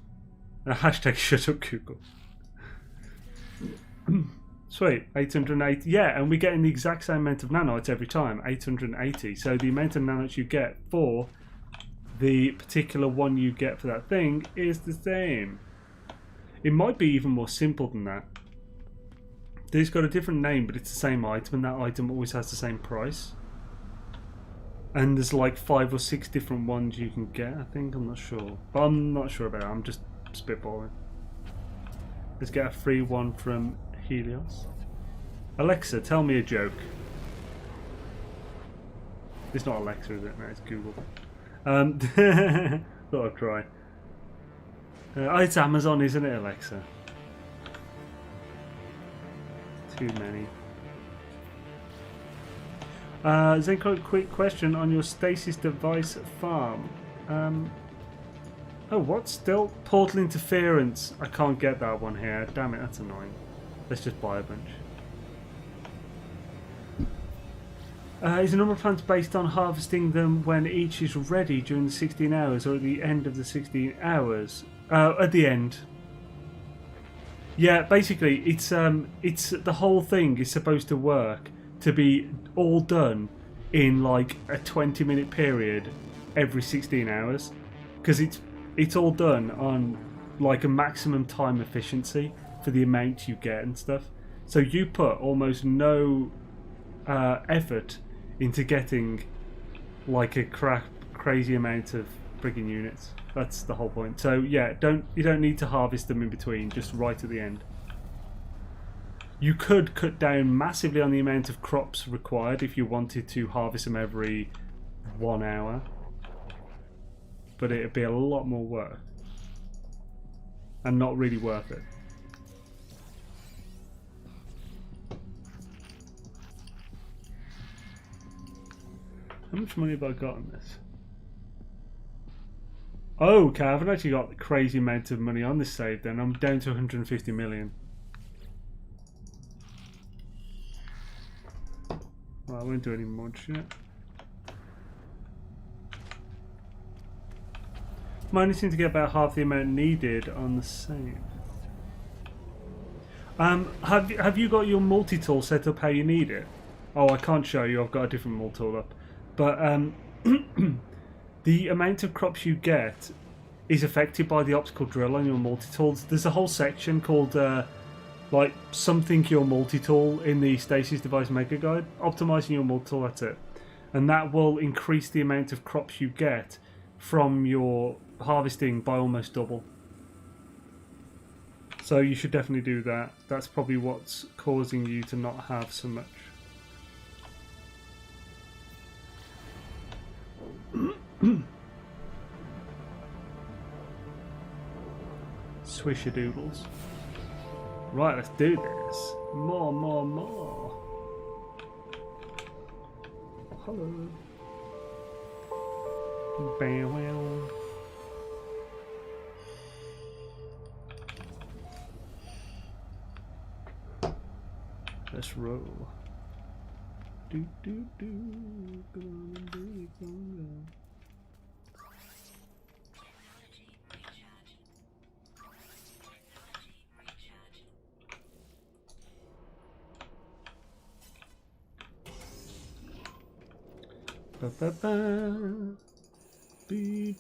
Hashtag shut up, Google. Sweet, 880. Yeah, and we're getting the exact same amount of nanites every time, 880. So the amount of nanites you get for the particular one you get for that thing is the same. It might be even more simple than that. They've got a different name, but it's the same item, and that item always has the same price. And there's like 5 or 6 different ones you can get, I think. I'm not sure. But I'm not sure about it. I'm just spitballing. Let's get a free one from Helios. Alexa, tell me a joke. It's not Alexa, is it? No, it's Google. Thought I'd try. It's Amazon, isn't it, Alexa? Too many. Xaine, quick question on your stasis device farm. Oh, what? Still? Portal interference. I can't get that one here. Damn it, that's annoying. Let's just buy a bunch. Is the number of plants based on harvesting them when each is ready during the 16 hours or at the end of the 16 hours? At the end. Yeah, basically, it's the whole thing is supposed to work to be all done in like a 20-minute period every 16 hours, because it's all done on like a maximum time efficiency for the amount you get and stuff. So you put almost no effort into getting like a crazy amount of frigging units. That's the whole point. So yeah, you don't need to harvest them in between, just right at the end. You could cut down massively on the amount of crops required if you wanted to harvest them every 1 hour, but it'd be a lot more work and not really worth it. How much money have I got on this? Oh, okay, I haven't actually got the crazy amount of money on this save then. I'm down to 150 million. Well, I won't do any much yet. I only seem to get about half the amount needed on the save. Have you got your multi-tool set up how you need it? Oh, I can't show you, I've got a different multi-tool up. But the amount of crops you get is affected by the optical drill on your multi-tools. There's a whole section called like something your multi-tool in the Stasis Device Mega Guide. Optimizing your multi-tool, that's it. And that will increase the amount of crops you get from your harvesting by almost double. So you should definitely do that. That's probably what's causing you to not have so much. Swishadoodles. Right, let's do this. More. Hello. Bow. Let's roll. Do. Ba-ba-ba. Be.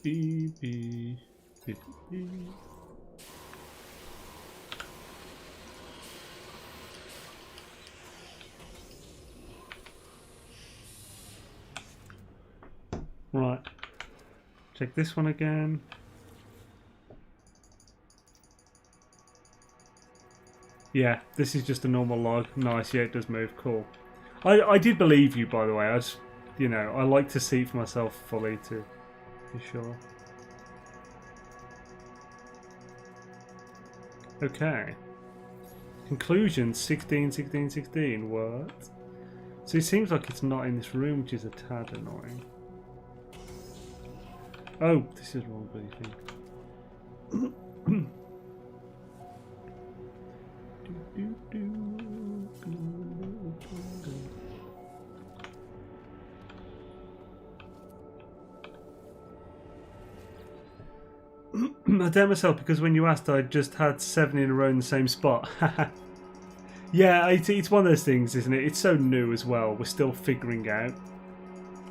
Right. Check this one again. Yeah, this is just a normal log. Nice, yeah, it does move. Cool. I did believe you, by the way. I like to see it for myself fully to be sure. Okay. Conclusion 16. What? So it seems like it's not in this room, which is a tad annoying. Oh, this is wrong bloody thing. I dare myself because when you asked, I just had 7 in a row in the same spot. Yeah, it's one of those things, isn't it? It's so new as well. We're still figuring out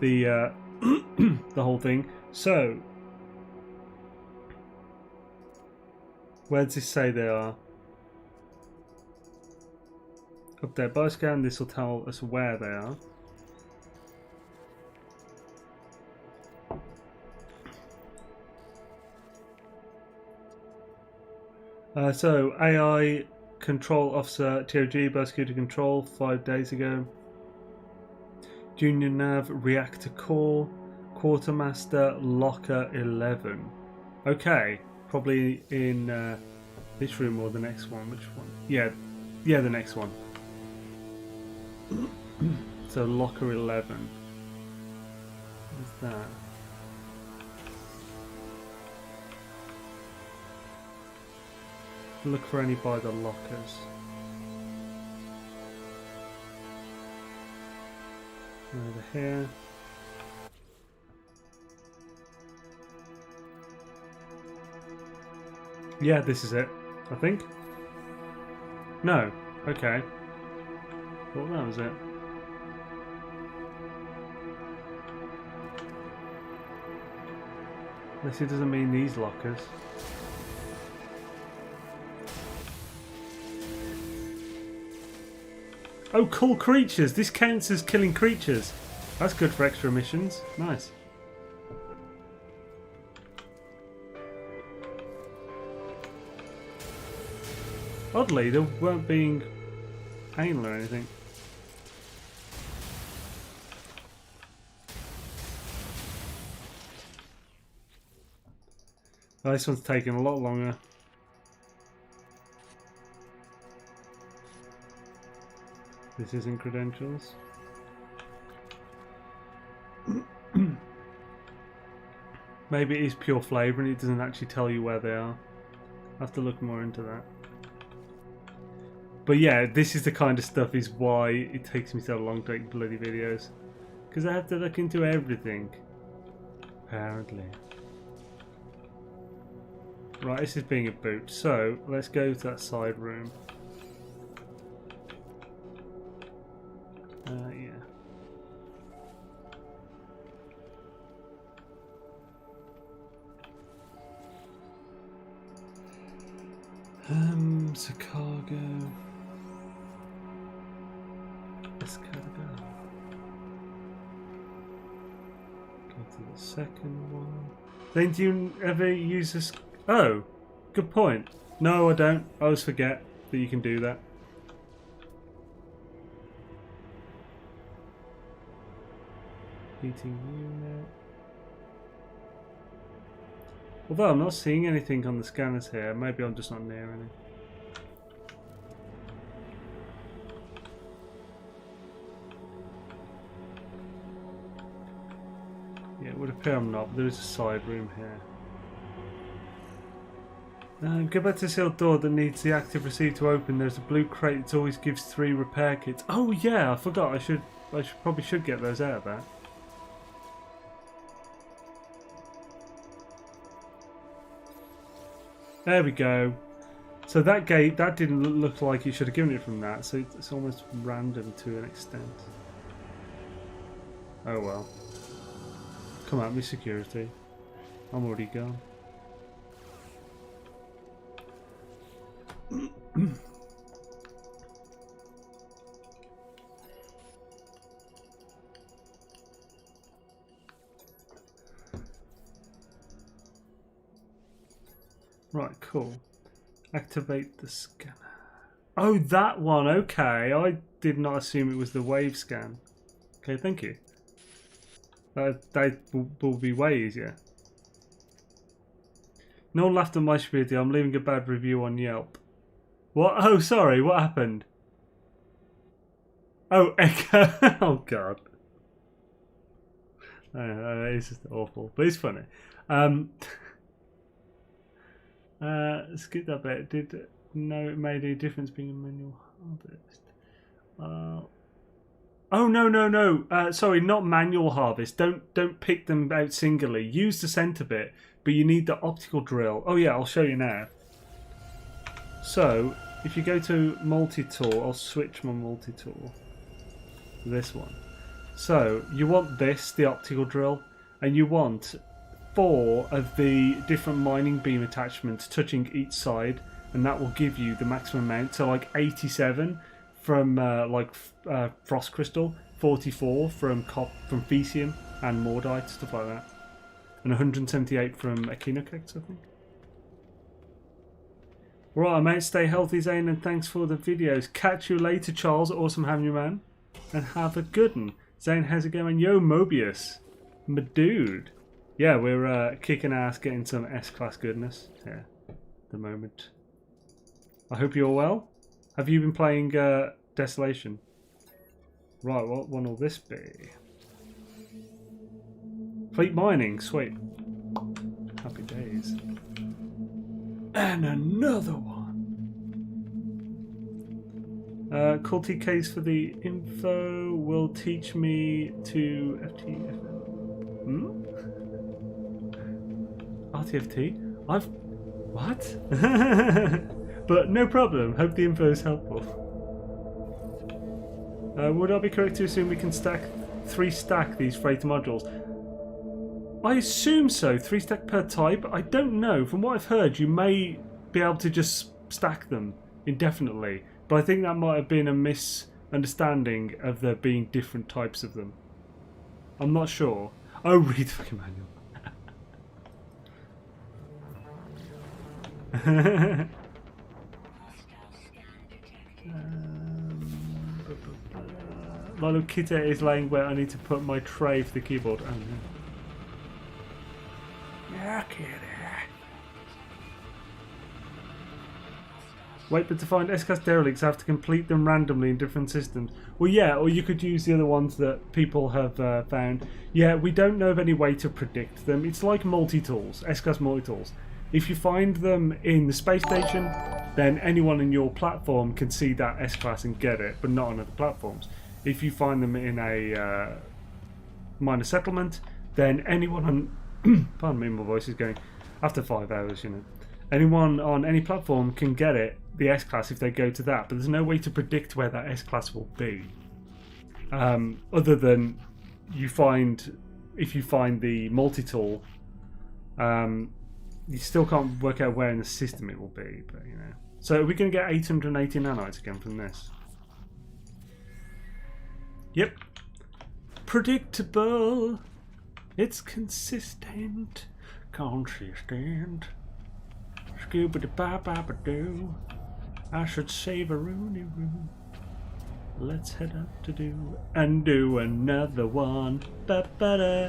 the the whole thing. So, where does this say they are? Up there, bioscan. This will tell us where they are. So, AI Control Officer TOG, Biosecurity Control, 5 days ago. Junior Nav, Reactor Core, Quartermaster, Locker 11. Okay, probably in this room or the next one. Which one? Yeah, the next one. So, Locker 11. What's that? Look for any by the lockers. Over here. Yeah, this is it, I think. No. Okay. Well, that was it. Unless it doesn't mean these lockers. Oh, cool creatures! This counts as killing creatures. That's good for extra missions. Nice. Oddly, they weren't being anal or anything. Oh, this one's taking a lot longer. This isn't credentials. Maybe it is pure flavour and it doesn't actually tell you where they are. I'll have to look more into that. But yeah, this is the kind of stuff is why it takes me so long to make bloody videos. Because I have to look into everything. Apparently. Right, this is being a boot. So, let's go to that side room. Yeah. So cargo. Let's go. Go to the second one. Then do you ever use this? Oh, good point. No, I don't. I always forget that you can do that. Heating unit. Although I'm not seeing anything on the scanners here. Maybe I'm just not near any. Yeah, it would appear I'm not, but there is a side room here. Go back to the sealed door that needs the active receiver to open. There's a blue crate that always gives 3 repair kits. Oh yeah, I forgot. I probably should get those out of that. There we go. So that gate, that didn't look like you should have given it from that. So it's almost random to an extent. Oh well. Come at me, security. I'm already gone. Right, cool. Activate the scanner. Oh, that one. Okay, I did not assume it was the wave scan. Okay, thank you. That will be way easier. No one laughed at my stupidity. I'm leaving a bad review on Yelp. What? Oh, sorry. What happened? Oh, Echo. Oh, God. It's just awful, but it's funny. Skip that bit. Did know it made a difference being a manual harvest? Oh no. Sorry, not manual harvest. Don't pick them out singly. Use the center bit, but you need the optical drill. Oh yeah, I'll show you now. So if you go to multi-tool, I'll switch my multi-tool. This one. So you want this, the optical drill, and you want 4 of the different mining beam attachments touching each side, and that will give you the maximum amount. So like 87 from frost crystal, 44 from Fecium and Mordite, stuff like that, and 178 from Echinocax, I think. Right, mate, stay healthy, Xaine, and thanks for the videos. Catch you later, Charles. Awesome having you, man, and have a good one. Xaine, how's it going? Yo, Mobius, my dude. Yeah, we're kicking ass, getting some S-class goodness here at the moment. I hope you're well. Have you been playing Desolation? Right, what one will this be? Fleet mining, sweet. Happy days. And another one. Call TKs for the info will teach me to FTFM. RTFT? What? But no problem. Hope the info is helpful. Would I be correct to assume we can stack 3 stack these freighter modules? I assume so. 3 stack per type. I don't know. From what I've heard, you may be able to just stack them indefinitely. But I think that might have been a misunderstanding of there being different types of them. I'm not sure. Oh, read the fucking manual. Lilo Kitty is laying where I need to put my tray for the keyboard. Oh no. Yeah, Kitty. Wait, but to find S-Class derelicts, I have to complete them randomly in different systems. Well, yeah, or you could use the other ones that people have found. Yeah, we don't know of any way to predict them. It's like multitools, S-Class multitools. If you find them in the space station, then anyone in your platform can see that S-Class and get it, but not on other platforms. If you find them in a minor settlement, then anyone on... pardon me, my voice is going... After 5 hours, you know. Anyone on any platform can get it, the S-Class, if they go to that, but there's no way to predict where that S-Class will be. Other than you find... If you find the multi-tool... you still can't work out where in the system it will be, but you know. So are we going to get 880 nanites again from this? Yep. Predictable. It's consistent. Consistent. Scooby-Doo. I should save a Rooney Roo. Let's head up to do another one. Ba-ba-da.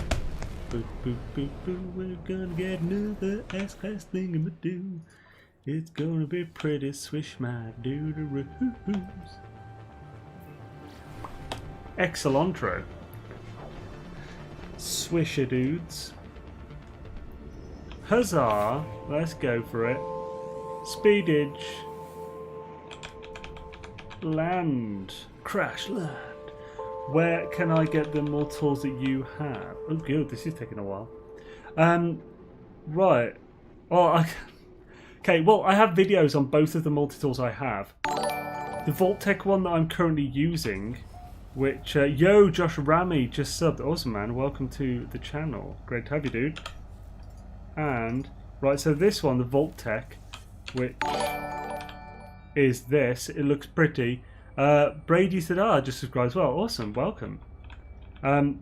Boop, boop, boop, boop. We're gonna get another S-Class thing-a-ma-do. It's gonna be pretty swish my doo-doo-roos. Excellentro. Swisher dudes. Huzzah! Let's go for it. Speedage. Land. Crash land. Where can I get the more tools that you have? Oh, good. This is taking a while. Right. Well, okay. Well, I have videos on both of the multi-tools I have. The Vault-Tec one that I'm currently using, which yo, Josh Rami just subbed. Awesome, man. Welcome to the channel. Great to have you, dude. And right, so this one, the Vault-Tec, which is this. It looks pretty. Brady said, just subscribed as well. Awesome, welcome.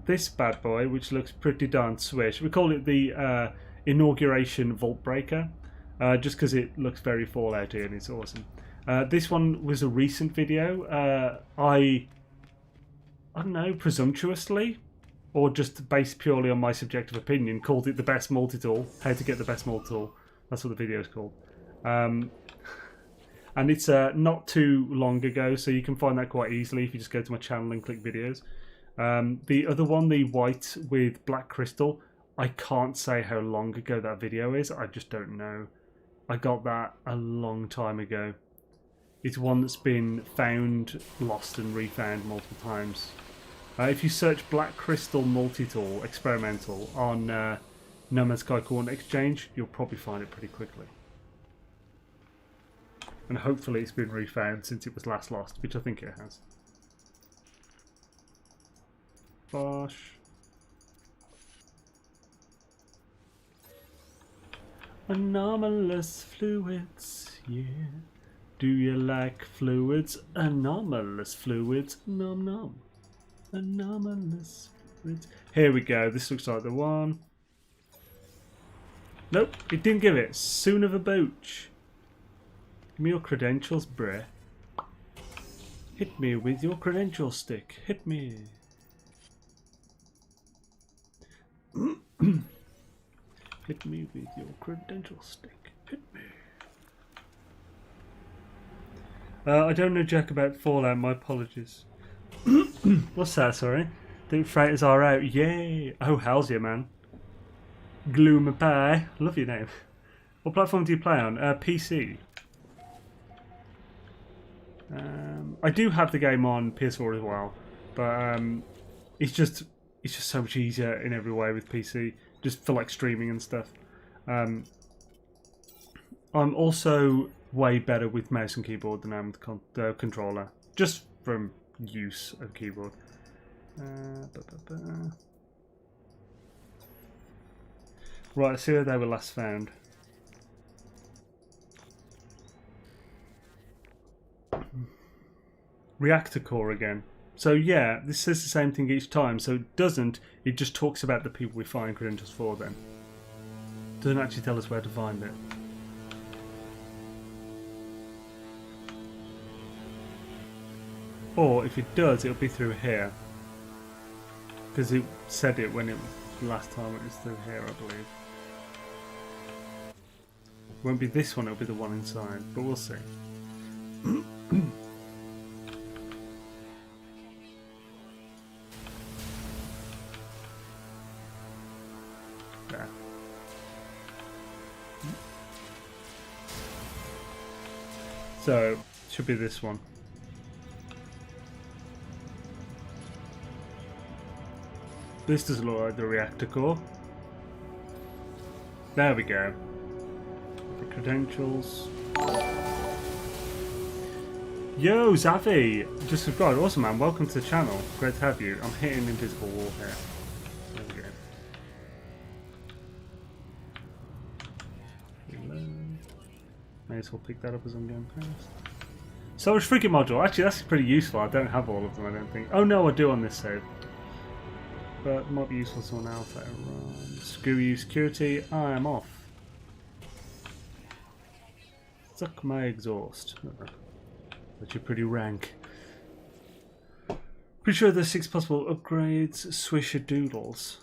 This bad boy, which looks pretty darn swish. We call it the Inauguration Vault Breaker, just because it looks very Fallouty and it's awesome. This one was a recent video. I don't know, presumptuously, or just based purely on my subjective opinion, called it the best multi-tool. How to get the best multi-tool. That's what the video is called. And it's not too long ago, so you can find that quite easily if you just go to my channel and click videos. The other one, the white with black crystal, I can't say how long ago that video is. I just don't know. I got that a long time ago. It's one that's been found, lost and refound multiple times. If you search Black Crystal Multi-Tool Experimental on No Man's Sky Coordinate Exchange, you'll probably find it pretty quickly. And hopefully it's been refound since it was last lost, which I think it has. Bosh. Anomalous fluids, yeah. Do you like fluids? Anomalous fluids, nom nom. Anomalous fluids. Here we go, this looks like the one. Nope, it didn't give it. Soon of a booch. Give me your credentials, bruh. Hit me with your credential stick. Hit me. Hit me with your credential stick. Hit me. I don't know jack about Fallout, my apologies. What's that, sorry? The freighters are out. Yay! Oh, hell's yeah, man. Gloom Pie. Love your name. What platform do you play on? PC. I do have the game on PS4 as well, but it's just so much easier in every way with PC, just for like streaming and stuff. I'm also way better with mouse and keyboard than I am with controller. Just from use of keyboard. Right, let's see where they were last found. Reactor core again. So yeah, this says the same thing each time. So it doesn't. It just talks about the people we find credentials for. Then doesn't actually tell us where to find it. Or if it does, it'll be through here. Because it said it when it was last time it was through here, I believe. It won't be this one, it'll be the one inside, but we'll see. There. So, should be this one. This doesn't look like the reactor core. There we go. The credentials. Yo, Zavi! Just subscribed. Awesome, man. Welcome to the channel. Great to have you. I'm hitting invisible wall here. There we go. Reload. May as well pick that up as I'm going past. Storage frigate module. Actually, that's pretty useful. I don't have all of them, I don't think. Oh no, I do on this save. But it might be useful to someone else later on. Screw you, security. I am off. Suck my exhaust. But you're pretty rank. Pretty sure there's 6 possible upgrades. Swisher doodles.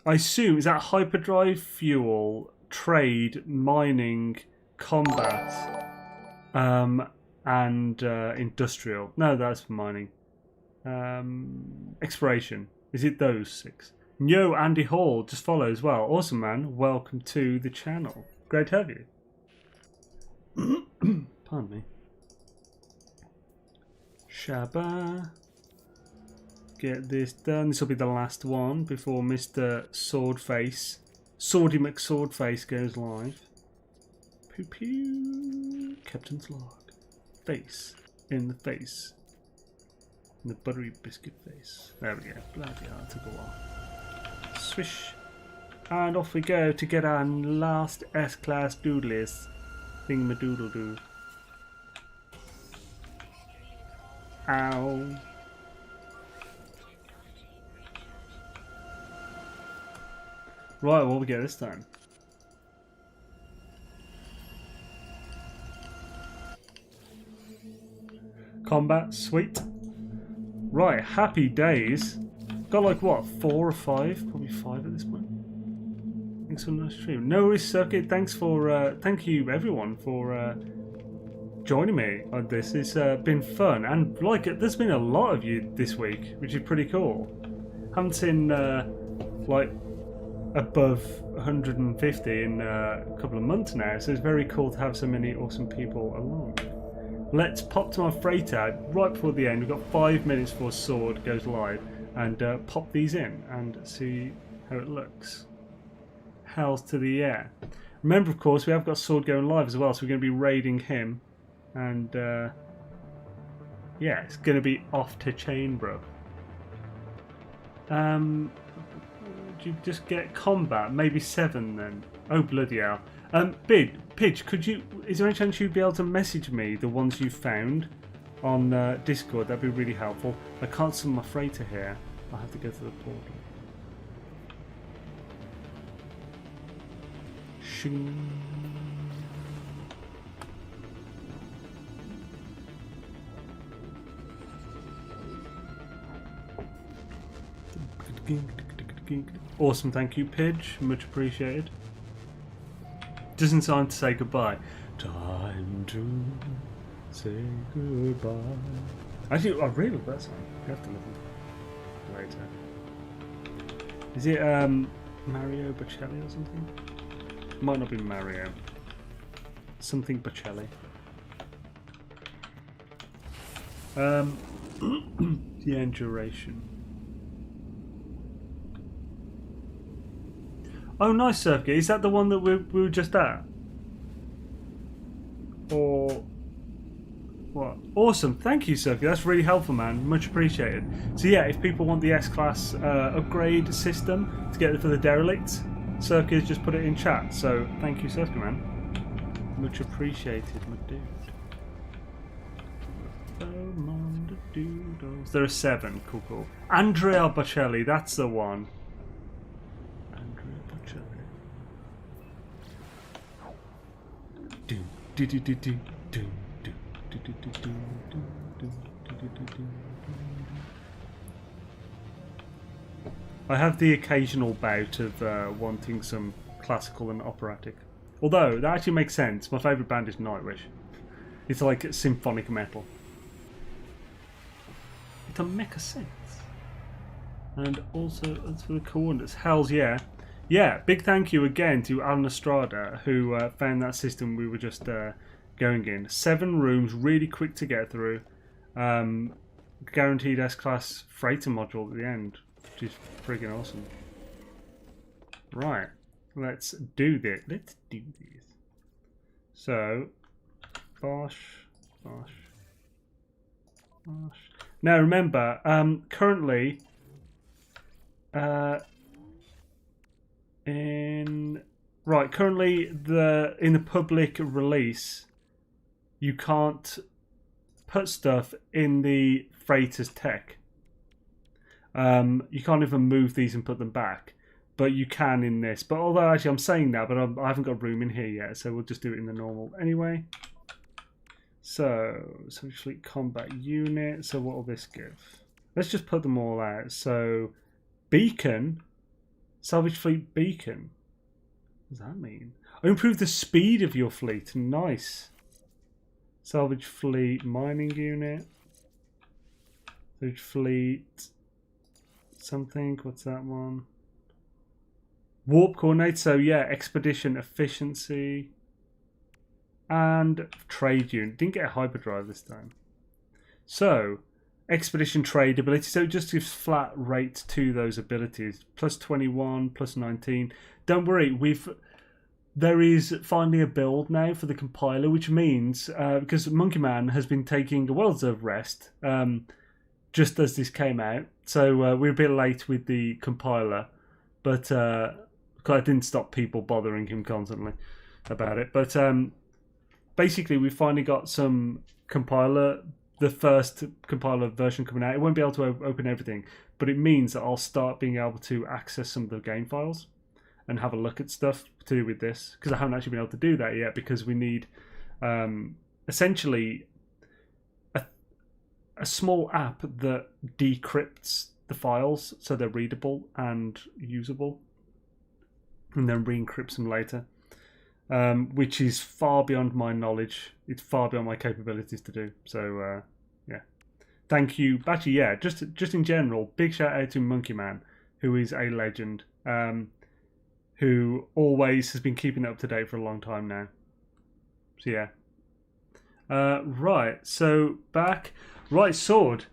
I assume, is that hyperdrive, fuel, trade, mining, combat, and industrial. No, that's for mining. Exploration. Is it those 6? Yo, Andy Hall just follow as well. Awesome, man. Welcome to the channel. Great to have you. Pardon me. Shabba. Get this done. This will be the last one before Mr. Swordface, Swordy McSwordface goes live. Pew pew. Captain's log. Face. In the face. The buttery biscuit face. There we go. Bloody hell, it took a while. Swish. And off we go to get our last S-class doodlies. Thingamadoodle-doo. Ow. Right, what we get this time? Combat, sweet. Right, happy days. Got like what, 4 or 5? Probably 5 at this point. Thanks for the stream. No worries, Circuit. Thanks for thank you everyone for joining me on this. It's been fun, and like there's been a lot of you this week, which is pretty cool. Haven't seen like above 150 in a couple of months now, so it's very cool to have so many awesome people along. Let's pop to my freighter right before the end. We've got 5 minutes before Sword goes live, and pop these in and see how it looks. Hells to the air. Remember, of course, we have got Sword going live as well, so we're going to be raiding him, and yeah, it's going to be off to chain, bro. Do you just get combat? Maybe 7 then. Oh bloody hell. Pidge, could you? Is there any chance you'd be able to message me the ones you found on Discord? That'd be really helpful. I can't summon my freighter here. I'll have to go to the portal. Shing. Awesome, thank you, Pidge. Much appreciated. Doesn't time to say goodbye. Time to say goodbye. Actually, I really love that song. You have to listen later. Is it Mario Bocelli or something? Might not be Mario. Something Bocelli. The end duration. Oh, nice, Surfgate. Is that the one that we were just at? Or what? Awesome. Thank you, Circuit. That's really helpful, man. Much appreciated. So yeah, if people want the S-Class upgrade system to get it for the Derelict, Circuit just put it in chat. So thank you, Circuit, man. Much appreciated, my dude. There are 7. Cool, cool. Andrea Bocelli, that's the one. Andrea Bocelli. Doom, do do do do, doom, doom, do do do do, doom, doom, do do do do. I have the occasional bout of wanting some classical and operatic. Although, that actually makes sense. My favourite band is Nightwish. It's like symphonic metal. It doesn't make a sense. And also, as for the coordinates, hells yeah. Yeah, big thank you again to Alan Estrada, who found that system we were just going in. 7 rooms, really quick to get through. Guaranteed S-Class freighter module at the end, which is friggin' awesome. Right, let's do this. Let's do this. So, bosh, bosh, bosh. Now remember, currently in the public release, you can't put stuff in the freighter's tech. You can't even move these and put them back, but you can in this. But although actually I'm saying that, but I haven't got room in here yet, so we'll just do it in the normal anyway. So, Salvage Fleet Combat Unit. So what will this give? Let's just put them all out. So, Beacon. Salvage Fleet Beacon. What does that mean? Oh, improve the speed of your fleet. Nice. Salvage Fleet Mining Unit. Salvage Fleet... something. What's that one? Warp Coordinate. So, yeah, Expedition Efficiency. And trade unit. Didn't get a hyperdrive this time. So, expedition trade ability. So it just gives flat rate to those abilities. Plus 21, plus 19. Don't worry, there is finally a build now for the compiler, which means because Monkey Man has been taking a well-deserved rest just as this came out. So we're a bit late with the compiler, but I didn't stop people bothering him constantly about it. But basically, we finally got some compiler, the first compiler version coming out. It won't be able to open everything, but it means that I'll start being able to access some of the game files and have a look at stuff to do with this, because I haven't actually been able to do that yet, because we need essentially a small app that decrypts the files so they're readable and usable, and then re-encrypts them later. Which is far beyond my knowledge. It's far beyond my capabilities to do. So, yeah. Thank you. Actually, yeah, just in general, big shout out to Monkey Man, who is a legend, who always has been keeping it up to date for a long time now. So, yeah. Right, so back. Right, Sword.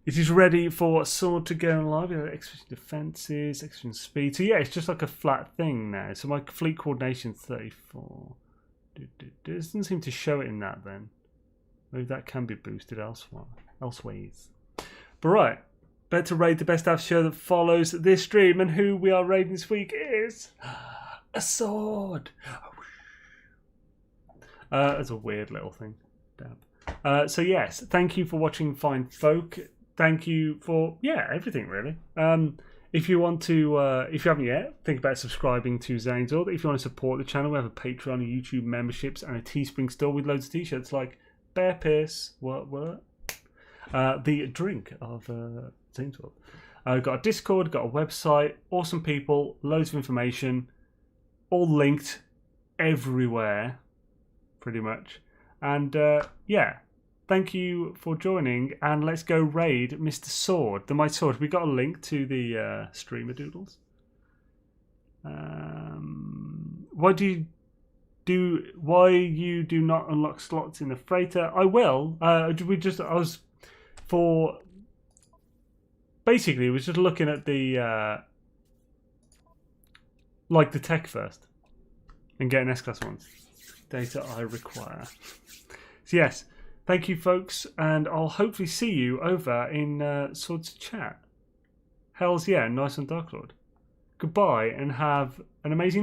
It is ready for Sword to go live. We have expedition defenses, expedition speed. So yeah, it's just like a flat thing now. So my fleet coordination 34. It doesn't seem to show it in that then. Maybe that can be boosted elseways. But right, better to raid the best app show that follows this stream, and who we are raiding this week is a Sword. That's a weird little thing. Dab. So yes, thank you for watching, fine folk. Thank you for everything really. If you want to, if you haven't yet, think about subscribing to Xaine's World. If you want to support the channel, we have a Patreon, a YouTube memberships, and a Teespring store with loads of t-shirts like Bear Pierce, the drink of Xaine's World. We've got a Discord, got a website, awesome people, loads of information, all linked everywhere, pretty much. And yeah. Thank you for joining, and let's go raid Mr. Sword, the Mighty Sword. We got a link to the streamer doodles. Why you do not unlock slots in the freighter? I will. Basically, was just looking at the like the tech first and getting S-Class ones. data I require. So yes, thank you folks, and I'll hopefully see you over in Swords Chat. Hells yeah, nice on Dark Lord. Goodbye and have an amazing night.